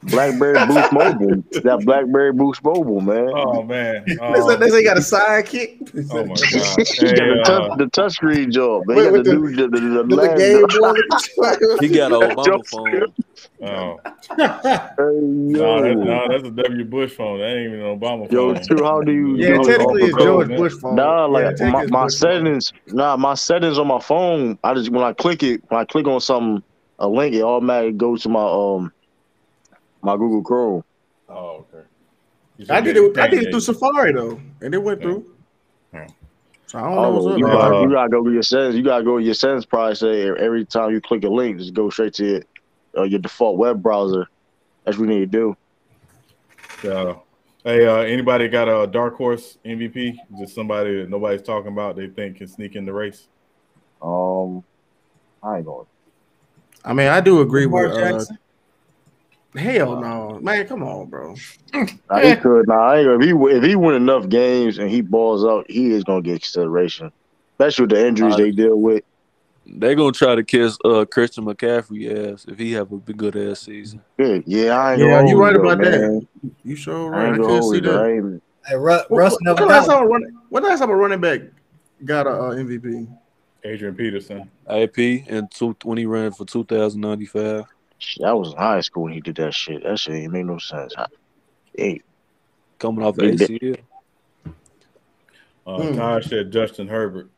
BlackBerry Boost Mobile. That BlackBerry Boost Mobile, man. Oh man. They say got a sidekick. Oh my god. The touchscreen job. They got the Game Boy. He got an Obama phone. Oh. Hey, no, that's a W. Bush phone. That ain't even an Obama phone. Yo, true. How do you? Yeah, technically it's George Bush phone. Nah, like my settings. Nah, my settings on my phone. When I click on something, a link, it automatically goes to my Google Chrome. Oh, okay. I did it through Safari though, and it went through. Yeah. So I don't know what's up. You gotta go to your settings. You gotta go to your settings. Probably say every time you click a link, just go straight to your default web browser. That's what we need to do. Hey, anybody got a dark horse MVP? Just somebody that nobody's talking about they think can sneak in the race? I ain't going. I mean, I do agree with hell no, man! Come on, bro. He could. If he win enough games and he balls out, he is gonna get consideration, especially with the injuries they deal with. They gonna try to kiss Christian McCaffrey ass if he have a good ass season. Good. Yeah, you right about that. You sure right. I can't see that. Hey, Russ never. When last time a running back got a MVP? Adrian Peterson. AP and when he ran for 2,095. That was in high school when he did that shit. That shit ain't make no sense. Hey, coming off ACL. Todd said Justin Herbert.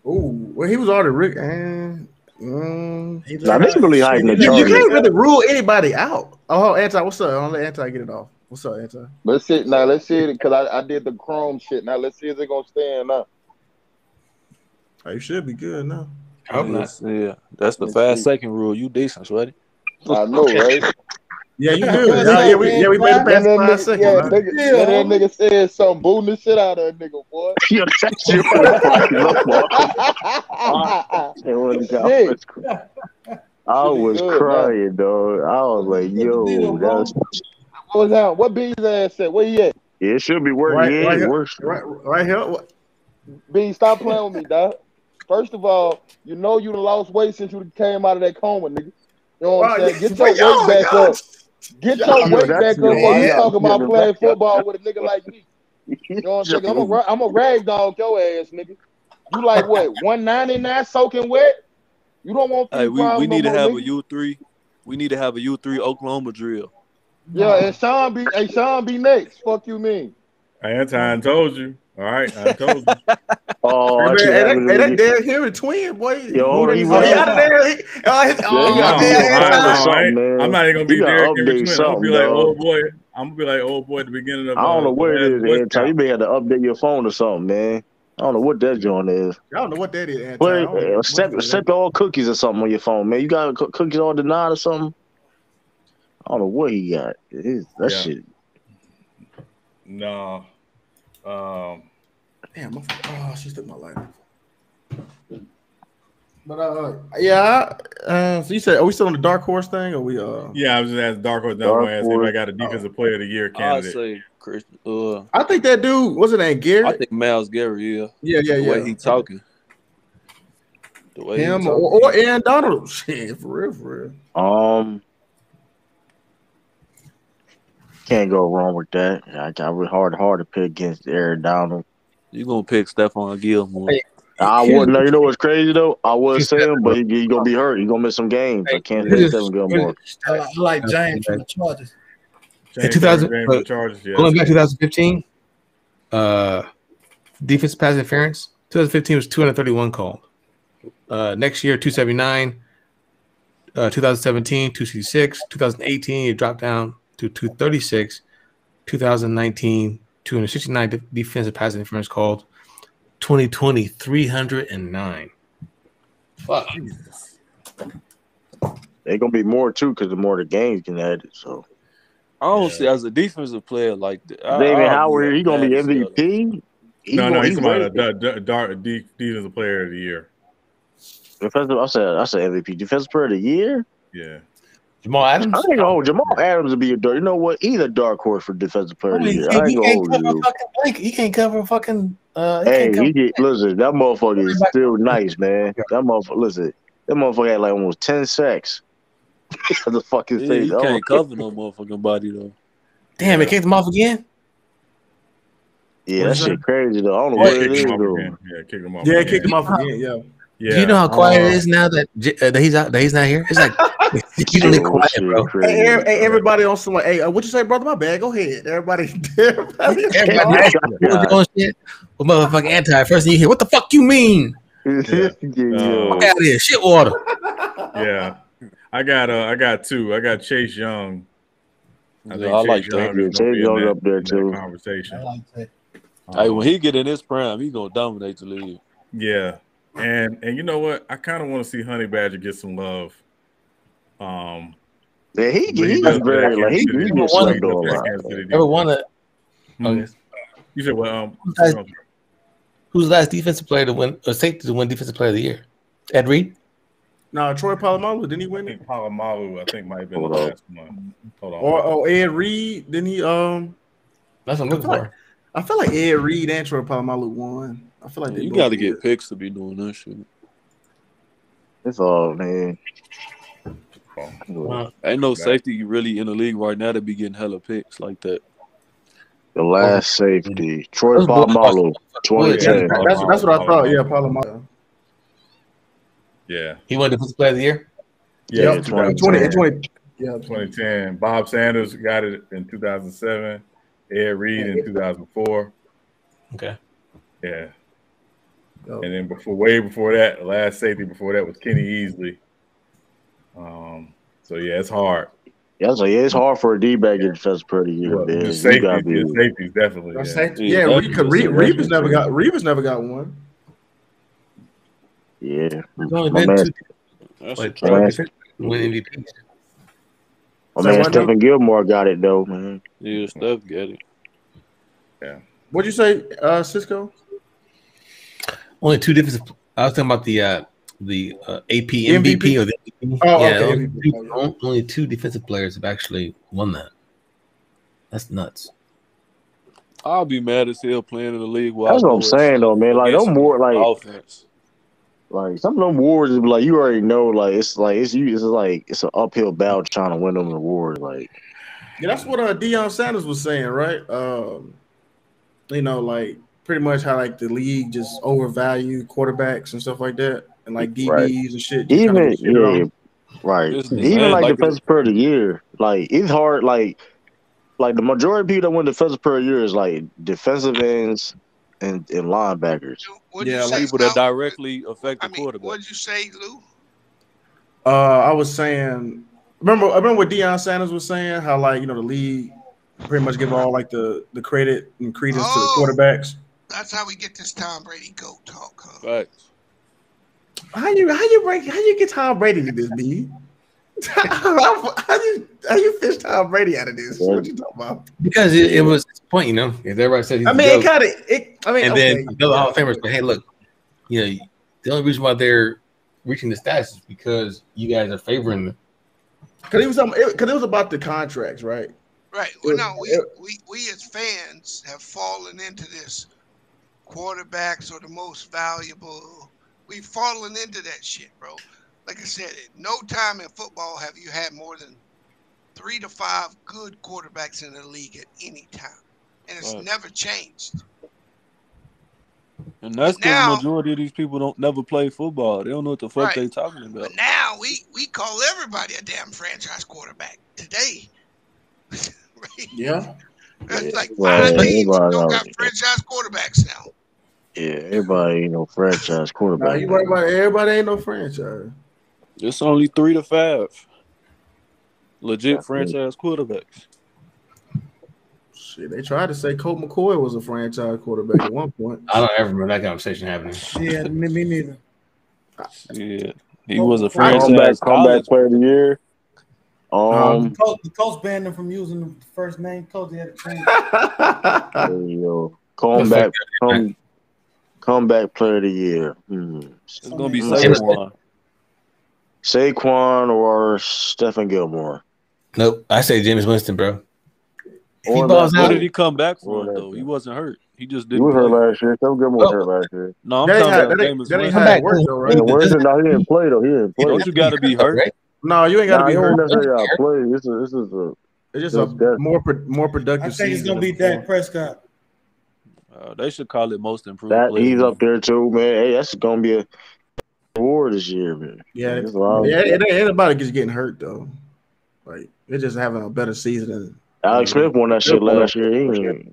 Oh, well, he was already Rick. Nah, this really hiding the You can't really rule anybody out. Oh, Anti, what's up? I'll let Anti get it off. What's up, Anti? Let's see it because I did the Chrome shit. Now let's see if they're gonna stand up. Oh, you should be good now. I hope not. Yeah, that's the 5-second rule. You decent, sweaty. I know, right? Yeah, you good. We made it past 5 seconds. That nigga said something, booting the shit out of that nigga, boy. I was crying, dog. I was like, yo, that's what was that? What B's ass said? Where he at? Yeah, it should be working. Right here. B, stop playing with me, dog. First of all, you know you done lost weight since you came out of that coma, nigga. You know what I'm saying? Get your weight back up. Get your weight back up while you talking about playing football with a nigga like me. You know what I'm saying? I'm a rag dog your ass, nigga. You like what? 199 soaking wet? You don't want Hey, we need to have a U3. We need to have a U3 Oklahoma drill. Yeah, and Sean be next. Fuck you mean? I told you. All right, I told you. Oh, that damn Henry twin, boy. Yo, he out of there. I'm not even gonna be there. I'm gonna be like, oh boy. I'm gonna be like, oh boy, at the beginning of. I don't know what it is, Anton. You may have to update your phone or something, man. I don't know what that joint is. I don't know what that is, Anton. Set all cookies or something on your phone, man. You got cookies all denied or something. I don't know what he got. Shit. No. Damn, she took my light. But so you said, are we still on the dark horse thing, or we Yeah, I was just asking dark horse. Now I asked if I got a defensive player of the year candidate. I'd say Chris. I think that dude wasn't that Gary. I think Myles Gary. Yeah. The way he talking. The way him or Aaron Donald. Shit, for real. Can't go wrong with that. I got really hard to pick against Aaron Donald. You gonna pick Stephon Gilmore? I wouldn't know. You know what's crazy though? I would say him, but he gonna be hurt. He gonna miss some games. I can't say Stephon Gilmore. I like James from the Chargers. In 2015, defensive pass interference. 2015 was 231 called. Next year, 279. 2017, 266. 2018, it dropped down to 236. 2019, 269 defensive passing interference called. 2020, 309. Fuck. They're gonna be more too because the more the games can add it. So I don't see as a defensive player like that. David Howard, he gonna be MVP. No, he's about a defensive player of the year. Defensive, I said MVP. Defensive player of the year. Yeah. Jamal Adams. I ain't gonna hold Jamal Adams to be a dark. You know what? He's a dark horse for defensive player of the year. I ain't gonna hold you. He can't cover a fucking. Listen, that motherfucker is still nice, man. That motherfucker had like almost 10 sacks. The fucking he can't cover no motherfucking body though. Damn, it kicked him off again. Yeah, that shit crazy though. I don't know what it is though. Yeah, kicked him off. Yeah, kicked him off again. Yeah. Do you know how quiet it is now that he's out? That he's not here. It's like you really quiet, bro. Hey, everybody on some. Hey, what you say, brother? My bad. Go ahead. Everybody doing shit. Well, motherfucking anti. First thing you hear, what the fuck you mean? Fuck out of here, shit water. Yeah, I got two. I got Chase Young. I like that. Chase Young up there too. Conversation. I like that. Hey, when he get in his prime, he gonna dominate the league. Yeah, and you know what? I kind of want to see Honey Badger get some love. Yeah, he was very like he gets like Ever won it? You said well, who's the last defensive player to win or safety to win defensive player of the year? Ed Reed? No, Troy Polamalu. Didn't he win it? Polamalu, I think might have been the last one. Hold on. Or Ed Reed? Didn't he? That's what I'm looking for. I feel like Ed Reed and Troy Polamalu won. I feel like you got to get picks to be doing that shit. It's all man. Ain't no safety really in the league right now to be getting hella picks like that. The last safety, Troy Polamalu, 2010. That's what I thought. Yeah, Polamalu. Yeah, he won defensive player of the year. Yeah, 2010. Bob Sanders got it in 2007. Ed Reed in 2004. Okay. Yeah. And then way before that, the last safety before that was Kenny Easley. So yeah, it's hard. Yeah, so it's hard for a D-back to get defensive player of the year. The safety's definitely. Reeves never got one. Yeah. Win MVP. My man Stephen Gilmore got it though, man. Yeah, Steph got it. Yeah. What'd you say, Cisco? Only two different. I was talking about the AP MVP or the MVP. Oh, okay. Only two defensive players have actually won that. That's nuts. I'll be mad as hell playing in the league. That's what I'm saying though, man. Like no more like offense. Like some of them awards, like you already know, like it's an uphill battle trying to win them awards. Like, yeah, that's what Deion Sanders was saying, right? You know, like pretty much how like the league just overvalue quarterbacks and stuff like that, and like DBs and shit. Even right, even like defensive player of the year, like it's hard. Like the majority of people that win defensive player of the year is like defensive ends and linebackers. Like people that directly affect the quarterback. What did you say, Lou? I was saying, remember what Deion Sanders was saying? How like the league pretty much give all like the credit and credence to the quarterbacks. That's how we get this Tom Brady GOAT talk, huh? Right. How you get Tom Brady to this, B? how you fish Tom Brady out of this? What you talking about? Because it was the point, If everybody said he's then the Hall of Famers, but hey, look, the only reason why they're reaching the stats is because you guys are favoring them. Because it was about the contracts, right? Right. Well, no, we as fans have fallen into this. Quarterbacks are the most valuable. We've fallen into that shit, bro. Like I said, at no time in football have you had more than 3 to 5 good quarterbacks in the league at any time. And it's never changed. And that's because the majority of these people don't never play football. They don't know what the fuck they talking about. But now we call everybody a damn franchise quarterback today. Right? Yeah. That's like 5 teams don't got franchise quarterbacks now. Yeah, everybody ain't no franchise quarterback. You right about everybody ain't no franchise. It's only 3 to 5 legit franchise quarterbacks. Shit, they tried to say Colt McCoy was a franchise quarterback at one point. I don't ever remember that conversation happening. Yeah, me neither. Yeah, he was a franchise comeback player of the year. The coach banned him from using the first name. Coach, he had to change. There you go. Comeback player of the year. It's gonna be Saquon. Saquon or Stephen Gilmore. Nope, I say Jameis Winston, bro. If he balls out, did he come back from it, though? He wasn't hurt. He just didn't. He was hurt last year. Stephen Gilmore was hurt last year. No, I'm talking about Jameis Winston. No, he didn't play though. He didn't play. Don't you got to be hurt? No, you ain't got to be hurt. Play. This is it's just a more productive. I think it's gonna be Dak Prescott. They should call it most improved. He's up there too, man. Hey, that's gonna be a award this year, man. Yeah, it ain't about just getting hurt though. Like they're just having a better season than Alex Smith won that shit last year.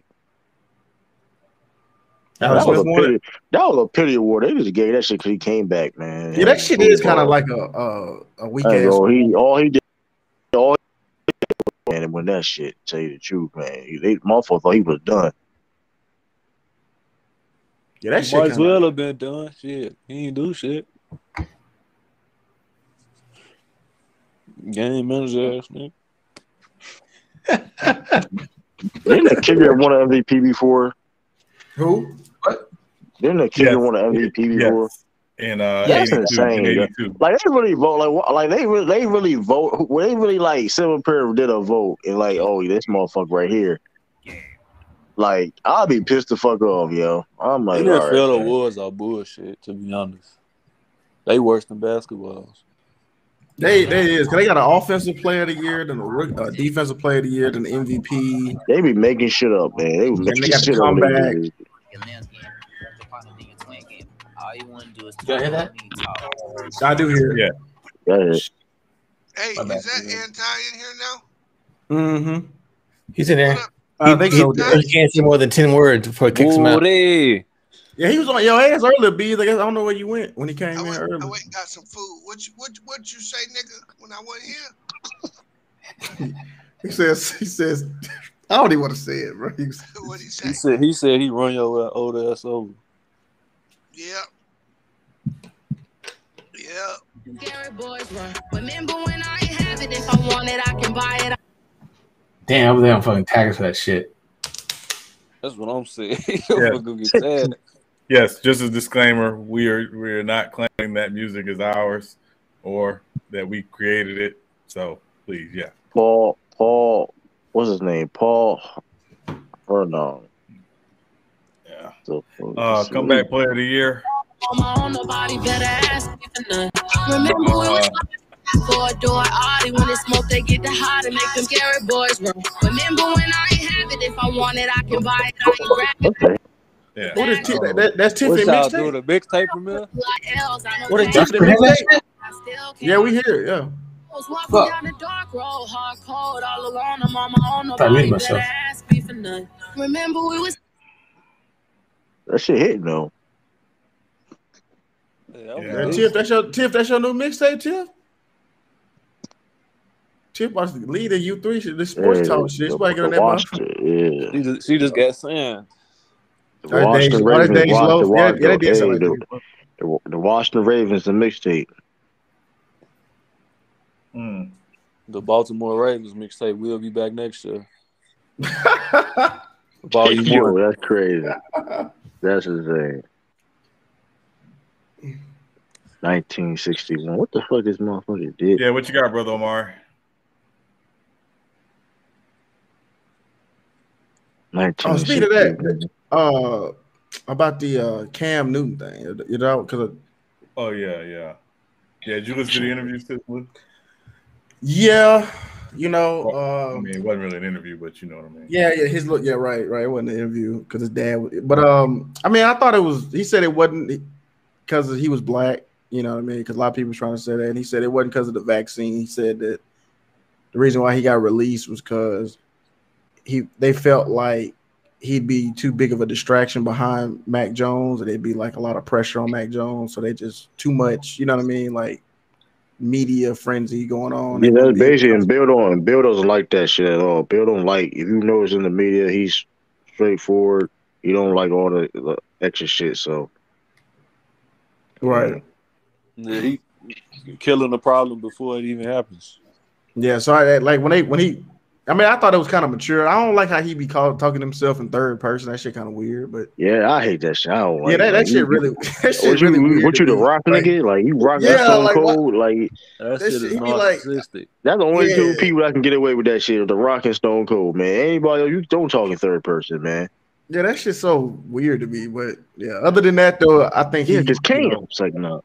That was a pity award. They just gave that shit because he came back, man. Yeah, that shit is kind of like a weak ass. All he did, and win that shit. Tell you the truth, man. They motherfucker thought he was done. Yeah, that he shit might as well have been done. Shit, he ain't do shit. Game manager ass, man. Didn't the kicker won an MVP before? Who? What? Didn't the kicker won an MVP before? And that's insane. 82. Like they really vote. Like they really vote. They really like Simon Perry did a vote and like, oh, this motherfucker right here. Like I'll be pissed the fuck off, yo. I'm like, NFL awards are bullshit. To be honest, they worse than basketballs. They is because they got an offensive player of the year, then a defensive player of the year, then the MVP. They be making shit up, man. They be making shit up. Did I hear that? I do hear. Yeah. Hey, is that Anti in here now? Mm-hmm. He's in there. He can't say more than 10 words before he kicks him out. Yeah, he was on your ass earlier, Bees. I guess I don't know where you went when he came in earlier. I went and got some food. What you say, nigga, when I wasn't here? He says, I don't even want to say it, bro. What he say? He said he run your old ass over. Yeah. Remember when I ain't have it? If I want it, I can buy it. Damn, over there I'm fucking tagging for that shit. That's what I'm saying. Yes, just a disclaimer: we are not claiming that music is ours or that we created it. So please, yeah. Paul, what's his name? Paul Hernong. Yeah. So, comeback player of the year. Nobody better ask me for none. Remember we was for a door Audi when it's smoke they get the hot and make them scary boys run. Remember when I ain't have it? If I want it, I can buy it. I can grab it. Yeah. What is that's Tiffany mixtape? mixtape? The mixtape from there? What is Tiffany mixtape? Yeah, we hear it. Yeah. Remember we was. That shit hitting though. Yeah. Tiff, that's your new mixtape, Tiff. Tiff was the lead of U3 the sports talk shit. She's probably getting that. She just got signed. The Washington Ravens, the mixtape. The Baltimore Ravens mixtape will be back next year. Yo, that's crazy. That's insane. 1961. What the fuck this motherfucker did? Yeah, what you got, brother Omar? 1960. Speaking of that, about the Cam Newton thing, you know, because yeah. Did you listen to the interview, Luke? Yeah, you know, I mean, it wasn't really an interview, but you know what I mean. Yeah, his look, yeah, right. It wasn't an interview because his dad. But I mean, I thought it was. He said it wasn't because he was black. You know what I mean? Because a lot of people were trying to say that, and he said it wasn't because of the vaccine. He said that the reason why he got released was because they felt like he'd be too big of a distraction behind Mac Jones, and there'd be like a lot of pressure on Mac Jones, so they just too much. You know what I mean? Like media frenzy going on. Yeah, that's basically, and Bill doesn't like that shit at all. Bill don't like, if you know it's in the media, he's straightforward. He don't like all the extra shit, so. Right. Yeah, he killing the problem before it even happens. Yeah, so I thought it was kind of mature. I don't like how he be talking to himself in third person. That shit kind of weird, but yeah, I hate that shit. I don't like that shit really. That shit really weird. What you the rock nigga? Like you rock that Stone Cold? Like that shit is narcissistic. That's the only two people that can get away with that shit. The Rock and Stone Cold, man. Anybody else, you don't talk in third person, man. Yeah, that shit's so weird to me. But yeah, other than that though, I think just Cam. It's like no.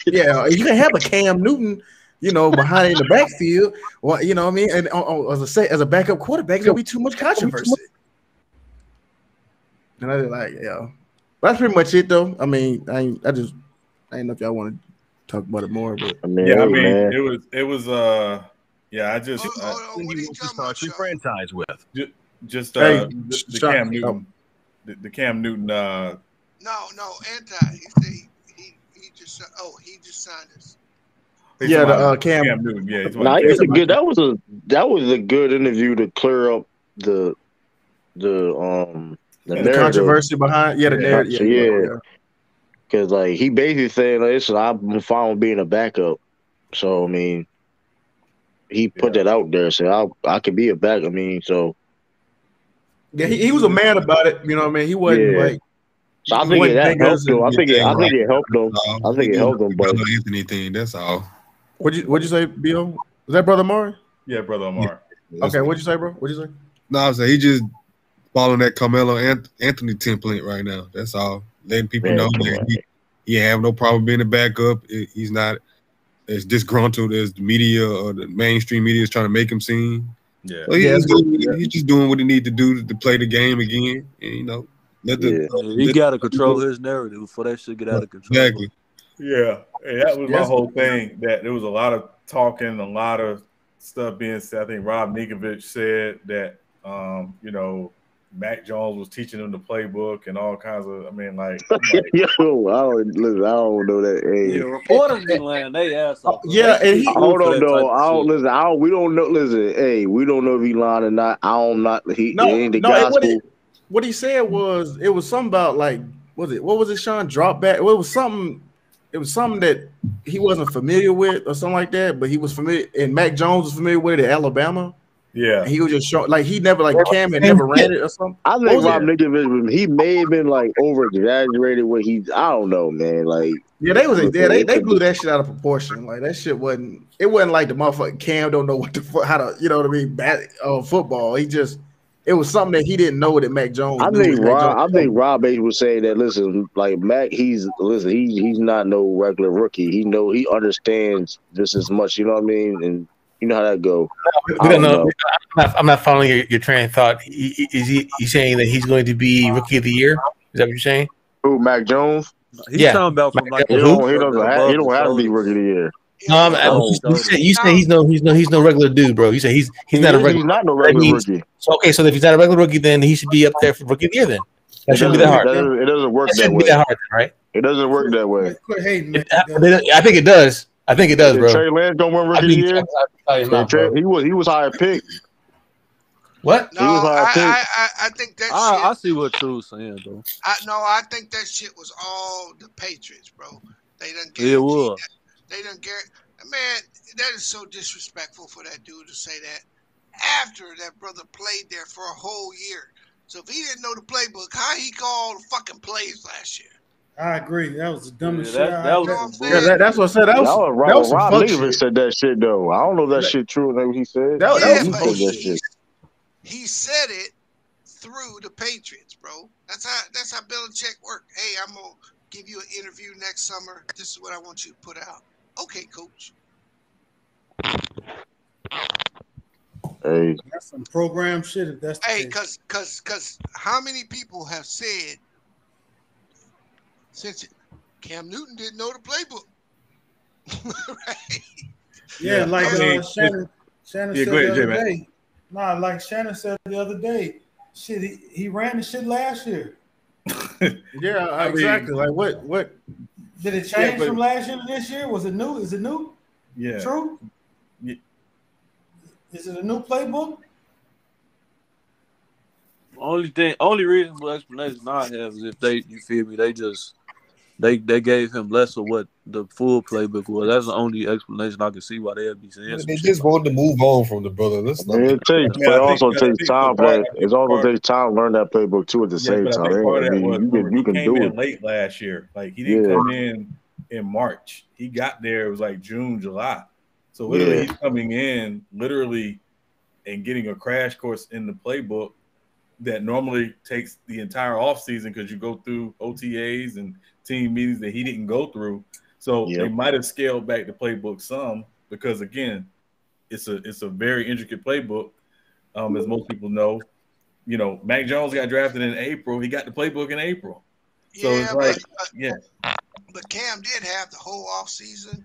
Yeah, you can have a Cam Newton. Behind in the backfield, well, you know what I mean, and as a backup quarterback, there'll be too much controversy. And I just that's pretty much it, though. I mean, I ain't know if y'all want to talk about it more, but it was. I just who do you start your franchise with? The Cam Newton, the Cam Newton. No, anti. He just signed us. Yeah, the Cam Newton. Yeah, that was a good interview to clear up the controversy behind the narrative. Yeah, because like he basically saying, "Listen, I'm fine with being a backup." So I mean, he put that out there, so I could be a backup. I mean, so yeah, he was a man about it. You know what I mean? He wasn't like. So I think that helped him. I think it helped him. I think it helped him. But Anthony thing, that's all. What'd you say, Bill? Was that Brother Amari? Yeah, Brother Amari. Yeah, okay, what'd you say, bro? What'd you say? No, I was saying he just following that Carmelo Anthony template right now. That's all. Letting people know that he have no problem being a backup. He's not as disgruntled as the media or the mainstream media is trying to make him seem. Yeah, so he's just doing what he needs to do to play the game again, and he got to control his narrative before that shit get out of control. Exactly. Yeah, and that was my whole thing. That there was a lot of talking, a lot of stuff being said. I think Rob Ninkovich said that, Mac Jones was teaching him the playbook and all kinds of. I mean, like, I don't know that. Hey. Yeah, reporters been laying their ass off. Yeah, and he hold on though. We don't know. Listen, hey, we don't know if he lying or not. Ain't the gospel. What he said was it was something about like what was it, Sean? Drop back. It was something that he wasn't familiar with or something like that, but he was familiar, and Mac Jones was familiar with it at Alabama. Yeah, and he was just showing like he never Cam had never ran it or something. I think Rob Ninkovich, he may have been like over exaggerated what I don't know, man. Like they blew that shit out of proportion. Like that shit wasn't like the motherfucking Cam don't know what the fuck how to football. It was something that he didn't know that Mac Jones. I think Rob basically was saying that. Listen, like Mac, he's not no regular rookie. He understands just as much. You know what I mean? And you know how that go. We don't know. I'm not following your train of thought. Is he saying that he's going to be rookie of the year? Is that what you're saying? Who, Mac Jones? He's talking about from like he don't have to be rookie of the year. No, you say he's no regular dude, bro. You say he's not a regular. He's not no regular rookie. So okay, so if he's not a regular rookie, then he should be up there for rookie of the year. Then that shouldn't be that hard. It doesn't work that way. Shouldn't be that hard, right? It doesn't work that way. I think it does. I think it does, bro. Trey Lance don't win rookie of the year. He was higher pick. What? No, I think that. I see what True's saying, though. I think that shit was all the Patriots, bro. They didn't get it. Was. They didn't get. Man, that is so disrespectful for that dude to say that after that brother played there for a whole year. So if he didn't know the playbook, how he called fucking plays last year? I agree. That was the dumbest shit. That's what I said. That was Rob Ninkovich said that shit though. I don't know if that shit true. What he said. He said it through the Patriots, bro. That's how Belichick worked. Hey, I'm gonna give you an interview next summer. This is what I want you to put out. Okay, coach. Hey, that's some program shit. If that's the case. Cause how many people have said since Cam Newton didn't know the playbook, right? Yeah, like Shannon said the other day. Nah, like Shannon said the other day. Shit, he ran the shit last year. Yeah, exactly. Like what? Did it change from last year to this year? Was it new? Is it new? Yeah. True. Yeah. Is it a new playbook? Only reasonable explanation I have is if you feel me, they gave him less of what the full playbook was. That's the only explanation I can see why they'd be saying some They shit. just wanted to move on from the brother. Let's not. It also takes time. It also takes time to learn that playbook too. At the same but time, I think part of that was you can came do in it late last year. Like he didn't come in March. He got there. It was like June, July. So literally, he's coming in literally and getting a crash course in the playbook that normally takes the entire offseason because you go through OTAs and team meetings that he didn't go through. So they might have scaled back the playbook some because again, it's a very intricate playbook. As most people know, Mac Jones got drafted in April. He got the playbook in April. So it's like, But Cam did have the whole offseason.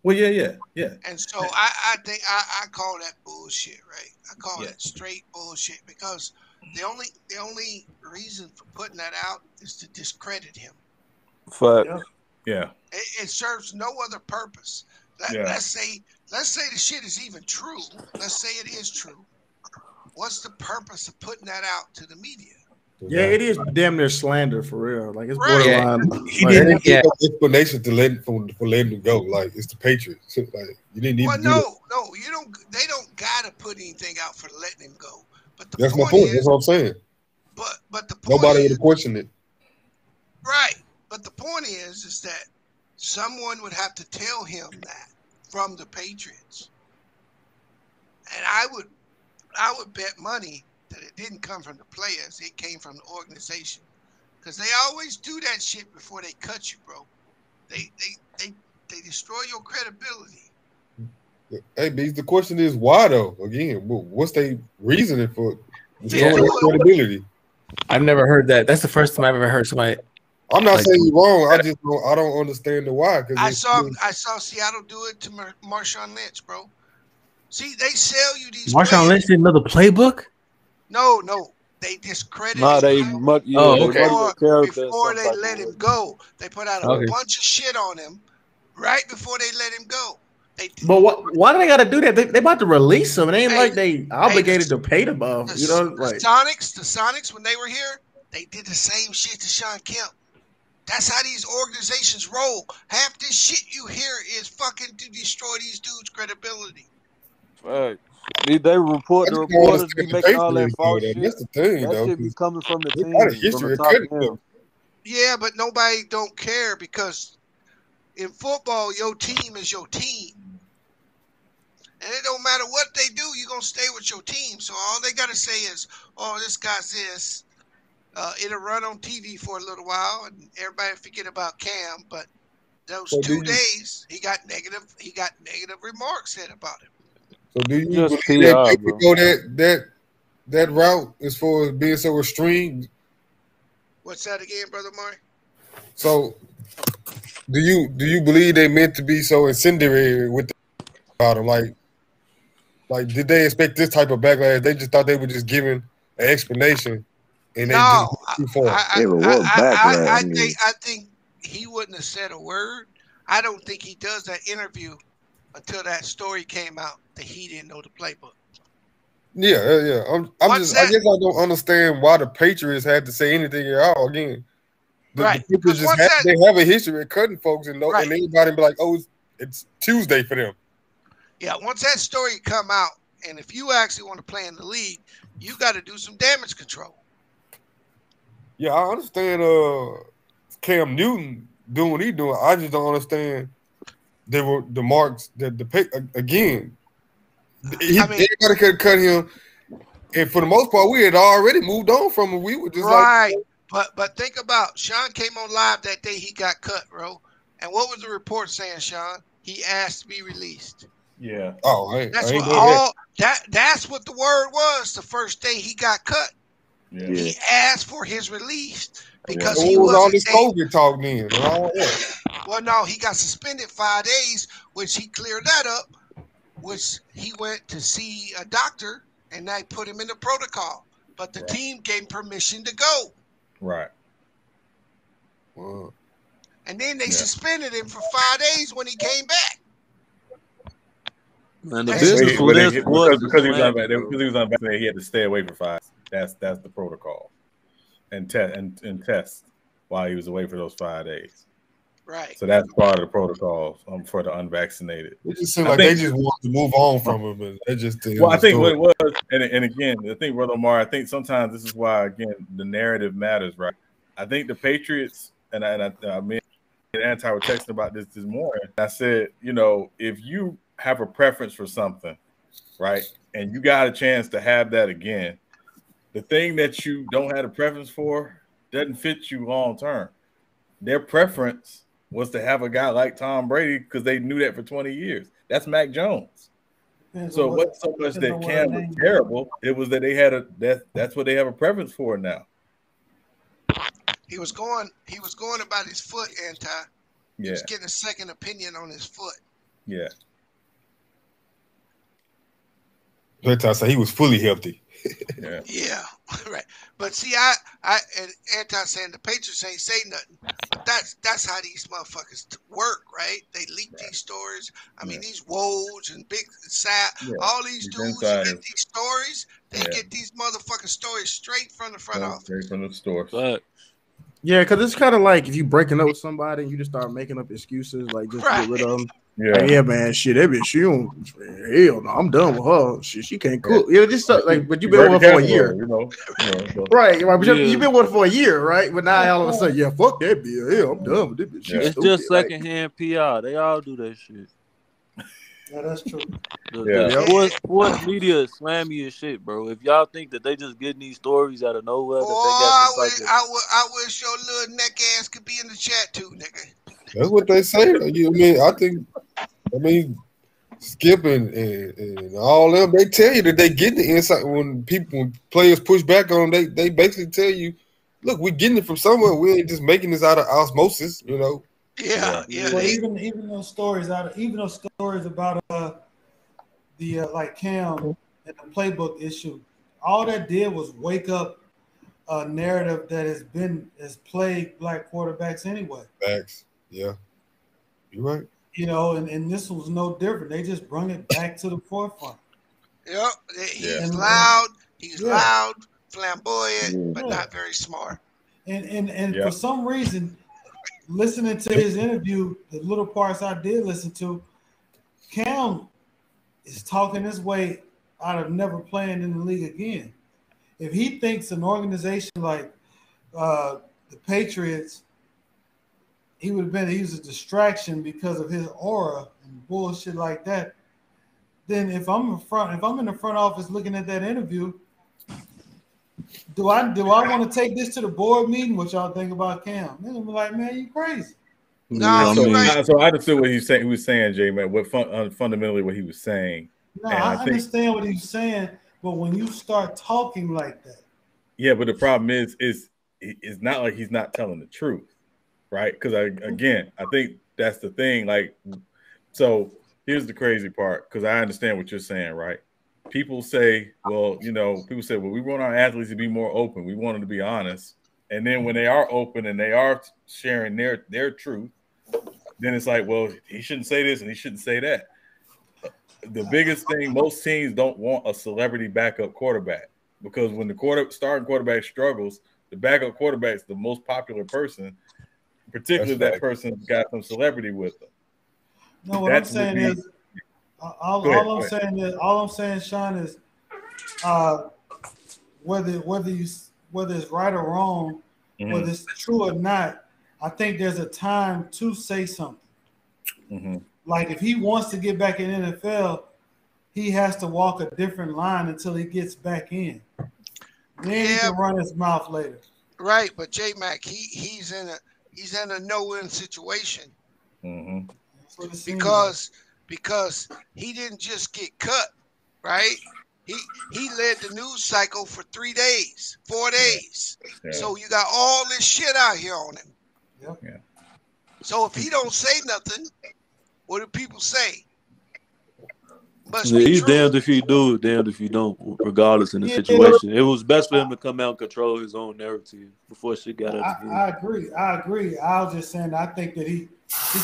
Well, yeah. And so I think I call that bullshit, right? I call that straight bullshit because the only reason for putting that out is to discredit him. Fact. Yeah. It serves no other purpose. Let's say the shit is even true. Let's say it is true. What's the purpose of putting that out to the media? Yeah, it is damn near slander for real. Like it's Right. borderline. He didn't give no explanation for letting him go. Like it's the Patriots. Like you didn't need to do that. No, you don't. They don't gotta put anything out for letting him go. But That's my point. That's what I'm saying. But the point nobody would have questioned it. Right. But the point is that someone would have to tell him that from the Patriots, and I would bet money that it didn't come from the players. It came from the organization. Because they always do that shit before they cut you, bro. They destroy your credibility. Hey, Bees, the question is why though? Again, what's their reasoning for destroying their credibility? I've never heard that. That's the first time I've ever heard somebody. I'm not saying you're wrong. I don't understand the why. I saw Seattle do it to Marshawn Lynch, bro. See, they sell you these. Marshawn Lynch did another playbook. No, they discredited him before they let him go. They put out a bunch of shit on him right before they let him go. But why do they got to do that? They about to release him. It ain't like they obligated to pay the bum. The Sonics, when they were here, they did the same shit to Sean Kemp. That's how these organizations roll. Half this shit you hear is fucking to destroy these dudes' credibility. Right. They report the reporters be making all that false shit. That's the thing, that though. Shit be coming from the team. From the top down. Yeah, but nobody don't care because in football, your team is your team. And it don't matter what they do, you're going to stay with your team. So all they got to say is, oh, this guy's this. It'll run on TV for a little while, and everybody forget about Cam. But those 2 days, he got negative remarks said about him. So do you believe that people go that route as far as being so extreme? What's that again, Brother Murray? So do you believe they meant to be so incendiary with about him? Like did they expect this type of backlash? They just thought they were just giving an explanation, and they just too far. I think he wouldn't have said a word. I don't think he does that interview until that story came out that he didn't know the playbook. Yeah. I guess I don't understand why the Patriots had to say anything at all. Again, the Patriots they have a history of cutting folks and anybody be like, oh, it's Tuesday for them. Yeah, once that story come out, and if you actually want to play in the league, you got to do some damage control. Yeah, I understand Cam Newton doing what he's doing. I just don't understand the marks that again. Everybody could have cut him, and for the most part, we had already moved on from him. We were just But think about Sean came on live that day he got cut, bro. And what was the report saying, Sean? He asked to be released. Yeah. Oh, that's what the word was the first day he got cut. Yeah. He asked for his release because he was all this COVID talk then. Well, no, he got suspended 5 days, which he cleared that up, which he went to see a doctor, and they put him in the protocol. But the team gave permission to go. Right. Wow. And then they suspended him for 5 days when he came back. And the business for this because he was unvaccinated, he had to stay away for 5. That's the protocol, and test while he was away for those 5 days. Right. So that's part of the protocol for the unvaccinated. It just seemed like they just want to move on from him, but they just. Well, I think what it was, and again, I think Brother Omar, I think sometimes this is why again the narrative matters, right? I think the Patriots and I mean, Anti were texting about this morning. I said, you know, if you have a preference for something, right, and you got a chance to have that again, the thing that you don't have a preference for doesn't fit you long term. Their preference was to have a guy like Tom Brady because they knew that for 20 years. That's Mac Jones. So it wasn't so much that Cam was terrible. It was that they had that's what they have a preference for now. He was going about his foot, Anti. He Yeah. was getting a second opinion on his foot. Yeah. Anti said he was fully healthy. Yeah, right. But see, I and Anti saying the Patriots ain't say nothing. But that's how these motherfuckers work, right? They leak these stories. I mean, these Woj and Big Sat, all these dudes who get these stories, they get these motherfucking stories straight from the front office. Straight from the store. Yeah, because it's kind of like if you breaking up with somebody and you just start making up excuses, like just to get rid of them. Yeah, like, yeah, man, shit, that bitch, she don't. Hell no, I'm done with her. She can't cook. Yeah, just like, but you've been with her for a year, right? But you've been with her for a year, right? But now all of a sudden, yeah, fuck that bitch. Hell, I'm done with this bitch. It's just secondhand PR. They all do that shit. Yeah, that's true. The sports media is slammy as shit, bro. If y'all think that they just getting these stories out of nowhere, that they got I wish your little neck ass could be in the chat too, nigga. That's what they say. I mean, Skip and all them, they tell you that they get the insight when players push back on them. They basically tell you, look, we're getting it from somewhere. We ain't just making this out of osmosis, you know. Yeah. Well, even those stories about the like Cam and the playbook issue, all that did was wake up a narrative that has plagued black quarterbacks anyway. Facts. Yeah. You're right. You know, and this was no different. They just brought it back to the forefront. Yep. He's loud. He's loud, flamboyant, but not very smart. And for some reason, listening to his interview, the little parts I did listen to, Cam is talking his way out of never playing in the league again. If he thinks an organization like the Patriots, he was a distraction because of his aura and bullshit like that, then if I'm in the front office looking at that interview, do I want to take this to the board meeting? What y'all think about Cam? They're gonna be like, man, you crazy. So I understood what he was saying, Jay, man. Fundamentally what he was saying. No, I understand what he's saying, but when you start talking like that, yeah, but the problem is it's not like he's not telling the truth, right? Because I think that's the thing. Like, so here's the crazy part, because I understand what you're saying, right? People say, we want our athletes to be more open. We want them to be honest. And then when they are open and they are sharing their truth, then it's like, well, he shouldn't say this and he shouldn't say that. The biggest thing, most teams don't want a celebrity backup quarterback, because when the starting quarterback struggles, the backup quarterback is the most popular person, particularly if that person's got some celebrity with them. No, what I'm saying is, all I'm saying, Sean, is whether it's right or wrong, whether it's true or not, I think there's a time to say something. Mm-hmm. Like if he wants to get back in NFL, he has to walk a different line until he gets back in. Then he can run his mouth later. Right, but J Mac, he's in a no-win situation. Mm-hmm. Because he didn't just get cut, right? He led the news cycle for 3 days, 4 days. Yeah. So you got all this shit out here on him. Yeah. So if he don't say nothing, what do people say? He's damned if he do, damned if he don't, regardless in the situation. It was best for him to come out and control his own narrative before shit got up to him. I agree. I was just saying, I think that he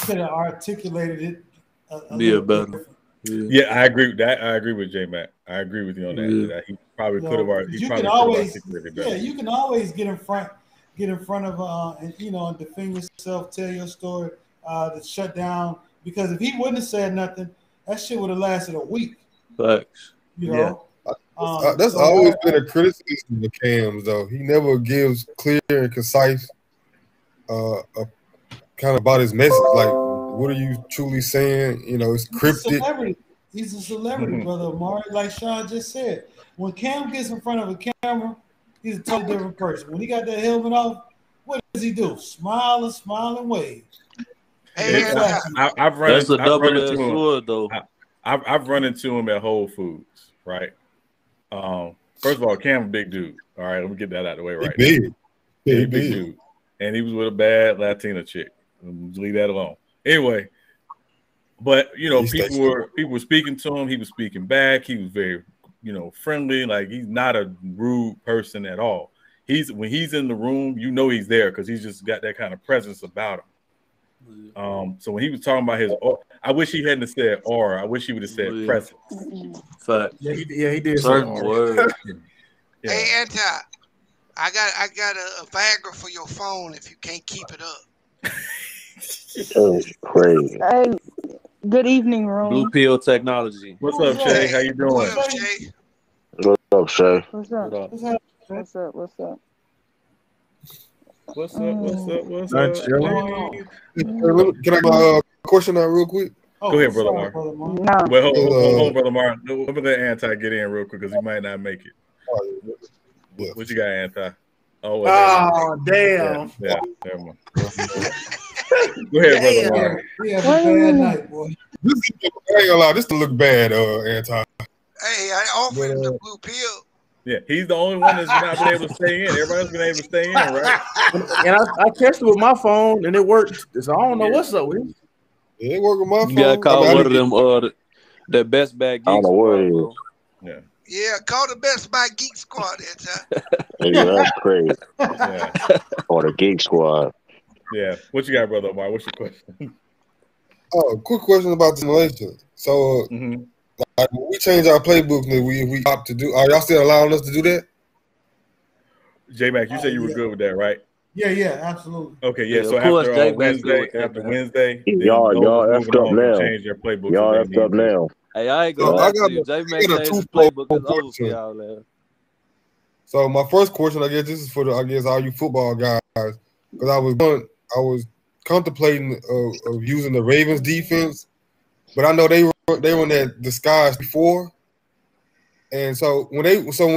could have articulated it a little better. Different. Yeah, I agree with that. I agree with J-Mac. I agree with you on that. That he probably could have. You can always, you can always get in front of, and and defend yourself, tell your story, to shut down. Because if he wouldn't have said nothing, that shit would have lasted a week. Facts. You know. That's always been a criticism of Cam's, though. He never gives clear and concise, kind of about his message. Like, what are you truly saying? It's cryptic. He's a celebrity, brother Amari. Like Sean just said, when Cam gets in front of a camera, he's a totally different person. When he got that helmet off, what does he do? Smile and wave. I've run into him at Whole Foods, right? First of all, Cam a big dude. All right, let me get that out of the way right now. He big dude. And he was with a bad Latina chick. Leave that alone. Anyway, but people were speaking to him. He was speaking back. He was very, friendly. Like, he's not a rude person at all. When he's in the room, he's there because he's just got that kind of presence about him. So when he was talking about his, I wish he hadn't said aura. I wish he would have said presence. Fact. Yeah, he did. Certain words. Hey, Anti, I got a Viagra for your phone if you can't keep it up. That's crazy. Hey, good evening, room. Blue pill technology. What's up, Shay? How you doing? What's up, Shay? What's up? What's up? What's up? What's up? What's up? Can I go question that real quick? Go ahead, Brother Mark. No. Well, hold on, Brother Mark. Let me let Anti get in real quick because he might not make it. What you got, Anti? Damn. Yeah, never mind. Go ahead, Brother Mark. We have a bad night, boy. I ain't gonna lie, this to look bad, Anti. Hey, I offered him the blue pill. Yeah, he's the only one that's not been able to stay in. Everybody else been able to stay in, right? And I tested with my phone and it worked. So I don't know what's up with it. Yeah, it worked with my phone. You gotta call one of them the Best Buy Geek Squad. Yeah, call the Best Buy Geek Squad. Yeah, that's crazy. Or the Geek Squad. Yeah. What you got, Brother Omar? What's your question? Quick question about simulation. So like, when we change our playbook and we opt to do, are y'all still allowing us to do that? J-Mac, you said you were good with that, right? Yeah, absolutely. Okay, yeah. So after Wednesday, y'all effed up now. Change their playbook. Y'all effed up now. Hey, I ain't gonna lie to you. J-Mac changed his playbook is over for y'all, man. So my first question, I guess this is for all you football guys, because I was contemplating of using the Ravens defense, but I know they were in that disguise before, and so when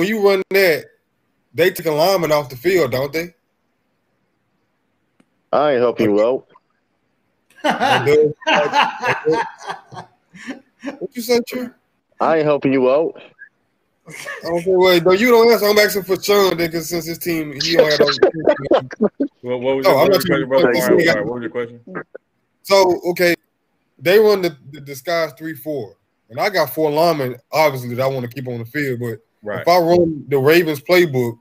you run that, they take a lineman off the field, don't they? I ain't helping you out. What you say, True? I ain't helping you out. Okay, wait, no, you don't answer. I'm asking for Sean, because since his team, he don't have those. What was your question? What was your question? So, okay, they run the disguise 3-4, and I got 4 linemen, obviously, that I want to keep on the field. But if I run the Ravens playbook,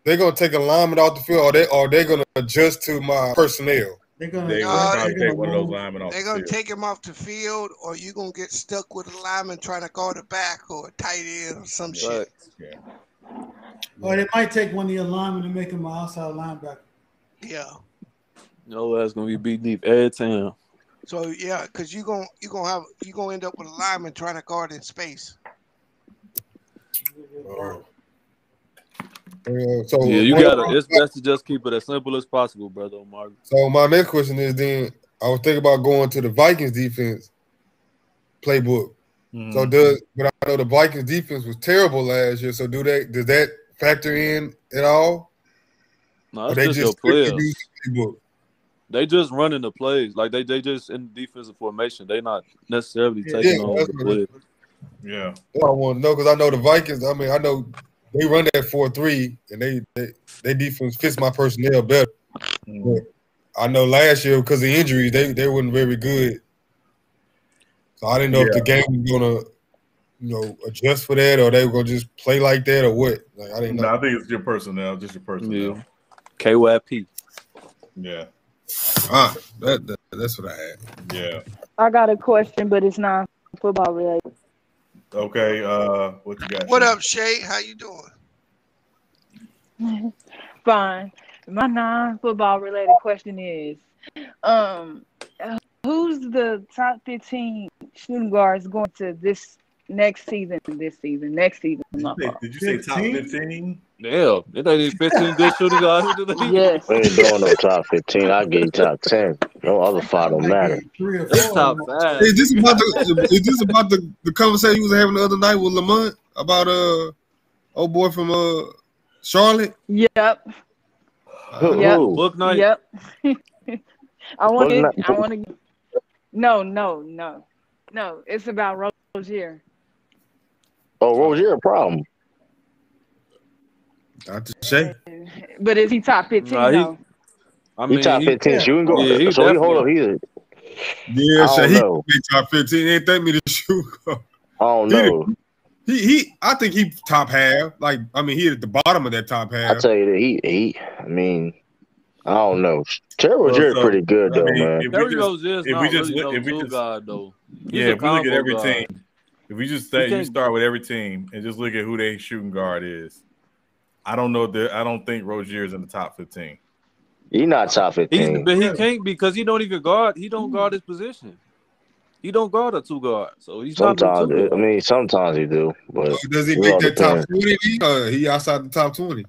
they're gonna take a lineman off the field, or they're gonna adjust to my personnel. They're gonna probably take one of those linemen off. They're gonna take him off the field, or you're gonna get stuck with a lineman trying to guard a back or a tight end or some shit. Yeah. Or they might take one of your linemen and make him an outside linebacker. Yeah. No, that's gonna be beat deep every time. So yeah, because you're gonna end up with a lineman trying to guard in space. You gotta. It's best to just keep it as simple as possible, brother Omar. So my next question is, then I was thinking about going to the Vikings defense playbook. So but I know the Vikings defense was terrible last year. So does that factor in at all? No, it's just your players. They just running the plays, like they just in defensive formation. They not necessarily taking on the plays. Yeah, I want to know because I know the Vikings. I mean, I know they run that 4-3, and they defense fits my personnel better. But I know last year because of injuries, they weren't very good. So I didn't know if the game was gonna, adjust for that, or they were gonna just play like that, or what. Like, I didn't know. No, I think it's your personnel, just your personnel. Yeah. KYP. Yeah. That's what I had. Yeah. I got a question, but it's not football related. Okay, what you got? What up, Shay? How you doing? Fine. My non-football related question is, who's the top 15 shooting guards going to this next season? Next season. Did you say top 15? Damn, it ain't 15 good shooting guards. Yes. We ain't doing no top 15. I give you top 10. No other five don't matter. It's top 5. Is this about the conversation you was having the other night with Lamont about old boy from Charlotte? Yep. Who? Book night. Yep. I want to. No. It's about Rozier. Oh, Rozier a problem. Dr. Shay. But is he top 15 though? He top 15 shooting guard. Yeah, so he hold on. Yeah, Shay. He know. be top 15. Ain't that me to shoot? I don't know. I think he top half. Like, I mean, he at the bottom of that top half. I tell you that he. I mean, I don't know. Terry Rozier is pretty good though, man. Terry Rozier is not really no two guard though. Yeah, if we look at every team, if we just say you start with every team and just look at who their shooting guard is, I don't know that I don't think Rozier is in the top 15. He's not top 15. But he can't because he don't even guard. He don't guard his position. He don't guard a two guard, so he's sometimes. not. I mean, sometimes he do. But does he make that top 20? He outside the top 20.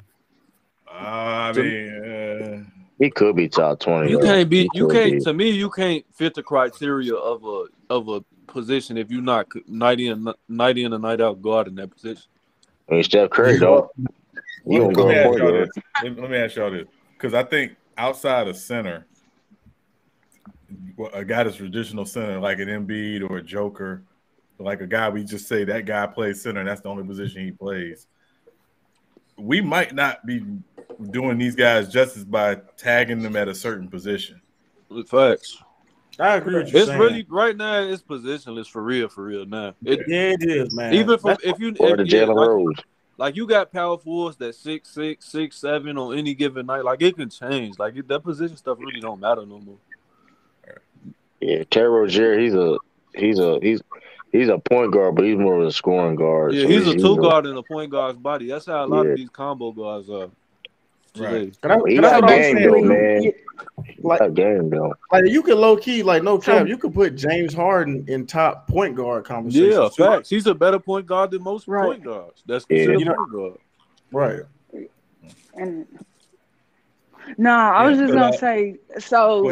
I mean, he could be top 20. You can't be. You can't. To me, you can't fit the criteria of a position if you're not night in and night out guarding that position. I mean, Steph Curry though. Let me ask y'all this, because I think outside of center, a guy that's traditional center like an Embiid or a Joker, like a guy we just say that guy plays center and that's the only position he plays. We might not be doing these guys justice by tagging them at a certain position. Facts. I agree with you. It's really right now. It's positionless for real now. It is, man. Even from if you Jalen Rose. Like you got power forwards that 6'6", 6'7" on any given night. Like it can change. Like that position stuff really don't matter no more. Yeah, Terry Rozier, he's a point guard, but he's more of a scoring guard. Yeah, so he's a two guard in a point guard's body. That's how a lot of these combo guards are. Right. He got game though, man. Like game though. Like you could low key, like no cap, you could put James Harden in top point guard conversations. Yeah, facts. He's a better point guard than most point guards. That's considered point guard. Right. And I was just gonna say, so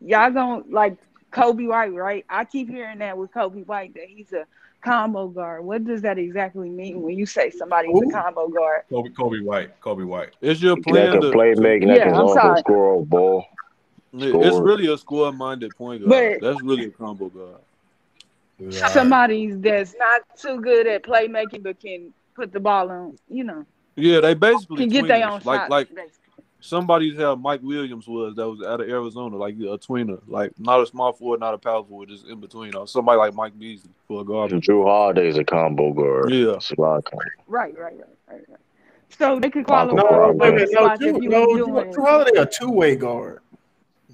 y'all gonna like Kobe White, right? I keep hearing that with Kobe White that he's a combo guard. What does that exactly mean when you say somebody's a combo guard? Kobe White. It's your plan that can play making, that can also score a ball. It's really a score-minded point guard. That's really a combo guard. Somebody that's not too good at playmaking but can put the ball on, Yeah, they basically can get their own shots. Like somebody how Mike Williams was that was out of Arizona, like a tweener, like not a small forward, not a power forward, just in between. Or somebody like Mike Beasley for a guard. Drew Holiday's a combo guard. Yeah, right. So they could qualify. Drew Holiday a two-way guard.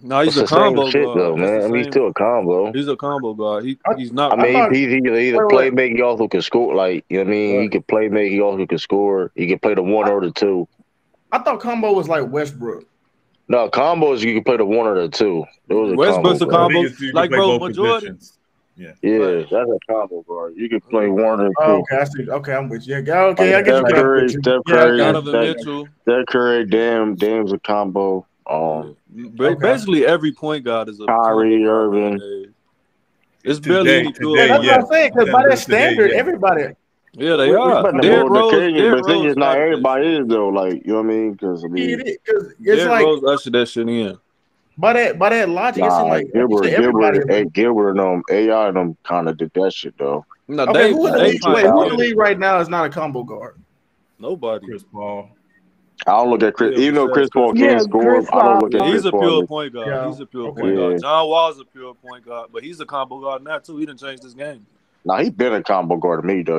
No, he's a combo shit, guard. Though, man. I mean, he's still a combo. He's a combo guard. He's not. I mean, he can either play make, he also can score. Like, you know what I mean? He can play make, he also can score. He can play the one or the two. I thought combo was like Westbrook. No, combo is you can play the one or the two. Westbrook's a combo. Like, bro, majority. Yeah, that's a combo guard. You can play one or two. Okay, I see. Okay, I'm with you. Okay, I guess Steph Curry, Dame's a combo. Basically, every point guard is a Kyrie Irving. It's barely any good. That's what I'm saying. Because by that standard, everybody. Yeah, they are. But the thing is, not everybody is though. Like, you know what I mean? Because it's like Rose ushered that shit in. By that logic, it's like Gilbert and them, AI and them kind of did that shit though. No, okay, who in the league right now is not a combo guard? Nobody. Chris Paul. I don't look at Chris. Even though Chris Paul can't score, I don't look at Chris Paul. He's a pure point guard. Yeah. He's a pure point guard. John Wall's a pure point guard, but he's a combo guard now too. He didn't change this game. Nah, he been a combo guard to me though.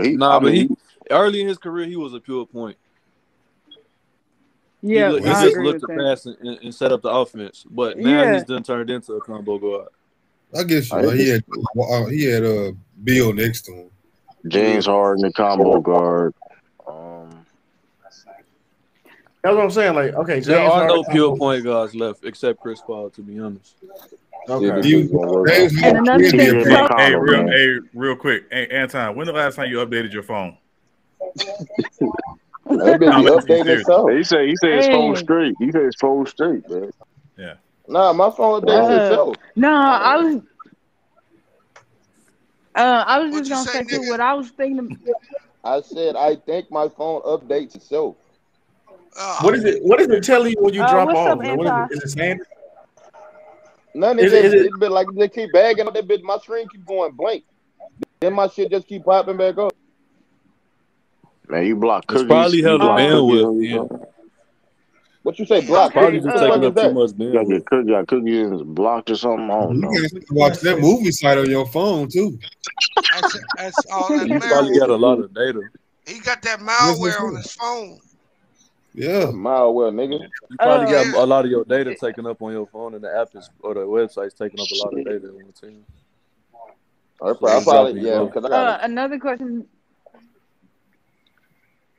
Early in his career, he was a pure point. Yeah, he just looked to pass and set up the offense, but now he's done turned into a combo guard. I guess he had Bill next to him. James Harden, the combo guard. That's what I'm saying. Like, okay, James There are Harden, no pure point guards left except Chris Paul, to be honest. Okay. And another thing, real quick. Hey, Anton, when the last time you updated your phone? He said it's phone straight. He said it's phone straight, man. Yeah. Nah, my phone updates itself. No, I was just gonna say too. What I was thinking. I said I think my phone updates itself. What is it? What is it telling you when you drop what's off? up, Man? What is it? Is it saying? None of it been like they keep bagging up that bit. My screen keep going blank. Then my shit just keep popping back up. Man, you block cookies. It's probably held the bandwidth. Yeah. What you say? Block? Probably just taking up too much bandwidth. You got cookies blocked or something. I don't know. You can watch that movie site on your phone too. That's all that You probably got a lot of data. He got that malware on his phone. Yeah, malware, nigga. You probably got a lot of your data taken up on your phone, and the app is or the website's taking up a lot of data on the team. I probably because I got another question.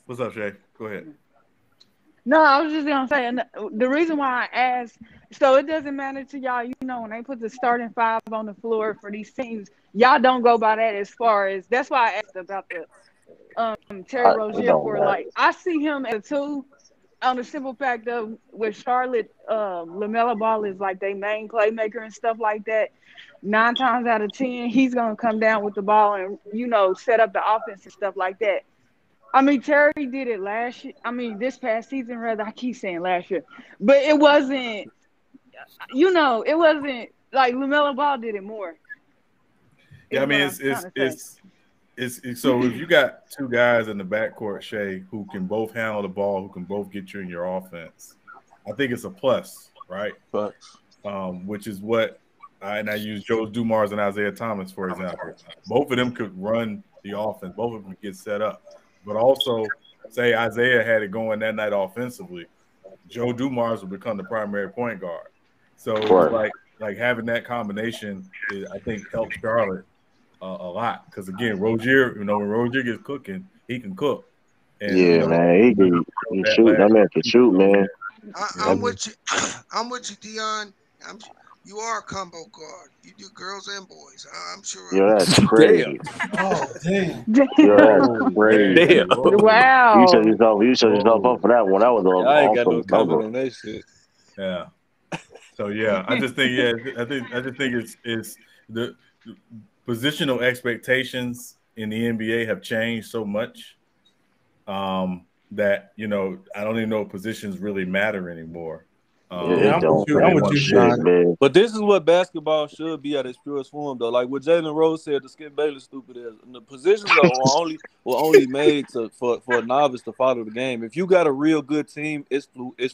What's up, Shay? Go ahead. No, I was just gonna say, and the reason why I asked, so it doesn't matter to y'all, you know, when they put the starting five on the floor for these teams, y'all don't go by that as far as that's why I asked about the Terry Rozier for like I see him as a two on the simple fact of with Charlotte, LaMelo Ball is like their main playmaker and stuff like that. 9 times out of 10, he's gonna come down with the ball and you know set up the offense and stuff like that. I mean, Terry did it last year. I mean, this past season, rather. I keep saying last year. But it wasn't, you know, it wasn't like LaMelo Ball did it more. Yeah, I mean, it's so if you got two guys in the backcourt, Shay, who can both handle the ball, who can both get you in your offense, I think it's a plus, right? Which is what I use Joe Dumars and Isaiah Thomas, for example. Both of them could run the offense. Both of them could get set up. But also, say Isaiah had it going that night offensively, Joe Dumars would become the primary point guard. So it's like having that combination, I think, helps Charlotte a lot. Because again, Rozier, you know, when Rozier gets cooking, he can cook. And, yeah, you know, man, he can shoot. That man can shoot, man. I'm with you. I'm with you, Dion. You are a combo guard. You do girls and boys. I'm sure. Yeah, that's crazy. Oh, damn. Yeah, that's crazy. Damn. Wow. You set yourself up for that one. That was I ain't got no comment on that shit. Yeah. So yeah, I just think it's the positional expectations in the NBA have changed so much that you know I don't even know if positions really matter anymore. I'm with you, Sean. But this is what basketball should be at its purest form, though. Like what Jalen Rose said, the Skip Bayless stupid is. And the positions were only made for a novice to follow the game. If you got a real good team, it's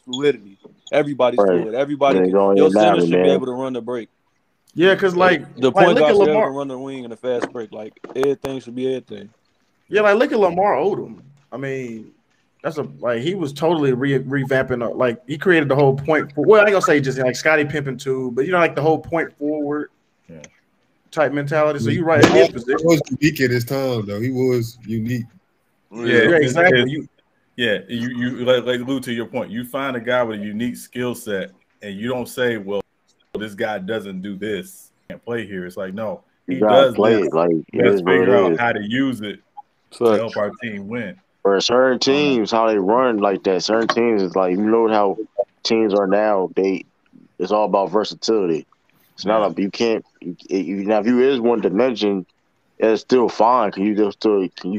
fluidity. Everybody's fluid. Everybody, your center should be able to run the break. Yeah, because like the point guard should be able to run the wing in a fast break. Like everything should be everything. Yeah, like look at Lamar Odom. I mean. He was totally revamping. Like he created the whole point. Well, I ain't gonna say just like Scottie Pippen too, but you know, like the whole point forward type mentality. So you're right. He was unique at his time, though. He was unique. Yeah, exactly. You like Lou, to your point. You find a guy with a unique skill set, and you don't say, "Well, this guy doesn't do this. Can't play here." It's like, no, he does play it. Like let's figure out how to use it to help our team win. For certain teams, how they run like that. Certain teams is like, you know how teams are now. It's all about versatility. It's not like you can't. Now, if you is one dimension, it's still fine. Cause you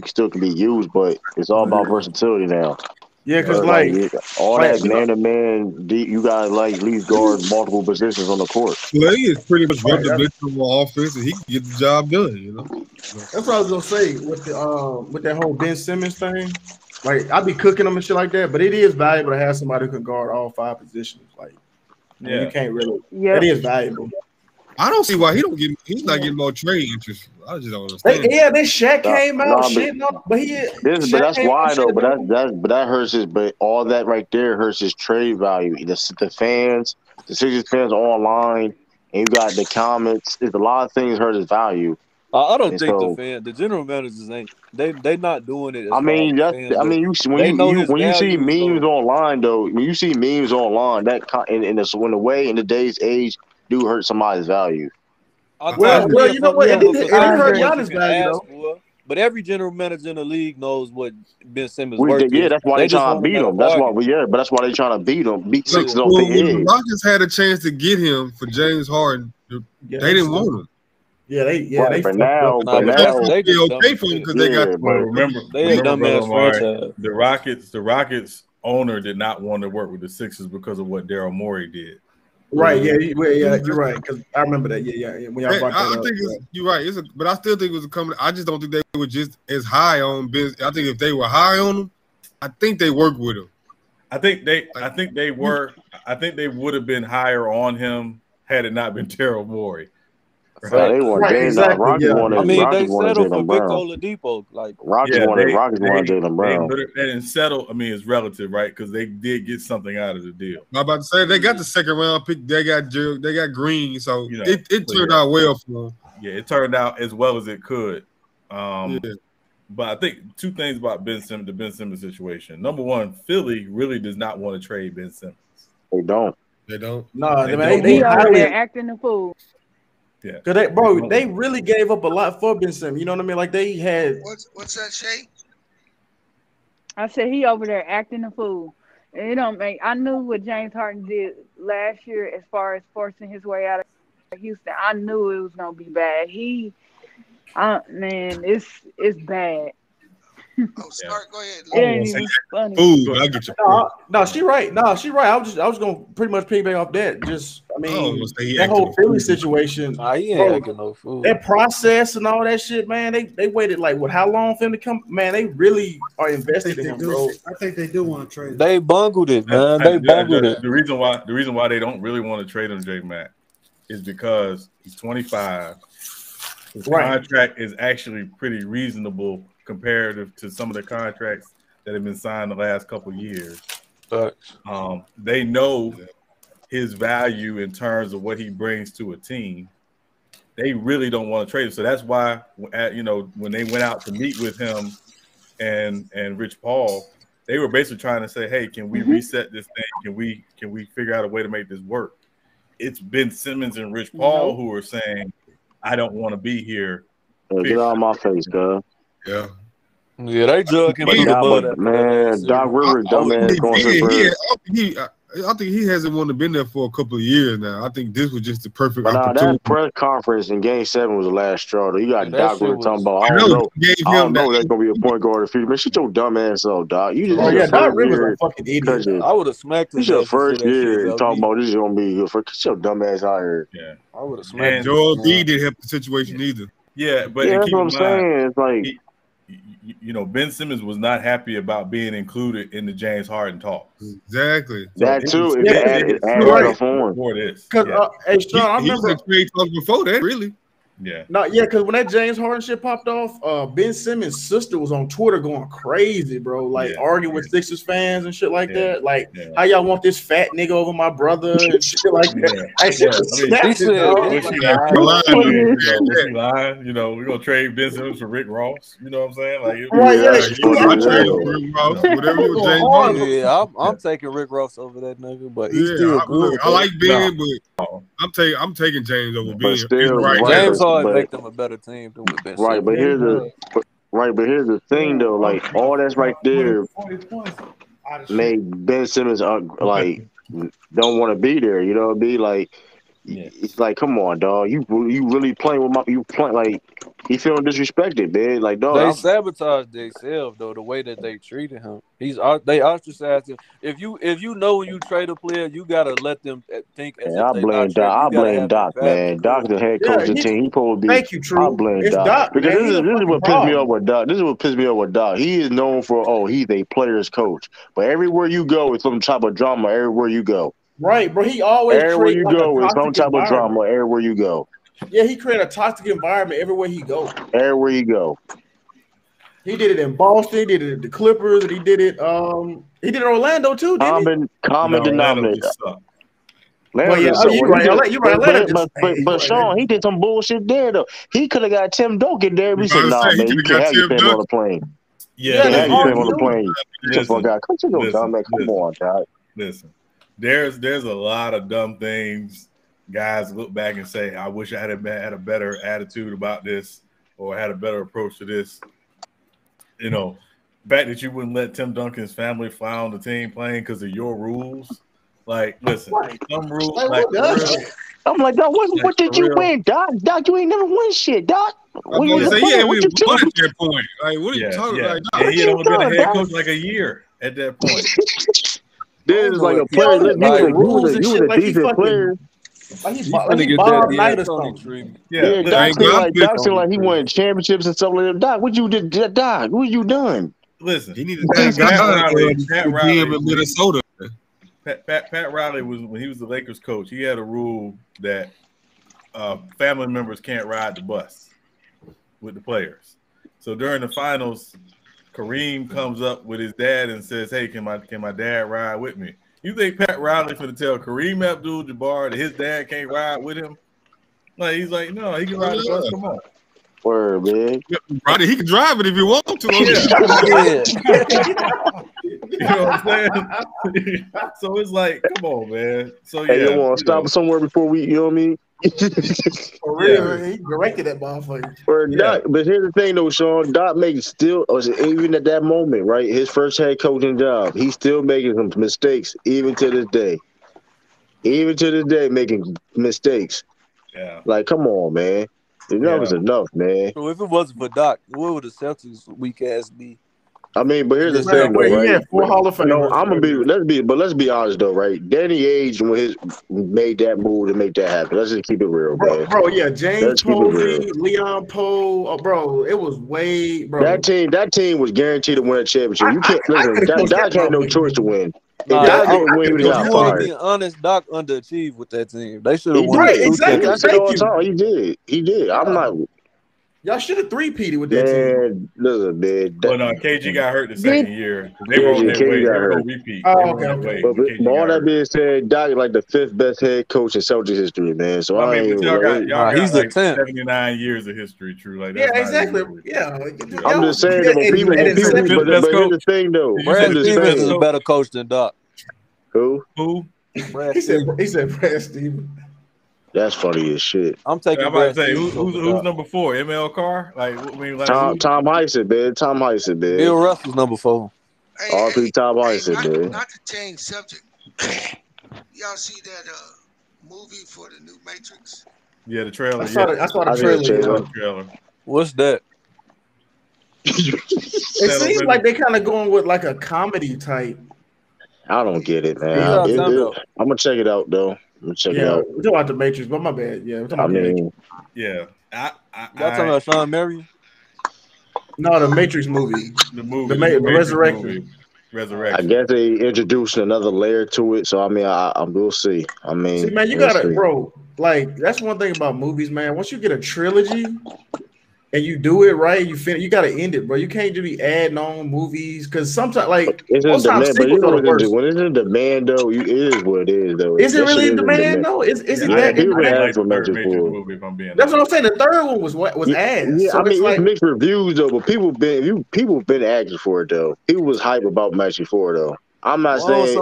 still can be used, but it's all about versatility now. Yeah, because that man-to-man, you got like at least guard multiple positions on the court. Well, he is pretty much one-dimensional offense, and he can get the job done. You know, that's what I was gonna say with that whole Ben Simmons thing. Like I be cooking them and shit like that, but it is valuable to have somebody who can guard all 5 positions. Like, you can't really. Yeah, it is valuable. I don't see why he's not getting more trade interest. I just don't understand. This Shaq came out shitting up, but that's why though. But that hurts his. But all that right there hurts his trade value. The fans, the Sixers fans online, and you got the comments. There's a lot of things hurt his value. I don't think the general managers ain't they not doing it. I mean, when you see memes online though, when you see memes online, that in the way in today's age do hurt somebody's value. Well, you know what? It hurt Giannis' value though. But every general manager in the league knows what Ben Simmons worth is. Yeah, that's why they trying to beat him. That's why they're trying to beat him. Beat Sixers on the head. The Rockets had a chance to get him for James Harden. They didn't want him. But now they okay for him because they got. Remember, the Rockets owner did not want to work with the Sixers because of what Daryl Morey did. Right, you're right. Because I remember that. When y'all brought that up, you're right. But I still think it was a coming. I just don't think they were just as high on Ben. I think if they were high on him, I think they worked with him. I think they were. I think they would have been higher on him had it not been Daryl Morey. Right. They want James. Rockets wanted. I mean, they settled for Victor Oladipo. Like Rockets wanted Jaylen Brown. They didn't settle. I mean, it's relative, right? Because they did get something out of the deal. I'm about to say they got the second round pick. They got Green, so it turned out well for them. Yeah, it turned out as well as it could. But I think two things about the Ben Simmons situation. Number one, Philly really does not want to trade Ben Simmons. They don't. No, they out there acting a fool. Yeah, because they really gave up a lot for Ben Simmons. You know what I mean? Like they had. What's that, Shay? I said he over there acting a fool. And it don't make. I knew what James Harden did last year as far as forcing his way out of Houston. I knew it was gonna be bad. Man, it's bad. Oh, sorry. Go ahead. It ain't even funny. Ooh, I get you. No, she right. I was gonna pretty much piggyback off that. Just, I mean, that whole Philly situation. He ain't acting no fool. That process and all that shit, man. They waited like how long for him to come? Man, they really are invested in him, bro. I think they do want to trade him. They bungled it, man. They bungled it. The reason why they don't really want to trade him, J Mac, is because he's 25. His contract is actually pretty reasonable comparative to some of the contracts that have been signed the last couple of years. They know his value in terms of what he brings to a team. They really don't want to trade him. So that's why, when they went out to meet with him and Rich Paul, they were basically trying to say, hey, can we reset this thing? Can we figure out a way to make this work? It's Ben Simmons and Rich Paul who are saying, I don't want to be here. Get out of my face, girl. Yeah. Yeah, they drug him through the mud. Man, Doc Rivers, dumbass going to I think he hasn't wanted to been there for a couple of years now. I think this was just the perfect That opportunity. press conference in Game 7 was the last straw. You got Doc Rivers talking about, I don't know that's going to be a point guard of the future. Man, shut your dumb ass up, Doc. Doc Rivers a fucking idiot. I would have smacked him. This your first year talking about this is going to be good for. Get your dumb ass out here. Yeah, I would have smacked him. Joel B didn't help the situation either. Yeah, but that's what I'm saying. It's like, Ben Simmons was not happy about being included in the James Harden talks. Exactly. That too. Before this. Because hey, Sean, I remember trade talks before that. Really. Yeah. Because when that James Harden shit popped off, Ben Simmons' sister was on Twitter going crazy, bro. Like arguing with Sixers fans and shit like that. Like, how y'all want this fat nigga over my brother and shit like that. She lying. We're gonna trade Ben Simmons for Rick Ross. You know what I'm saying? Like, I'm taking Rick Ross over that nigga, but he's still good. I like Ben, but I'm taking James over Ben. James Harden make them a better team than with Ben Simmons. Right, but here's the thing though. Like all that's right there made Ben Simmons like don't want to be there. You know what I mean? Like it's like, come on, dog. You really playing with like he feeling disrespected, man. Like, dog. They sabotaged themselves though, the way that they treated him. They ostracized him. If you know when you trade a player, you gotta let them think. I blame Doc, man. Doc, the head coach of the team. He supposed to be. Thank you, True. I blame Doc because this is what pissed me off with Doc. This is what pissed me off with Doc. He is known for he's a player's coach, but everywhere you go, it's some type of drama. Everywhere you go. Right, bro. He always everywhere you go, it's some type of drama. Everywhere you go. Yeah, he created a toxic environment everywhere he go. Everywhere you go. He did it in Boston. He did it at the Clippers, and he did it. He did it in Orlando too. Common denominator. Well, yeah, you're right. But Sean, he did some bullshit there though. He could have got Tim Duncan there. We said, "Nah, man, you can't have your family on the plane. Yeah, you can't have your family on the plane." Come on, guy. Listen, there's a lot of dumb things. Guys look back and say, "I wish I had a better attitude about this, or had a better approach to this." You know, the fact that you wouldn't let Tim Duncan's family fly on the team plane because of your rules. Like, listen, some rules. I'm like, Doc, what did you win, Doc? Doc, you ain't never won shit, Doc. We won at that point. Like, what are you talking about? And he had only been a head coach like a year at that point. This is like a player. You was a decent player. Yeah, Doc seemed like he won championships and stuff like that. Doc, what you did, Doc? What you done? Listen, he needed to Pat Riley in Minnesota. Pat Riley was, when he was the Lakers coach, he had a rule that family members can't ride the bus with the players. So during the finals, Kareem comes up with his dad and says, "Hey, can my dad ride with me?" You think Pat Riley finna tell Kareem Abdul-Jabbar that his dad can't ride with him? Like, he's like, no, he can ride the bus. Come on. Word, man. Roddy, he can drive it if he wants to. You know what I'm saying? So it's like, come on, man. So yeah, you want to stop somewhere before we, you know what I mean? For real, he directed that motherfucker. Doc, but here's the thing, though, Sean. Doc makes still, even at that moment, right? His first head coaching job, he's still making some mistakes, even to this day. Even to this day, making mistakes. Yeah. Like, come on, man. Enough is enough, man. So if it wasn't for Doc, what would the Celtics weak ass be? I mean, but here's the thing, though, right? He had 4 Hall of Famers. No, I'm gonna be. Let's be honest, though, right? Danny Ainge made that move to make that happen. Let's just keep it real, man. Bro, yeah, James Posey, Leon Poe, bro, it was way, bro. That team was guaranteed to win a championship. You can't listen. Doc had no choice to win. Nah, if you want to be honest, Doc underachieved with that team. They should have won. Right, exactly. He did. I'm not. Y'all should have 3-peated with that team. Listen, man. Well, no, KG got hurt the second year. They were on their way. They were going to repeat. Oh, okay. But all that being said, Doc is like the 5th best head coach in Celtics history, man. So I mean, y'all got he's like 79 years of history, true. Like, yeah, exactly. Yeah. I'm just saying that when people, but here's the thing, though. Brad Stevens is a better coach than Doc. Who? He said Brad Stevens. That's funny as shit. I'm taking. I'm about to say who's number 4? ML Carr? Like, I mean, like Tom Heisen, man. Tom Heisen, man. Bill Russell's number 4. R.P. Tom Heisen, man. Not to change subject. Y'all see that movie for the new Matrix? Yeah, the trailer. I saw the trailer. What's that? It seems like they kind of going with like a comedy type. I don't get it, man. I'm gonna check it out though. Check it out. We're talking about the Matrix, but my bad. Yeah, we're talking about the Matrix. Yeah. Y'all talking about Sean Marion? No, the Matrix movie. The Resurrection. I guess they introduced another layer to it, so I mean, we'll see. I mean, see, man, you gotta, bro. Like, that's one thing about movies, man. Once you get a trilogy and you do it right, you gotta end it, bro. You can't just be adding on movies because sometimes, like, most times sequels are the worst. When it's in demand, though, it is what it is, though. Is it really in demand, though? Is it that? That's what I'm saying. The third one was ass. Yeah, so I mean, it's mixed reviews though, but people been asking for it though. People was hype about Matrix 4 though. I'm not saying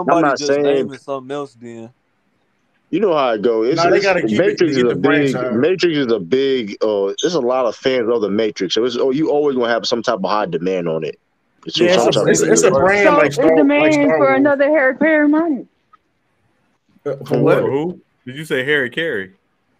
something else then. You know how it goes. Matrix is a big. There's a lot of fans of the Matrix, so you always gonna have some type of high demand on it. It's a brand like Star Wars. Demand for another Harry Carey money. For what? Who? Did you say Harry Carey?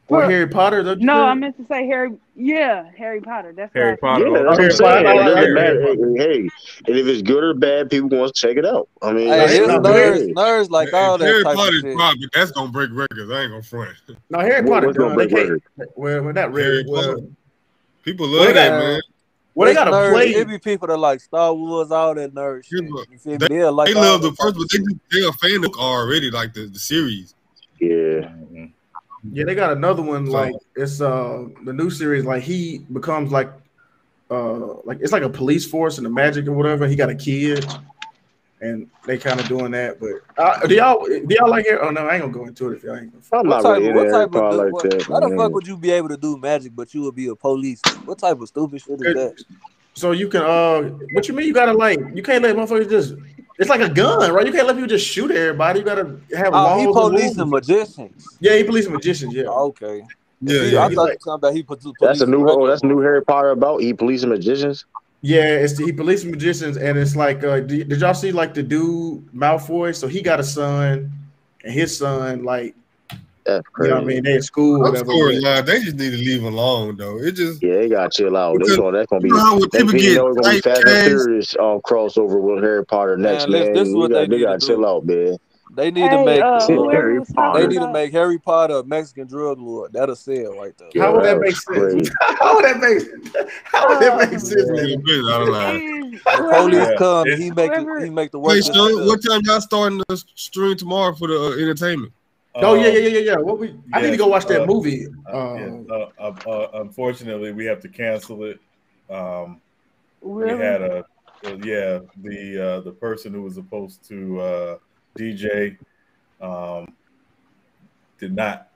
Or Harry Potter? No, I meant to say Harry. Yeah, Harry Potter. That's Harry Potter. Yeah, that's what I'm saying. Hey, and if it's good or bad, people want to check it out. I mean, nerds like all that. Harry type Potter's of shit. probably that's gonna break records. I ain't gonna front. No, Harry Potter gonna break records. Well, not really. People love that, man. Well, they gotta play. It be people that like Star Wars, all that nerd shit. They love the first, but they're a fan of already, like the series. Yeah. Yeah, they got another one. Like it's the new series. Like he becomes like it's like a police force and the magic or whatever. He got a kid, and they kind of doing that. But do y'all like Harry? Oh no, I ain't gonna go into it if y'all ain't. I'm not really into Harry Potter like that. How the fuck would you be able to do magic, but you would be a police? What type of stupid shit is that? So you can what you mean? You gotta you can't let motherfuckers just. It's like a gun, right? You can't let people just shoot everybody. You gotta have laws. He policing magicians. Yeah, he policing magicians. Yeah. Okay. Yeah, I thought about he put that's a new. That's new Harry Potter about. He policing magicians. Yeah, he policing magicians, and it's like, did y'all see like the dude Malfoy? So he got a son, and his son like. That's crazy. You know what I mean? They at school. Whatever. They just need to leave alone, though. It just they gotta chill out. That's gonna be. People get Fast and Furious crossover with Harry Potter next, man. This is what they gotta chill out, man. They need to make Harry Potter. They need to make Harry Potter a Mexican drug lord. That'll sell right there. How would that make sense? How would that make sense? The police come. He make the work. Wait, so what time y'all starting the stream tomorrow for the entertainment? Oh yeah. I need to go watch that movie. Unfortunately, we have to cancel it. Really? We had the person who was supposed to DJ did not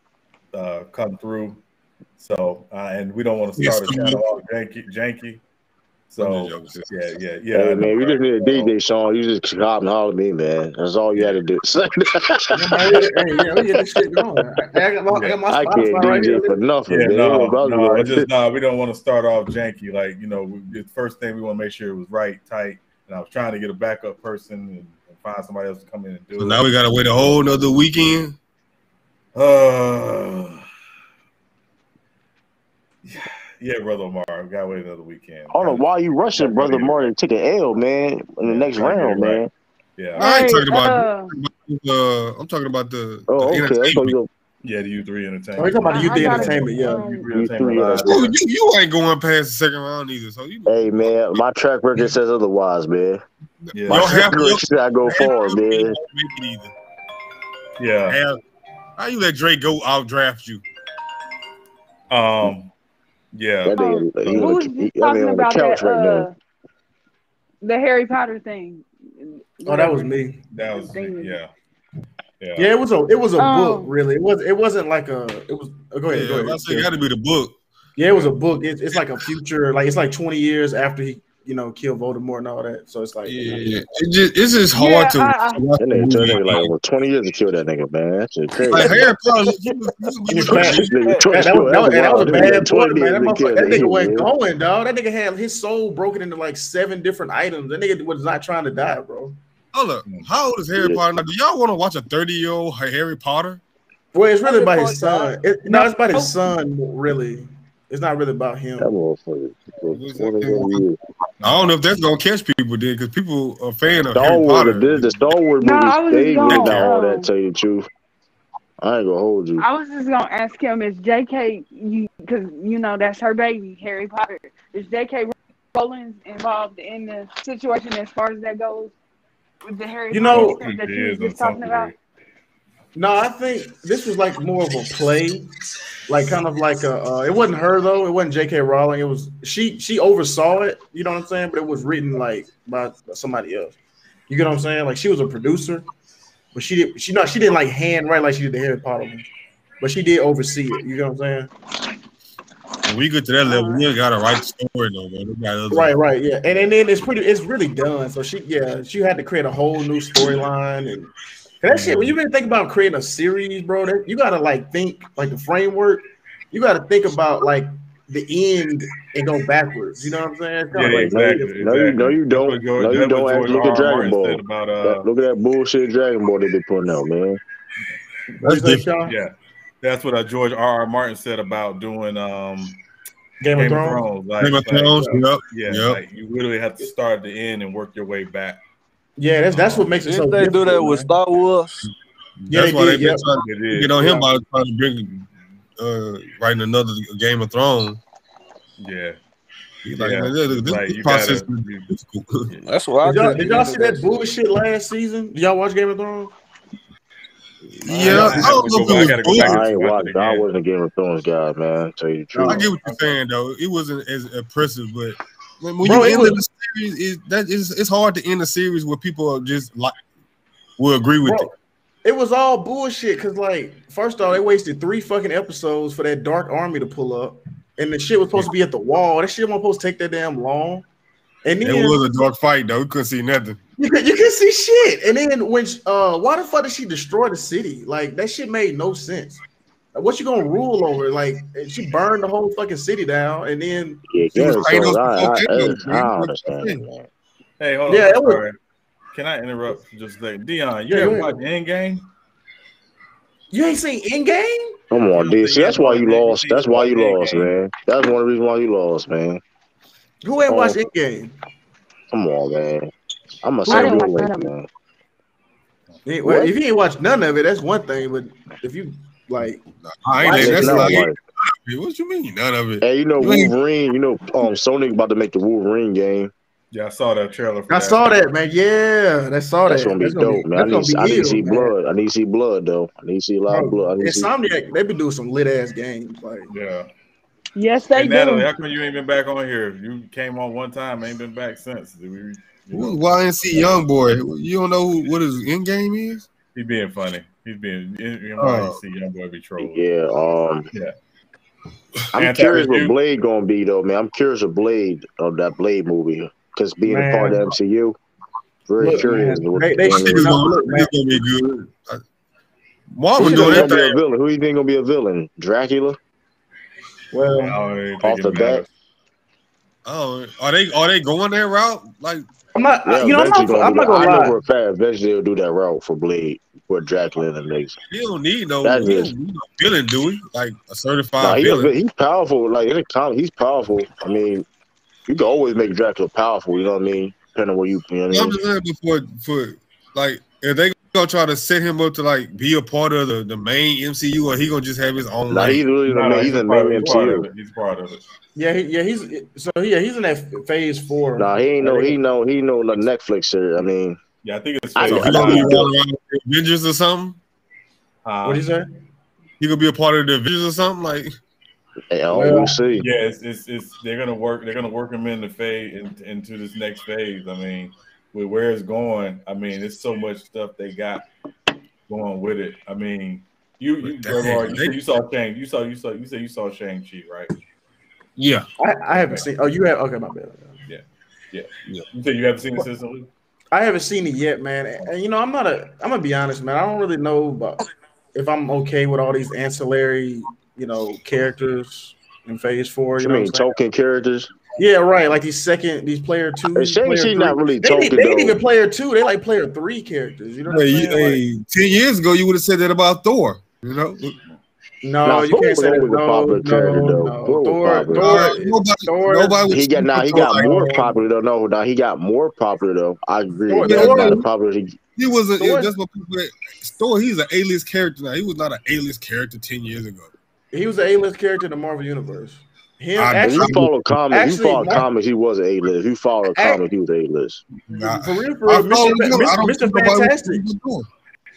come through. So and we don't want to start a channel all janky. So yeah. Hey, man, we just need a DJ song. You just hop and holler at me, man. That's all you had to do. We get this shit going. I got my can't DJ for nothing. We don't want to start off janky. Like, the first thing we want to make sure it was right, tight. And I was trying to get a backup person and find somebody else to come in and do it. So now we gotta wait a whole nother weekend. Yeah, Brother Omar, we gotta wait another weekend. I don't know why you rushing, Brother Omar, to take an L, man, in the next round, man. Yeah, I ain't talking about. I'm talking about the. Oh, the okay. Yeah, the U3 Entertainment. Oh, you talking about the U3 Entertainment? Yeah. You ain't going past the second round either. So Hey, man, my track record says otherwise, man. Yeah. My track record says I go far, man. Yeah. How you let Drake go out draft you? Yeah. Who's talking about that? The Harry Potter thing. Oh, that was me. That was me. Yeah. Yeah, it was a book, really. It wasn't like a. It was. Go ahead. It got to be the book. Yeah, it was a book. It's like a future. Like it's like 20 years after he, killed Voldemort and all that. So it's like, it's just hard to. That nigga took like over 20 years to kill that nigga, man. That's just crazy. Like Harry Potter, that was a bad point, man. That nigga wasn't going, dog. That nigga had his soul broken into like 7 different items. That nigga was not trying to die, bro. Hold up. How old is Harry Potter now? Do y'all want to watch a 30-year-old Harry Potter? Well, it's really about his son. It's about his son, really. It's not really about him. That motherfucker. I don't know if that's gonna catch people, then, because people are fan of Harry Potter. The Star Wars movies, they went down all that. Tell you the truth, I ain't gonna hold you. I was just gonna ask him, is J.K. because that's her baby, Harry Potter. Is J.K. Rowling involved in the situation as far as that goes with the Harry Potter that you were just talking about? No, I think this was like more of a play, like kind of like a. It wasn't her though. It wasn't J.K. Rowling. It was she oversaw it. You know what I'm saying? But it was written like by somebody else. You get what I'm saying? Like she was a producer, but she didn't like handwrite like she did the Harry Potter one, but she did oversee it. You know what I'm saying? When we get to that level, we gotta write the story though, man. Right, yeah. And then it's really done. So she had to create a whole new storyline and that shit. When you really think about creating a series, bro, you gotta like think like the framework. You gotta think about like the end and go backwards. You know what I'm saying? Exactly. No, you don't. No, you don't. Look at Dragon Ball. Look at that bullshit Dragon Ball they be putting out, man. Yeah. That's what George R.R. Martin said about doing Game of Thrones. Game of Thrones. Like you literally have to start at the end and work your way back. Yeah, that's what makes it so. They do that with Star Wars. Yeah, that's why they've been trying to get on him about trying to bring writing another Game of Thrones. Yeah. This process. That's what did y'all see that bullshit last season? Did y'all watch Game of Thrones? Yeah, I wasn't a Game of Thrones guy, man. Tell you the truth. I get what you're saying though. It wasn't as impressive, but When you end the series, it's hard to end a series where people are just like will agree with it. It was all bullshit because, like, first off, they wasted 3 fucking episodes for that Dark Army to pull up, and the shit was supposed to be at the wall. That shit wasn't supposed to take that damn long. And then it was a dark fight though. We couldn't see nothing. You can see shit. And then when why the fuck did she destroy the city? Like that shit made no sense. Like, what you gonna rule over? Like she burned the whole fucking city down, and then I understand. Hey, hold on. Can I interrupt just like Dion? You ever watch Endgame? You ain't seen Endgame? Come on, dude. See, that's why you lost. That's why you lost, man. That's one of the reasons why you lost, man. Who ain't watched Endgame? Come on, man. I'm gonna say man. Well, if you ain't watched none of it, that's one thing. But if you like, I ain't. That's like, what you mean none of it? Hey, you know Wolverine. You know, Sony about to make the Wolverine game. Yeah, I saw that trailer. I saw that, man. Yeah, that's gonna be dope, man. I need to see blood. I need to see blood, though. I need to see a lot of blood. Insomniac, they been doing some lit ass games, like Yes, they do. Natalie, how come you ain't been back on here? You came on one time, ain't been back since. YNC Young Boy. You don't know what his end game is? He being funny. He's being YNC Young Boy be trolling. Yeah. I'm curious what Blade gonna be though, man. I'm curious of Blade of that Blade movie. Because being a part of the MCU, very curious. It's gonna be good. Marvel doing that thing. Who you think gonna be a villain? Dracula? Well, off the bat. Oh, are they going that route? Like, I'm not. Yeah, I'm not gonna I lie. know for a fact eventually they'll do that route for Blade, put Dracula in the mix. He don't need no villain, do we? Like a certified villain. He's powerful. Like in a comic, he's powerful. I mean, you can always make Dracula powerful. You know what I mean? Depending on where you. You know what I mean? I'm just saying for like if they gonna try to set him up to like be a part of the main MCU, or he gonna just have his own. He's really he's in the main MCU. He's part of it. He's in that phase 4. Nah, he no Netflix shit. I mean, I think it's Avengers or something. What is that? He gonna be a part of the Avengers or something like. We'll see. Yeah, it's they're gonna work him in the phase into this next phase. I mean, with where it's going, I mean, it's so much stuff they got going with it. I mean, you saw Shang. You said you saw Shang-Chi, right? Yeah, I haven't seen. Oh, you have? Okay, my bad. Yeah. You said you haven't seen it since. I haven't seen it yet, man. And I'm gonna be honest, man. I don't really know about if I'm okay with all these ancillary, characters in phase 4. You mean token characters? Yeah, right. Like these player 2. Shang-Chi not really token. They ain't even player 2. They like player 3 characters. You know what I'm saying? 10 years ago, you would have said that about Thor. No, you can't say that. Thor. Nobody. He got more popular though. No, he got more popular though. I agree. He was that's what people say. Thor. He's an A-list character now. He was not an A-list character 10 years ago. He was an A-list character in the Marvel Universe. You follow comics. He was an A-list. If you follow comics, he was A-list. For real, Mr. Fantastic.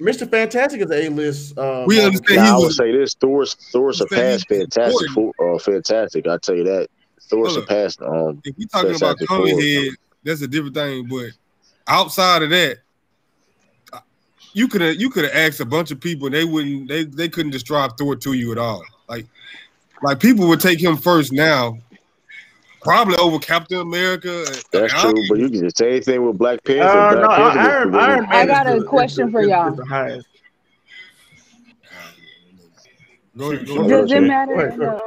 Mr. Fantastic is A-list. We understand. I would say this: Thor surpassed Fantastic. Fantastic, I tell you that. Thor surpassed. If we talking about comic head, that's a different thing. But outside of that, you could have asked a bunch of people, and they couldn't describe Thor to you at all. Like people would take him first now. Probably over Captain America. That's true, but you can just say anything with Black Panther. I got a question for y'all. Does it matter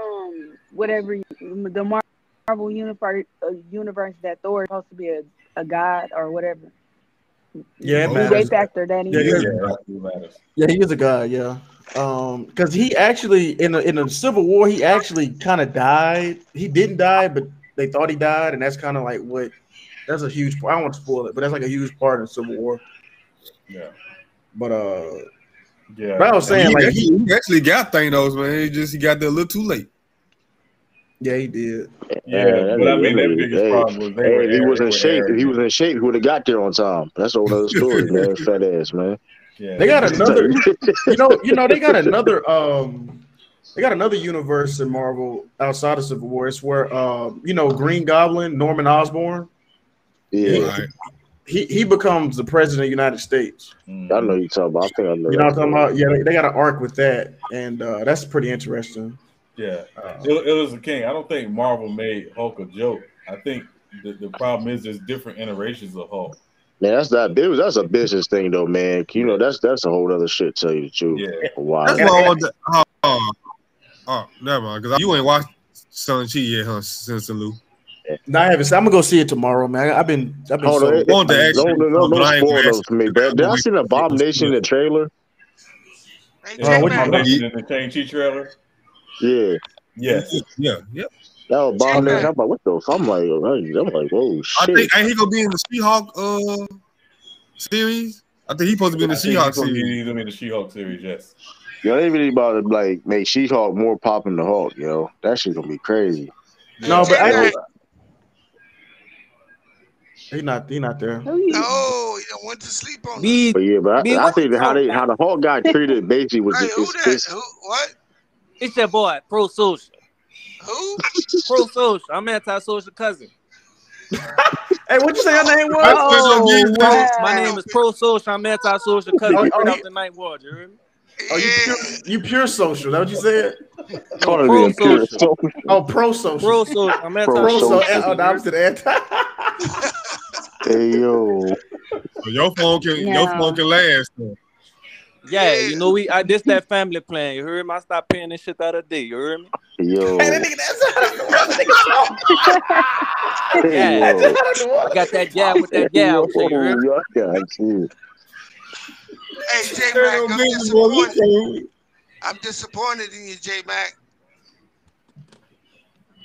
whatever the Marvel universe that Thor is supposed to be a god or whatever? Yeah, they factor that in. Yeah, he is a god. Yeah, because he actually in the Civil War he actually kind of died. He didn't die, but they thought he died, and that's kind of like that's a huge part. I don't want to spoil it, but that's like a huge part in Civil War. Yeah. But but I was saying he actually got Thanos, man. He got there a little too late. Yeah, he did. Yeah, but I mean that biggest problem was if he was in shape, he would have got there on time. That's a whole other story, man. Fat ass, man. Yeah. They got another they got another They got another universe in Marvel outside of Civil War. It's where Green Goblin, Norman Osborn. Yeah. He becomes the president of the United States. I know you're talking about. I think I know. You know what I'm talking about? Yeah, they got an arc with that, and that's pretty interesting. Yeah, it was a king. I don't think Marvel made Hulk a joke. I think the problem is there's different iterations of Hulk. Man, that's a business thing though, man. You know, that's a whole other shit. Tell you the truth. Yeah. Wow. That's why I want to. Never mind, because you ain't watched Shang-Chi yet, huh, Sensei Lou? No, I haven't. I'm gonna go see it tomorrow, man. I've been. Hold on, don't spoil those for me, bro. Did I see the Abomination in the trailer? Abomination in the Shang-Chi trailer. Yeah. Yes. Yeah. That was Abomination. I'm like, what the? I'm like, whoa, shit. Ain't he gonna be in the She-Hulk series? I think he's supposed to be in the She-Hulk series. He's gonna be in the She-Hulk series, yes. Yo, they really about to like make She-Hulk more popping the Hulk, yo. That shit gonna be crazy. No, but He not there. No, he don't went to sleep on us. But yeah, but I think how the Hulk got treated basically was what? It's that boy, Pro Social. Who? Pro Social. I'm anti-social cousin. Hey, what you say your name was? My name is Pro Social. I'm anti-social cousin. Out the Ninth Ward. You heard me? Oh, you pure social. That what you said? No, pro social. Oh, pro social. Pro social. I'm anti-social. Oh, the opposite anti. Hey yo, your phone can last. Though. Yeah, you know this that family plan. You heard me? I stopped paying this shit the other day. You heard me? Yo. Hey, that nigga, I got that jab with that jab. You heard me? Hey, J-Mac, I'm disappointed in you, J-Mac.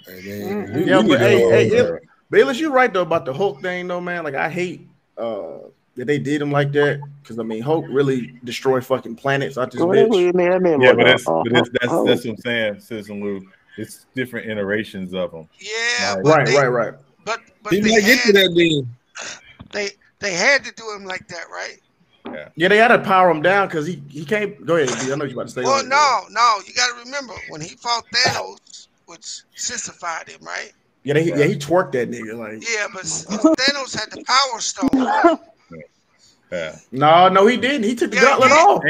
Hey, Bayless, you're right though about the Hulk thing, though, man. Like I hate that they did him like that because I mean Hulk really destroyed fucking planets out this bitch. Yeah, but that's what I'm saying, Citizen Lou. It's different iterations of them. Yeah, right. But they might get to that being. They had to do him like that, right? Yeah, they had to power him down because he can't. Go ahead, I know you about to say. Well, no, you got to remember when he fought Thanos, which sissified him, right? Yeah, he twerked that nigga like. Yeah, but Thanos had the Power Stone. Yeah. No, he didn't. He took the gauntlet off.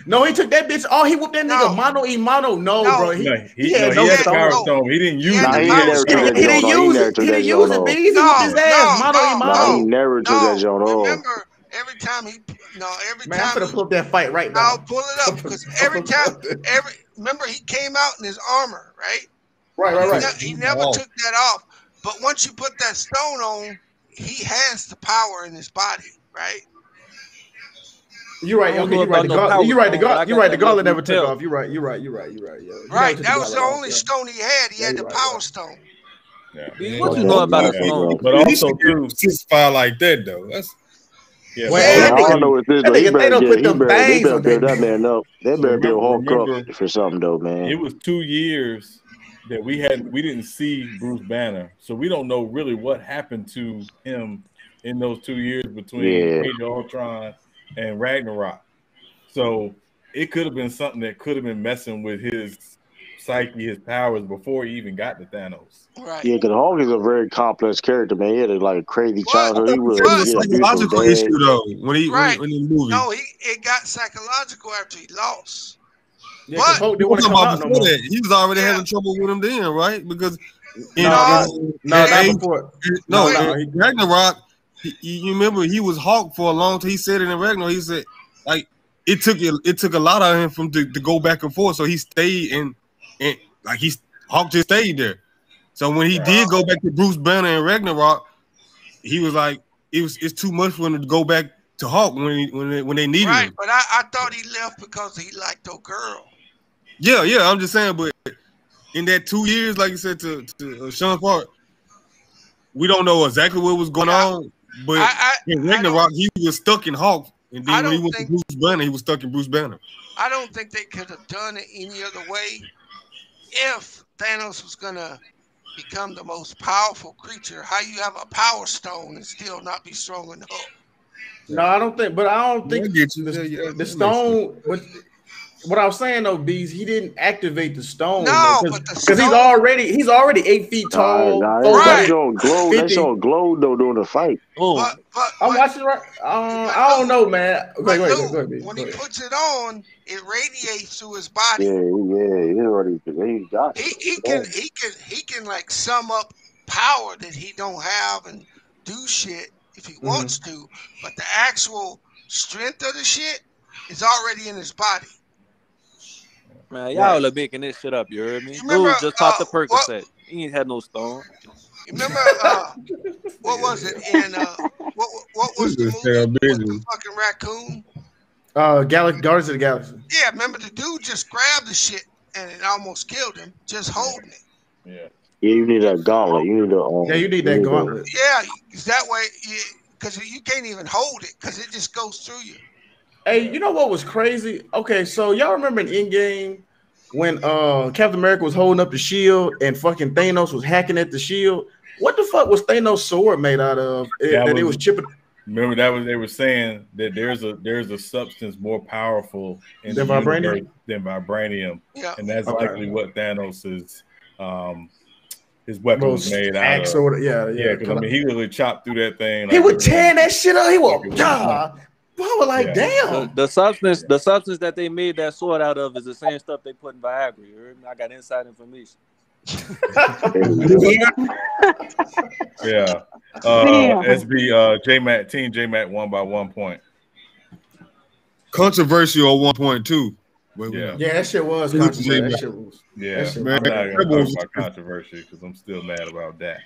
No, he took that bitch. Oh, he whooped that nigga mano y mano. No, bro. He had no Power Stone. He didn't use it. He didn't use it. He whooped his ass. Mano y mano. He never took that joint off. Remember, every time Man, I'm gonna pull up that fight right now. I'll pull it up because remember he came out in his armor, right? Right. He never took that off. But once you put that stone on, he has the power in his body, right? You're right. Okay, you're right. The gauntlet never took off. You're right. Yeah. Right. That was the only stone he had. He had the Power Stone. Yeah. What you know about a stone? But also too, fire like that though. That's I don't know what this. They better build that man up. They better build Hulk up for something though, man. It was 2 years that we didn't see Bruce Banner, so we don't know really what happened to him in those 2 years between Age of Ultron and Ragnarok. So it could have been something that could have been messing with his psyche, his powers before he even got to Thanos. Right. Yeah, because Hulk is a very complex character, man. He had a crazy childhood. He was a psychological issue though when he in the movie. No, it got psychological after he lost. Yeah, but Hulk didn't want to come out no more. He was already having trouble with him then, right? Because Ragnarok. You remember he was Hulk for a long time. He said it in Ragnarok. He said like it took a lot out of him to go back and forth. So he stayed and like Hulk just stayed there. So when he did go back to Bruce Banner and Ragnarok, he was like it's too much for him to go back to Hulk when they needed him. But I thought he left because he liked a girl. Yeah, I'm just saying. But in that 2 years, like you said to Sean's part, we don't know exactly what was going on. But in Ragnarok, he was stuck in Hulk, and then when he went to Bruce Banner, he was stuck in Bruce Banner. I don't think they could have done it any other way. If Thanos was gonna become the most powerful creature, how you have a Power Stone and still not be strong enough? No, I don't think. But I don't think the stone. What I was saying though, Bees, he didn't activate the stone. No, because he's already 8 feet tall. That don't glow. That don't glow though during the fight. Oh, I'm watching right. I don't know, man. Go ahead. When he puts it on, it radiates through his body. Yeah, he got it. He can like sum up power that he don't have and do shit if he wants to, but the actual strength of the shit is already in his body. Man, y'all are making this shit up. You heard me? Dude just popped the Percocet. He ain't had no stone. You remember what was it in what was the movie with the fucking raccoon? Guardians of the Galaxy. Yeah, remember the dude just grabbed the shit and it almost killed him just holding it. Yeah, you need that gauntlet. You need that gauntlet. Yeah, that way, because you can't even hold it because it just goes through you. Hey, you know what was crazy? Okay, so y'all remember in Endgame when Captain America was holding up the shield and fucking Thanos was hacking at the shield? What the fuck was Thanos' sword made out of? It was chipping. Remember they were saying that there's a substance more powerful than vibranium, yeah. And that's likely what Thanos's his weapon was made out of. Yeah. Because I mean, he really chopped through that thing. He would tear that shit up. He would, I was like, damn. The substance that they made that sword out of is the same stuff they put in Viagra. You heard me? I got inside information. Yeah. SB J-Mac, Team J-Mac won by 1 point. Controversial 1.2. Yeah, that shit was controversial. Yeah, I'm not gonna talk about controversy because I'm still mad about that.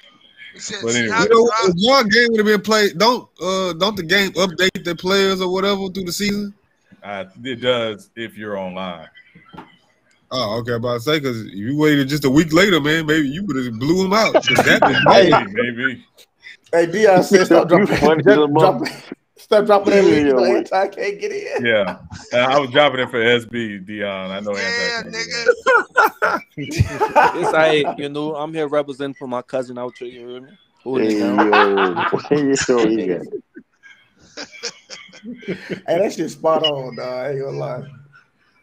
But anyway, if your game would have been played, don't the game update the players or whatever through the season? It does if you're online. Oh, okay. About to say, because if you waited just a week later, man, maybe you would have blew them out. Maybe. Hey, Dion said stop dropping everything. I can't get in. Yeah, I was dropping it for SB, Dion. I know. Yeah, nigga. It's like, you know, I'm here representing for my cousin out here. You hear me? Hey, that shit spot on, dog. I ain't gonna lie.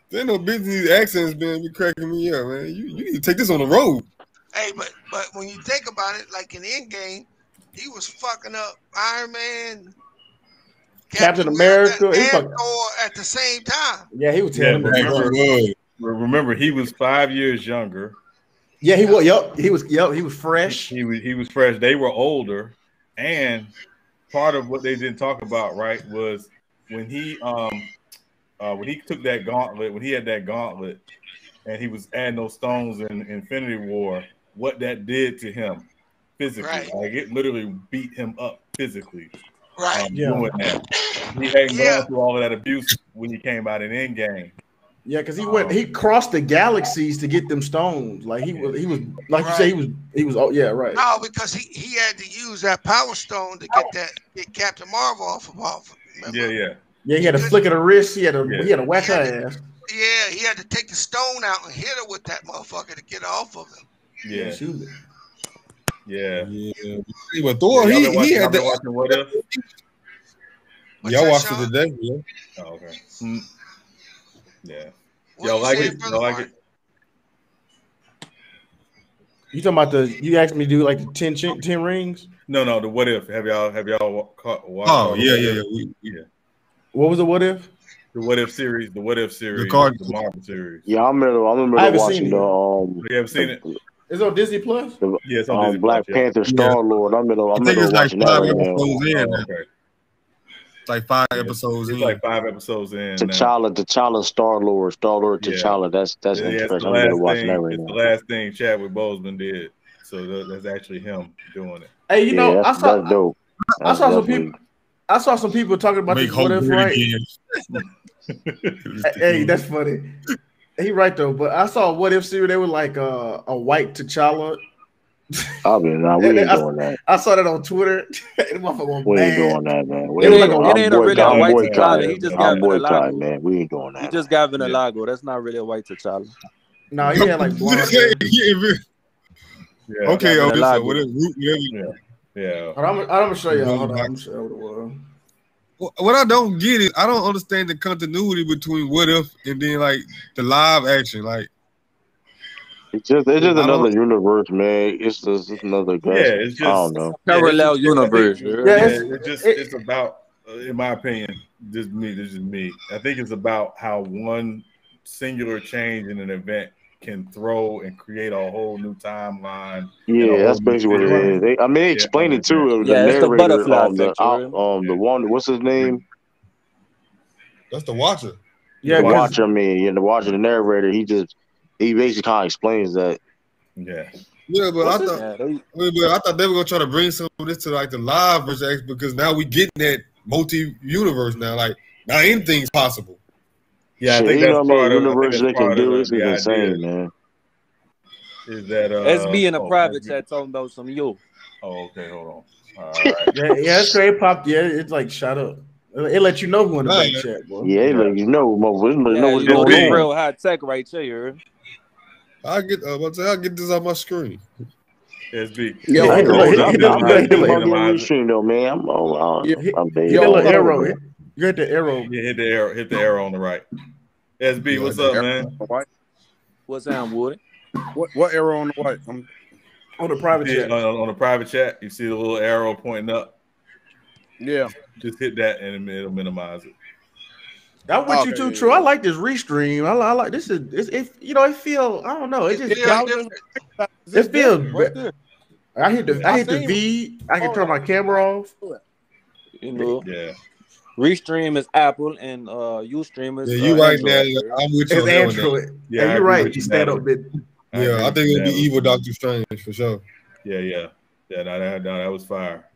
There no business accents, man. Be cracking me up, man. You need to take this on the road. Hey, but when you think about it, like in Endgame, he was fucking up Iron Man, Captain America, and Thor at the same time. Yeah, he was telling remember, he was 5 years younger. Yeah, he was. He was fresh. He was fresh. They were older, and part of what they didn't talk about, right, was when he took that gauntlet, when he had that gauntlet, and he was adding those stones in Infinity War, what that did to him physically. Right. Like it literally beat him up physically. Right. Doing that. He hadn't gone through all of that abuse when he came out in Endgame. Yeah, because he crossed the galaxies to get them stones. Like he was like you say, he was oh yeah, right. No, because he had to use that power stone to get Captain Marvel off of him. Yeah. Yeah, he had a flick of the wrist. He had a whack her ass. Yeah, he had to take the stone out and hit her with that motherfucker to get off of him. Yeah. Yeah. But Thor, he had that. What If? Y'all watched it today, yeah? Oh, okay. Yeah. Y'all like it? Y'all like it? You talking about you asked me to do like the 10 rings? No, the What If. Have y'all watched? Oh, yeah. What was the What If? The What If series. The What If series. The Marvel series. Yeah, I remember watching the. You haven't seen it? It's on Disney Plus. Yeah, it's on Disney Black Plus, Panther, Star Lord. I remember watching that right now. Like 5 episodes in. Like 5 episodes in. T'Challa, Star Lord, T'Challa. That's interesting. I'm watching that right now. It's the last thing Chadwick Boseman did. So that's actually him doing it. Hey, you know, that's dope. I saw some people talking about this What If, right? Hey, that's funny. He right though, but I saw a What If series. They were like a white T'Challa. I mean, we ain't doing that. I saw that on Twitter. We ain't doing that, man. It ain't really a white T'Challa. He just got vitiligo, man. We ain't doing that. He just got vitiligo. That's not really a white T'Challa. No, he had like blonde. Okay, Yeah. I'm gonna show y'all. Hold on, I'm gonna show you what it was. What I don't get is I don't understand the continuity between What If and then like the live action. Like it's just another universe, man. It's just another guy. Yeah, it's just I don't know. Parallel universe. It's about, in my opinion, this is me. I think it's about how one singular change in an event can throw and create a whole new timeline. Yeah, that's basically what it is. They explained it too. Yeah, it's the butterfly effect. The one, what's his name? That's the Watcher. Yeah, the Watcher. The Watcher, the narrator. He basically kind of explains that. Yeah. Yeah, but I thought they were gonna try to bring some of this to like the live version because now we getting that multi-universe now. Like now anything's possible. Yeah, I think that's part of universe they can do. This is insane, man. Is that SB in a private chat talking about some yo? Oh, okay, hold on. All right. yeah, it's great. Popped. Yeah, it's like shut up. It let you know who in the back chat, bro. Yeah, it let you know. What's going on. Real high tech right here. I'll get this on my screen. SB. Yeah, I'm stream though, man. I'm hit the little arrow. You hit the arrow. Yeah, hit the arrow on the right. SB, what's up, man? What's down, Woody? What arrow on the right? On the private chat. On the private chat, you see the little arrow pointing up. Yeah. Just hit that and it'll minimize it. I'm with you too, True. I like this restream. I like this. It feel. I don't know. It just it feels. I hit the V. I can turn my camera off. Yeah. Restream is Apple and Ustream is you right now. I'm with you. It's Android. Yeah, you're right. You stand up bit. Yeah, I think it'll be Evil Doctor Strange for sure. Yeah. That was fire.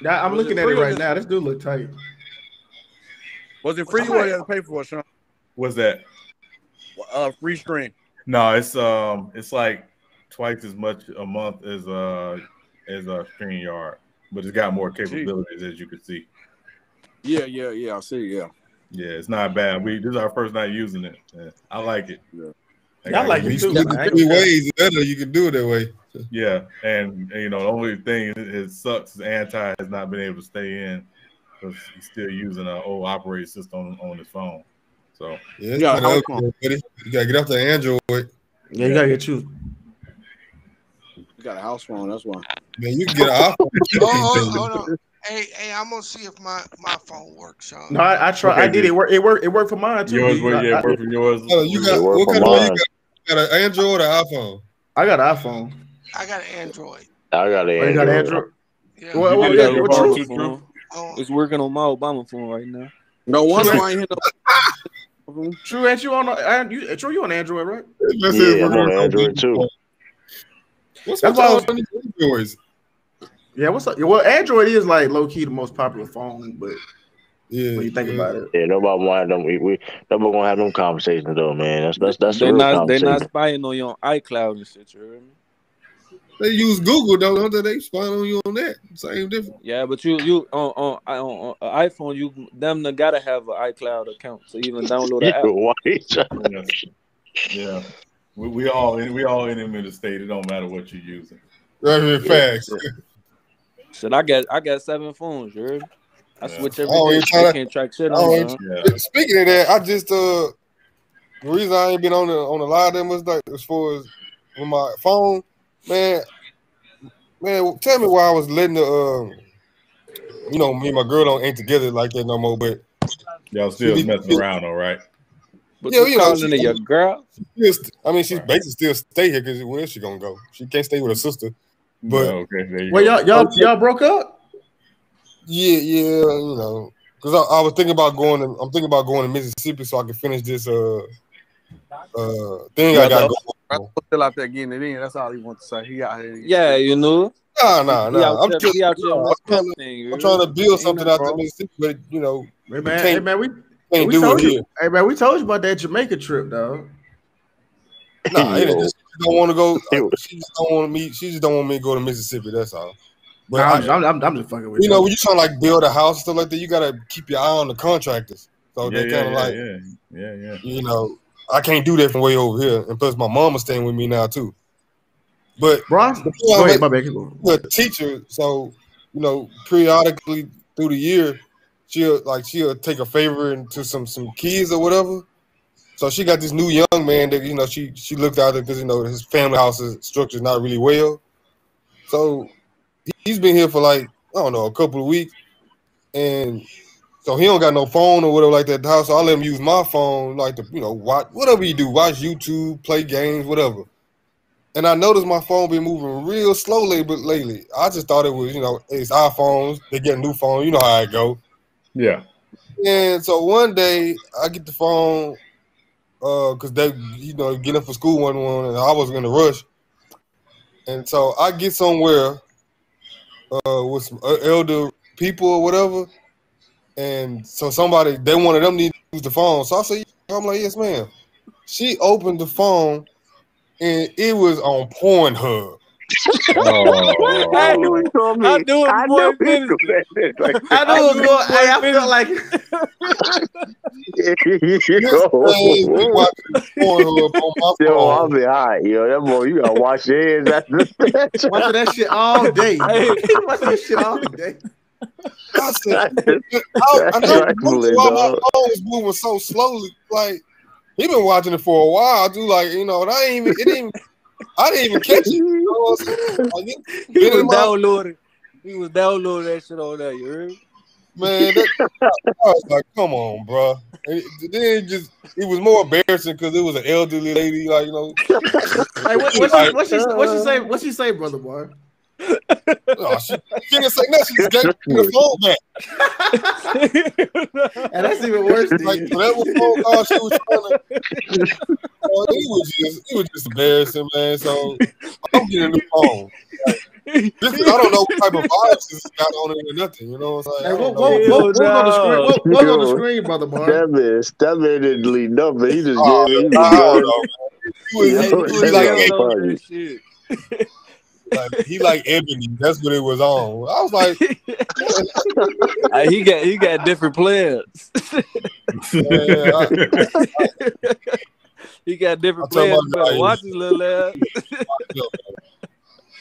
I'm looking at it right now. This dude look tight. Was it free or you had to pay for it, Sean? What's that? Free stream. No, it's like twice as much a month as StreamYard, but it's got more capabilities as you can see. Yeah. I see. Yeah, it's not bad. This is our first night using it. Yeah, I like it. Yeah, I like it too. Three ways better. You can do it that way. Yeah, and the only thing it sucks is Anti has not been able to stay in because he's still using an old operating system on his phone. So you gotta get off the Android. Yeah, you gotta get you. You got a house phone. That's why. Man, you can get an iPhone. Hold on. Hey, I'm gonna see if my phone works, Sean. No, I tried. Okay, I did it. It worked for mine too. Yours worked for yours. Oh, you got what kind of one you got? You got an Android or iPhone? I got an iPhone. I got an Android. I got an Android. You got Android? Yeah. True. It's working on my Obama phone right now. No wonder I ain't hit no. True, ain't you on? True, you on Android, right? Yeah, I'm on Android too. What's on these Androids? Yeah, what's up? Well, Android is like low key the most popular phone, but when you think about it, nobody want them. Nobody gonna have them conversations though, man. That's they're not spying on you on iCloud and shit. You heard me? They use Google though, don't they? They spy on you on that. Same difference. Yeah, but you on iPhone, them gotta have an iCloud account to even download the app. Yeah, we all in the state. It don't matter what you're using. Right, facts. Shit, I got 7 phones. You heard? I switch every day. I can't track shit on. Speaking of that, I just the reason I ain't been on the live that much like as far as with my phone. Man, tell me why I was letting the me and my girl ain't together like that no more. But y'all still messing around, all right? But yeah, your girl. She's basically still stay here because where is she gonna go? She can't stay with her sister. But y'all broke up? Yeah, because I was thinking about going. I'm thinking about going to Mississippi so I can finish this thing I got going. I'm still out there getting it in. That's all he wants to say. He out here. Yeah, Nah. I'm trying to build something out there in Mississippi, but we told you. Hey man, we told you about that Jamaica trip, though. Nah, she don't want to go. She just don't want me. She just don't want me to go to Mississippi. That's all. But I'm just fucking with you. When you trying to like build a house and stuff like that, you gotta keep your eye on the contractors. So they kind of I can't do that from way over here. And plus, my mom is staying with me now too. But go ahead, my bad. I'm a teacher, so periodically through the year, she'll take a favor into some kids or whatever. So she got this new young man that she looked out at because his family house structure is not really well. So he's been here for like I don't know a couple of weeks, and so he don't got no phone or whatever like that at the house. So I let him use my phone like to watch whatever you do, watch YouTube, play games, whatever. And I noticed my phone been moving real slowly, but lately I just thought it was it's iPhones. They get a new phone, you know how it go. Yeah. And so one day I get the phone. Because they, get up for school one and I wasn't gonna rush, and so I get somewhere with some elder people or whatever, and so they wanted them to use the phone. So I said, I'm like, yes, ma'am. She opened the phone, and it was on Pornhub. I knew it. I knew it. I feel like yo, I'll be hot. Yo, that boy, you gotta wash your hands after that. Watching that shit all day. Watching that shit all day. I said, I know why my phone was moving so slowly. Like he been watching it for a while. Dude, like and I didn't even catch it. You know what I'm saying? He was downloading that shit on there. You heard? Man, I was like, come on, bro. And then it was more embarrassing because it was an elderly lady, like Hey, what she say, brother boy? No, she didn't say nothing. She just gave me the phone back. And that's even worse. Like whatever phone call she was trying to. It was just embarrassing, man. So I'm getting a new phone. Like, I don't know what type of viruses got on it or nothing. You know what I'm saying? Hey, what's on the screen? What's on the screen, brother boy? That man didn't delete nothing. He just gave it. He like Ebony. That's what it was on. I was like, he got different players. He got different players. You better watch his little ass.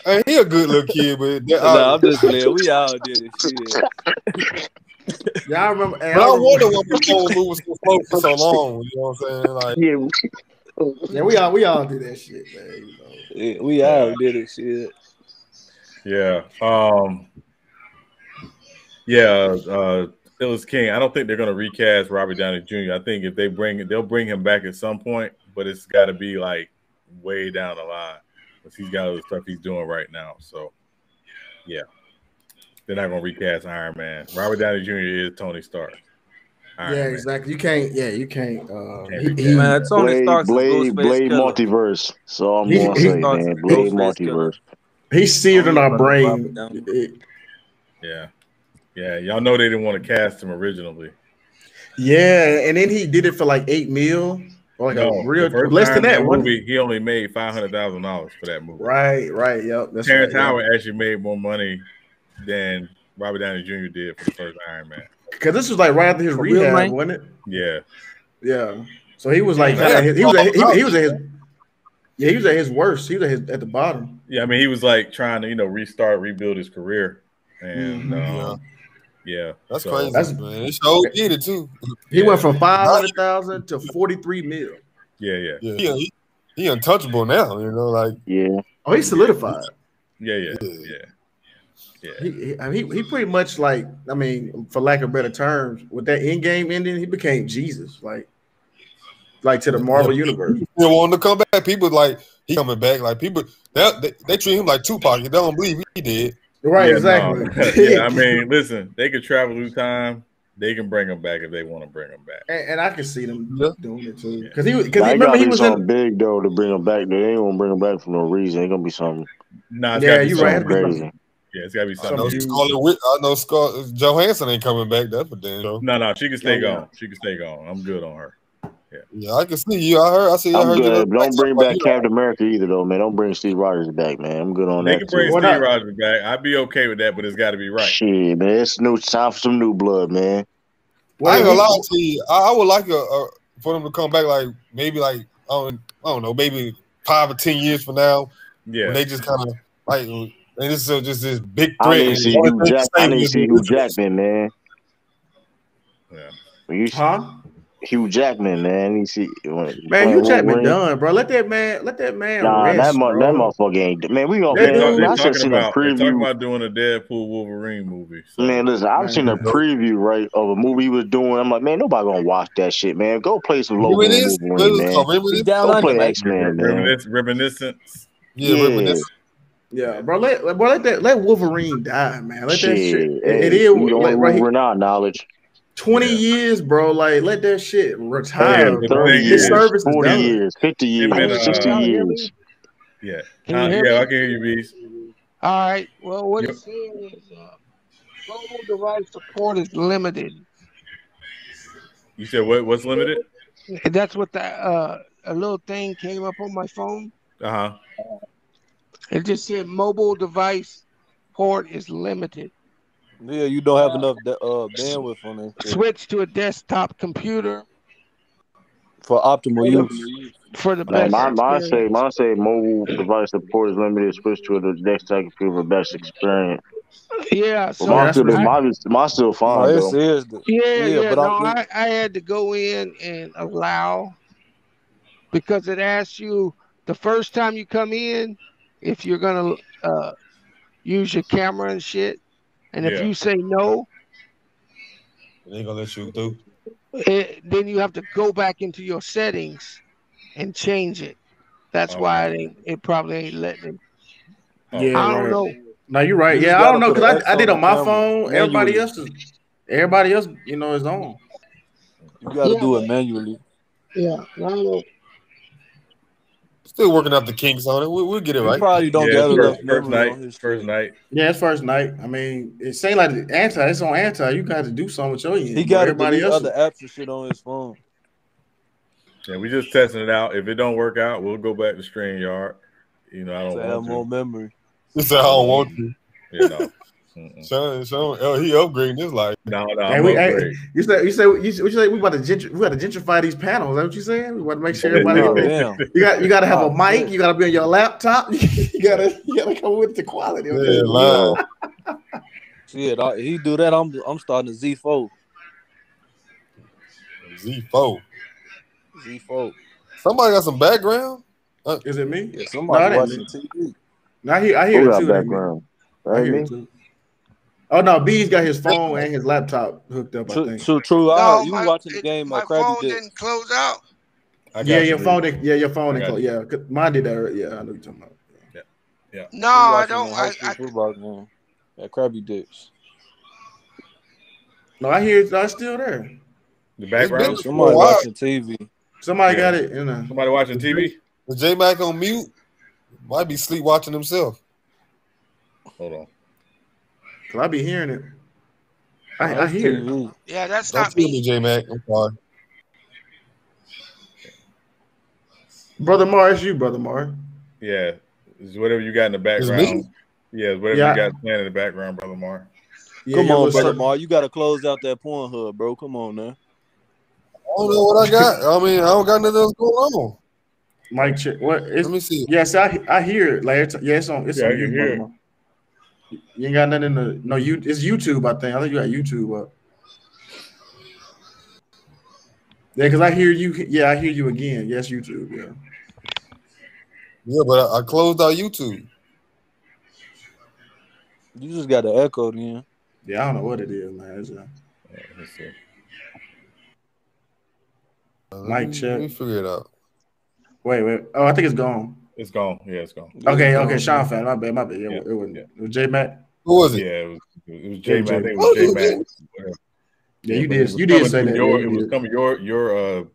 Hey, he a good little kid, but I'm just playing. We all did it. Shit. Yeah, I remember. But I wonder why the phone was so slow for so long. You know what I'm saying? Like, yeah, we all did that shit, man. Yeah, we all did it. Shit. Yeah. Phyllis King. I don't think they're going to recast Robert Downey Jr. I think if they'll bring him back at some point, but it's got to be like way down the line because he's got other stuff he's doing right now. So, yeah, they're not going to recast Iron Man. Robert Downey Jr. is Tony Stark. Iron Man. Exactly. You can't. Yeah, you can't. Man, Tony Stark's Blade multiverse. So I'm going to say, man, Blade multiverse. He's seared in our brain. Yeah. Yeah, y'all know they didn't want to cast him originally. Yeah, and then he did it for like $8 million, or like a real less than that movie. He only made $500,000 for that movie. Right. Yep. Terrence Howard actually made more money than Robert Downey Jr. did for the first Iron Man. Because this was like right after his rehab, wasn't it? Yeah. So he was like, he was at his worst. He was at the bottom. Yeah, I mean, he was like trying to rebuild his career, and that's crazy. Man. He sure did it too. He went from 500,000 to 43 mil. Yeah. He untouchable now. Oh, he's solidified. Yeah. He pretty much for lack of better terms, with that Endgame ending, he became Jesus, like to the Marvel universe. He wanted to come back. People like he coming back. Like people, they treat him like Tupac. They don't believe he did. Right, exactly. No. I mean, listen, they could travel through time. They can bring him back if they want to bring him back. And I can see them doing it too. Because he was something big though to bring him back. They ain't gonna bring him back for no reason. It's gonna be something. Nah, you're right. Crazy. Yeah, it's gotta be something. I know Scarlett Johansson ain't coming back. That's for damn sure. No, she can stay gone. She can stay gone. I'm good on her. Yeah, I can see you. I heard you. Don't bring back Captain America either, though, man. Don't bring Steve Rogers back, man. I'm good on that. They can bring Steve Rogers back. I'd be okay with that, but it's got to be right. Shit, man. It's time for some new blood, man. I ain't gonna lie to you. I would like for them to come back, maybe I don't know, maybe 5 or 10 years from now. Yeah, when they just kind of and this is just this big threat. I need to see Hugh Jackman, man. Yeah. Hugh Jackman, man. Hugh Jackman done, bro. Let that man Nah, rest, that bro. motherfucker ain't. Man, we gonna. They're I should have seen a preview. They're talking about doing a Deadpool Wolverine movie. So. Man, listen, I've seen a preview right of a movie he was doing. I'm like, man, nobody gonna watch that shit, man. Go play some Logan and Wolverine, man. Go play X-Men, man. Reminiscence. Yeah, bro. Let Wolverine die, man. Let that shit. It is renowned knowledge. 20 years, bro. Like, let that shit retire. 30 His years, service 40 is years, 50 years, 60 years. Yeah. Can you hear me? I can hear you, Beast. All right. Well, what it's saying is mobile device support is limited. You said what? What's limited? That's what a little thing came up on my phone. It just said mobile device port is limited. Yeah, you don't have enough bandwidth on it. Switch to a desktop computer for optimal use. For the best. Mine say mobile device support is limited. Switch to a desktop computer for best experience. Yeah, so mine's still fine though. I had to go in and allow, because it asks you the first time you come in if you're gonna use your camera and shit, and if you say no, they ain't gonna let you through. Then you have to go back into your settings and change it. That's why it probably ain't letting him. Yeah, I don't know. No, you're right. Yeah, I don't know, because I did on my phone. Everybody else, you know, is on. You got to do it manually. Yeah, still working out the kinks on it. We'll get it right. Probably don't get it first night. Yeah, it's first night. I mean, it's saying like it's on anti. You got to do something with your end. He got everybody else other apps and shit on his phone. Yeah, we just testing it out. If it don't work out, we'll go back to StreamYard. You know, I don't want have more memory. This I don't want to. You know. So he upgrading his life. No. You said we about to gentrify these panels. Is that what you saying? We want to make sure everybody. You got to have a mic. You got to be on your laptop. you got to come with the quality. Shit, he do that. I'm starting a Z4. Z4. Somebody got some background. Is it me? Yeah, somebody watching TV. No, I hear it too. Background. I hear it too. Oh no, B's got his phone and his laptop hooked up. I think. True. You watching the game? My phone didn't close out. Your phone didn't. Yeah, your phone didn't close. Yeah, mine did that. Yeah, I know what you're talking about. Yeah. No, I don't. Football game. That Krabby Dicks. No, I hear it's still there. The background. Somebody watching TV. Somebody got it. You know. Somebody watching TV. Is J-Mac on mute? Might be sleep watching himself. Hold on. Cause I be hearing it. I hear it. Yeah, that's Don't not me. J-Mac. I'm sorry. Brother Mar, it's you, Brother Mar. Yeah. It's whatever you got in the background. Yeah, whatever you got playing in the background, Brother Mar. Yeah, Come on, Brother Mar. You got to close out that Pornhub, bro. Come on, now. I don't know what I got. I mean, I don't got nothing else going on. Mike, check. What? Let me see. Yes, I hear it. Like, it's on. It's on you, Brother Mar. You ain't got nothing to. No, it's YouTube. I think you got YouTube up. Yeah, because I hear you. Yeah, I hear you again. Yes, YouTube. Yeah. Yeah, but I closed out YouTube. You just got the echo then. Yeah, I don't know what it is, man. Let's see. Mic check. Let me figure it out. Wait. Oh, I think it's gone. It's gone. Yeah, it's gone. Okay. Sean fan. My bad. Yeah, it wasn't. It was J-Mac. Who was it? Yeah, it was J-Mac. I think it was J-Mac. Yeah, you did say that. It was coming. Your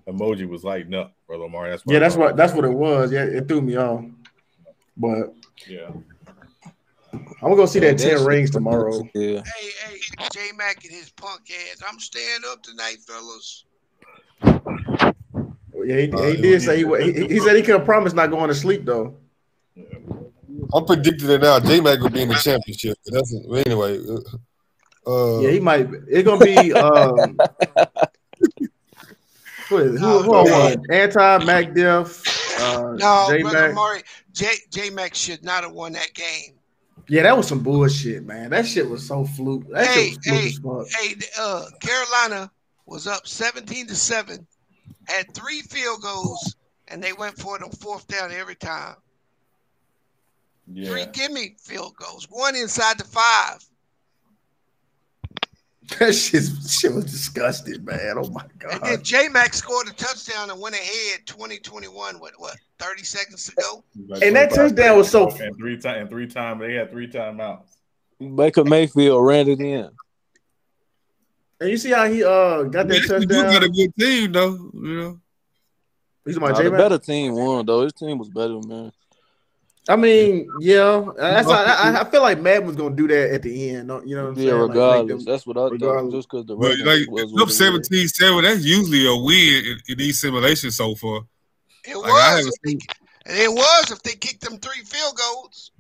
emoji was lighting up, Brother Omar. That's what it was. Yeah, it threw me off. But yeah, I'm gonna go see that 10 Rings tomorrow. Yeah. Hey, J-Mac and his punk ass. I'm staying up tonight, fellas. Yeah, he did say he said he couldn't promise not going to sleep though. I'm predicting it now. J-Mac will be in the championship. Anyway. Yeah, he might. It's gonna be. Who I won? Mac Def. No, Brother Murray. J-Mac should not have won that game. Yeah, that was some bullshit, man. That shit was so fluke. That shit was fluke as fuck. Carolina was up 17-7, had 3 field goals, and they went for it on 4th down every time. Yeah. 3 gimme field goals, 1 inside the 5. That shit was disgusting, man. Oh my god. And then J-Mac scored a touchdown and went ahead 20-21. What 30 seconds to go? And that touchdown was so. And three times they had 3 timeouts. Baker Mayfield ran it in. And you see how he got that touchdown? You got a good team though, you know. He's my The better team won though. His team was better, man. I mean, yeah. That's I feel like Madden was gonna do that at the end. You know what I'm saying? Regardless. That's what I thought. Just because the up 17-7, that's usually a win in these simulations so far. It was. And it was if they kicked them 3 field goals.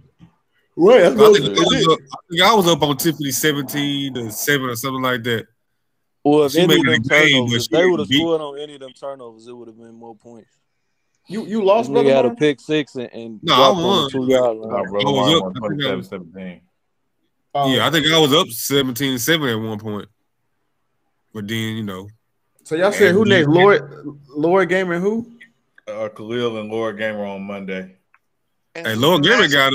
Right. I think I was up on Tiffany 17-7 or something like that. Well, if any of them turnovers, if they would have scored on any of them turnovers, it would have been more points. You lost. They had a pick 6 and no, I won. 2-yard line. I was up 27-17. Yeah, I think I was up 17-7 at one point. But then, you know. So y'all said who next? Lord Gamer and who? Khalil and Lord Gamer on Monday. And Lord Gamer got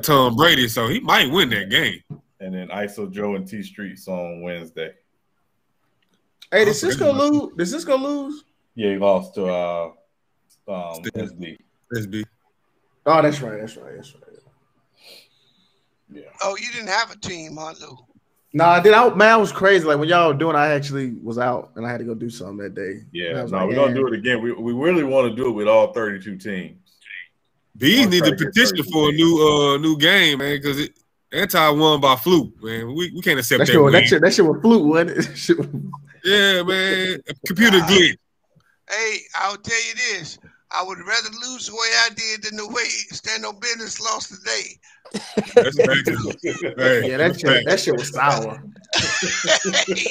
Tom Brady, so he might win that game. And then ISO Joe and T Streets on Wednesday. Hey, did Cisco lose? Did Cisco lose? Yeah, he lost to SB. Oh, that's right. Yeah. Oh, you didn't have a team, huh, Lou? Nah, I did. I was crazy. Like when y'all were doing, I actually was out and I had to go do something that day. Yeah, no, we're gonna do it again. We really want to do it with all 32 teams. Bees need to petition for a new game, man, because Anti won by fluke, man. We can't accept that. That shit was fluke, wasn't it? Yeah, man. Computer glitch. Hey, I'll tell you this. I would rather lose the way I did than the way Stand On Business lost today. That's yeah, that shit was sour.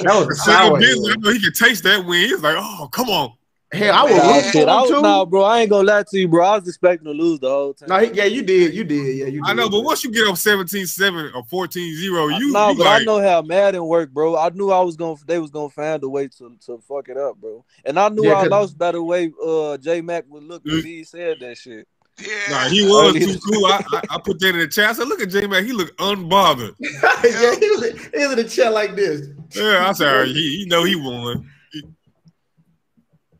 That was sour. I know he could taste that win. He's like, oh, come on. Hey, I was too. Nah, bro, I ain't gonna lie to you, bro. I was expecting to lose the whole time. No, you did. Yeah, you did. I know, but once you get up 17-7 or 14-0, I know how Madden worked, bro. I knew they was gonna find a way to fuck it up, bro. And I knew I lost by the way J Mac would look when he said that shit. Yeah. Nah, he was too cool. I put that in the chat. I said, look at J Mac. He looked unbothered. Yeah, he was in the chat like this. Yeah, I said, he know he won.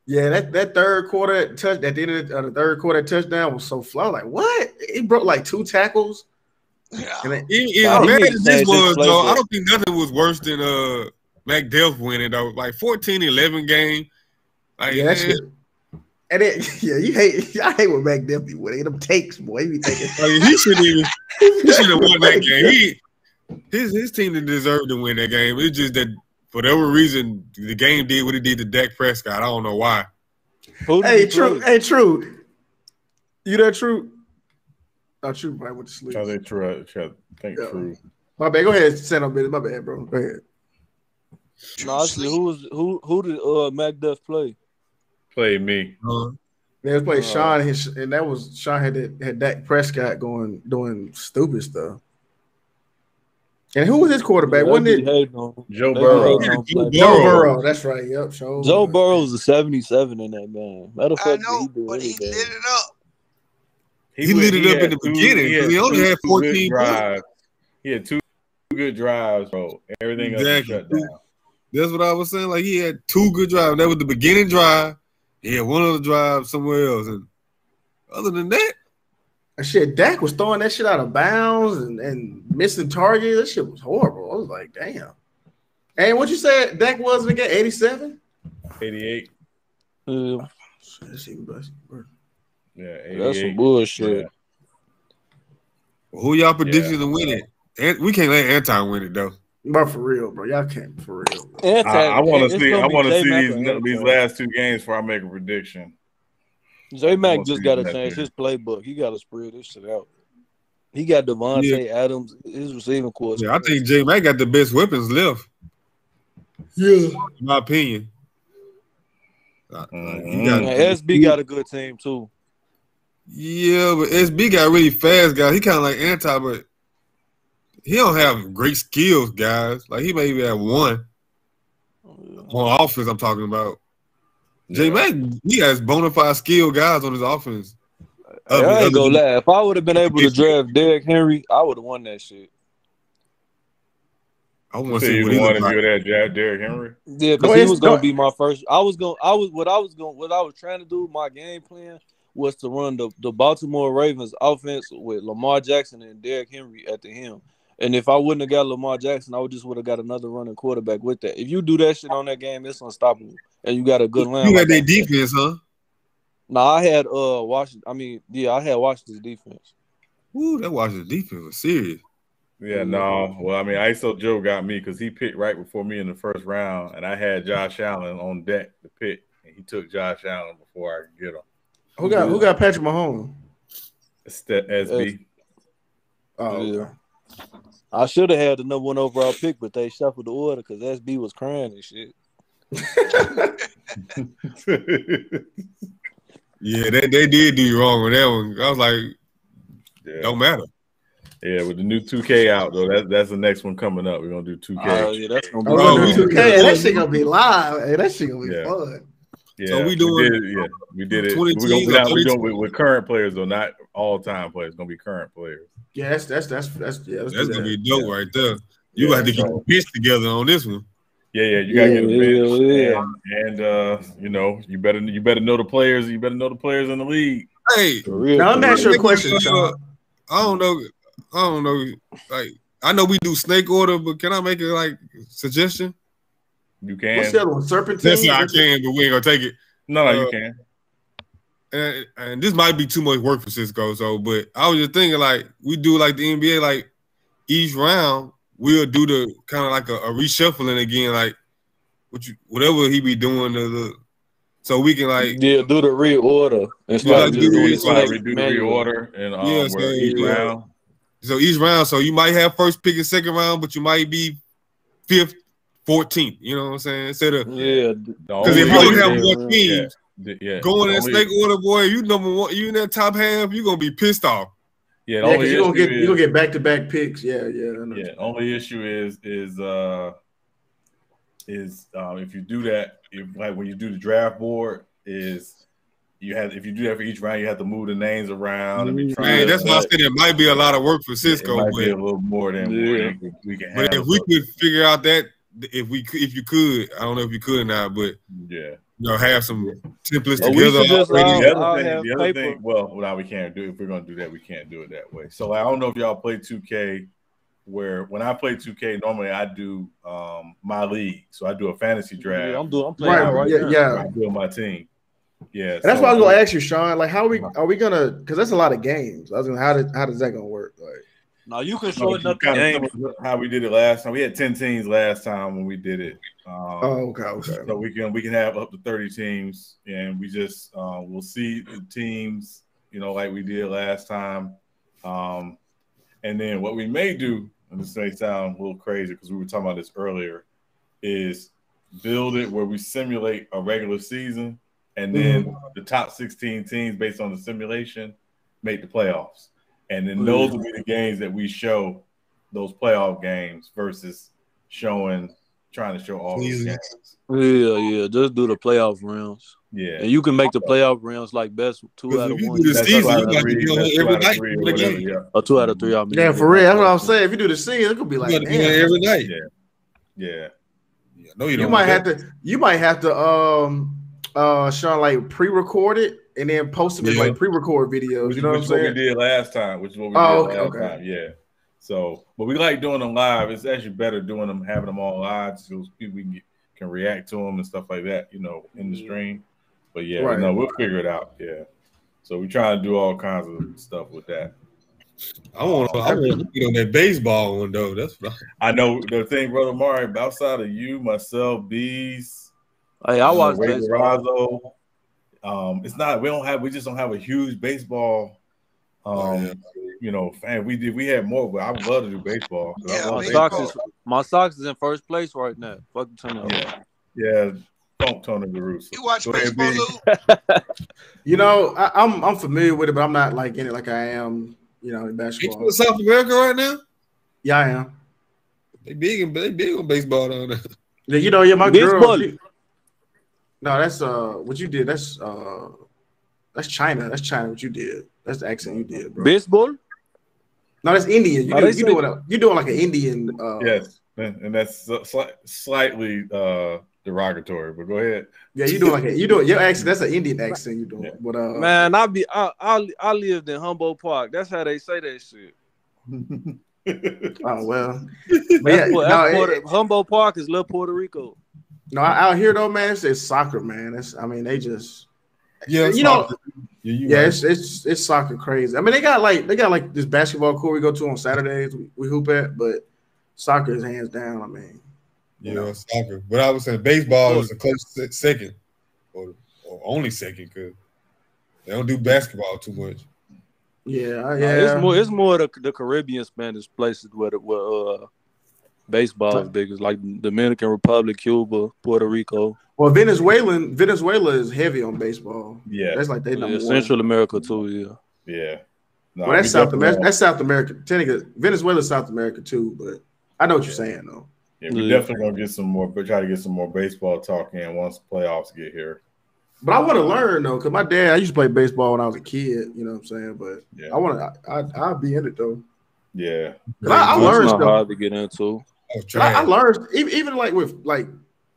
Yeah, that third quarter touch at the end of the third quarter touchdown was so fly. Like, what? He broke like 2 tackles. Yeah. And this was though. I don't think nothing was worse than Mac Def winning though. Like 14-11 game. Like, yeah, that shit. And then I hate when Mac Def be winning them takes, boy. He be taking. He should have won that game. His team didn't deserve to win that game. It's just that. For whatever reason, the game did what it did to Dak Prescott. I don't know why. Hey, True. You there, True? Oh, True probably went to sleep. Oh, they True. True. My bad. Go ahead. Stand up, my bad, bro. Go ahead. No, actually, who did Mac Duff play? Played me. They played Sean, and that was Sean had Dak Prescott doing stupid stuff. And who was his quarterback? Wasn't it Joe Burrow? Joe Burrow. That's right. Yep. Joe Burrow was a 77 in that man. Matter of fact, he lit it up. He lit it up in the beginning. He only had 14 drives. He had 2 good drives, bro. Everything else shut down. That's what I was saying. Like he had 2 good drives. That was the beginning drive. He had one other drive somewhere else, and other than that. Shit, Dak was throwing that shit out of bounds and missing targets. That shit was horrible. I was like, damn. And what you said Dak was again? 87? 88. Yeah, 88. That's some bullshit. Yeah. Who y'all predicting to win it? And we can't let Anti win it though. But for real, bro. Y'all can't for real. I want to see these last 2 games before I make a prediction. J Mac just got to change his playbook. He got to spread this shit out. He got Devontae Adams, his receiving course. Yeah, I think J Mac got the best weapons left. Yeah, in my opinion. SB got a good team too. Yeah, but SB got really fast guys. He kind of like Anti, but he don't have great skills, guys. Like he maybe have one on offense. I'm talking about. J Mac, he has bona fide skill guys on his offense. I ain't gonna lie. If I would have been able to draft Derrick Henry, I would have won that shit. I want to see what he wanted to do that, Derrick Henry. Yeah, because he was gonna be my first. What I was trying to do. My game plan was to run the Baltimore Ravens offense with Lamar Jackson and Derrick Henry at the helm. And if I wouldn't have got Lamar Jackson, I would have got another running quarterback with that. If you do that shit on that game, it's unstoppable. And you got a good line. You had their defense, huh? No, I had Washington. I had Washington's defense. Ooh, that Washington defense was serious. Yeah, no. Well, I mean, ISO Joe got me because he picked right before me in the first round, and I had Josh Allen on deck to pick, and he took Josh Allen before I could get him. Who got Patrick Mahomes? It's that SB. Oh, yeah. I should have had the number 1 overall pick, but they shuffled the order because SB was crying and shit. Yeah, they did do you wrong with that one. I was like, don't matter. Yeah, with the new 2K out though, that's the next one coming up. We're gonna do 2K. Oh yeah, that's gonna be 2K. That shit gonna be live. Hey, that shit gonna be fun. Yeah, so we did it. We're doing it with current players though, not all time players. It's gonna be current players. Yeah, that's gonna be dope right there. You got to get your pitch together on this one. Yeah, you gotta get the bench. And you know, you better know the players. You better know the players in the league. Hey, now let me ask you a question, Sean. I don't know. Like, I know we do snake order, but can I make a suggestion? You can. What's the other one? Serpentine? Yes, I can, but we ain't gonna take it. No, you can. And this might be too much work for Cisco, but I was just thinking, we do the NBA, each round we'll do the kind of like a reshuffling again, whatever he be doing so we can do the reorder and start do the reorder and each round. So each round, so you might have first pick and second round, but you might be 5th, 14th. You know what I'm saying? Instead of because if you don't have more teams going in snake order, boy, you number one, you in that top half, you're gonna be pissed off. Yeah, because you're gonna get back-to-back picks. Yeah. Only issue is if you do that, when you do the draft board, if you do that for each round, you have to move the names around. And that's why I said it might be a lot of work for Cisco. It might be a little more than we can have. But if we could figure out that, if you could, I don't know if you could or not, but have some templates together. The other thing, now we can't do it. If we're gonna do that, we can't do it that way. So I don't know if y'all play 2K. Where when I play 2K, normally I do my league, so I do a fantasy draft. Yeah, I'm playing right now. I'm doing my team. Yeah, and that's why I was gonna ask you, Sean. How are we gonna? Because that's a lot of games. I was gonna, how does that gonna work? No, you can shorten up the game. How we did it last time. We had 10 teams last time when we did it. Okay. So we can have up to 30 teams, and we just we'll see the teams, like we did last time. And then what we may do, and this may sound a little crazy because we were talking about this earlier, is build it where we simulate a regular season, and then the top 16 teams based on the simulation make the playoffs. And then those will be the games that we show, those playoff games, versus trying to show all these games. Yeah. Just do the playoff rounds. Yeah. And you can make the playoff rounds best 2 out of 1. Or 2 out of 3. Yeah, for real. That's what I'm saying. If you do the season, it could be every night. Yeah. No, you might have to Sean, pre-record it and then post them as pre-record videos. You know what I'm saying? What we did last time, which is what we did last time. Yeah. So, but we like doing them live. It's actually better having them all live, so people can react to them and stuff like that, in the stream. But we'll figure it out. Yeah. So we try to do all kinds of stuff with that. I want to get on that baseball one though. That's what I know. The thing, Brother Mari, outside of you, myself, Bees. Hey, I watch baseball. We just don't have a huge baseball fan. We had more, but I would love to do baseball. My Sox is in first place right now. Fuck the turn up. Yeah. Don't Tony La Russa. You watch baseball, Lou? I'm familiar with it, but I'm not in it like I am, in basketball. You in South America right now? Yeah, I am. They big on baseball down there. Yeah, you know, my Baseball. girl. No, that's what you did. That's China. That's China. What you did. That's the accent you did, bro. Baseball. No, that's Indian. You doing like an Indian. Yes, and that's slightly derogatory. But go ahead. Yeah, you doing your accent. That's an Indian accent you doing. Yeah. But man, I lived in Humboldt Park. That's how they say that shit. Oh well. Humboldt Park is little Puerto Rico. No, out here though, man, it's soccer, man. They just it's soccer crazy. I mean, they got like this basketball court we go to on Saturdays. We hoop at, but soccer is hands down. I mean, soccer. But I was saying baseball is a close second, or only second, because they don't do basketball too much. Yeah. It's more the Caribbean Spanish places where baseball is big. It's like Dominican Republic, Cuba, Puerto Rico. Well, Venezuela is heavy on baseball. Yeah, that's like they number one. Central America too. Yeah. No, well, that's South America. That's South America. Technically, Venezuela is South America too. But I know what you're saying though. Yeah, we definitely gonna get some more. But try to get some more baseball talk in once playoffs get here. But I want to learn though, because my dad, I used to play baseball when I was a kid. You know what I'm saying? But I want to. I'll be in it though. Yeah. I learned stuff. Hard to get into. I learned even like with like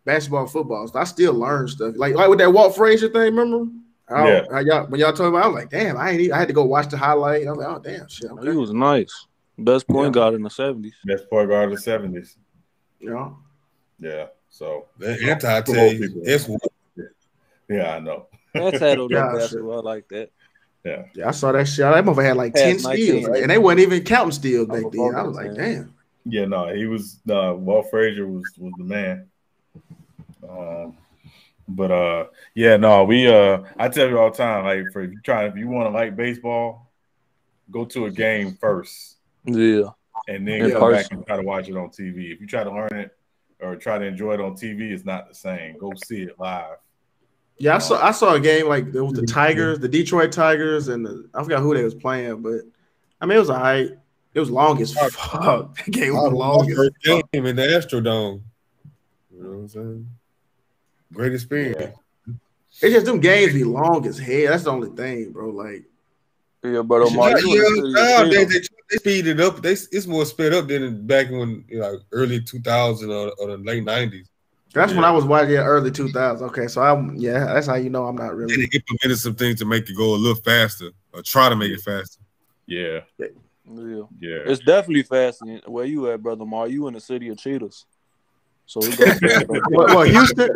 basketball, football. I still learn stuff. Like with that Walt Frazier thing. Remember? When y'all told me, I was like, damn, I had to go watch the highlight. I was like, oh damn, shit. Okay. He was nice. Best point guard in the 70s. Best point guard in the 70s. Yeah. Yeah. So it's yeah, I know. That's handled basketball like that. Yeah. Yeah, I saw that shit. That motherfucker had like 10 steals, and they weren't even counting steals back then. I was like, damn. Yeah, no, he was Walt Frazier was the man. I tell you all the time, like if you want to like baseball, go to a game first. Yeah. And then come back and try to watch it on TV. If you try to learn it or try to enjoy it on TV, it's not the same. Go see it live. Yeah, I saw a game like there was the Tigers, the Detroit Tigers, and I forgot who they was playing, but I mean it was all right. It was long as fuck. That game was long as fuck. Game in the Astrodome. You know what I'm saying? Great experience. Yeah. It's just them games be long as hell. That's the only thing, bro. Like, yeah, but they speed it up. It's more sped up than back when early 2000 or the late 90s. That's when I was watching early 2000s. Okay, so that's how you know I'm not really. They implemented some things to make it go a little faster or try to make it faster. Yeah. Yeah. It's definitely faster. Where you at, brother Mar? You in the city of cheetahs. So we go Houston?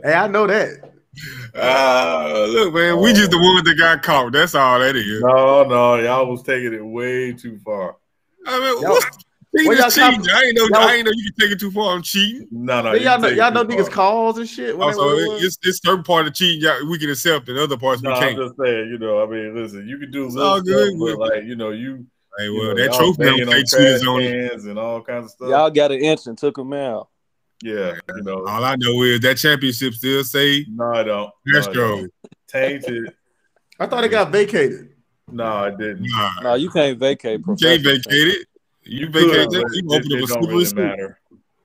Hey, I know that. Look, man, we just the ones that got caught. That's all that is. No, y'all was taking it way too far. I mean, cheating. I ain't know you can take it too far. I'm cheating. No. Y'all know niggas calls and shit. Also, it's certain part of cheating we can accept, and other parts we can't. I'm just saying, I mean, listen, you can do all good, but like, you. Hey, well, that trophy don't take cheaters on it and all kinds of stuff. Y'all got an inch and took him out. Yeah, all I know is that championship still say no, I don't. Astro tainted. I thought it got vacated. No, it didn't. No, you can't vacate. You can't vacate it. You vacate that. You open up a slippery really matter.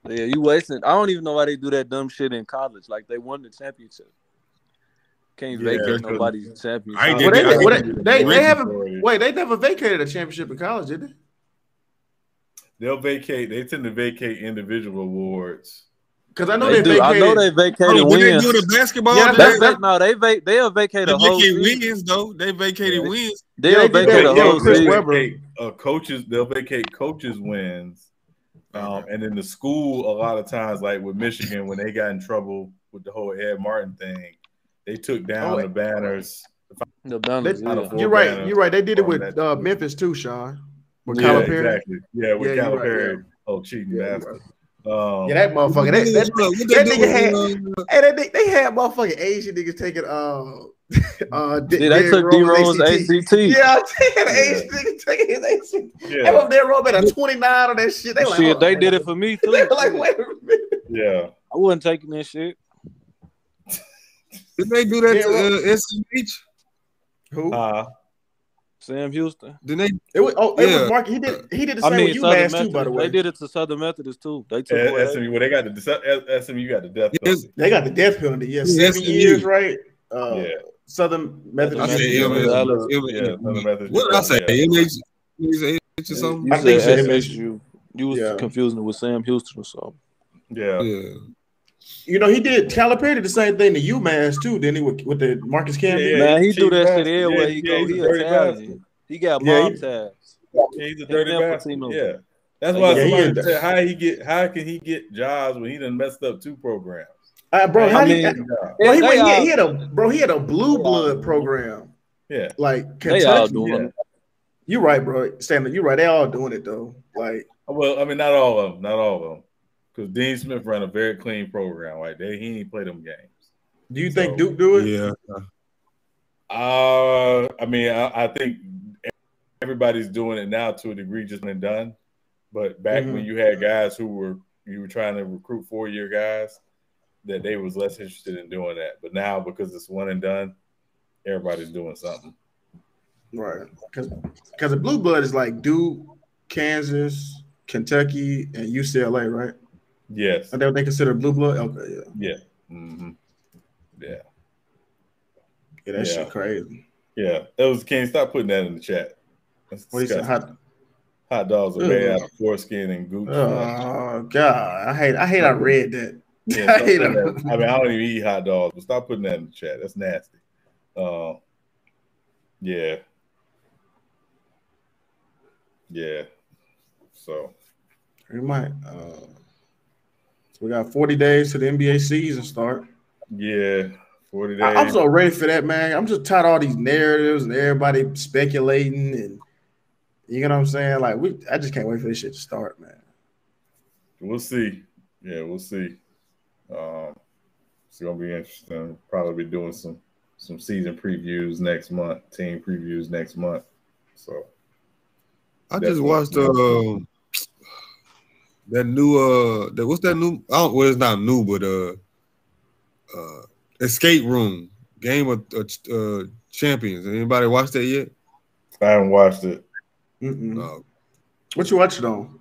Yeah, you wasting. I don't even know why they do that dumb shit in college. Like they won the championship. Can't vacate nobody's championship. They haven't. Wait, they never vacated a championship in college, did they? They'll vacate. They tend to vacate individual awards. Because I know they vacated. I know they vacated wins. They do the basketball. Yeah, they'll vacate a whole season. Wins though. They vacated wins. They'll vacate a whole season. They'll vacate coaches' wins. And in the school, a lot of times, like with Michigan, when they got in trouble with the whole Ed Martin thing, they took down the banners. The banners. You're right. They did it with Memphis too, Sean. With Calipari. Exactly. Yeah, with Calipari. Right. Oh, cheating bastard. That motherfucker. That nigga had. They had motherfucking Asian niggas taking. They took D-Rose ACT. Yeah, they had an Asian nigga taking his ACT. Yeah. They was there roll at a 29 on that shit. They like, they did it for me too. They were like, wait a minute. Yeah, I wasn't taking that shit. Did they do that to SMH? Who? Sam Houston. Didn't they? It was Mark. He did the same with UMass too, by the way. They did it to Southern Methodist too. They took SMU. Well, they got SMU got the death penalty. They got the death penalty. Yeah, 7 years, right? Southern Methodist. Southern Methodist. What did I say? MH or something? I think MSU. You was confusing it with Sam Houston or something. Yeah. You know, he did Calipari the same thing to UMass too, didn't he? With the Marcus Camby. Man, he do that shit everywhere he go. He Italian. He got mob tabs. He's a dirty bastard. Yeah. That's why somebody said how can he get jobs when he done messed up 2 programs? Bro, he had a blue blood program. Yeah. Like Kentucky. You're right, bro. Stanley, you're right. They all doing it though. Like, well, I mean, not all of them. Because Dean Smith ran a very clean program. Like he didn't play them games. Do you think Duke do it? Yeah. I mean, I think everybody's doing it now to a degree, just been done. But back when you had guys you were trying to recruit 4-year guys, that they was less interested in doing that. But now, because it's one and done, everybody's doing something. Right. Because the blue blood is like Duke, Kansas, Kentucky, and UCLA, right? Yes. Are they consider blue blood? Okay, yeah. Yeah. Mm-hmm. Yeah. Yeah, that shit crazy. Yeah. That was King. Stop putting that in the chat. What you say? Hot dogs are made out of foreskin and goose. Oh God. I hate I read that. Yeah, I mean, I don't even eat hot dogs, but stop putting that in the chat. That's nasty. Yeah. Yeah. So we might so we got 40 days to the NBA season start. Yeah, 40 days. I'm so ready for that, man. I'm just tired of all these narratives and everybody speculating, and you know what I'm saying? Like I just can't wait for this shit to start, man. We'll see. Yeah, we'll see. It's gonna be interesting. Probably be doing some season previews next month, team previews next month. So I just watched that new what's that new? Well, it's not new, but Escape Room Game of Champions. Anybody watched that yet? I haven't watched it. No. What you watch it on?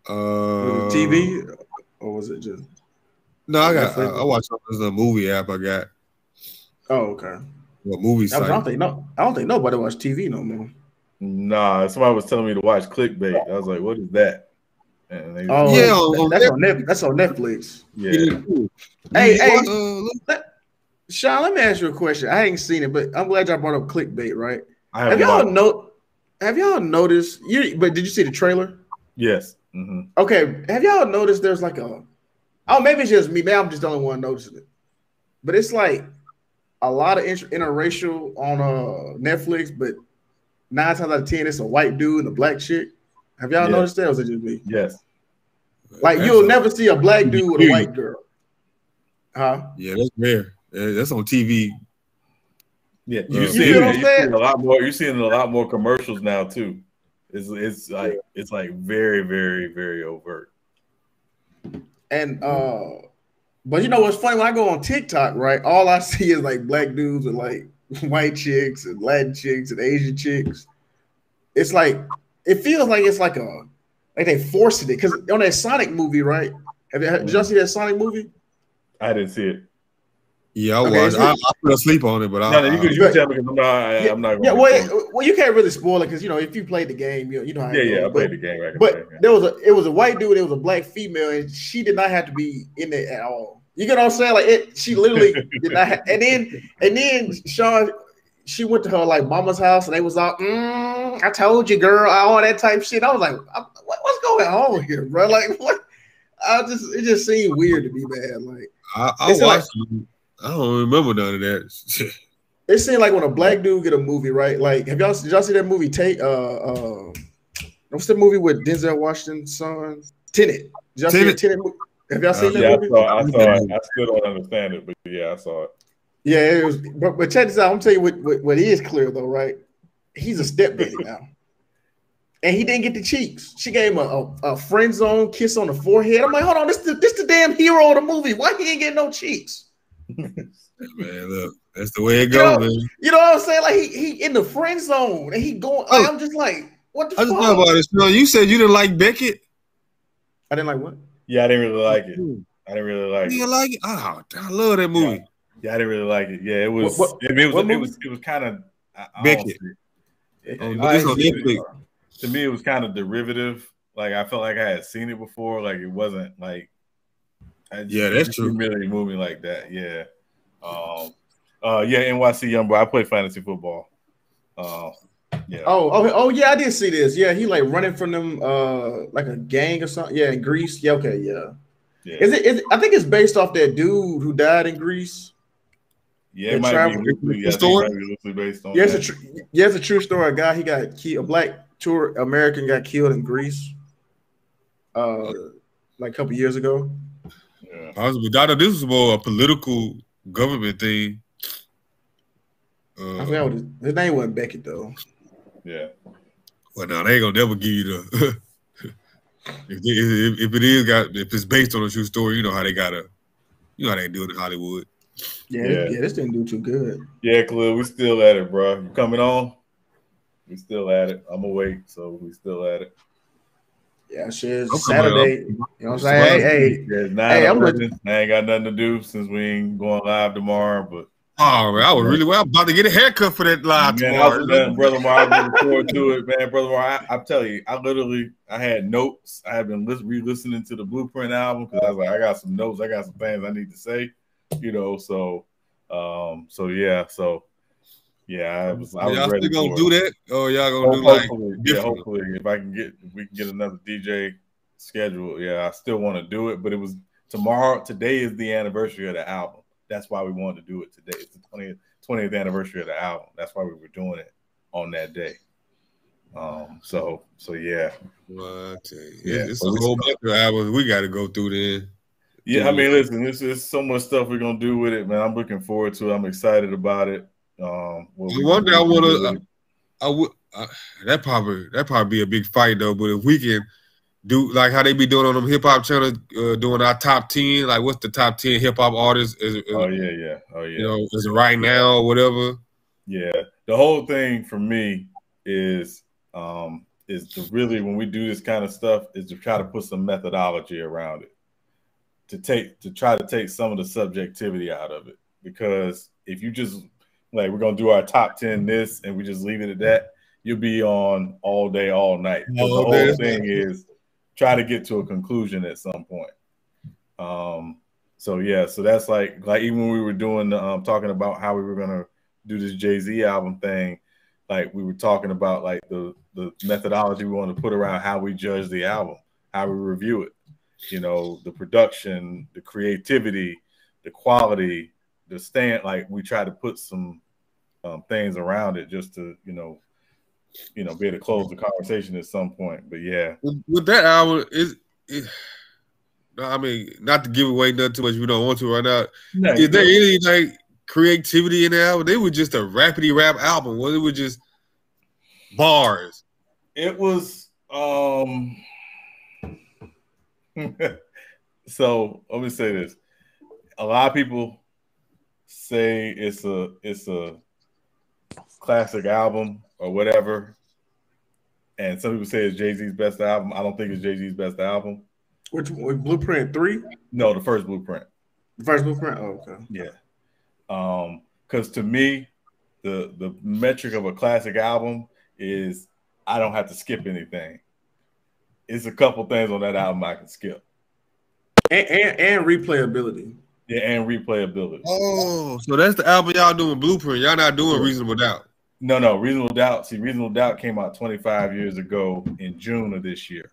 TV, or was it just? No, I watched it as a movie app I got. Oh, okay. What movie site? I don't think nobody watch TV no more. Nah, somebody was telling me to watch Clickbait. I was like, "What is that?" And that's on Netflix. Yeah. Hey, Sean, let me ask you a question. I ain't seen it, but I'm glad y'all brought up Clickbait. Right? Have y'all noticed? But did you see the trailer? Yes. Mm-hmm. Okay. Have y'all noticed? There's like maybe it's just me. Maybe I'm just the only one noticing it. But it's like a lot of interracial on Netflix, but 9 times out of 10, it's a white dude and a black chick. Have y'all noticed that, or is it just me? Yes. Like you'll never see a black dude with a white girl. Huh? Yeah, that's rare. That's on TV. Yeah, you're seeing a lot more. You're seeing a lot more commercials now too. It's like very, very, very overt. And but you know what's funny? When I go on TikTok, right, all I see is like black dudes with like white chicks and Latin chicks and Asian chicks. It's like it feels like it's like they forced it because on that Sonic movie, right? Did y'all see that Sonic movie? I didn't see it. Yeah, I watched. I fell asleep on it, but you tell me because I'm not. Yeah, well, you can't really spoil it because if you played the game, you know how. Yeah, I played the game. But it was a white dude, it was a black female, and she did not have to be in it at all. You get what I'm saying? Like she literally did not. And then Sean, she went to her like mama's house, and they was all, I told you, girl, all that type of shit. I was like, what's going on here, bro? Like what? It just seemed weird to me, man. Like I watched. I don't remember none of that. It seemed like when a black dude get a movie, right? Like, did y'all see that movie? What's the movie with Denzel Washington's son? Tenet. Did y'all see the Tenet movie? Have y'all seen that movie? I saw it. I still don't understand it, but yeah, I saw it. Yeah, it was. But check this out. I'm telling you what is clear though, right? He's a stepdaddy now, and he didn't get the cheeks. She gave him a friend zone kiss on the forehead. I'm like, hold on, this the damn hero of the movie. Why he ain't getting no cheeks? Man, look, that's the way it goes, man. You know what I'm saying? Like he in the friend zone and he going. Like, I'm just like, what the fuck? I just thought about this. No, you said you didn't like Beckett. I didn't like what? Yeah, I didn't really like it. I didn't really like it. You like it? Oh, I love that movie. Yeah, I didn't really like it. Yeah, it was. It was kind of Beckett. To me, it was kind of derivative. Like I felt like I had seen it before. Like it wasn't like. That's true. Really moved me like that. Yeah. NYC Youngboy. I play fantasy football. Yeah. Oh, yeah, I did see this. Yeah, he like running from them like a gang or something. Yeah, in Greece. Yeah, okay, yeah. Is it I think it's based off that dude who died in Greece. Yeah, it might be loosely based on. It's a true story. A guy, he got killed. A black American got killed in Greece. Like a couple years ago. Yeah. This was more a political government thing. I forgot what his name wasn't Beckett though. Yeah. Well, no, they ain't gonna never give you the. if it's based on a true story, you know how they gotta, you know how they do it in Hollywood. Yeah, this didn't do too good. Yeah, Khalil, we still at it, bro. You coming on? We still at it. I'm awake, so we still at it. Yeah, shit. Saturday. You know what I'm saying? Hey, I'm looking. I ain't got nothing to do since we ain't going live tomorrow, but. Oh, man, I was really about to get a haircut for that live tomorrow. Brother Mar, I was looking forward to it, man. Brother Mar, I tell you, I had notes. I had been re-listening to the Blueprint album because I was like, I got some notes. I got some things I need to say, you know. So yeah, I was y'all ready. Still gonna do that? Oh, y'all gonna do like hopefully, if we can get another DJ schedule. Yeah, I still want to do it, but it was tomorrow. Today is the anniversary of the album. That's why we wanted to do it today. It's the 20th anniversary of the album. That's why we were doing it on that day. So yeah. Well, it's a whole bunch of albums we got to go through then. Yeah, I mean, listen, there's so much stuff we're gonna do with it, man. I'm looking forward to it. I'm excited about it. One day I want to. That probably be a big fight though. But if we can do like how they be doing on them hip hop channels, doing our top 10, like what's the top 10 hip hop artists? Oh yeah. You know, is it right now or whatever? Yeah, the whole thing for me is to really, when we do this kind of stuff, is to try to put some methodology around it, to try to take some of the subjectivity out of it. Because if you just like, we're gonna do our top 10 this and we just leave it at that, you'll be on all day, all night. The whole thing is try to get to a conclusion at some point. So that's like even when we were doing talking about how we were gonna do this Jay-Z album thing, like we were talking about like the methodology we want to put around how we judge the album, how we review it, you know, the production, the creativity, the quality, the stand. Like we try to put some things around it just to be able to close the conversation at some point. But yeah, with that album, I mean, not to give away nothing too much, we don't want to right now. No, is there any like creativity in the album? They were just a rapidy rap album. Well, it was just bars. It was so let me say this. A lot of people say it's a classic album or whatever, and some people say it's Jay-Z's best album. I don't think it's Jay-Z's best album. Which Blueprint 3? No, the first Blueprint. The first Blueprint? Oh, okay. Yeah. Because to me, the metric of a classic album is I don't have to skip anything. It's a couple things on that album I can skip. And replayability. Yeah, and replayability. Oh, so that's the album y'all doing, Blueprint. Y'all not doing Reasonable Doubt. No, Reasonable Doubt. See, Reasonable Doubt came out 25 years ago in June of this year.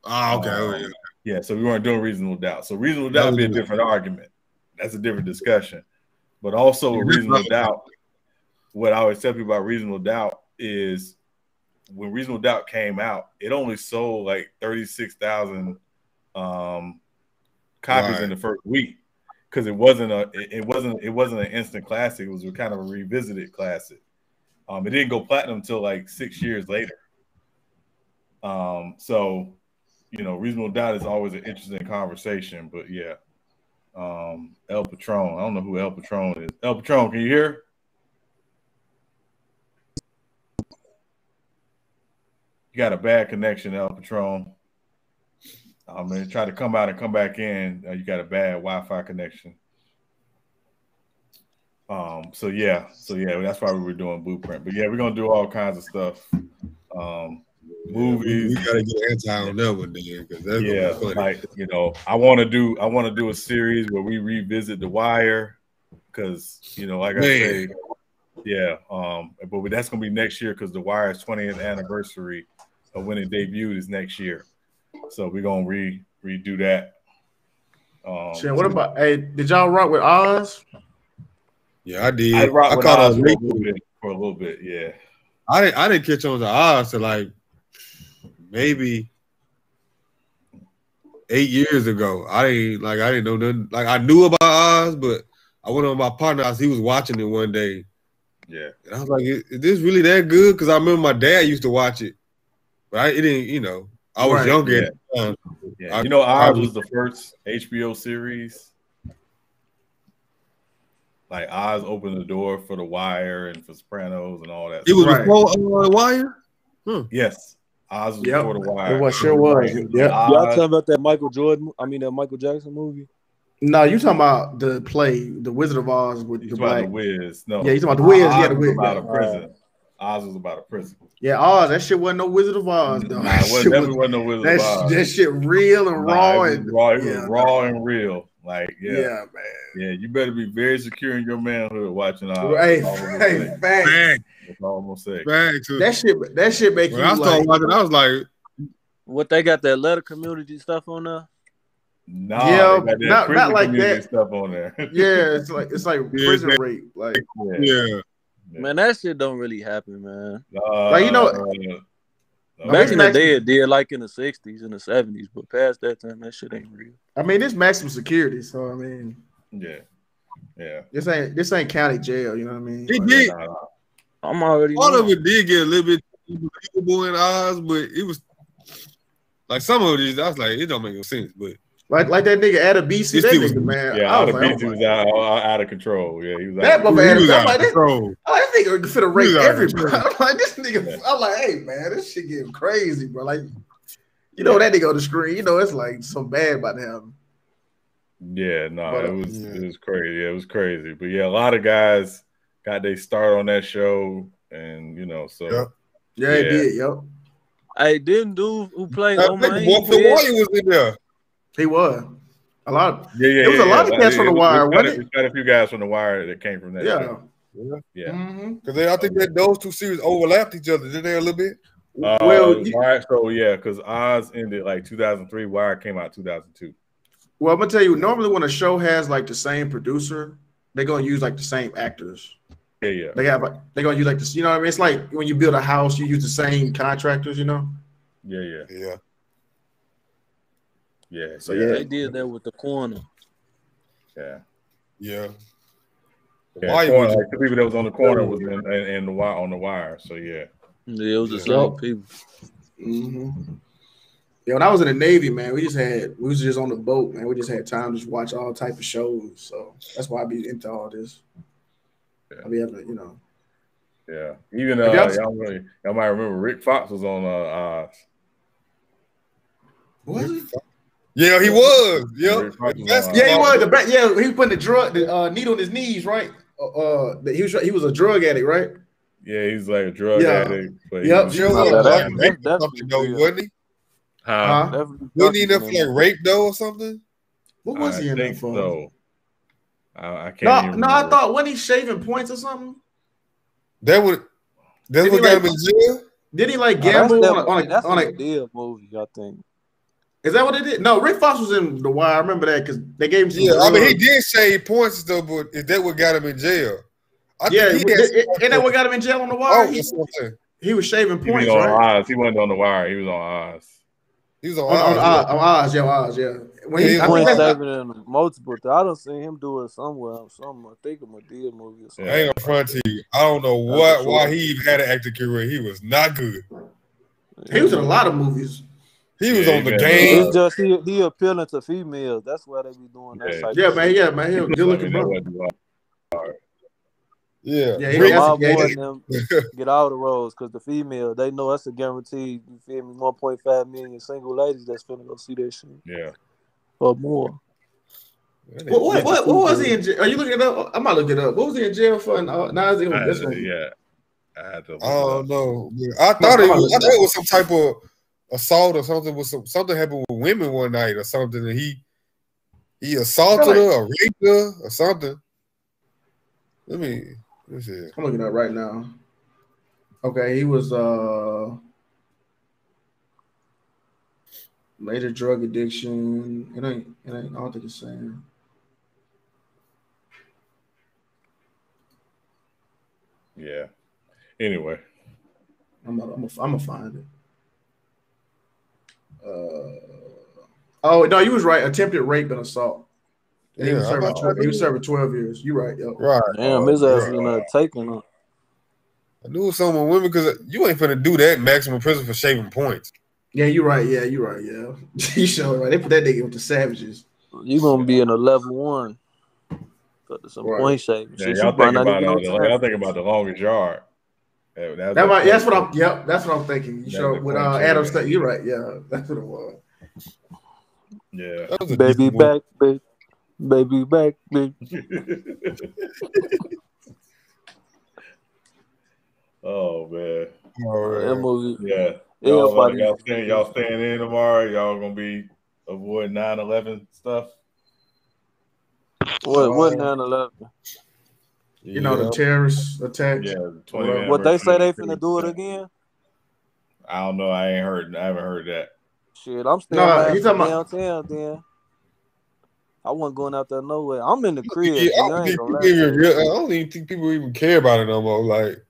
Oh, okay. Yeah, so we weren't doing Reasonable Doubt. So Reasonable Doubt would be a different argument. That's a different discussion. But also Reasonable Doubt, what I always tell people about Reasonable Doubt is when Reasonable Doubt came out, it only sold like 36,000 copies in the first week because it wasn't an instant classic. It was kind of a revisited classic. It didn't go platinum until like 6 years later. So, Reasonable Doubt is always an interesting conversation, but yeah. El Patron. I don't know who El Patron is. El Patron, can you hear? You got a bad connection, El Patron. Man, try to come out and come back in. You got a bad Wi-Fi connection. So yeah, that's why we were doing Blueprint. But yeah, we're gonna do all kinds of stuff. Movies. We gotta get anti on that one then, because that's gonna be funny. Like I want to do a series where we revisit The Wire, because like I say, yeah. But that's gonna be next year, because The Wire's 20th anniversary of when it debuted is next year. So we're gonna redo that. Shit, what about? Hey, did y'all rock with Oz? Yeah, I did. I caught Oz for a little bit. Yeah, I didn't catch on to Oz till like maybe 8 years ago. I didn't know nothing. Like, I knew about Oz, but I went on my partner. He was watching it one day. Yeah, and I was like, "Is this really that good?" Because I remember my dad used to watch it, but it didn't. I was younger at the time. Yeah. Oz was the first HBO series. Like, Oz opened the door for The Wire and for Sopranos and all that. It was before The Wire? Yes. Oz was before The Wire. It sure was. Yeah. Y'all talking about that Michael Jackson movie? No, you talking about the play, The Wizard of Oz with the black. The Wiz. No. Yeah, you talking about The Wiz. Oz Yeah, The Wiz. Was about a prison. Oz was about a prison. Yeah, Oz. That shit wasn't no Wizard of Oz, though. Nah, it definitely wasn't no Wizard of Oz. That shit real and raw. It was raw and real. Like, yeah, man. Yeah, you better be very secure in your manhood watching Oz. Hey, fact. That's all I'm gonna say. That shit make you. When I started watching, I was like, "What, they got that letter community stuff on there?" No, not like that stuff on there. Yeah, it's like prison rape. Like, yeah. Man, that shit don't really happen, man. Back in the day, it did, like in the 60s and the 70s, but past that time, that shit ain't real. I mean, it's maximum security, so I mean, yeah. This ain't county jail, you know what I mean? It did. I'm already. All of it did get a little bit believable in Oz, but it was like some of these. I was like, it don't make no sense, but. Like that nigga Adebisi, that nigga, man. Yeah, Adebisi was out of control. Yeah, he was out of control. That nigga finna rape everybody. I'm like, this nigga. I'm like, hey man, this shit getting crazy, bro. Like, that nigga on the screen. It's like some bad about him. Yeah, no, it was crazy. Yeah, it was crazy. But yeah, a lot of guys got their start on that show, and so yeah, it did. Yep. I didn't do who played. The Wire was in there. He was a lot. There was a lot of cats from The Wire. We got a few guys from The Wire that came from that. Show. Yeah. Because I think that those two series overlapped each other. Did they a little bit? Because Oz ended like 2003. Wire came out 2002. Well, I'm gonna tell you. Normally, when a show has like the same producer, they're gonna use like the same actors. Yeah. They're gonna use like this. You know what I mean? It's like when you build a house, you use the same contractors. Yeah. Yeah, so they did that with The Corner. Yeah. The people that was on The Corner was in The Wire on The Wire. So yeah, it was the same people. Mm-hmm. Yeah, when I was in the Navy, man, we was just on the boat, man. We just had time to just watch all type of shows. So that's why I be into all this. I be able to, Yeah, even y'all might remember Rick Fox was on Oz. Was he? Yeah, he was. Yeah, he was. He was putting the needle in his knees, right? He was a drug addict, right? Yeah, he's like a drug addict. But wasn't he? Wasn't he in there for like rape though or something? What was he in there for? So. I can't. No, I thought wasn't he shaving points or something? That's what got him in jail. Did he like gamble on a deal movie? I think. Is that what it did? No, Rick Fox was in The Wire. I remember that because they gave him some. Yeah, I mean he did shave points though, but is that what got him in jail? Isn't that what got him in jail on The Wire? He was shaving points, right? Oz. He wasn't on The Wire. He was on Oz. He was on Oz. Oz, yeah. When he went saving in multiple. I don't see him do it somewhere. I think of a deal movie or something. I ain't gonna front to you. I don't know why he even had an acting career. He was not good. He was in a lot of movies. He was on the game. It's just he appealing to females. That's why they be doing that. Yeah, man. Yeah, man. He was good looking, bro. Yeah, my boy and them get all the roles because the female, they know that's a guaranteed. You feel me? 1.5 million single ladies that's finna go see that shit. Yeah, or more. What was he in jail? Are you looking it up? I might look it up. What was he in jail for? Now is he on this one? Yeah, I had to. I don't know. I thought it was some type of assault or something. Something happened with women one night or something, and he assaulted her or raped her or something. Let me see. I'm looking at right now. Okay, he was later drug addiction. It ain't. I don't think it's saying. Yeah. Anyway, I'm gonna find it. Oh no, you was right. Attempted rape and assault. And he was serving 12 years. You right, yo. Right. Damn, his ass is not taking it. I knew some women because you ain't finna do that maximum prison for shaving points. Yeah, you're right. Yeah, you're right. Yeah, you sure right. They put that nigga with the savages. You gonna be in a level 1 for some point shaving. Yeah, y'all think about the longest yard. That's what I'm. Yep, that's what I'm thinking. You sure with Adam State? You're right. Yeah, that's what it was. Yeah, baby back, baby back, baby. Oh man. That movie. Yeah. Y'all staying in tomorrow? Y'all gonna be avoiding 9/11 stuff? What 9/11? You know the terrorist attack. Yeah. What they say they finna do it again? I don't know. I haven't heard that. Shit, I'm still downtown. Then I wasn't going out there nowhere. I'm in the crib. I don't even think people even care about it no more. Like,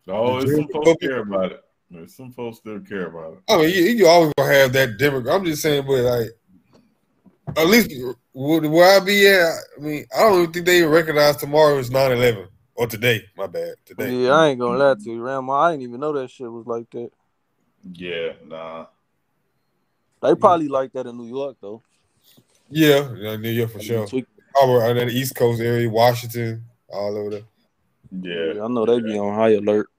some folks care about it. Some folks still care about it. I mean, you always gonna have that demographic. I'm just saying, but like, at least where I be at, I mean, I don't even think they even recognize tomorrow is 9/11 or today. My bad, today. Yeah, I ain't gonna lie to you, Ram. I didn't even know that shit was like that. Yeah, nah. They probably like that in New York though. Yeah, New York for sure. Over on the East Coast area, Washington, all over there. Yeah, I know they be on high alert.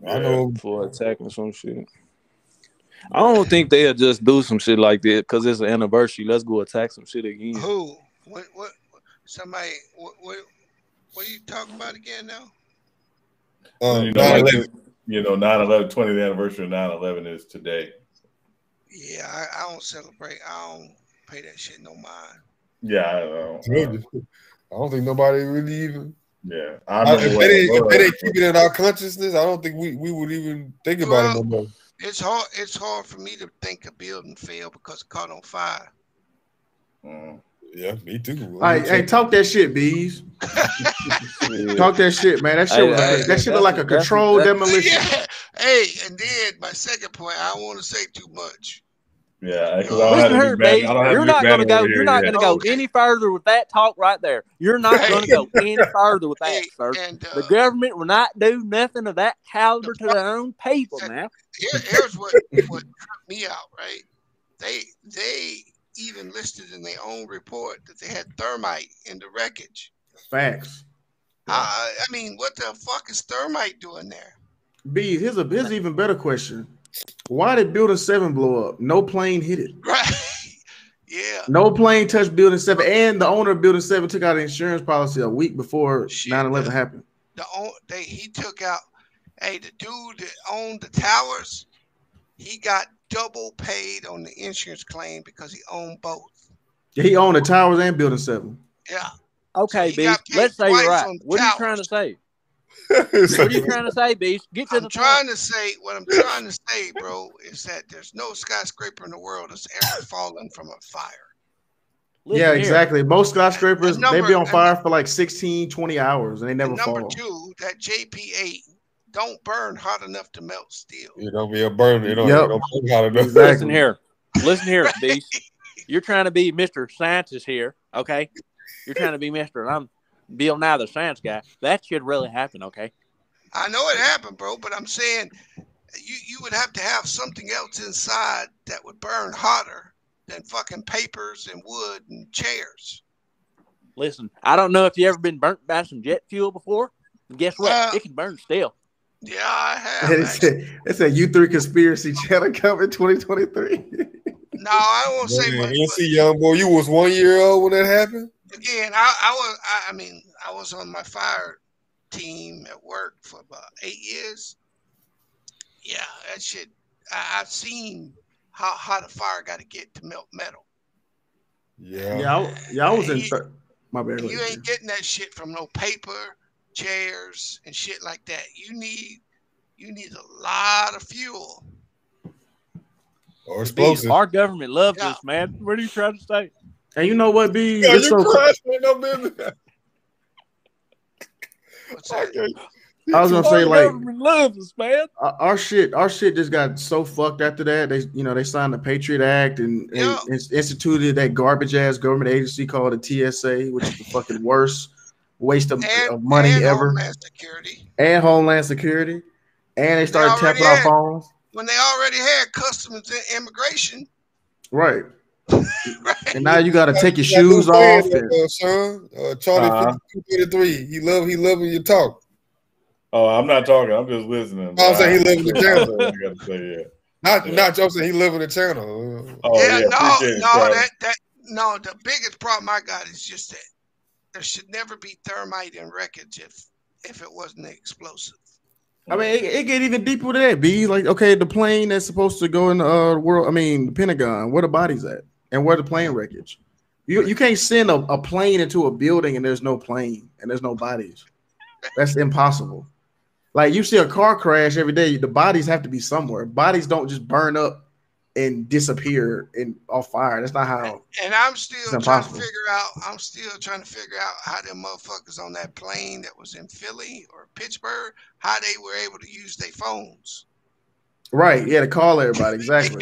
I know for attacking some shit. I don't think they'll just do some shit like that because it's an anniversary. Let's go attack some shit again. Who? What? Somebody? What are you talking about again now? 9/11. 9/11, 20th anniversary of 9/11 is today. Yeah, I don't celebrate. I don't pay that shit no mind. Yeah, I don't think nobody really even. Yeah, if they didn't keep it in our consciousness, I don't think we would even think about it no more. It's hard for me to think a building fell because it caught on fire. Yeah, me too. Hey, talk that shit, bees. Talk that shit, man. That shit look like a controlled demolition. Yeah. Hey, and then my second point, I don't want to say too much. Yeah, listen here, babe. You're not gonna go any further with that talk right there. You're not gonna go any further with that, sir. The government will not do nothing of that caliber to their own people, man. Here's what tripped me out, right? They even listed in their own report that they had thermite in the wreckage. Facts. I mean, what the fuck is thermite doing there? B, here's an even better question. Why did Building 7 blow up? No plane hit it. Right. Yeah. No plane touched Building 7. And the owner of Building 7 took out an insurance policy a week before 9/11 happened. He took out, the dude that owned the towers, he got double paid on the insurance claim because he owned both. Yeah, he owned the towers and Building 7. Yeah. Okay, so Beast. Let's say you're right. What are you trying to say? What are you trying to say, Beast? What I'm trying to say, bro, is that there's no skyscraper in the world that's ever fallen from a fire. Yeah, exactly. Most skyscrapers, they be on fire for like 16, 20 hours, and they never fall. Number two, that JP8 don't burn hot enough to melt steel. It don't be a burn. It don't burn hot enough. Exactly. Listen here, Beast. You're trying to be Mr. Scientist here, okay? You're trying to be Mr. I'm Bill Nye, the science guy. That should really happen, okay? I know it happened, bro, but I'm saying you would have to have something else inside that would burn hotter than fucking papers and wood and chairs. Listen, I don't know if you ever been burnt by some jet fuel before. Guess what? It can burn still. Yeah, I have. It said U3 conspiracy channel coming 2023. No, I won't say much. You see, young boy, you was 1 year old when that happened. Again, I was on my fire team at work for about 8 years. Yeah, that shit. I've seen how hot a fire got to get to melt metal. Yeah. I was in. My bad. You ain't getting that shit from no paper, chairs, and shit like that. You need a lot of fuel. Or explosive. Our government loves us, man. What are you trying to say? And you know what, B? Yeah, you're crashing no business. I was gonna say, Our like, government loves us, man. Our shit just got so fucked after that. They signed the Patriot Act and instituted that garbage ass government agency called the TSA, which is the fucking worst waste of money ever. Homeland Security. And Homeland Security. And they started tapping our phones. When they already had customs and immigration. Right. And now you got to take your shoes off. Charlie 233. He loving your talk. Oh, I'm not talking. I'm just listening. I'm saying he living the channel. I gotta say, yeah. Not Joe saying he living the channel. The biggest problem I got is just that there should never be thermite in wreckage if it wasn't explosive. I mean, it get even deeper than that, B. Like, okay, the plane that's supposed to go in the world, the Pentagon, where the body's at and where the plane wreckage. You can't send a plane into a building and there's no plane and there's no bodies. That's impossible. Like, you see a car crash every day, the bodies have to be somewhere. Bodies don't just burn up and disappear off fire. That's not how. And I'm still trying to figure out how them motherfuckers on that plane that was in Philly or Pittsburgh, how they were able to use their phones. Right. Yeah, to call everybody. Exactly.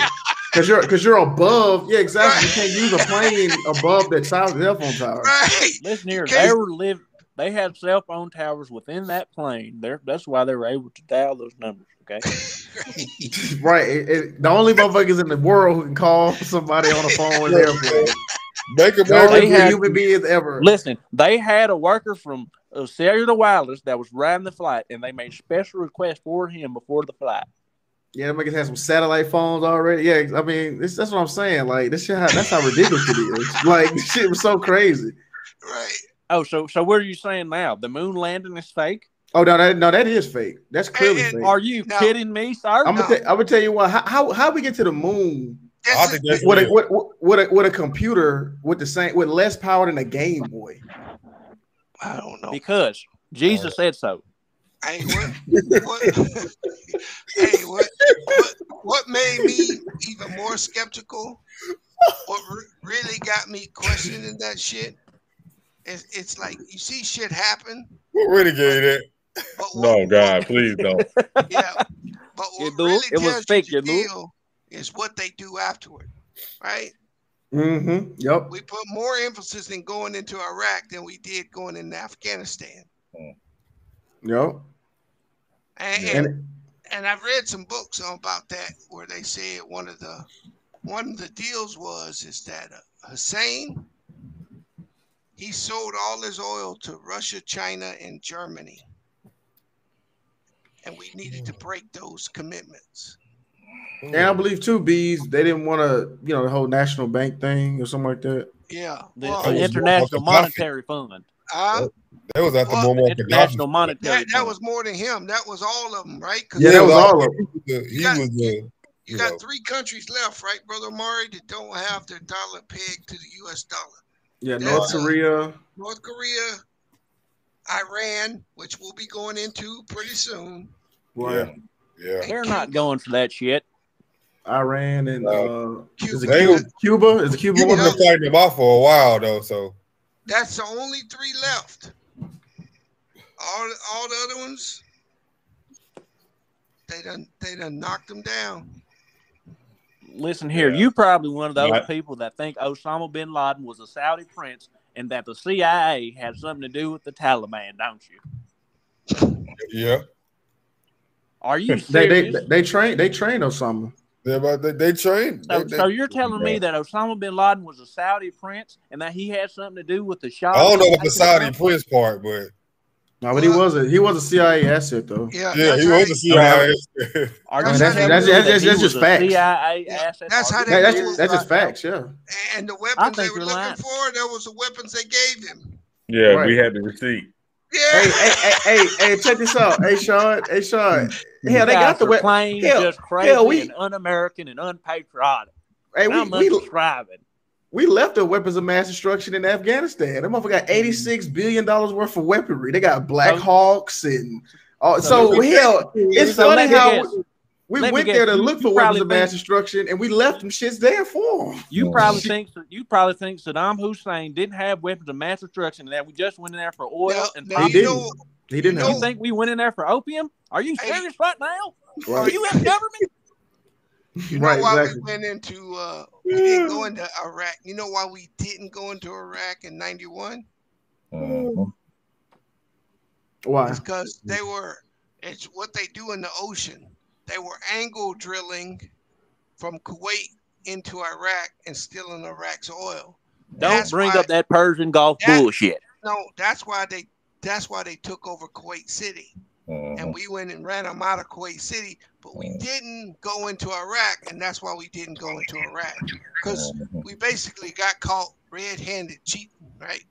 Because you're above. Yeah, exactly. Right. You can't use a plane above that cell phone tower. Right. Listen here, they had cell phone towers within that plane. That's why they were able to dial those numbers. Okay. Right. The only motherfuckers in the world who can call somebody on a phone in the airplane. Make human beings ever. Listen, they had a worker from Cellular Wireless that was riding the flight, and they made special requests for him before the flight. Yeah, they had some satellite phones already. Yeah, I mean, that's what I'm saying. Like, this shit, that's how ridiculous it is. Like, this shit was so crazy. Right. Oh, so what are you saying now? The moon landing is fake? Oh, no, that is fake. That's clearly fake. Are you kidding me, sir? I'm gonna tell you what. How we get to the moon with a computer with less power than a Game Boy? I don't know. Because Jesus said so. Hey, what made me even more skeptical? What really got me questioning that shit? It's like you see shit happen. What renegade it? No, God, please don't. Yeah, but what really tells you the deal is what they do afterward, right? Mm-hmm. Yep. We put more emphasis in going into Iraq than we did going into Afghanistan. Yep. And I've read some books about that where they said one of the deals is that Hussein, he sold all his oil to Russia, China, and Germany. And we needed to break those commitments. And I believe too, Bees, they didn't want to, the whole national bank thing or something like that. Yeah. The International Monetary Fund. That was at the moment. International Monetary. That was more than him. That was all of them, right? Yeah, that was all of them. You got 3 countries left, right, Brother Murray, that don't have their dollar pegged to the U.S. dollar. Yeah, North Korea, Iran, which we'll be going into pretty soon. Right. Yeah. They're not going for that shit. Iran and Cuba. Is it Cuba? Is it Cuba? Cuba been fighting them off for a while though, so that's the only 3 left. All the other ones, they done knocked them down. Listen here, you probably one of those people that think Osama bin Laden was a Saudi prince and that the CIA had something to do with the Taliban, don't you? Yeah. Are you serious? They train Osama. Yeah, but they train. So you're telling me that Osama bin Laden was a Saudi prince and that he had something to do with the Shah? I don't know about the Saudi prince part, but no, but he was a CIA asset though. Yeah, he was a CIA. That's just facts. CIA asset. That's just facts. Yeah. And the weapons they were looking for, that was the weapons they gave him. Yeah, right. We had the receipt. Yeah. Hey, check this out. Hey, Sean. Hell, they got the weapons. Just crazy and un-American and unpatriotic. Hey, we left the weapons of mass destruction in Afghanistan. That motherfucker got $86 billion worth of weaponry. They got Black Hawks and it's funny how we went there to look for weapons of mass destruction, and we left them shits there for them. You probably think Saddam Hussein didn't have weapons of mass destruction, and that we just went in there for oil and he didn't. He didn't. You think we went in there for opium? Are you serious right now? Right. Are you in government? You know why we went into we didn't go into Iraq. You know why we didn't go into Iraq in 91? Why? It's because it's what they do in the ocean. They were angle drilling from Kuwait into Iraq and stealing Iraq's oil. Don't bring up that Persian Gulf bullshit. No, that's why they took over Kuwait City. And we went and ran them out of Kuwait City, but we didn't go into Iraq, and that's why we didn't go into Iraq. Because we basically got caught red-handed cheating, right?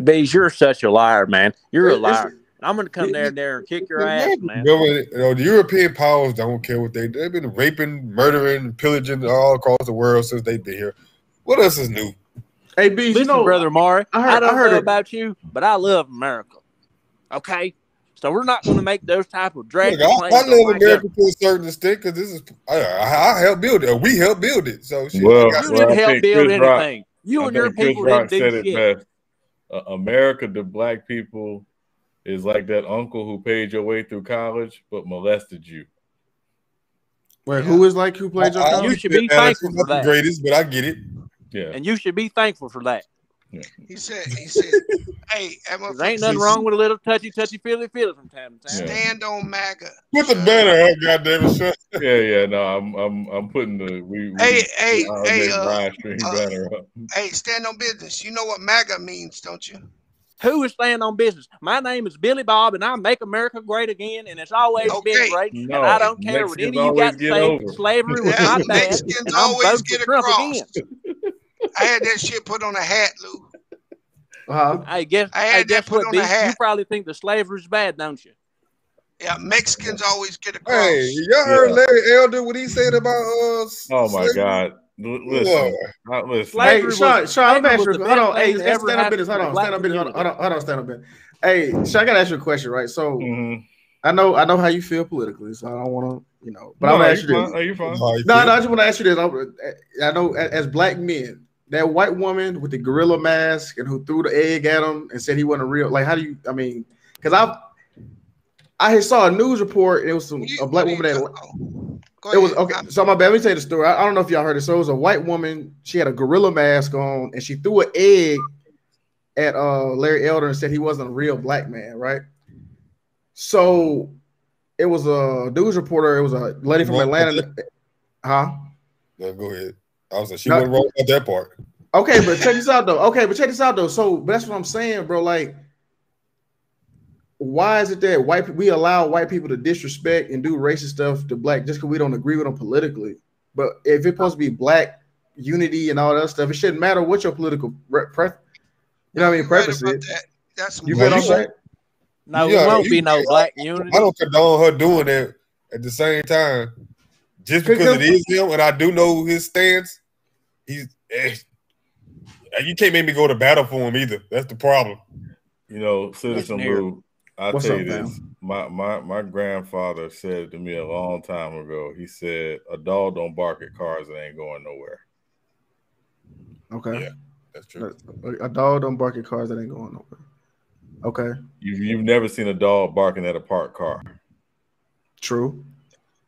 Bees, you're such a liar, man. You're a liar. I'm going to come there and kick your ass, man. The European powers don't care what they've been raping, murdering, pillaging all across the world since they've been here. What else is new? Hey, B, listen, Brother Maury, I don't know about you, but I love America. Okay? So we're not going to make those type of drag. I love America to a certain extent because this is I helped build it. We helped build it. So you didn't help build anything. You and your people didn't do shit. America to black people is like that uncle who paid your way through college but molested you. Wait, who played your college? You should be thankful for that. Greatest, but I get it. Yeah, and you should be thankful for that. Yeah. He said, hey, there ain't nothing wrong with a little touchy feely from time to time. Stand on MAGA. Put the banner up, goddammit. Yeah. No, I'm putting the banner up. Hey, stand on business. You know what MAGA means, don't you? Who is stand on business? My name is Billy Bob, and I make America great again, and it's always been great. No, and I don't care what any of you got to say. Slavery was not bad. Mexicans always get across. I had that shit put on a hat, Lou. I guess put on a hat. You probably think the slavery's bad, don't you? Yeah, Mexicans always get across. Hey, y'all heard Larry Elder what he said about us? Oh my God. Listen. Hey, Sean, let me ask you. Hold on. Hey, stand up business. Hold on, stand up business. Hey, Sean, I gotta ask you a question, right? So I know how you feel politically, so I don't want to, but I'm gonna ask you this. Are you fine? No, I just want to ask you this. I know as black men, that white woman with the gorilla mask and who threw the egg at him and said he wasn't real. Like, how do you? I mean, because I saw a news report. And it was a black woman that. It was okay. So my bad. Let me tell you the story. I don't know if y'all heard it. So it was a white woman. She had a gorilla mask on, and she threw an egg at Larry Elder and said he wasn't a real black man, right? So it was a news reporter. It was a lady from Atlanta. No, go ahead. I was like, she wasn't wrong about that part. Okay, but check this out though. So, but that's what I'm saying, bro. Like, why is it that we allow white people to disrespect and do racist stuff to black just because we don't agree with them politically? But if it's supposed to be black unity and all that stuff, it shouldn't matter what your political preference. You know what I mean? Preference is. That's you feel what I'm saying? No, it won't be no black unity. I don't condone her doing that at the same time. Just because it is him, and I do know his stance, you can't make me go to battle for him either. That's the problem. Citizen Lou, I'll tell you this. My grandfather said to me a long time ago, he said, a dog don't bark at cars that ain't going nowhere. Okay. Yeah, that's true. A dog don't bark at cars that ain't going nowhere. Okay. You've never seen a dog barking at a parked car. True.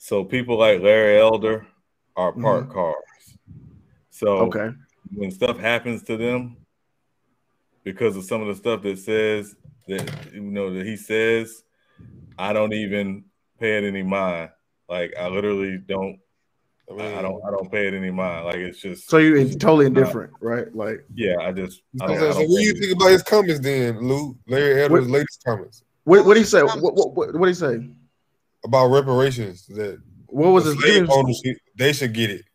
So people like Larry Elder are parked cars. So when stuff happens to them because of some of the stuff that says that that he says, I don't even pay it any mind. Like I literally don't. I don't pay it any mind. Like it's just. So you're totally indifferent, right? Like yeah, I just. So what do you think about his comments then, Lou? Larry Edwards' latest comments. What did he say? What did he say about reparations? That what was his? They should get it.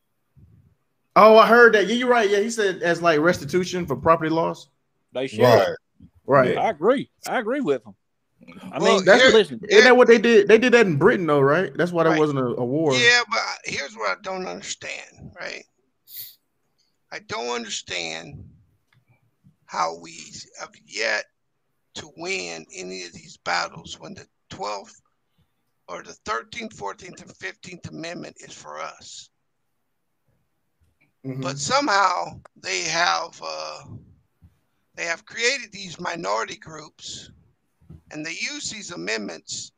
Oh, I heard that. Yeah, you're right. Yeah, he said as like restitution for property loss. They should. Right. I agree with him. I mean, isn't that what they did? They did that in Britain, though, right? That's why there wasn't a war. Yeah, but here's what I don't understand, right? I don't understand how we have yet to win any of these battles when the 12th or the 13th, 14th, and 15th Amendment is for us. Mm-hmm. But somehow they have created these minority groups, and they use these amendments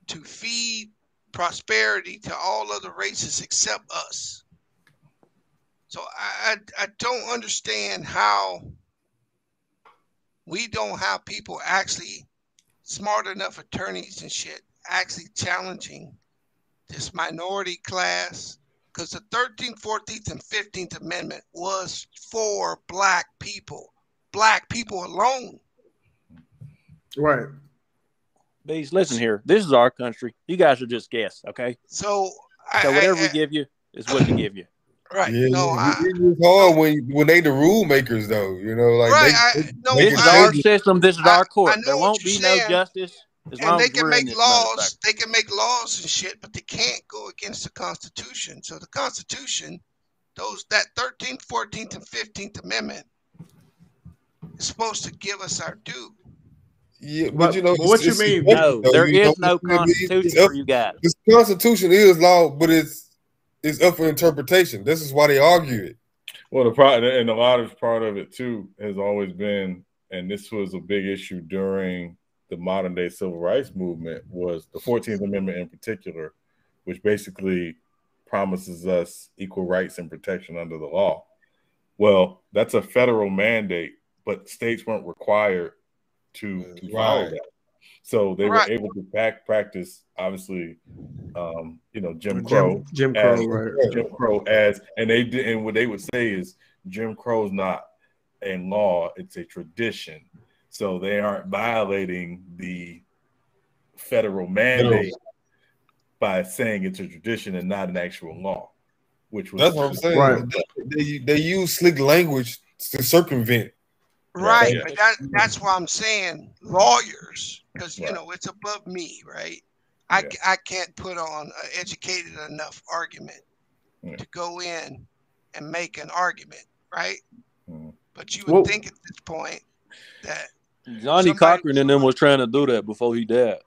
to feed prosperity to all other races except us. So I don't understand how we don't have people actually smart enough attorneys and shit actually challenging this minority class, because the 13th, 14th, and 15th Amendment was for black people alone. Right. Bees, listen here. This is our country. You guys should just guess, okay? So whatever we give you is what we give you. Right. Yeah, it's hard when they the rule makers, though. You know, like this is our system. This is our court. There won't be no justice as long they as can we're make in this laws. They can make laws and shit, but they can't go against the Constitution. So the Constitution, that 13th, 14th, and 15th Amendment is supposed to give us our due. Yeah, but you know what you mean? No, there is no Constitution for you guys. This Constitution is law, but it's up for interpretation. This is why they argue it. Well, the part and a lot of part of it too has always been, and this was a big issue during the modern day civil rights movement, was the 14th Amendment in particular, which basically promises us equal rights and protection under the law. Well, that's a federal mandate, but states weren't required to follow that. So they were able to practice, obviously, Jim Crow. Jim Crow, and they did, and what they would say is Jim Crow's not a law; it's a tradition. So they aren't violating the federal mandate by saying it's a tradition and not an actual law. Which was that's what I'm saying. Right. They use slick language to circumvent. Right, but that's why I'm saying lawyers, because it's above me, right? I can't put on an educated enough argument to go in and make an argument, right? But you would think at this point that Johnny Cochran and them was trying to do that before he died.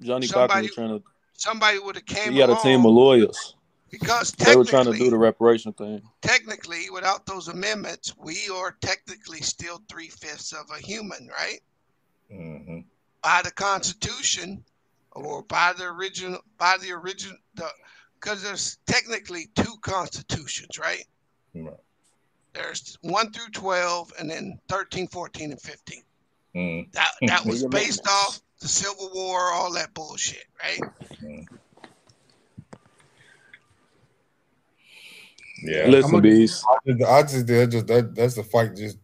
Cochran was trying to. Somebody would have came. He had a team of lawyers. Because they were trying to do the reparation thing. Technically, without those amendments, we are technically still 3/5 of a human, right? Mm-hmm. By the Constitution, or by the original, because there's technically two constitutions, right? Right. There's 1 through 12, and then 13, 14, and 15. Mm-hmm. That was based off the Civil War, all that bullshit, right? Mm-hmm. Yeah, listen, bees. That's the fight. Just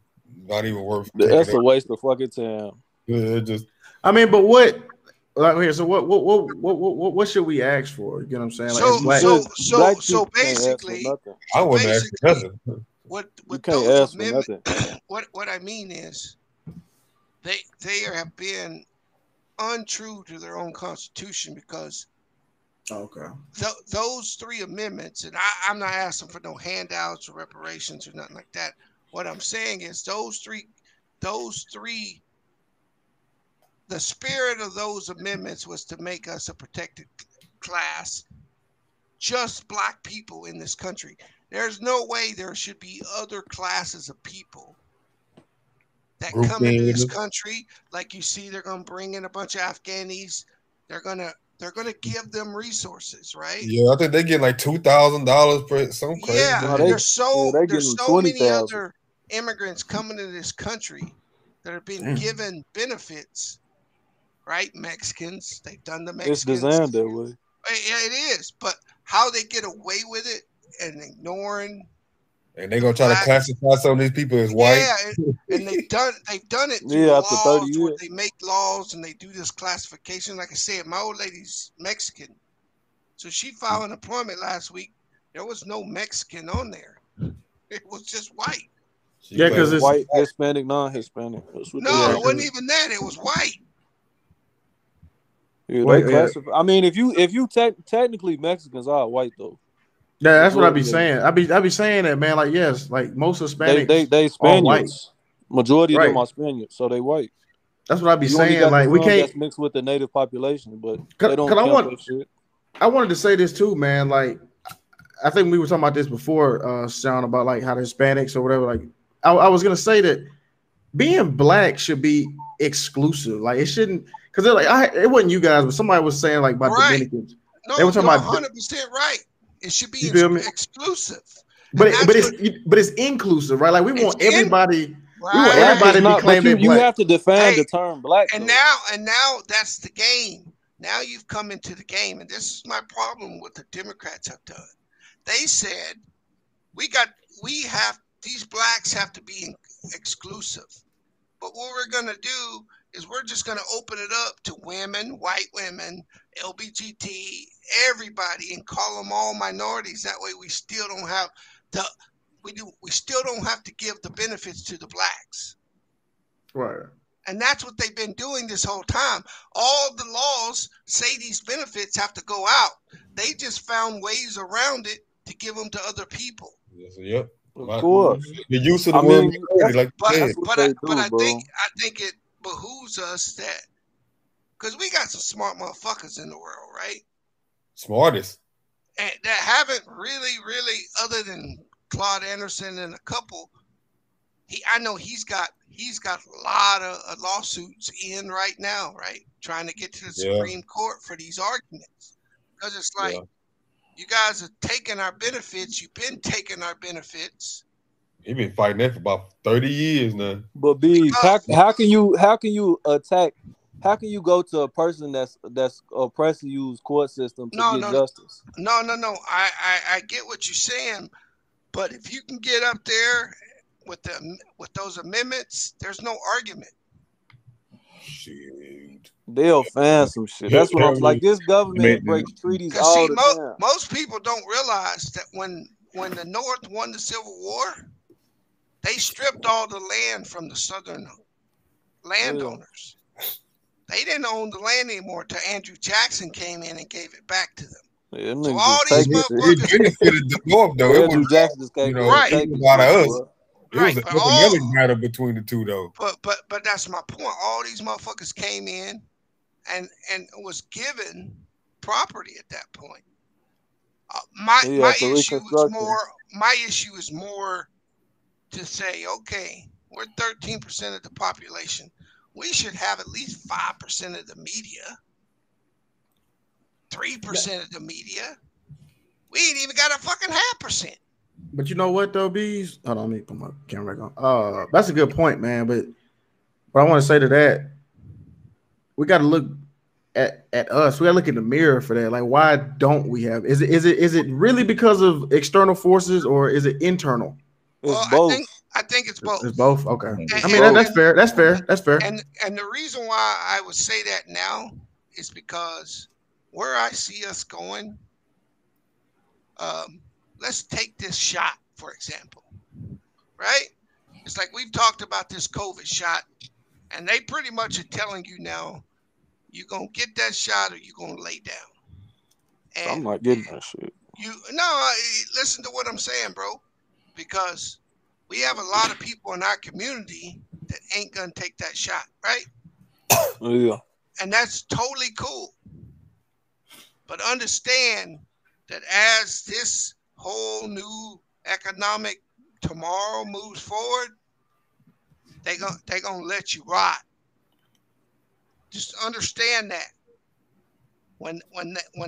not even worth. That's a waste of fucking time. Yeah, just. I mean, but what? Like here, so what should we ask for? You know what I'm saying? Like, so basically, I wouldn't ask nothing. What can't ask for nothing. What I mean is, they have been untrue to their own constitution because. Okay. Those three amendments, and I'm not asking for no handouts or reparations or nothing like that. What I'm saying is those three, the spirit of those amendments was to make us a protected class, just black people in this country. There's no way there should be other classes of people that come into this country. Like you see, they're going to bring in a bunch of Afghanis. They're going to give them resources, right? Yeah, I think they get like $2,000 per some crazy. Yeah, there's so many other immigrants coming to this country that are being given benefits right? Mexicans. They've done the Mexicans. It's designed that way. Yeah, it is. But how they get away with it and ignoring. And they're gonna try to classify some of these people as white. Yeah, and they've done it through Yeah, after 30 laws where years. they make laws and they do this classification. Like I said, my old lady's Mexican. So she filed unemployment last week. There was no Mexican on there. It was just white. Yeah, because it's white, Hispanic, non-Hispanic. No, it wasn't even that. It was white. Yeah, they classify. I mean, if you technically Mexicans are white though. Yeah, that's what I be saying. I be saying that, man. Like, yes, like most Hispanics, they Spaniards. Majority of them are Spaniards, so they white. That's what I be saying. Like, we can't that's mixed with the native population, but they don't count that shit. I wanted to say this too, man. Like, I think we were talking about this before, Sean, about like how the Hispanics or whatever. Like, I was gonna say that being black should be exclusive. Like, it shouldn't, because it wasn't you guys, but somebody was saying like about Dominicans. No, they were talking about 100% right. It should be exclusive. But it's inclusive, right? Like, we want everybody. We want everybody to be claimed you black. have to define the term black. And now that's the game. Now you've come into the game, and this is my problem with the Democrats have done. They said these blacks have to be exclusive. But what we're gonna do is we're just gonna open it up to women, white women, LGBT, everybody, and call them all minorities. That way we still don't have we still don't have to give the benefits to the blacks. Right. And that's what they've been doing this whole time. All the laws say these benefits have to go out. They just found ways around it to give them to other people. Yes, yep. Of course. The use of the word minority, like you said. But I think it behooves us that, because we got some smart motherfuckers in the world, right? Smartest. And that haven't really, other than Claude Anderson and a couple, I know he's got a lot of lawsuits in right now, right? Trying to get to the Supreme Court for these arguments. Because it's like, you guys are taking our benefits. You've been taking our benefits. He's been fighting that for about 30 years now. But how can you attack? How can you go to a person that's oppressing you's court system to get justice? No. I get what you're saying, but if you can get up there with those amendments, there's no argument. Shit. They'll find some shit. That's what I'm like. This government breaks treaties all the time. Most people don't realize that when the North won the Civil War, they stripped all the land from the Southern landowners. They didn't own the land anymore until Andrew Jackson came in and gave it back to them. Yeah, so all these motherfuckers benefited the North, though. Andrew Jackson just came right. A lot of us. It was an economic matter between the two, though. But that's my point. All these motherfuckers came in and was given property at that point. My issue is more to say, okay, we're 13% of the population. We should have at least 5% of the media, 3% of the media. We ain't even got a fucking 0.5%. But you know what though, Bees? Hold on, let me put my camera back on. That's a good point, man. But what I want to say to that, we got to look at us. We got to look in the mirror for that. Like, why don't we have? Is it really because of external forces or is it internal? It's both. I think it's both. It's both. Okay. I mean, that's fair. That's fair. And the reason why I would say that now is because where I see us going. Let's take this shot, for example, right? It's like we've talked about this COVID shot, and they pretty much are telling you now, you're going to get that shot or you're going to lay down. And I'm not getting that shit. Listen to what I'm saying, bro, because we have a lot of people in our community that ain't going to take that shot, right? Yeah. And that's totally cool. But understand that as this whole new economic tomorrow moves forward, they gonna let you rot. Just understand that when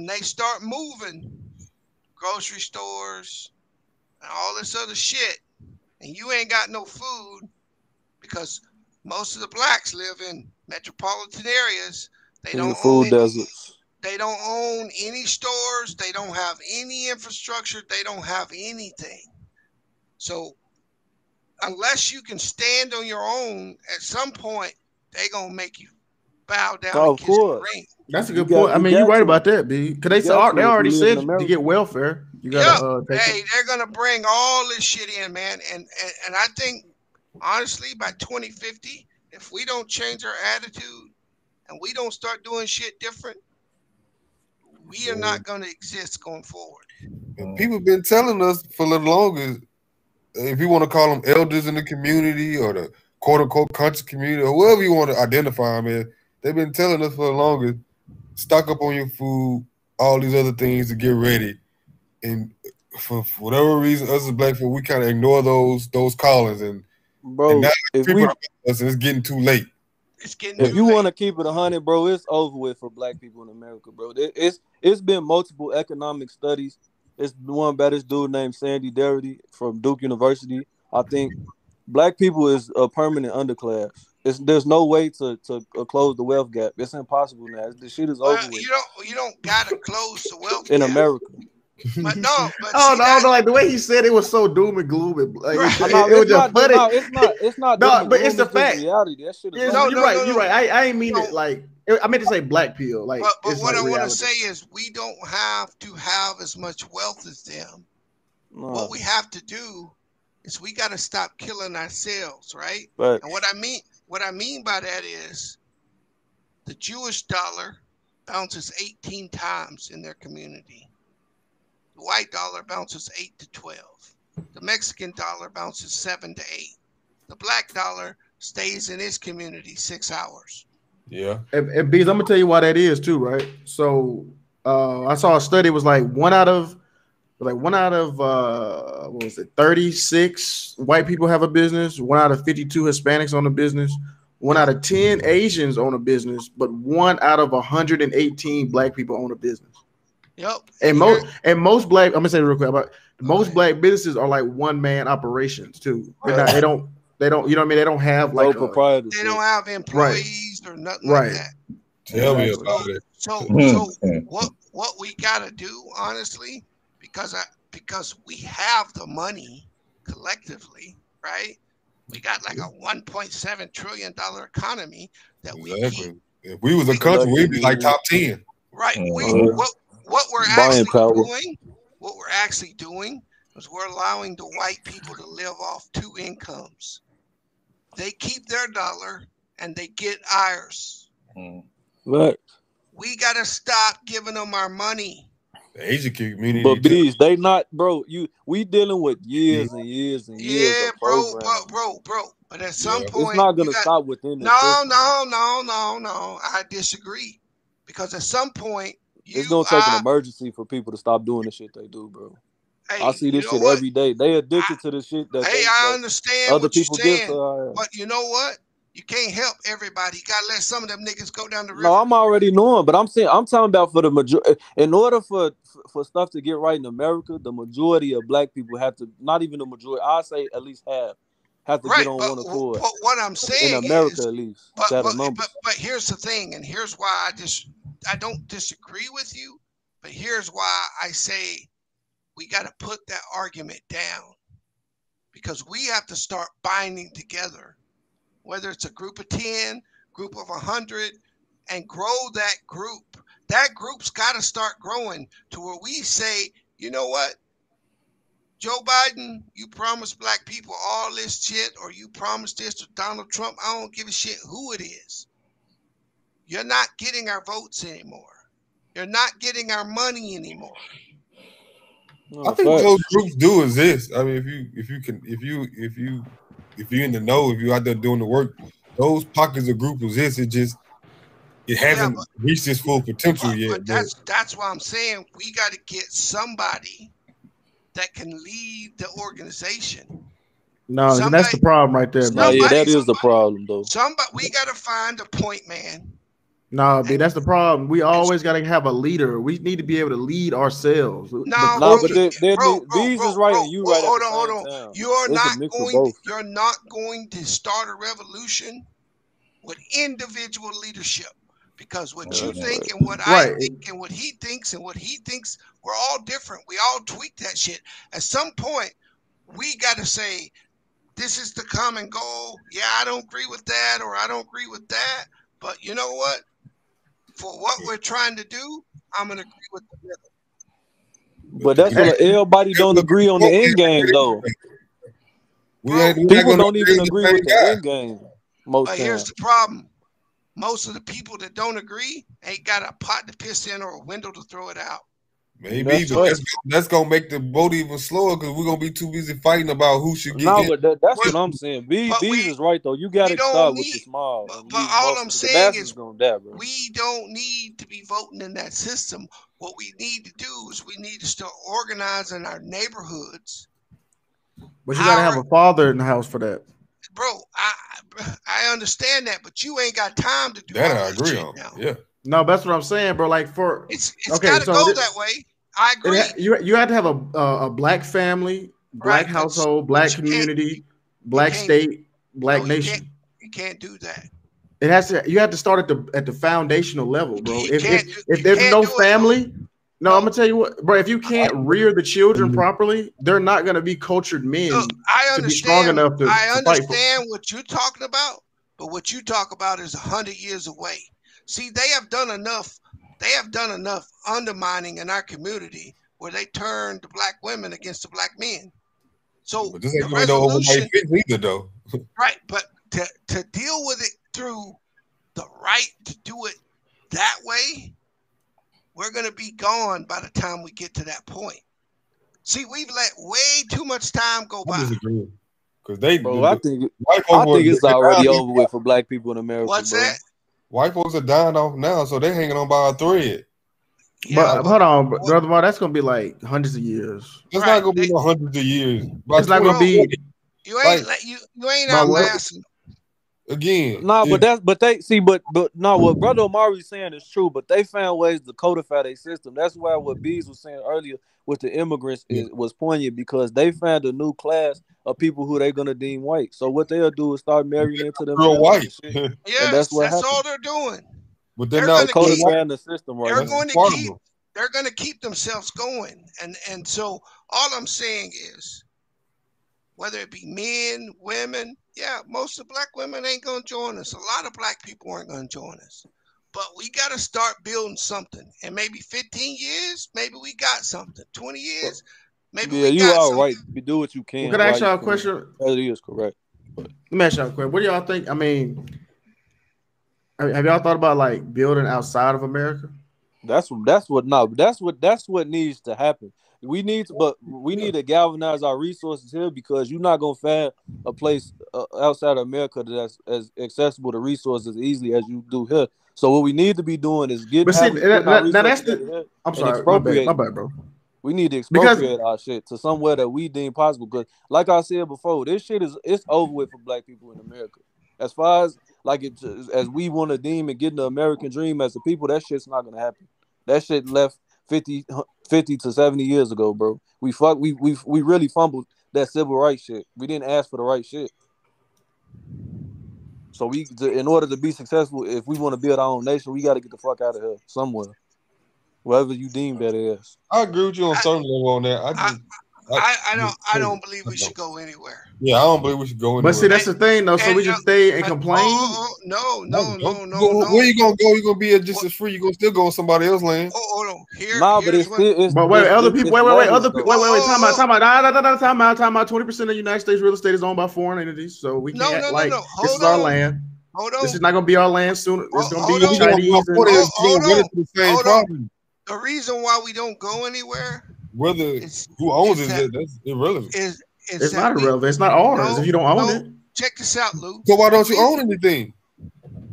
they start moving grocery stores and all this other shit, and you ain't got no food because most of the blacks live in metropolitan areas, They don't food deserts. They don't own any stores. They don't have any infrastructure. They don't have anything. So unless you can stand on your own, at some point they gonna make you bow down and kiss the ring. That's a good point. I mean, you're right about that, B. Because they already said to get welfare, you gotta hey, they're gonna bring all this shit in, man. And I think honestly, by 2050, if we don't change our attitude and we don't start doing shit different, we are not gonna exist going forward. And people been telling us for the longest, if you want to call them elders in the community or the quote-unquote country community or whoever you want to identify them as, they've been telling us for the longest, stock up on your food, all these other things to get ready. And for whatever reason, us as black folk, we kind of ignore those callings. And now it's getting too late. If you want to keep it 100, bro, it's over with for black people in America, bro. It's been multiple economic studies. It's one by this dude named Sandy Darity from Duke University. I think black people is a permanent underclass. There's no way to close the wealth gap. It's impossible now. The shit is over with. You don't gotta close the wealth in gap. America. But no, like the way he said it was so doom and gloom. Like, right. it was just funny. It's not. No, but it's the fact. Reality. That shit is you're right. I ain't mean it like. I meant to say black pill. Like, but what I want to say is we don't have to have as much wealth as them. No. What we have to do is we got to stop killing ourselves, right? Right. And what I mean by that is the Jewish dollar bounces 18 times in their community. The white dollar bounces 8 to 12. The Mexican dollar bounces 7 to 8. The black dollar stays in its community 6 hours. Yeah. And Bees, I'm gonna tell you why that is too, right? So I saw a study. It was like one out of what was it, 36 white people have a business, 1 out of 52 Hispanics own a business, 1 out of 10 Asians own a business, but 1 out of 118 black people own a business. Yep. And most black, I'm gonna say it real quick, but most black businesses are like one-man operations too. They don't, you know what I mean? They don't have like proprietors. They don't have employees or nothing like that. Tell me about it. So what we gotta do, honestly, because we have the money collectively, right? We got like a $1.7 trillion economy that we keep. If we was a country, we'd be like top 10. Right. What we're actually doing is we're allowing the white people to live off 2 incomes. They keep their dollar and they get ours. Right. We gotta stop giving them our money. The Asian community, but Bees, they not, bro. We dealing with years and years and years. Yeah, bro. But at some point, it's not gonna stop within. No. I disagree, because at some point, it's gonna take an emergency for people to stop doing the shit they do, bro. Hey, I see this shit every day. They addicted to the shit that. I understand other people give. But you know what? You can't help everybody. You gotta let some of them niggas go down the river. No, I'm already knowing, but I'm talking about for the majority. In order for stuff to get right in America, the majority of black people have to, not even the majority, I say at least half, have to get on one accord. But what I'm saying in America, at least, but here's the thing, and here's why I don't disagree with you, but here's why I say we got to put that argument down, because we have to start binding together. Whether it's a group of 10, group of 100, and grow that group. That group's got to start growing to where we say, you know what? Joe Biden, you promised black people all this shit, or you promised this to Donald Trump. I don't give a shit who it is. You're not getting our votes anymore. You're not getting our money anymore. I think those groups do exist. I mean, if you're in the know, if you're out there doing the work, those pockets of group exist. It hasn't reached its full potential yet. But that's why I'm saying we got to get somebody that can lead the organization. No, that's the problem right there. That is the problem, though. We got to find a point man. No, that's the problem. We always got to have a leader. We need to be able to lead ourselves. These is right and you right. Hold on. You're not going to start a revolution with individual leadership. Because what you think and what I think and what he thinks and what he thinks, we're all different. We all tweak that shit. At some point, we got to say, this is the common goal. Yeah, I don't agree with that, or I don't agree with that. But you know what? For what we're trying to do, I'm going to agree with the middle. But that's what everybody don't agree on the end game, though. People don't even agree with the end game. But here's the problem. Most of the people that don't agree ain't got a pot to piss in or a window to throw it out. Maybe, but that's gonna make the vote even slower because we're gonna be too busy fighting about who should get. No, but that's what I'm saying. B is right though. You gotta start with the small. But all I'm saying is, we don't need to be voting in that system. What we need to do is we need to start organizing our neighborhoods. But you gotta have a father in the house for that. Bro, I understand that, but you ain't got time to do that. I agree on. Now. Yeah. No, that's what I'm saying, bro. Like it's gotta go that way. I agree. You have to have a black family, black household, black community, black state, black nation. You can't do that. It has to. You have to start at the foundational level, bro. If there's no family, no, I'm gonna tell you what, bro. If you can't rear the children properly, they're not gonna be cultured men to be strong enough to. I understand what you're talking about, but what you talk about is 100 years away. See, they have done enough. They have done enough undermining in our community where they turn the black women against the black men. So but this ain't going to overnight fix either, though. Right, but to deal with it through the right to do it that way, we're going to be gone by the time we get to that point. See, we've let way too much time go by. Because I think it's already over with for black people in America. What's that? White folks are dying off now, so they're hanging on by a thread. Yeah, but hold on, brother Mar, that's gonna be like hundreds of years. It's not gonna be no hundreds of years. It's not gonna be. You ain't you ain't outlasting. Again, no, what Brother Omari is saying is true, but they found ways to codify their system. That's why what Bees was saying earlier with the immigrants was poignant because they found a new class of people who they're gonna deem white. So what they'll do is start marrying into them. Real white. Yes, that's all they're doing. But they're not codifying the system right now. They're gonna keep themselves going, and so all I'm saying is, whether it be men, women, yeah, most of the black women ain't gonna join us. A lot of black people aren't gonna join us. But we got to start building something. And maybe 15 years, maybe we got something. 20 years, maybe we got something. Right. You do what you can. Well, could I ask y'all a question? That is correct. Let me ask y'all a question. What do y'all think? I mean, have y'all thought about like building outside of America? That's what needs to happen. We need to galvanize our resources here because you're not gonna find a place outside of America that's as accessible to resources as easily as you do here. So what we need to be doing is I'm sorry, my bad, bro. We need to expropriate our shit to somewhere that we deem possible. Because, like I said before, this shit it's over with for black people in America. As far as as we want to deem and get the American dream as a people, that shit's not gonna happen. That shit left 50 to 70 years ago, bro. We really fumbled that civil rights shit. We didn't ask for the right shit. So in order to be successful, if we want to build our own nation, we got to get the fuck out of here somewhere, wherever you deem that is. I agree with you on certain level on that. I don't believe we should go anywhere. Yeah, I don't believe we should go anywhere. But see, that's the thing, though. So we just stay and complain. No. Where you gonna go? You gonna be just as free. You gonna still go on somebody else's land. Hold on. But wait, other people. Wait. Other people. Wait. Time out. 20% of the United States real estate is owned by foreign entities, so we can't act like this is our land. Hold on. This is not gonna be our land soon. It's gonna be Chinese. The reason why we don't go anywhere. Whether who owns it, that's irrelevant. It's not irrelevant. It's not ours if you don't own it. Check this out, Lou. So why don't you own anything?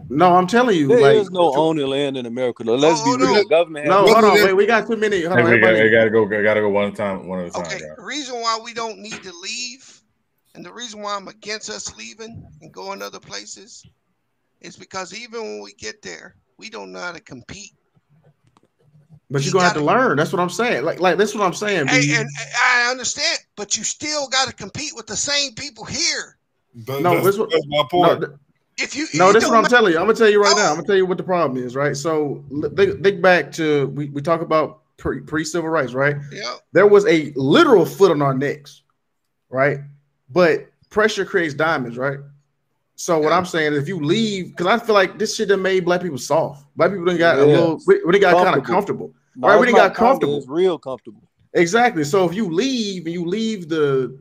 No, I'm telling you. There is no owning land in America. Though. Let's be real. The government. No, hold on. Wait, we got too many. Hold on, we gotta go one at a time. Okay. The reason why we don't need to leave, and the reason why I'm against us leaving and going other places, is because even when we get there, we don't know how to compete. But you're gonna have to learn. That's what I'm saying. Like that's what I'm saying. And I understand, but you still got to compete with the same people here. That's my point. If you no, this is what I'm telling you. I'm gonna tell you right now. I'm gonna tell you what the problem is, right? So think back to we talk about pre-civil rights, right? Yeah. There was a literal foot on our necks, right? But pressure creates diamonds, right? So what I'm saying is, if you leave, because I feel like this shit that made black people soft. Black people done got a little, we got kind of comfortable, right? We done got comfortable. It's real comfortable. Exactly. So if you leave and you leave the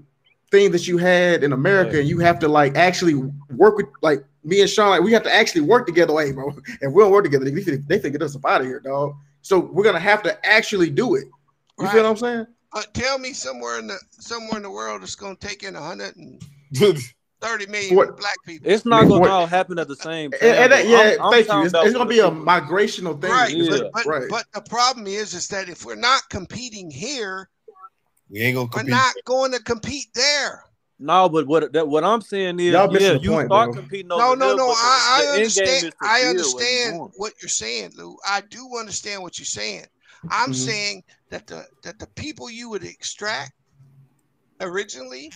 thing that you had in America, and you have to like actually work with, like me and Sean, like we have to actually work together, hey, bro. And we don't work together. They think get us up out of here, dog. So we're gonna have to actually do it. You feel what I'm saying? Tell me somewhere in the world that's gonna take in 130 million black people. It's not gonna all happen at the same time. Thank you. It's gonna be a migrational thing, right? But the problem is that if we're not competing here, we ain't gonna compete. We're not going to compete there. No, but what I'm saying is, you start competing. No. I understand. I understand what you're saying, Lou. I do understand what you're saying. I'm saying that the people you would extract originally,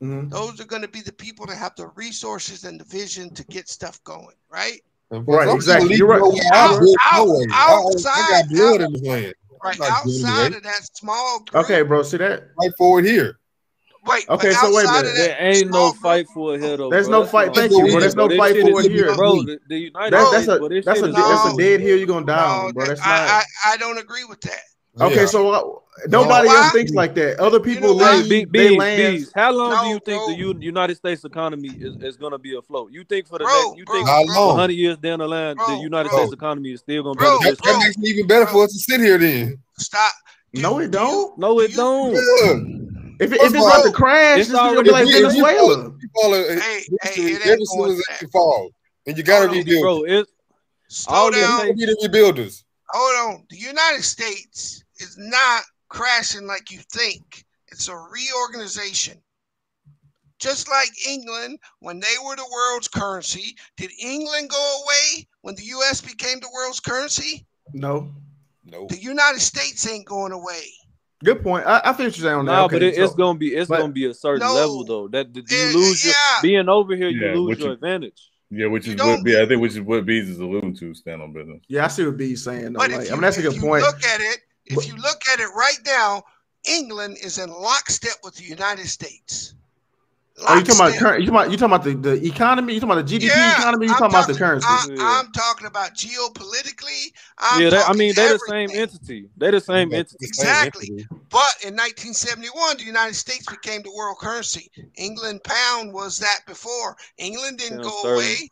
those are going to be the people that have the resources and the vision to get stuff going, right? Right, exactly. You're right. Outside of that small group. Okay, bro. See that? Fight forward here. Wait. Okay, so wait a minute. There ain't no fight for it here, though. There's no fight. Thank you, bro. There's no fight for it here, bro. The United that's a dead hill you're gonna die on, bro. That's not. I don't agree with that. Okay, so nobody else thinks like that. Other people leave. They land. How long do you think the United States economy is going to be afloat? You think for the next, you think 100 years down the line, the United States economy is still going to be? That makes it even better for us to sit here then. Stop. No, it don't. No, it don't. Yeah. If it's about to crash, it's going to be like Venezuela. Every civilization falls, and you got to rebuild. Bro, it's slow down. Be the rebuilders. Hold on. The United States is not crashing like you think. It's a reorganization. Just like England, when they were the world's currency, did England go away when the U.S. became the world's currency? No. The United States ain't going away. Good point. I feel what you're saying on that. No, but it's gonna be a certain level though. That you lose being over here, you lose your advantage. Yeah, which is what Bees is alluding to. Stand on business. Yeah, I see what Bees saying. Though. But that's a good point. If you look at it right now, England is in lockstep with the United States. Are you talking about you talking about the economy? You talking about the GDP economy? You talking about the currency? I'm talking about geopolitically. They're the same entity. They're the same entity. Exactly. But in 1971, the United States became the world currency. England pound was that before. England didn't go away.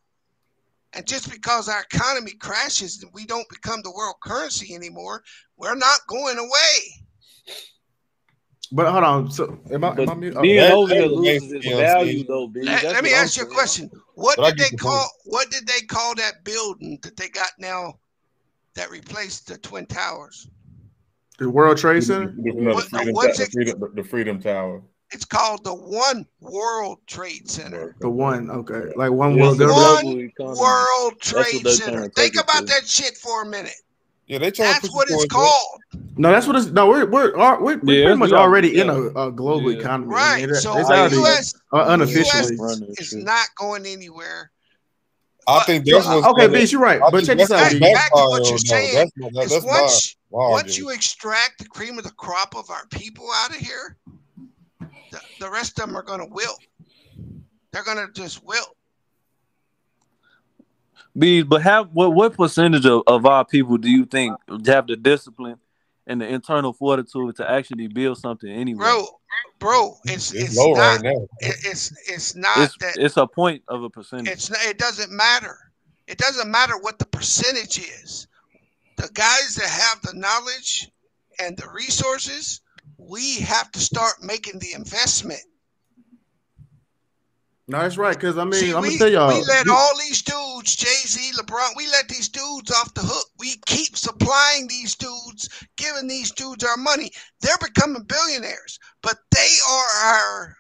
And just because our economy crashes and we don't become the world currency anymore, we're not going away. But hold on. So am I muted? Being over here loses its value, though. Let me ask you a question. What did they call that building that they got now that replaced the Twin Towers? The World Trade Center? The Freedom Tower. It's called the One World Trade Center. The one, okay. Like one World Trade Center. Think about that shit for a minute. Yeah, that's what it's called. No, that's what it's. No, we're pretty much already in a global economy, right? I mean, so the U.S. unofficially is not going anywhere. I think that's okay, Beast, you're right. But check this out. Back to what you're saying is once you extract the cream of the crop of our people out of here, the rest of them are going to wilt. They're going to just wilt. But what percentage of our people do you think have the discipline and the internal fortitude to actually build something anyway? Bro, it's low not, right now. It's not that it's a point of a percentage. It doesn't matter. It doesn't matter what the percentage is. The guys that have the knowledge and the resources, we have to start making the investment. No, that's right. Because I'm gonna tell y'all, we let all these dudes, Jay-Z, LeBron, we let these dudes off the hook. We keep supplying these dudes, giving these dudes our money. They're becoming billionaires, but they are our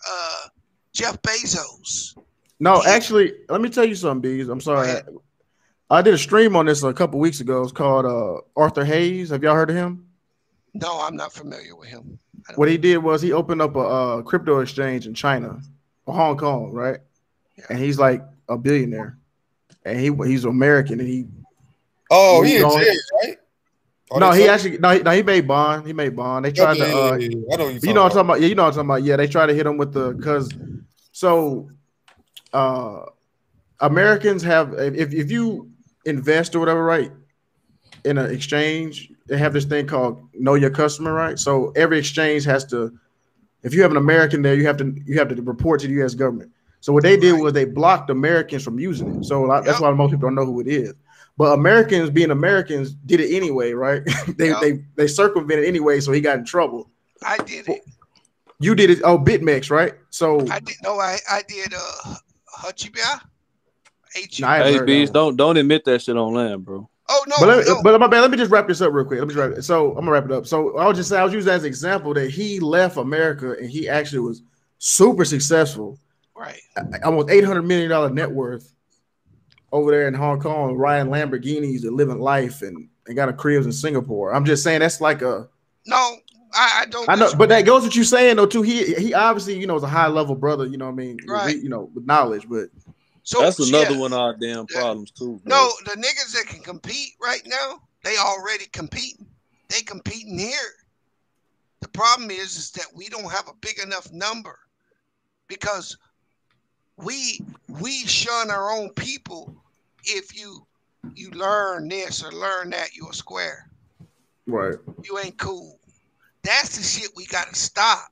Jeff Bezos. No, actually, let me tell you something, Bees. I'm sorry. I did a stream on this a couple weeks ago. It's called Arthur Hayes. Have y'all heard of him? No, I'm not familiar with him. What he did was he opened up a crypto exchange in China. Hong Kong, right? Yeah. And he's like a billionaire. and he's American, and he. Oh, he in jail, right? No, he actually he made bond. He made bond. They tried to. I know you know what I'm talking about. Yeah, you know what I'm talking about. Yeah, they tried to hit him with the Americans have if you invest or whatever, right, in an exchange, they have this thing called know your customer, right? So every exchange has to, if you have an American there, you have to report to the U.S. government. So what they did was they blocked Americans from using it. So that's why most people don't know who it is. But Americans, being Americans, did it anyway, right? they circumvented anyway, so he got in trouble. I did it. You did it. Oh, BitMEX, right? So I did. No, I did. Hachibia. Hey, Bees, don't admit that shit online, bro. Oh no, but my bad. Let me just wrap this up real quick. So I'm gonna wrap it up. So I was using that as an example that he left America and he actually was super successful. Right. Almost $800 million net worth over there in Hong Kong, riding Lamborghinis and living life and got a crib in Singapore. I'm just saying that's like a no. I don't. I know, but that goes what you're saying though too. He obviously is a high level brother. You know what I mean? Right. With knowledge, but. So that's another one of our damn problems too. Bro. No, the niggas that can compete right now, they already competing. They competing here. The problem is that we don't have a big enough number because we shun our own people. If you learn this or learn that, you're a square. Right. You ain't cool. That's the shit we got to stop.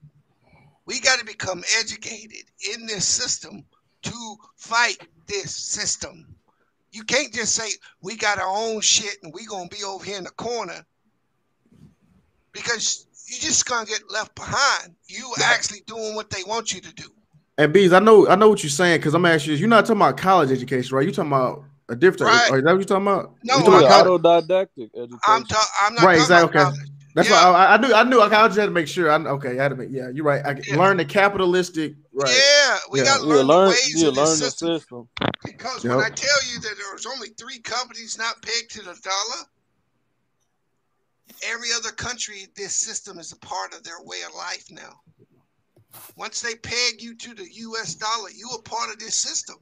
We got to become educated in this system to fight this system. You can't just say we got our own shit and we gonna be over here in the corner because you're just gonna get left behind. You actually doing what they want you to do. And Bees, I know what you're saying because I'm asking you. You're not talking about college education, right? You're talking about a different. Right. Is that what you're talking about? No, autodidactic education. I'm not right. Exactly. Okay. College. That's why I knew. I just had to make sure. I had to make. Yeah, you're right. Learn the capitalistic. Right. Yeah, we got to learn the ways of this system. Because when I tell you that there's only 3 companies not pegged to the dollar, every other country, this system is a part of their way of life now. Once they peg you to the U.S. dollar, you are part of this system.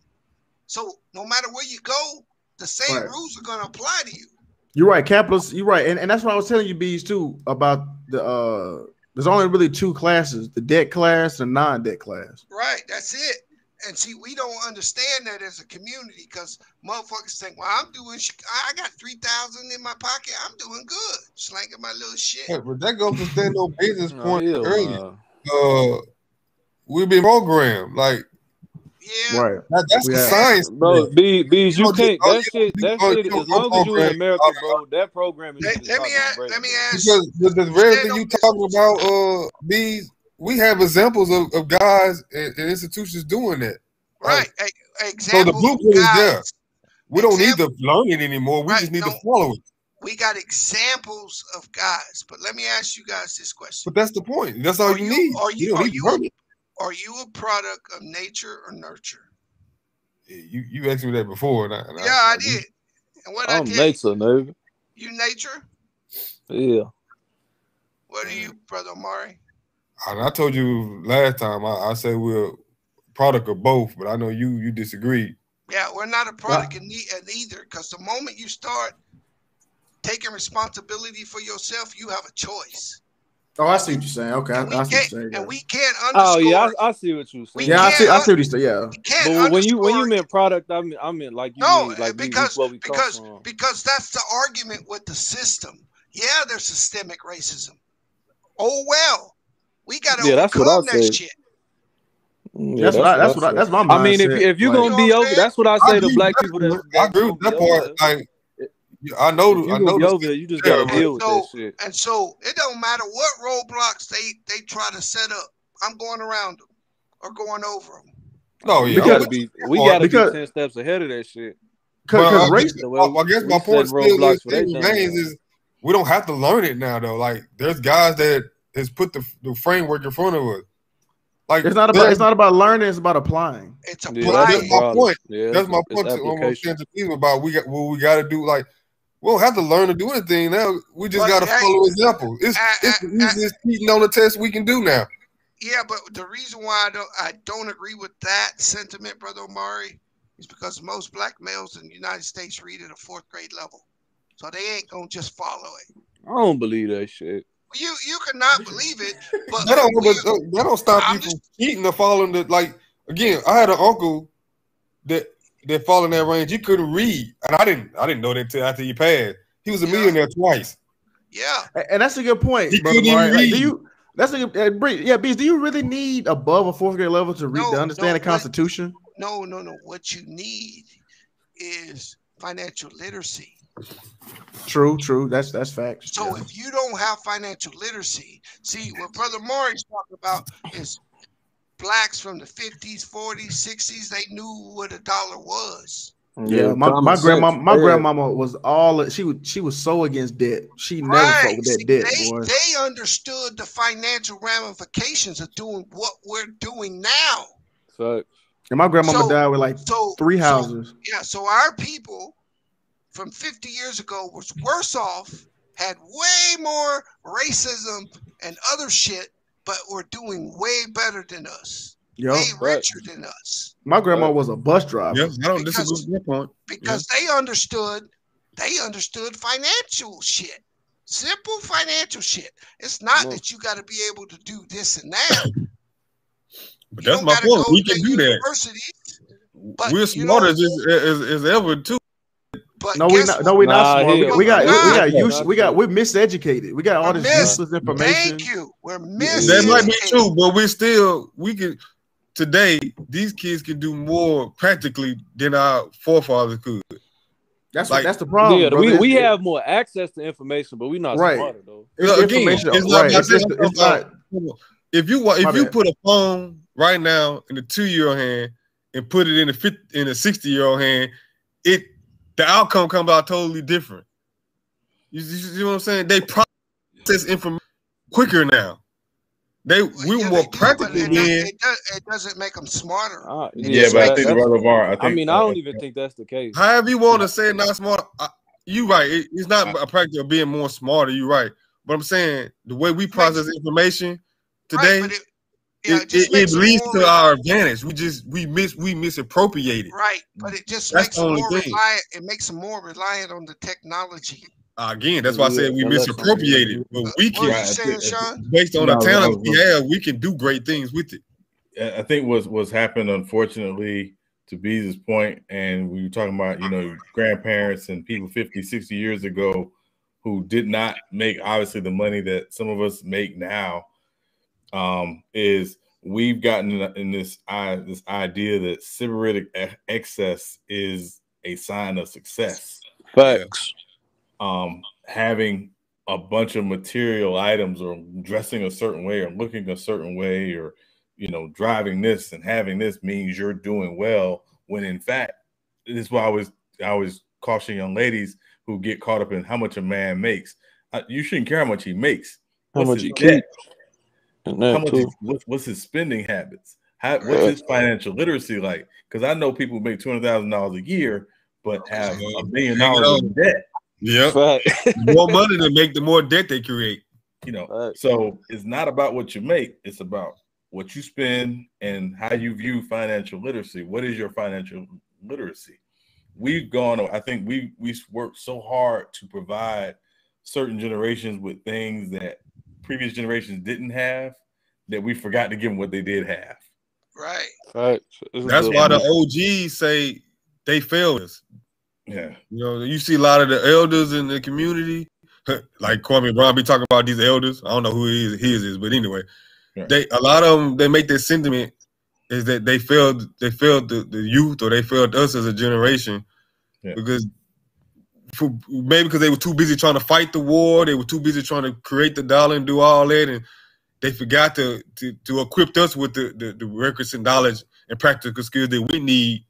So no matter where you go, the same rules are going to apply to you. You're right, capitalists. You're right, and that's what I was telling you, Bees, too, about the. There's only really 2 classes: the debt class and non-debt class. Right, that's it. And see, we don't understand that as a community because motherfuckers think, "Well, I got 3,000 in my pocket. I'm doing good, slanging my little shit." Yeah, but that goes to stand no business point earlier. We've been programmed like. Yeah, right. That's the science, bro. Bees, you can't. That shit. As long as you in America, bro, that program is. Let me ask. Because the very thing you talking about, Bees, we have examples of guys and institutions doing that. Right. Like, examples. So the blueprint is there. We don't need to learn it anymore. We just need to follow it. We got examples of guys, but let me ask you guys this question. But that's the point. That's all you need. Are you a product of nature or nurture? You asked me that before. I did. And what I'm nature, nigga. You nature? Yeah. What are you, Brother Omari? And I told you last time, I said we're a product of both, but I know you disagree. Yeah, we're not a product of either, because the moment you start taking responsibility for yourself, you have a choice. Oh, I see what you're saying. Okay, I see what you're saying. And we can't underscore. Oh yeah, I see what you're saying. Yeah, I see what you're saying. Yeah. But when you meant product, I meant like you mean like because that's the argument with the system. Yeah, there's systemic racism. Oh well, we got to overcome that shit. Yeah, that's my mindset. I mean, if you're gonna be over, that's what I say to black people. I agree with that part. Like, I know. You just gotta deal with that shit. And so it don't matter what roadblocks they try to set up. I'm going around them or going over them. No, we gotta be 10 steps ahead of that shit. Because I guess my point still remains is we don't have to learn it now though. Like there's guys that has put the framework in front of us. Like it's not about learning, it's about applying. It's applying. That's my point. That's my point to people about what we got to do. Like we don't have to learn to do anything now. We just got to follow example. It's the easiest cheating on the test we can do now. Yeah, but the reason why I don't agree with that sentiment, Brother Omari, is because most black males in the United States read at a 4th grade level. So they ain't going to just follow it. I don't believe that shit. You cannot believe it, but that don't stop you from cheating or following the, like, again, I had an uncle that fall in that range. He couldn't read. And I didn't know that until after he passed. He was a millionaire twice. Yeah. And that's a good point, brother Mark. Like, Beast, do you really need above a 4th grade level to read to understand the Constitution? No. What you need is financial literacy. True. That's facts. So if you don't have financial literacy, see what Brother Maury's talking about is blacks from the 50s, 40s, 60s, they knew what a dollar was. Yeah, my grandmama was she was so against debt. She never fucked with that debt. They understood the financial ramifications of doing what we're doing now. So, and my grandmama died with like 3 houses. So our people from 50 years ago was worse off, had way more racism and other shit, but were doing way better than us. Way richer than us. My grandma was a bus driver. Yes, I don't disagree with your point. Because they understood financial shit. Simple financial shit. It's not that you got to be able to do this and that. But that's my point. We can do that. We're smarter as ever too. But we're not smart. We're miseducated. We got all this useless information. Thank you. We're miseducated. That might be true, but we can. Today, these kids can do more practically than our forefathers could. That's the problem. Yeah, we have more access to information, but we're not smarter though. It's not. If you put a phone right now in a 2-year-old hand and put it in a 60-year-old hand, the outcome comes out totally different. You see what I'm saying? They process information quicker now. We were more practical then. It doesn't make them smarter. But I think Brother Var. I don't even think that's the case. However you want to say not smart, you're right. It's not a practice of being more smarter. You're right. But I'm saying the way we process information today, it leads to our advantage. We misappropriate it. Right, but it just makes them more reliant. It makes them more reliant on the technology. Again, that's why I said we misappropriate it. But we can, based on the talent we have, we can do great things with it. I think what's happened, unfortunately, to Bees' point, and we were talking about, grandparents and people 50, 60 years ago who did not make, obviously, the money that some of us make now, is we've gotten in this idea that sybaritic excess is a sign of success. Facts. Having a bunch of material items or dressing a certain way or looking a certain way or, driving this and having this means you're doing well, when in fact, this is why I always caution young ladies who get caught up in how much a man makes. You shouldn't care how much he makes. How much he keeps. What's his spending habits? What's his financial literacy like? Because I know people who make $200,000 a year but have $1 million in debt. Yeah, more money to make, the more debt they create. So it's not about what you make; it's about what you spend and how you view financial literacy. What is your financial literacy? I think we worked so hard to provide certain generations with things that previous generations didn't have, that we forgot to give them what they did have. Right. That's why the OGs say they failed us. Yeah, you see a lot of the elders in the community, like Kwame Brown be talking about these elders. I don't know who his is, but anyway, a lot of them, they make this sentiment is that they failed the youth, or they failed us as a generation, because they were too busy trying to fight the war, they were too busy trying to create the dollar and do all that, and they forgot to equip us with the records and knowledge and practical skills that we need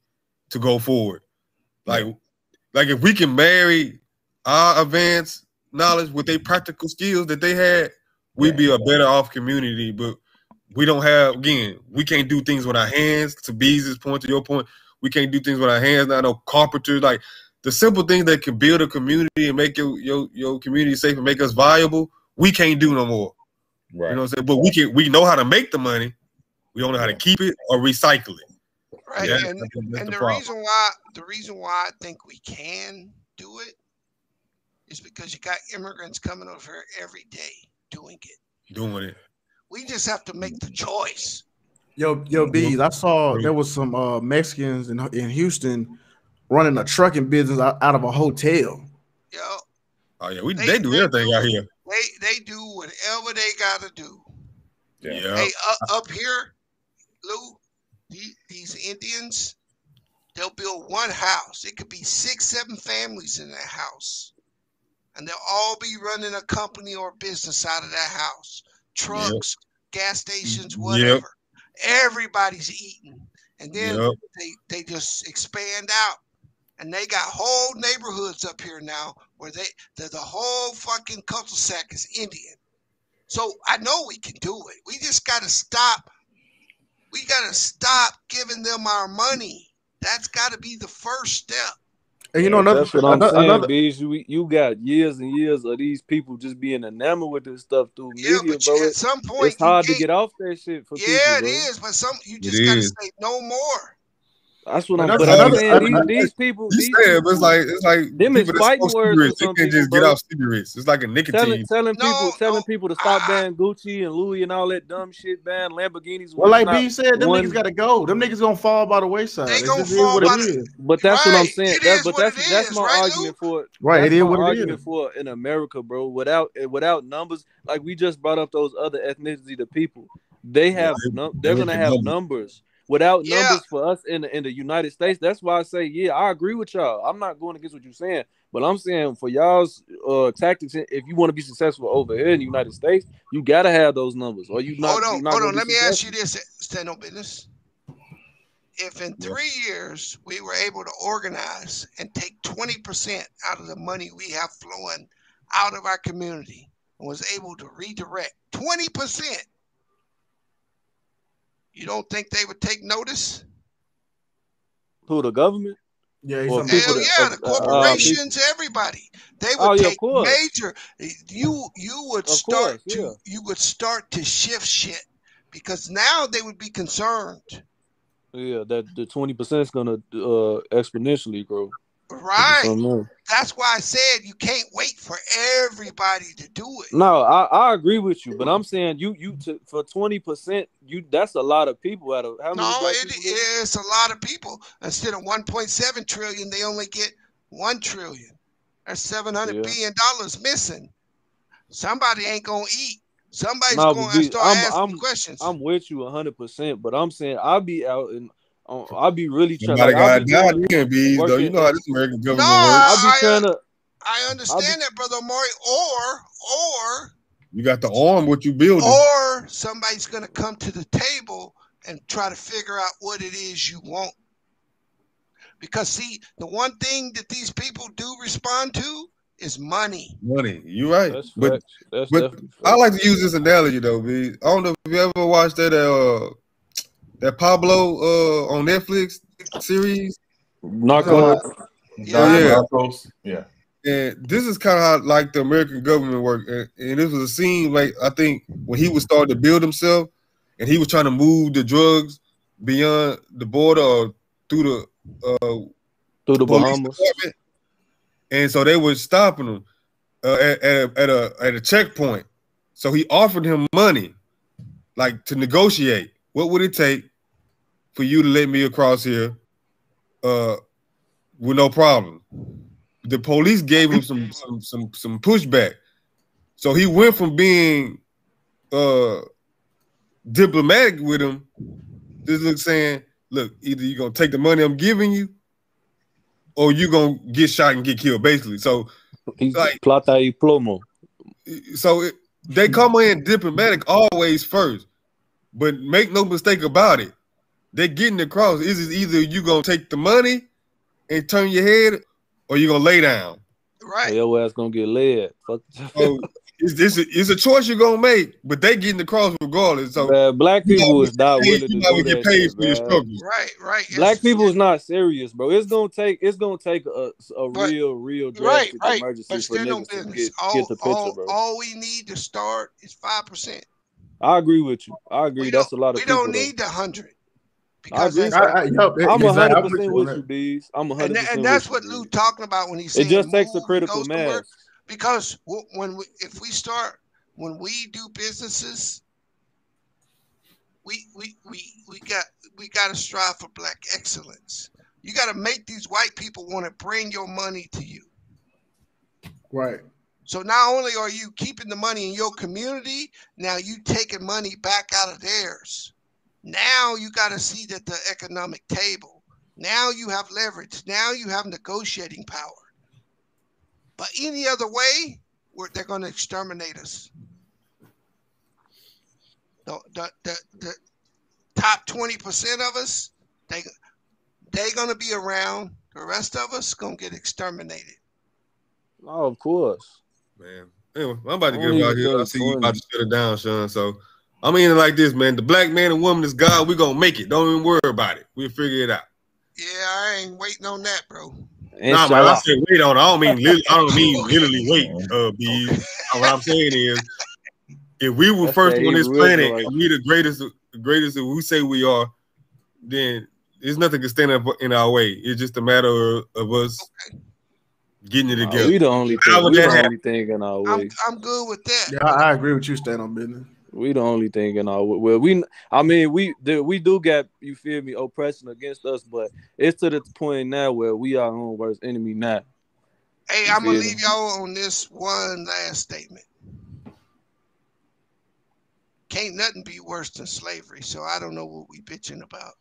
to go forward. Like if we can marry our advanced knowledge with their practical skills that they had, we'd be a better off community. But we don't have, again, we can't do things with our hands. To Bees' point, to your point, we can't do things with our hands. Not no carpenters. Like the simple things that can build a community and make your community safe and make us viable, we can't do no more. Right. You know what I'm saying? But we know how to make the money. We don't know how to keep it or recycle it. Right, Yeah, and that's the the problem. reason why I think we can do it is because you got immigrants coming over here every day doing it. Doing it. We just have to make the choice. Yo, Bees, I saw there was some Mexicans in Houston running a trucking business out of a hotel. Yo. Oh yeah, they do everything out here. They do whatever they gotta do. Yeah. Hey, up here, Lou, these Indians, they'll build one house. It could be 6, 7 families in that house. And they'll all be running a company or business out of that house. Trucks, gas stations, whatever. Everybody's eating. And then they just expand out. And they got whole neighborhoods up here now where the whole fucking cul-de-sac is Indian. So I know we can do it. We just got to stop. We got to stop giving them our money. That's got to be the first step. And you know, that's what I'm saying, Bees. You got years and years of these people just being enamored with this stuff through media, bro. At some point, it's hard to get off that shit for people. Yeah, it bro. is, but you just got to say no more. That's what I'm saying. These people, it's like them is fighting words. They can't just get off cigarettes. It's like a nicotine. Telling people to stop banning Gucci and Louis and all that dumb shit, ban Lamborghinis. Well, like B said, them niggas gotta go. Them niggas gonna fall by the wayside. They gonna fall by the. But that's what I'm saying. That's my argument for it. Right, it is what it is. Argument for in America, bro. Without numbers, like we just brought up those other ethnicities, the people they have. They're gonna have numbers. Without numbers for us in the United States, that's why I say, I agree with y'all. I'm not going against what you're saying, but I'm saying for y'all's tactics, if you want to be successful over here in the United States, you gotta have those numbers. Or you not. Hold on. Let me ask you this: stand on business. If in 3 years we were able to organize and take 20% out of the money we have flowing out of our community and was able to redirect 20%. You don't think they would take notice? Who, the government? Yeah, the corporations, everybody. They would take major. You would start to shift shit because now they would be concerned. Yeah, that the 20% is gonna exponentially grow. Right. That's why I said you can't wait for everybody to do it. No, I agree with you, but I'm saying for 20%, that's a lot of people out of how many? No, it's a lot of people. Instead of 1.7 trillion, they only get 1 trillion. That's $700 billion missing. Somebody ain't gonna eat. Somebody's going to start asking questions. I'm with you 100%, but I'm saying I'll be out and I'll be really trying. Somebody got down here, Bees, though. You know how this American government works. I'll be trying to. I understand that, Brother Amari. Or you got the arm what you building. Or somebody's going to come to the table and try to figure out what it is you want. Because see, the one thing that these people do respond to is money. Money, you're right. That's but but I like to use this analogy though, B. I don't know if you ever watched that Pablo on Netflix series. Narcos. Narcos. Yeah. And this is kind of how like the American government worked. And this was a scene like I think when he was starting to build himself and he was trying to move the drugs beyond the border or through the Bahamas. And so they were stopping him at a checkpoint. So he offered him money, like to negotiate. What would it take for you to let me across here with no problem? The police gave him some pushback. So he went from being diplomatic with him to saying, look, either you're going to take the money I'm giving you or you're going to get shot and get killed, basically. So he's like plata y plomo. So they come in diplomatic always first. But make no mistake about it, they're getting across. Is either you gonna take the money and turn your head, or you gonna lay down? Right. Your ass gonna get laid. Fuck. So it's a choice you're gonna make, but they getting across regardless. So black people is not willing to do that. Get paid for your struggle. Right. Black people is not serious, bro. It's gonna take a real drastic emergency for niggas to get the picture, bro. All we need to start is 5%. I agree with you. I agree. That's a lot of people. We don't need the 100. Because I'm 100% with you, Bees. I'm 100%. And that's what Lou talking about when he's saying it just takes a critical mass. Because if we do businesses, we got to strive for black excellence. You got to make these white people want to bring your money to you. Right. So not only are you keeping the money in your community, now you taking money back out of theirs. Now you got a seat at the economic table. Now you have leverage. Now you have negotiating power. But any other way, they're going to exterminate us. The top 20% of us, they're going to be around. The rest of us going to get exterminated. Oh, of course. Man. Anyway, I'm about to get out here. I see you about to shut it down, Sean. So I'm in it like this, man. The black man and woman is God. We're going to make it. Don't even worry about it. We'll figure it out. Yeah, I ain't waiting on that, bro. Nah, man, I said wait on it. I don't mean literally wait, Bees. What I'm saying is, if we were first on this planet and we the greatest that we say we are, then there's nothing can stand up in our way. It's just a matter of us getting it together. We the only thing in our way. I'm good with that. Yeah, I agree with you. Stand on business. We the only thing in our way. We do got, you feel me, oppression against us, but it's to the point now where we are our own worst enemy now. Hey, I'm gonna leave y'all on this one last statement. Can't nothing be worse than slavery, so I don't know what we bitching about.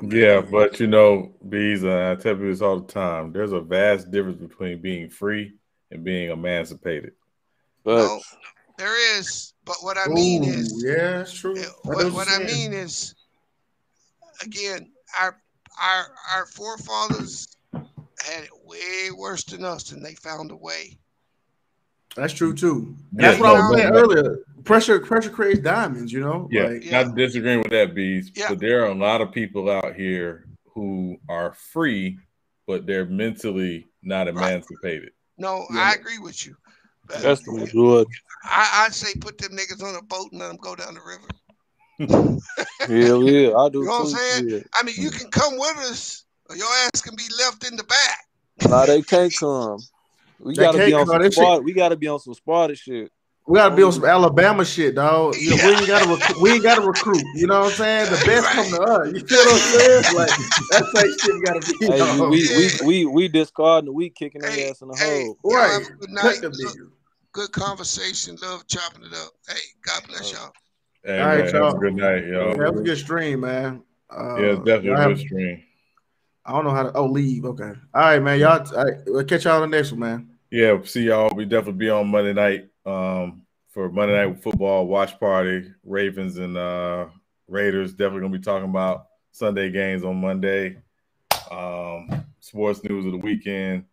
Yeah, but you know, Bees, I tell people this all the time. There's a vast difference between being free and being emancipated. No, there is. But what I mean is, yeah, it's true. What I mean is, again, our forefathers had it way worse than us, and they found a way. That's true too. That's what I was saying earlier. Pressure creates diamonds, you know. Yeah, not disagreeing with that, Bees. Yeah. But there are a lot of people out here who are free, but they're mentally not emancipated. No, I agree with you. That's good. I'd say put them niggas on a boat and let them go down the river. Yeah, I do. You know what I'm saying? Yeah. I mean, you can come with us, or your ass can be left in the back. Nah, they can't come. We gotta be on some Sparta. We gotta be on some Sparta shit. We gotta be on some Alabama shit, dog. You know, we ain't gotta recruit. You know what I'm saying? The best come to us. You feel what I'm saying? Like that's like shit gotta be. We discarding the weak, kicking their ass in the hole. Right. Good night. Good conversation. Love chopping it up. Hey, God bless y'all. Hey, all right, y'all. Good night, y'all. Yeah, that was a good stream, man. Yeah, it's definitely a good stream. I don't know how to. Leave. Okay. All right, man. Y'all. All right, we'll catch y'all on the next one, man. Yeah. See y'all. We definitely be on Monday night for Monday Night Football watch party. Ravens and Raiders. Definitely gonna be talking about Sunday games on Monday. Sports news of the weekend.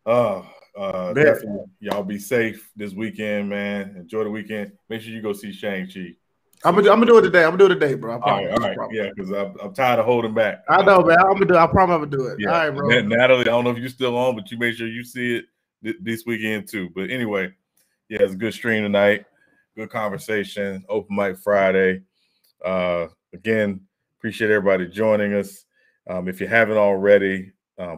Definitely, y'all be safe this weekend, man. Enjoy the weekend. Make sure you go see Shang-Chi. I'm gonna do it today. I'm gonna do it today, bro. All right. Yeah, because I'm tired of holding back. I know, man. I promise I'm gonna do it. Yeah. All right, bro. Natalie, I don't know if you're still on, but you make sure you see it this weekend too. But anyway, yeah, it's a good stream tonight. Good conversation. Open mic Friday. Again, appreciate everybody joining us. If you haven't already,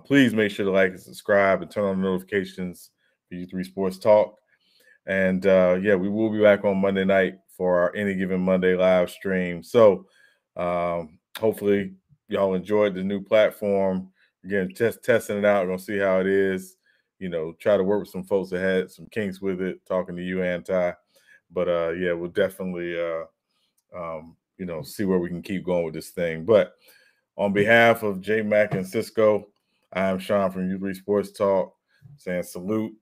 please make sure to like and subscribe and turn on the notifications for U3 Sports Talk. And yeah, we will be back on Monday night for our Any Given Monday live stream. So hopefully y'all enjoyed the new platform. Again, testing it out. We're going to see how it is. You know, try to work with some folks that had some kinks with it, talking to you, Anti. But yeah, we'll definitely, you know, see where we can keep going with this thing. But on behalf of J Mac and Cisco, I'm Sean from U3 Sports Talk saying salute.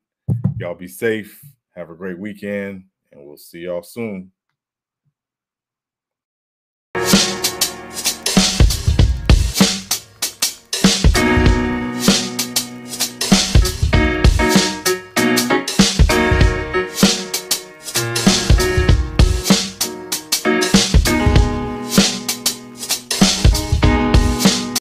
Y'all be safe. Have a great weekend, and we'll see y'all soon.